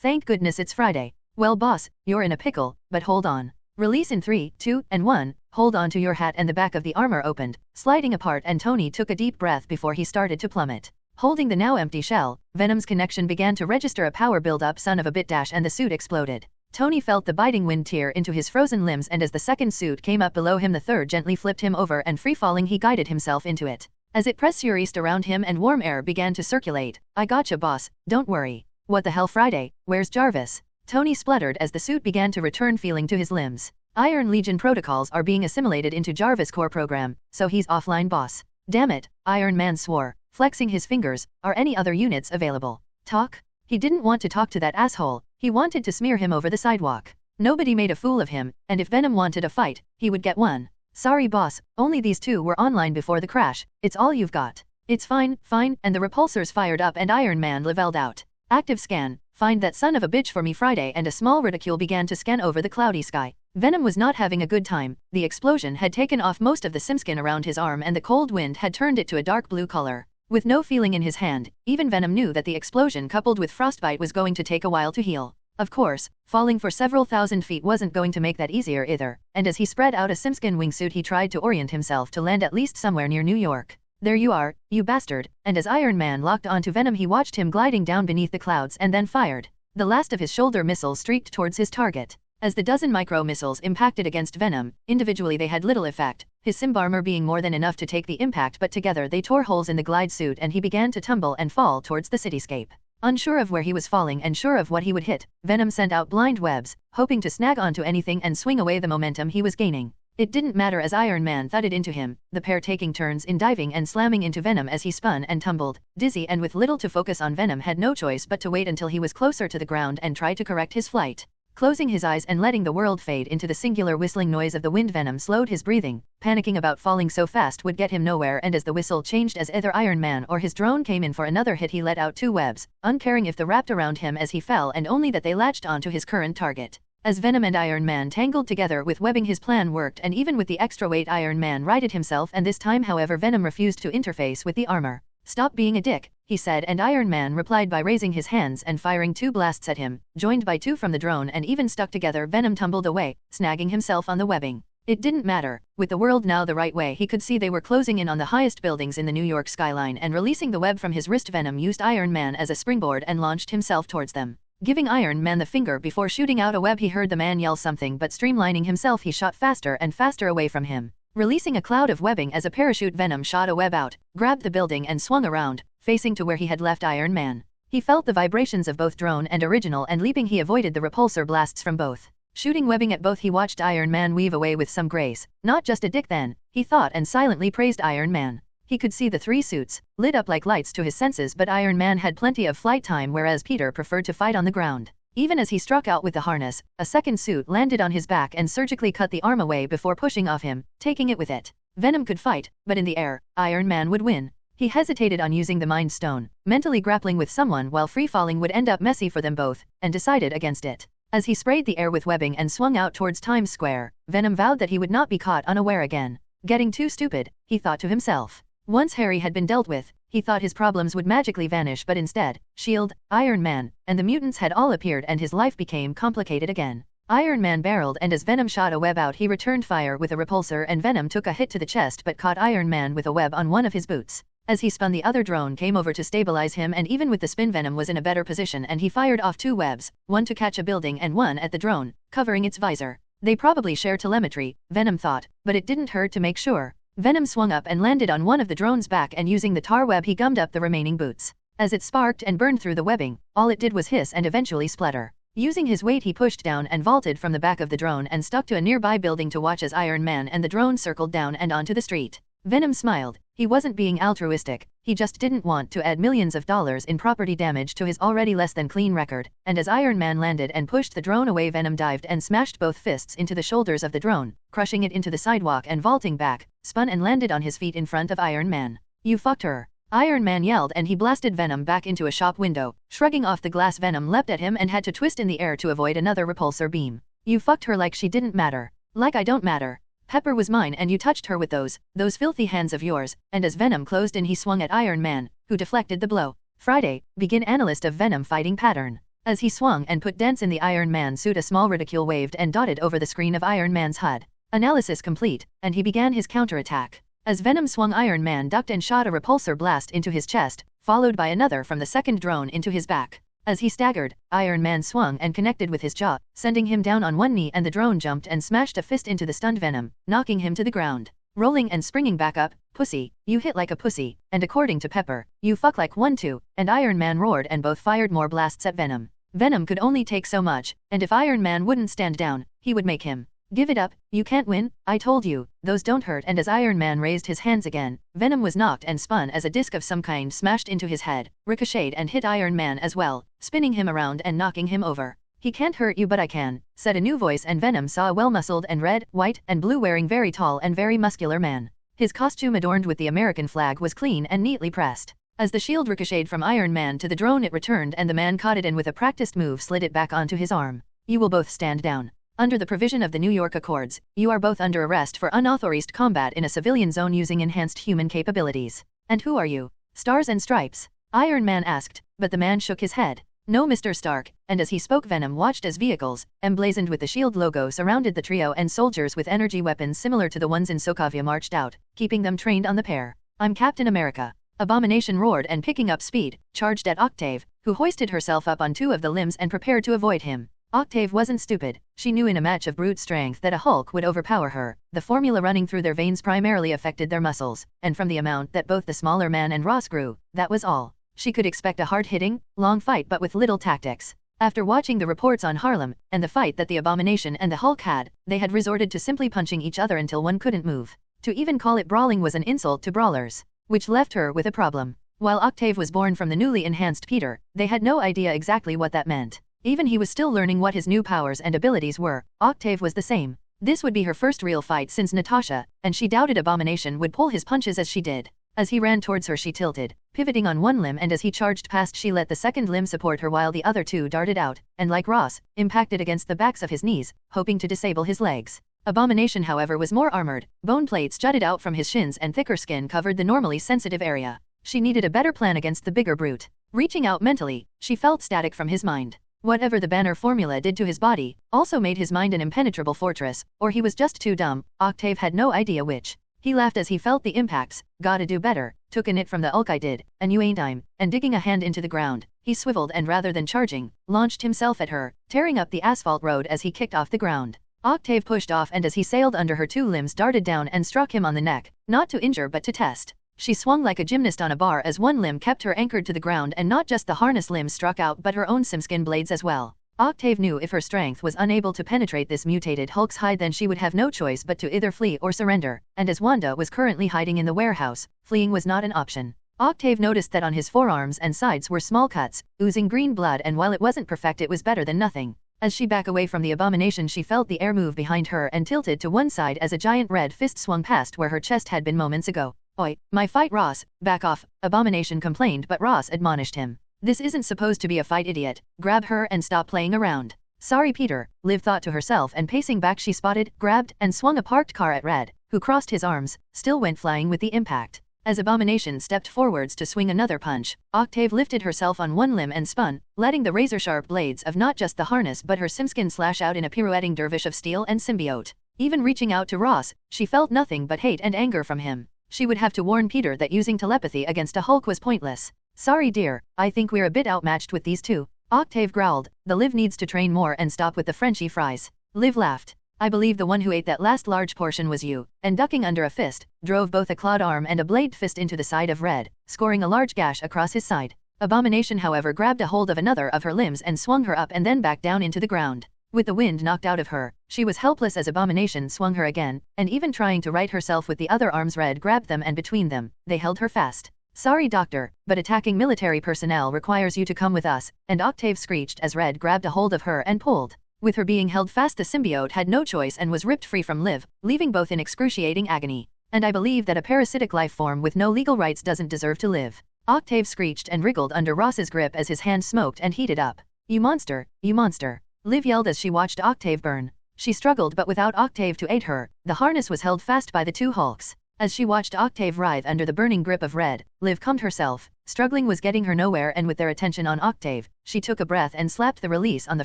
Thank goodness it's Friday. Well boss, you're in a pickle, but hold on. Release in 3, 2, and 1, hold on to your hat, and the back of the armor opened, sliding apart, and Tony took a deep breath before he started to plummet. Holding the now empty shell, Venom's connection began to register a power build-up son of a bit dash and the suit exploded. Tony felt the biting wind tear into his frozen limbs, and as the second suit came up below him, the third gently flipped him over, and free-falling he guided himself into it. As it pressurized around him and warm air began to circulate. I gotcha boss, don't worry. What the hell Friday, where's Jarvis? Tony spluttered as the suit began to return feeling to his limbs. Iron Legion protocols are being assimilated into Jarvis' core program, so he's offline boss. Damn it, Iron Man swore, flexing his fingers. Are any other units available? Talk? He didn't want to talk to that asshole, he wanted to smear him over the sidewalk. Nobody made a fool of him, and if Venom wanted a fight, he would get one. Sorry boss, only these two were online before the crash, it's all you've got. It's fine, and the repulsors fired up and Iron Man leveled out. Active scan, find that son of a bitch for me Friday, and a small reticule began to scan over the cloudy sky. Venom was not having a good time. The explosion had taken off most of the simskin around his arm and the cold wind had turned it to a dark blue color. With no feeling in his hand, even Venom knew that the explosion coupled with frostbite was going to take a while to heal. Of course, falling for several thousand feet wasn't going to make that easier either, and as he spread out a simskin wingsuit he tried to orient himself to land at least somewhere near New York. There you are, you bastard, and as Iron Man locked onto Venom he watched him gliding down beneath the clouds and then fired. The last of his shoulder missiles streaked towards his target. As the dozen micro-missiles impacted against Venom, individually they had little effect, his symbarmor being more than enough to take the impact, but together they tore holes in the glide suit and he began to tumble and fall towards the cityscape. Unsure of where he was falling and sure of what he would hit, Venom sent out blind webs, hoping to snag onto anything and swing away the momentum he was gaining. It didn't matter as Iron Man thudded into him, the pair taking turns in diving and slamming into Venom as he spun and tumbled. Dizzy and with little to focus on, Venom had no choice but to wait until he was closer to the ground and try to correct his flight. Closing his eyes and letting the world fade into the singular whistling noise of the wind, Venom slowed his breathing. Panicking about falling so fast would get him nowhere, and as the whistle changed as either Iron Man or his drone came in for another hit, he let out two webs, uncaring if they wrapped around him as he fell and only that they latched onto his current target. As Venom and Iron Man tangled together with webbing, his plan worked, and even with the extra weight Iron Man righted himself, and this time however Venom refused to interface with the armor. Stop being a dick, he said, and Iron Man replied by raising his hands and firing two blasts at him, joined by two from the drone, and even stuck together Venom tumbled away, snagging himself on the webbing. It didn't matter. With the world now the right way, he could see they were closing in on the highest buildings in the New York skyline, and releasing the web from his wrist, Venom used Iron Man as a springboard and launched himself towards them. Giving Iron Man the finger before shooting out a web, he heard the man yell something, but streamlining himself he shot faster and faster away from him. Releasing a cloud of webbing as a parachute, Venom shot a web out, grabbed the building and swung around, facing to where he had left Iron Man. He felt the vibrations of both drone and original, and leaping he avoided the repulsor blasts from both. Shooting webbing at both, he watched Iron Man weave away with some grace. Not just a dick then, he thought, and silently praised Iron Man. He could see the three suits, lit up like lights to his senses, but Iron Man had plenty of flight time, whereas Peter preferred to fight on the ground. Even as he struck out with the harness, a second suit landed on his back and surgically cut the arm away before pushing off him, taking it with it. Venom could fight, but in the air, Iron Man would win. He hesitated on using the Mind Stone, mentally grappling with someone while free-falling would end up messy for them both, and decided against it. As he sprayed the air with webbing and swung out towards Times Square, Venom vowed that he would not be caught unaware again. Getting too stupid, he thought to himself. Once Harry had been dealt with, he thought his problems would magically vanish, but instead, S.H.I.E.L.D., Iron Man, and the mutants had all appeared and his life became complicated again. Iron Man barreled, and as Venom shot a web out, he returned fire with a repulsor, and Venom took a hit to the chest but caught Iron Man with a web on one of his boots. As he spun, the other drone came over to stabilize him, and even with the spin, Venom was in a better position and he fired off 2 webs, one to catch a building and one at the drone, covering its visor. They probably share telemetry, Venom thought, but it didn't hurt to make sure. Venom swung up and landed on one of the drone's back, and using the tar web he gummed up the remaining boots. As it sparked and burned through the webbing, all it did was hiss and eventually splutter. Using his weight he pushed down and vaulted from the back of the drone and stuck to a nearby building to watch as Iron Man and the drone circled down and onto the street. Venom smiled. He wasn't being altruistic, he just didn't want to add millions of dollars in property damage to his already less than clean record, and as Iron Man landed and pushed the drone away, Venom dived and smashed both fists into the shoulders of the drone, crushing it into the sidewalk and vaulting back, spun and landed on his feet in front of Iron Man. "You fucked her," Iron Man yelled, and he blasted Venom back into a shop window. Shrugging off the glass, Venom leapt at him and had to twist in the air to avoid another repulsor beam. "You fucked her like she didn't matter." "Like I don't matter. Pepper was mine and you touched her with those filthy hands of yours," and as Venom closed in he swung at Iron Man, who deflected the blow. Friday, begin analyst of Venom fighting pattern. As he swung and put dents in the Iron Man suit, a small reticule waved and dotted over the screen of Iron Man's HUD. Analysis complete, and he began his counterattack. As Venom swung, Iron Man ducked and shot a repulsor blast into his chest, followed by another from the second drone into his back. As he staggered, Iron Man swung and connected with his jaw, sending him down on one knee, and the drone jumped and smashed a fist into the stunned Venom, knocking him to the ground. Rolling and springing back up, "Pussy, you hit like a pussy, and according to Pepper, you fuck like one too," and Iron Man roared and both fired more blasts at Venom. Venom could only take so much, and if Iron Man wouldn't stand down, he would make him. "Give it up, you can't win, I told you, those don't hurt," and as Iron Man raised his hands again, Venom was knocked and spun as a disc of some kind smashed into his head, ricocheted and hit Iron Man as well, spinning him around and knocking him over. "He can't hurt you, but I can," said a new voice, and Venom saw a well-muscled and red, white, and blue wearing very tall and very muscular man. His costume, adorned with the American flag, was clean and neatly pressed. As the shield ricocheted from Iron Man to the drone, it returned and the man caught it and with a practiced move slid it back onto his arm. "You will both stand down. Under the provision of the New York Accords, you are both under arrest for unauthorized combat in a civilian zone using enhanced human capabilities." "And who are you? Stars and Stripes?" Iron Man asked, but the man shook his head. "No, Mr. Stark," and as he spoke, Venom watched as vehicles, emblazoned with the SHIELD logo, surrounded the trio, and soldiers with energy weapons similar to the ones in Soavia marched out, keeping them trained on the pair. "I'm Captain America." Abomination roared and, picking up speed, charged at Octave, who hoisted herself up on 2 of the limbs and prepared to avoid him. Octave wasn't stupid. She knew in a match of brute strength that a Hulk would overpower her. The formula running through their veins primarily affected their muscles, and from the amount that both the smaller man and Ross grew, that was all. She could expect a hard-hitting, long fight, but with little tactics. After watching the reports on Harlem, and the fight that the Abomination and the Hulk had, they had resorted to simply punching each other until one couldn't move. To even call it brawling was an insult to brawlers. Which left her with a problem. While Octave was born from the newly enhanced Peter, they had no idea exactly what that meant. Even he was still learning what his new powers and abilities were. Octave was the same. This would be her first real fight since Natasha, and she doubted Abomination would pull his punches as she did. As he ran towards her, she tilted, pivoting on one limb, and as he charged past, she let the second limb support her while the other 2 darted out, and like Ross, impacted against the backs of his knees, hoping to disable his legs. Abomination, however, was more armored. Bone plates jutted out from his shins and thicker skin covered the normally sensitive area. She needed a better plan against the bigger brute. Reaching out mentally, she felt static from his mind. Whatever the Banner formula did to his body, also made his mind an impenetrable fortress, or he was just too dumb. Octave had no idea which. He laughed as he felt the impacts. "Gotta do better," took a nit from the Hulk. "I did, and you ain't I'm," and digging a hand into the ground, he swiveled and rather than charging, launched himself at her, tearing up the asphalt road as he kicked off the ground. Octave pushed off, and as he sailed under her, 2 limbs darted down and struck him on the neck, not to injure but to test. She swung like a gymnast on a bar as one limb kept her anchored to the ground, and not just the harness limbs struck out but her own simskin blades as well. Octave knew if her strength was unable to penetrate this mutated Hulk's hide, then she would have no choice but to either flee or surrender, and as Wanda was currently hiding in the warehouse, fleeing was not an option. Octave noticed that on his forearms and sides were small cuts, oozing green blood, and while it wasn't perfect, it was better than nothing. As she backed away from the Abomination, she felt the air move behind her and tilted to one side as a giant red fist swung past where her chest had been moments ago. "Oi, my fight, Ross, back off," Abomination complained, but Ross admonished him. "This isn't supposed to be a fight, idiot. Grab her and stop playing around." "Sorry, Peter," Liv thought to herself, and pacing back she spotted, grabbed, and swung a parked car at Red, who crossed his arms, still went flying with the impact. As Abomination stepped forwards to swing another punch, Octave lifted herself on one limb and spun, letting the razor-sharp blades of not just the harness but her simskin slash out in a pirouetting dervish of steel and symbiote. Even reaching out to Ross, she felt nothing but hate and anger from him. She would have to warn Peter that using telepathy against a Hulk was pointless. Sorry dear, I think we're a bit outmatched with these two. Octave growled, the Liv needs to train more and stop with the Frenchy fries. Liv laughed. I believe the one who ate that last large portion was you, and ducking under a fist, drove both a clawed arm and a blade fist into the side of Red, scoring a large gash across his side. Abomination however grabbed a hold of another of her limbs and swung her up and then back down into the ground. With the wind knocked out of her, she was helpless as Abomination swung her again, and even trying to right herself with the other arms Red grabbed them and between them, they held her fast. Sorry doctor, but attacking military personnel requires you to come with us, and Octave screeched as Red grabbed a hold of her and pulled. With her being held fast, the symbiote had no choice and was ripped free from Liv, leaving both in excruciating agony. And I believe that a parasitic life form with no legal rights doesn't deserve to live. Octave screeched and wriggled under Ross's grip as his hand smoked and heated up. You monster, you monster. Liv yelled as she watched Octave burn. She struggled but without Octave to aid her, the harness was held fast by the two Hulks. As she watched Octave writhe under the burning grip of Red, Liv calmed herself. Struggling was getting her nowhere, and with their attention on Octave, she took a breath and slapped the release on the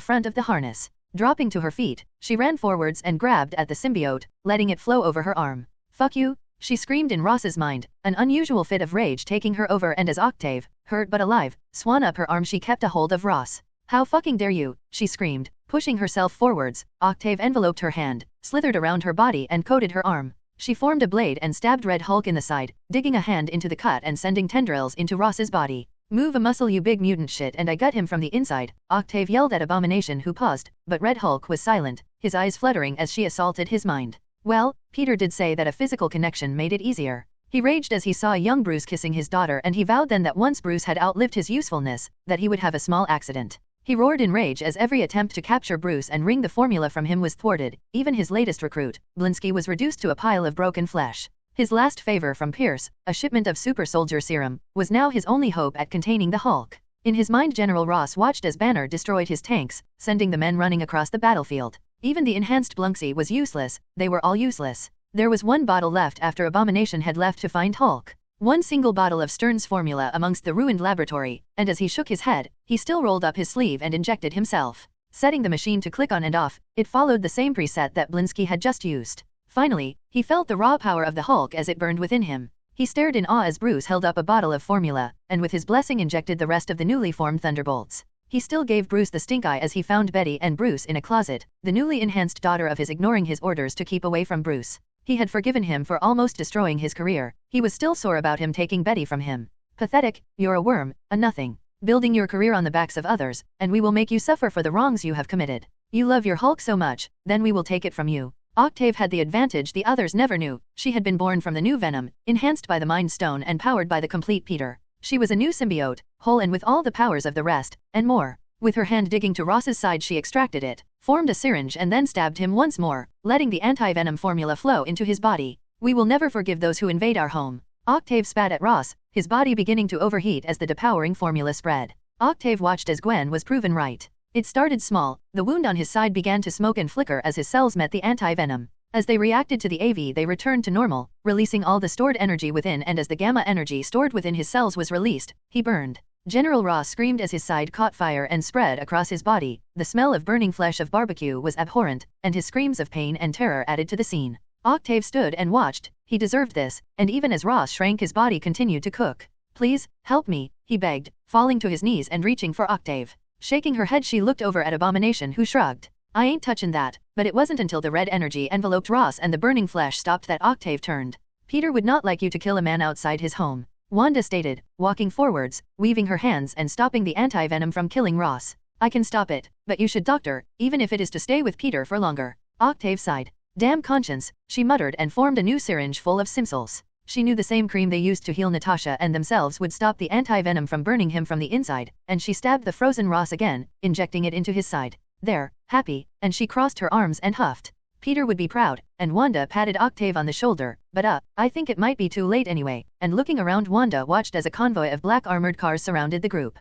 front of the harness. Dropping to her feet, she ran forwards and grabbed at the symbiote, letting it flow over her arm. Fuck you, she screamed in Ross's mind, an unusual fit of rage taking her over, and as Octave, hurt but alive, swung up her arm, she kept a hold of Ross. How fucking dare you, she screamed, pushing herself forwards. Octave enveloped her hand, slithered around her body and coated her arm. She formed a blade and stabbed Red Hulk in the side, digging a hand into the cut and sending tendrils into Ross's body. Move a muscle you big mutant shit and I gut him from the inside, Octave yelled at Abomination who paused, but Red Hulk was silent, his eyes fluttering as she assaulted his mind. Well, Peter did say that a physical connection made it easier. He raged as he saw young Bruce kissing his daughter, and he vowed then that once Bruce had outlived his usefulness, that he would have a small accident. He roared in rage as every attempt to capture Bruce and wring the formula from him was thwarted. Even his latest recruit, Blinsky, was reduced to a pile of broken flesh. His last favor from Pierce, a shipment of super soldier serum, was now his only hope at containing the Hulk. In his mind, General Ross watched as Banner destroyed his tanks, sending the men running across the battlefield. Even the enhanced Blunksy was useless, they were all useless. There was one bottle left after Abomination had left to find Hulk. One single bottle of Stern's formula amongst the ruined laboratory, and as he shook his head, he still rolled up his sleeve and injected himself. Setting the machine to click on and off, it followed the same preset that Blinsky had just used. Finally, he felt the raw power of the Hulk as it burned within him. He stared in awe as Bruce held up a bottle of formula, and with his blessing injected the rest of the newly formed thunderbolts. He still gave Bruce the stink eye as he found Betty and Bruce in a closet, the newly enhanced daughter of his ignoring his orders to keep away from Bruce. He had forgiven him for almost destroying his career. He was still sore about him taking Betty from him. Pathetic, you're a worm, a nothing. Building your career on the backs of others, and we will make you suffer for the wrongs you have committed. You love your Hulk so much, then we will take it from you. Octave had the advantage the others never knew. She had been born from the new Venom, enhanced by the Mind Stone and powered by the complete Peter. She was a new symbiote, whole and with all the powers of the rest, and more. With her hand digging to Ross's side, she extracted it, formed a syringe and then stabbed him once more, letting the anti-venom formula flow into his body. We will never forgive those who invade our home. Octave spat at Ross, his body beginning to overheat as the depowering formula spread. Octave watched as Gwen was proven right. It started small, the wound on his side began to smoke and flicker as his cells met the anti-venom. As they reacted to the AV, they returned to normal, releasing all the stored energy within, and as the gamma energy stored within his cells was released, he burned. General Ross screamed as his side caught fire and spread across his body. The smell of burning flesh of barbecue was abhorrent, and his screams of pain and terror added to the scene. Octave stood and watched. He deserved this, and even as Ross shrank, his body continued to cook. Please, help me, he begged, falling to his knees and reaching for Octave. Shaking her head, she looked over at Abomination, who shrugged. I ain't touching that. But it wasn't until the red energy enveloped Ross and the burning flesh stopped that Octave turned. Peter would not like you to kill a man outside his home, Wanda stated, walking forwards, weaving her hands and stopping the anti-venom from killing Ross. I can stop it, but you should, doctor, even if it is to stay with Peter for longer. Octave sighed. Damn conscience, she muttered and formed a new syringe full of simsals. She knew the same cream they used to heal Natasha and themselves would stop the anti-venom from burning him from the inside, and she stabbed the frozen Ross again, injecting it into his side. There, happy, and she crossed her arms and huffed. Peter would be proud, and Wanda patted Octave on the shoulder, but I think it might be too late anyway, and looking around, Wanda watched as a convoy of black armored cars surrounded the group.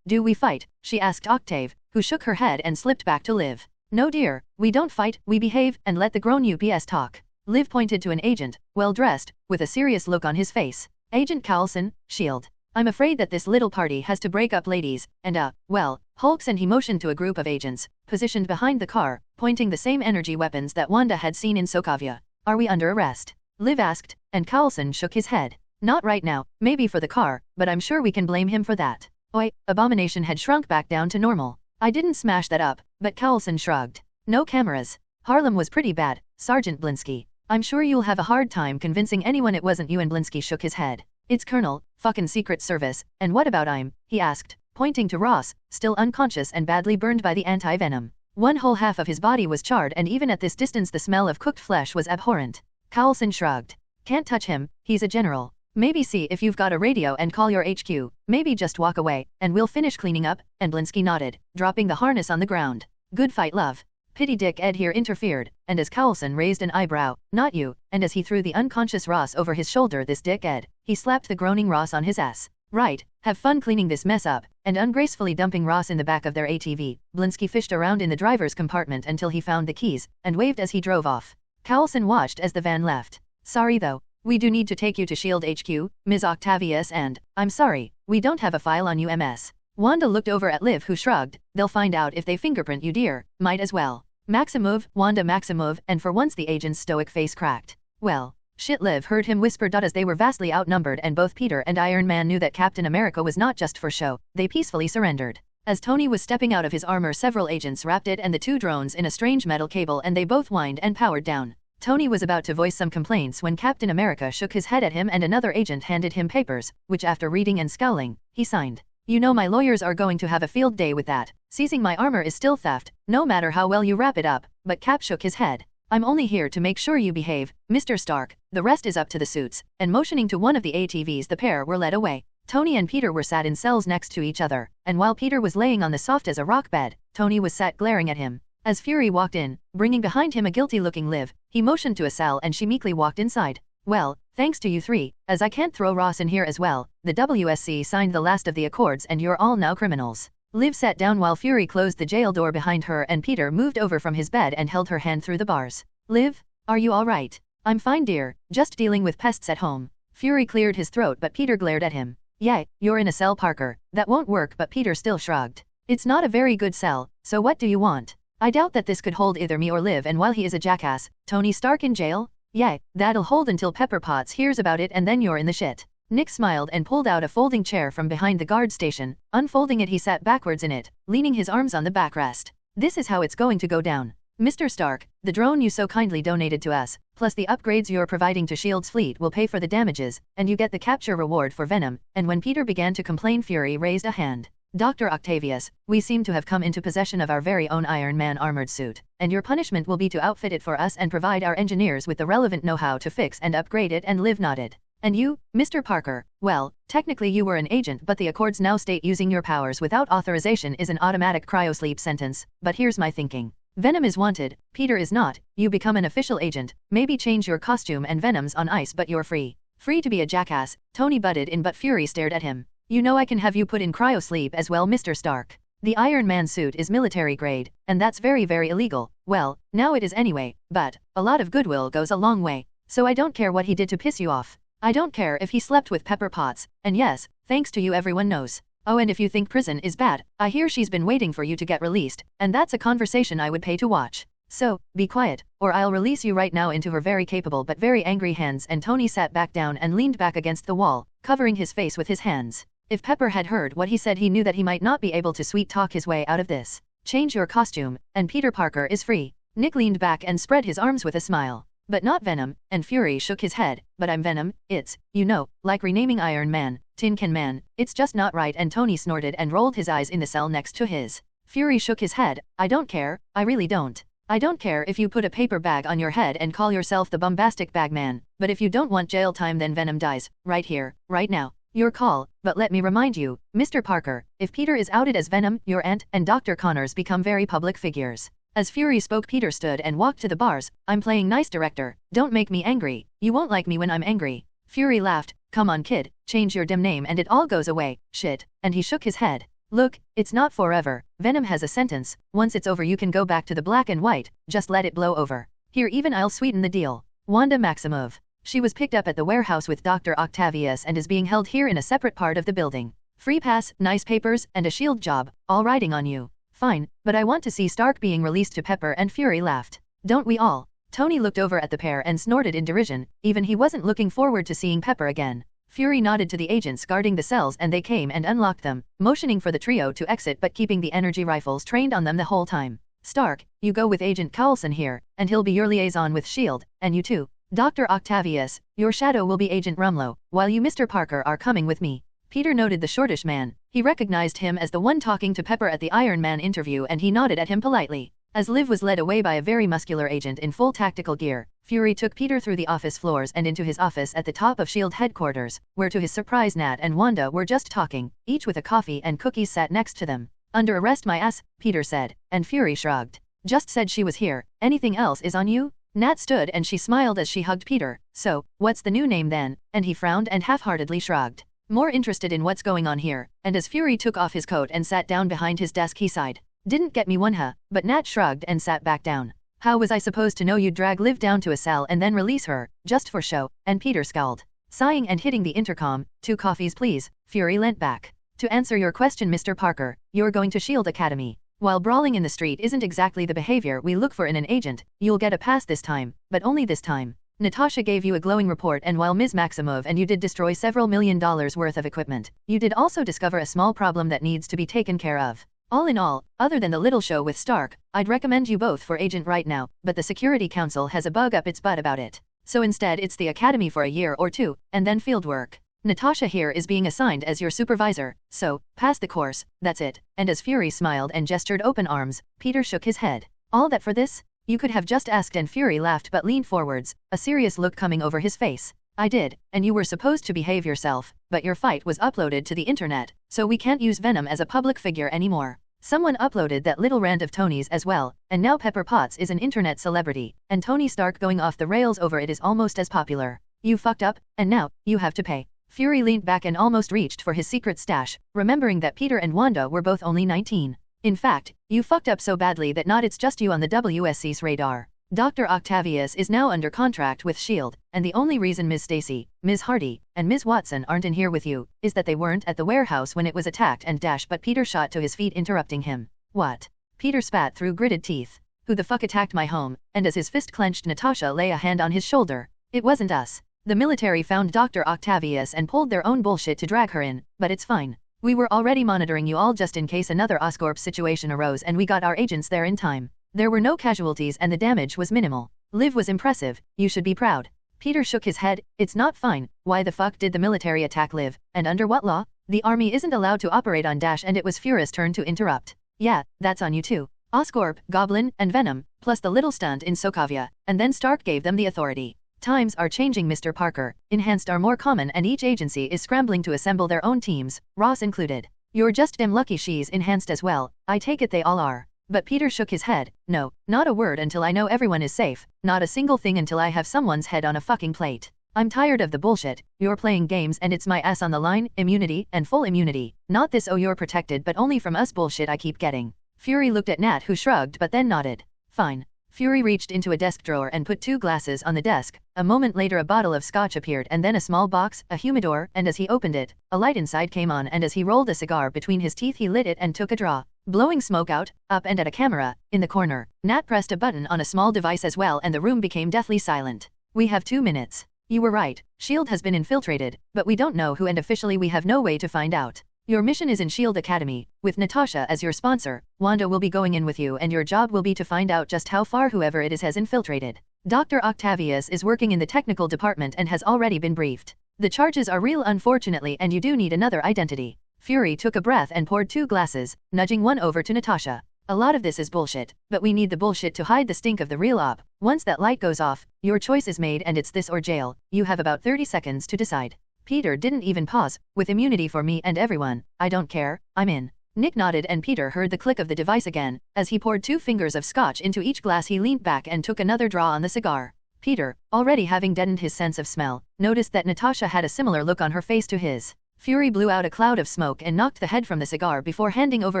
Do we fight? She asked Octave, who shook her head and slipped back to live. No dear, we don't fight, we behave, and let the grown UPS talk. Liv pointed to an agent, well-dressed, with a serious look on his face. Agent Coulson, S.H.I.E.L.D. I'm afraid that this little party has to break up, ladies, and well, Hulks, and he motioned to a group of agents, positioned behind the car, pointing the same energy weapons that Wanda had seen in Soavia. Are we under arrest? Liv asked, and Coulson shook his head. Not right now, maybe for the car, but I'm sure we can blame him for that. Oi, Abomination had shrunk back down to normal. I didn't smash that up, but Coulson shrugged. No cameras. Harlem was pretty bad, Sergeant Blinsky. I'm sure you'll have a hard time convincing anyone it wasn't you, and Blinsky shook his head. It's Colonel, fucking Secret Service, and what about I'm? He asked, pointing to Ross, still unconscious and badly burned by the anti-venom. One whole half of his body was charred, and even at this distance the smell of cooked flesh was abhorrent. Coulson shrugged. Can't touch him, he's a general. Maybe see if you've got a radio and call your HQ, maybe just walk away, and we'll finish cleaning up, and Blinsky nodded, dropping the harness on the ground. Good fight, love. Pity Dick Ed here interfered, and as Coulson raised an eyebrow, not you, and as he threw the unconscious Ross over his shoulder, this Dick Ed, he slapped the groaning Ross on his ass. Right, have fun cleaning this mess up, and ungracefully dumping Ross in the back of their ATV, Blinsky fished around in the driver's compartment until he found the keys, and waved as he drove off. Coulson watched as the van left. Sorry though, we do need to take you to S.H.I.E.L.D. HQ, Ms. Octavius, and, I'm sorry, we don't have a file on you, MS. Wanda looked over at Liv, who shrugged. They'll find out if they fingerprint you, dear, might as well. Maximov, Wanda Maximov, and for once the agent's stoic face cracked. Well, shit, Liv heard him whisper. As they were vastly outnumbered and both Peter and Iron Man knew that Captain America was not just for show, they peacefully surrendered. As Tony was stepping out of his armor, several agents wrapped it and the two drones in a strange metal cable, and they both whined and powered down. Tony was about to voice some complaints when Captain America shook his head at him, and another agent handed him papers, which after reading and scowling, he signed. You know my lawyers are going to have a field day with that. Seizing my armor is still theft, no matter how well you wrap it up, but Cap shook his head. I'm only here to make sure you behave, Mr. Stark, the rest is up to the suits, and motioning to one of the ATVs, the pair were led away. Tony and Peter were sat in cells next to each other, and while Peter was laying on the soft as a rock bed, Tony was sat glaring at him. As Fury walked in, bringing behind him a guilty-looking Liv, he motioned to a cell and she meekly walked inside. Well, thanks to you three, as I can't throw Ross in here as well, the WSC signed the last of the accords and you're all now criminals. Liv sat down while Fury closed the jail door behind her, and Peter moved over from his bed and held her hand through the bars. Liv, are you all right? I'm fine, dear, just dealing with pests at home. Fury cleared his throat, but Peter glared at him. Yeah, you're in a cell, Parker. That won't work, but Peter still shrugged. It's not a very good cell, so what do you want? I doubt that this could hold either me or Liv, and while he is a jackass, Tony Stark in jail? Yeah, that'll hold until Pepper Potts hears about it, and then you're in the shit. Nick smiled and pulled out a folding chair from behind the guard station. Unfolding it, he sat backwards in it, leaning his arms on the backrest. This is how it's going to go down. Mr. Stark, the drone you so kindly donated to us, plus the upgrades you're providing to S.H.I.E.L.D.'s fleet will pay for the damages, and you get the capture reward for Venom. And when Peter began to complain, Fury raised a hand. Dr. Octavius, we seem to have come into possession of our very own Iron Man armored suit, and your punishment will be to outfit it for us and provide our engineers with the relevant know-how to fix and upgrade it. And Liv nodded. And you, Mr. Parker, well, technically you were an agent, but the accords now state using your powers without authorization is an automatic cryosleep sentence. But here's my thinking. Venom is wanted, Peter is not. You become an official agent, maybe change your costume, and Venom's on ice, but you're free. Free to be a jackass, Tony butted in, but Fury stared at him. You know I can have you put in cryosleep as well, Mr. Stark. The Iron Man suit is military grade, and that's very, very illegal. Well, now it is anyway, but a lot of goodwill goes a long way. So I don't care what he did to piss you off. I don't care if he slept with Pepper Potts, and yes, thanks to you everyone knows. Oh, and if you think prison is bad, I hear she's been waiting for you to get released, and that's a conversation I would pay to watch. So, be quiet, or I'll release you right now into her very capable but very angry hands. And Tony sat back down and leaned back against the wall, covering his face with his hands. If Pepper had heard what he said, he knew that he might not be able to sweet-talk his way out of this. Change your costume, and Peter Parker is free. Nick leaned back and spread his arms with a smile. But not Venom, and Fury shook his head. But I'm Venom, it's, you know, like renaming Iron Man, Tin Can Man, it's just not right. And Tony snorted and rolled his eyes in the cell next to his. Fury shook his head. I don't care, I really don't. I don't care if you put a paper bag on your head and call yourself the bombastic bagman, but if you don't want jail time, then Venom dies, right here, right now. Your call, but let me remind you, Mr. Parker, if Peter is outed as Venom, your aunt and Dr. Connors become very public figures. As Fury spoke, Peter stood and walked to the bars. I'm playing nice, director. Don't make me angry. You won't like me when I'm angry. Fury laughed. Come on, kid, change your dim name and it all goes away. Shit. And he shook his head. Look, it's not forever. Venom has a sentence. Once it's over, you can go back to the black and white. Just let it blow over. Here, even I'll sweeten the deal. Wanda Maximoff. She was picked up at the warehouse with Dr. Octavius and is being held here in a separate part of the building. Free pass, nice papers, and a shield job, all riding on you. Fine, but I want to see Stark being released to Pepper, and Fury laughed. Don't we all? Tony looked over at the pair and snorted in derision, even he wasn't looking forward to seeing Pepper again. Fury nodded to the agents guarding the cells and they came and unlocked them, motioning for the trio to exit but keeping the energy rifles trained on them the whole time. Stark, you go with Agent Coulson here, and he'll be your liaison with S.H.I.E.L.D., and you too. Dr. Octavius, your shadow will be Agent Rumlow, while you Mr. Parker are coming with me. Peter noted the shortish man. He recognized him as the one talking to Pepper at the Iron Man interview and he nodded at him politely. As Liv was led away by a very muscular agent in full tactical gear, Fury took Peter through the office floors and into his office at the top of S.H.I.E.L.D. headquarters, where to his surprise Nat and Wanda were just talking, each with a coffee and cookies sat next to them. Under arrest my ass, Peter said, and Fury shrugged. Just said she was here, anything else is on you? Nat stood and she smiled as she hugged Peter. So, what's the new name then? And he frowned and half-heartedly shrugged. More interested in what's going on here, and as Fury took off his coat and sat down behind his desk he sighed. Didn't get me one huh, but Nat shrugged and sat back down. How was I supposed to know you'd drag Liv down to a cell and then release her, just for show, and Peter scowled. Sighing and hitting the intercom, 2 coffees please, Fury leant back. To answer your question Mr. Parker, you're going to S.H.I.E.L.D. Academy. While brawling in the street isn't exactly the behavior we look for in an agent, you'll get a pass this time, but only this time. Natasha gave you a glowing report and while Ms. Maximoff and you did destroy several $1 million worth of equipment, you did also discover a small problem that needs to be taken care of. All in all, other than the little show with Stark, I'd recommend you both for agent right now, but the Security Council has a bug up its butt about it. So instead it's the Academy for a year or 2, and then field work. Natasha here is being assigned as your supervisor, so, pass the course, that's it. And as Fury smiled and gestured open arms, Peter shook his head. All that for this? You could have just asked and Fury laughed but leaned forwards, a serious look coming over his face. I did, and you were supposed to behave yourself, but your fight was uploaded to the internet, so we can't use Venom as a public figure anymore. Someone uploaded that little rant of Tony's as well, and now Pepper Potts is an internet celebrity, and Tony Stark going off the rails over it is almost as popular. You fucked up, and now, you have to pay. Fury leaned back and almost reached for his secret stash, remembering that Peter and Wanda were both only 19. In fact, you fucked up so badly that not it's just you on the WSC's radar. Dr. Octavius is now under contract with S.H.I.E.L.D., and the only reason Ms. Stacy, Ms. Hardy, and Ms. Watson aren't in here with you, is that they weren't at the warehouse when it was attacked and but Peter shot to his feet interrupting him. What? Peter spat through gritted teeth. Who the fuck attacked my home? And as his fist clenched Natasha lay a hand on his shoulder. It wasn't us. The military found Dr. Octavius and pulled their own bullshit to drag her in, but it's fine. We were already monitoring you all just in case another Oscorp situation arose and we got our agents there in time. There were no casualties and the damage was minimal. Liv was impressive, you should be proud. Peter shook his head, it's not fine, why the fuck did the military attack Liv, and under what law? The army isn't allowed to operate on and it was Fury's turn to interrupt. Yeah, that's on you too. Oscorp, Goblin, and Venom, plus the little stunt in Soavia, and then Stark gave them the authority. Times are changing Mr. Parker, enhanced are more common and each agency is scrambling to assemble their own teams, Ross included. You're just damn lucky she's enhanced as well, I take it they all are. But Peter shook his head, no, not a word until I know everyone is safe, not a single thing until I have someone's head on a fucking plate. I'm tired of the bullshit, you're playing games and it's my ass on the line, immunity, and full immunity, not this oh you're protected but only from us bullshit I keep getting. Fury looked at Nat who shrugged but then nodded. Fine. Fury reached into a desk drawer and put 2 glasses on the desk. A moment later a bottle of scotch appeared and then a small box, a humidor, and as he opened it, a light inside came on and as he rolled a cigar between his teeth he lit it and took a draw. Blowing smoke out, up and at a camera, in the corner, Nat pressed a button on a small device as well and the room became deathly silent. We have 2 minutes. You were right, S.H.I.E.L.D. has been infiltrated, but we don't know who and officially we have no way to find out. Your mission is in S.H.I.E.L.D. Academy, with Natasha as your sponsor. Wanda will be going in with you and your job will be to find out just how far whoever it is has infiltrated. Dr. Octavius is working in the technical department and has already been briefed. The charges are real unfortunately and you do need another identity. Fury took a breath and poured 2 glasses, nudging one over to Natasha. A lot of this is bullshit, but we need the bullshit to hide the stink of the real op. Once that light goes off, your choice is made and it's this or jail. You have about 30 seconds to decide. Peter didn't even pause. With immunity for me and everyone, I don't care, I'm in. Nick nodded and Peter heard the click of the device again. As he poured 2 fingers of scotch into each glass he leaned back and took another draw on the cigar. Peter, already having deadened his sense of smell, noticed that Natasha had a similar look on her face to his. Fury blew out a cloud of smoke and knocked the head from the cigar before handing over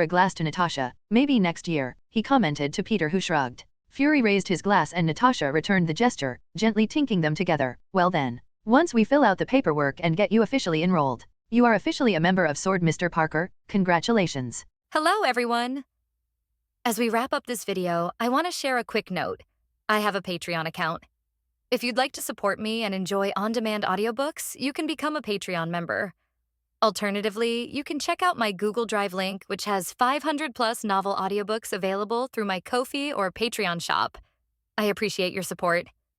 a glass to Natasha. Maybe next year, he commented to Peter who shrugged. Fury raised his glass and Natasha returned the gesture, gently tinking them together. Well then. Once we fill out the paperwork and get you officially enrolled, you are officially a member of SWORD, Mr. Parker. Congratulations. Hello, everyone. As we wrap up this video, I want to share a quick note. I have a Patreon account. If you'd like to support me and enjoy on-demand audiobooks, you can become a Patreon member. Alternatively, you can check out my Google Drive link, which has 500+ novel audiobooks available through my Ko-fi or Patreon shop. I appreciate your support.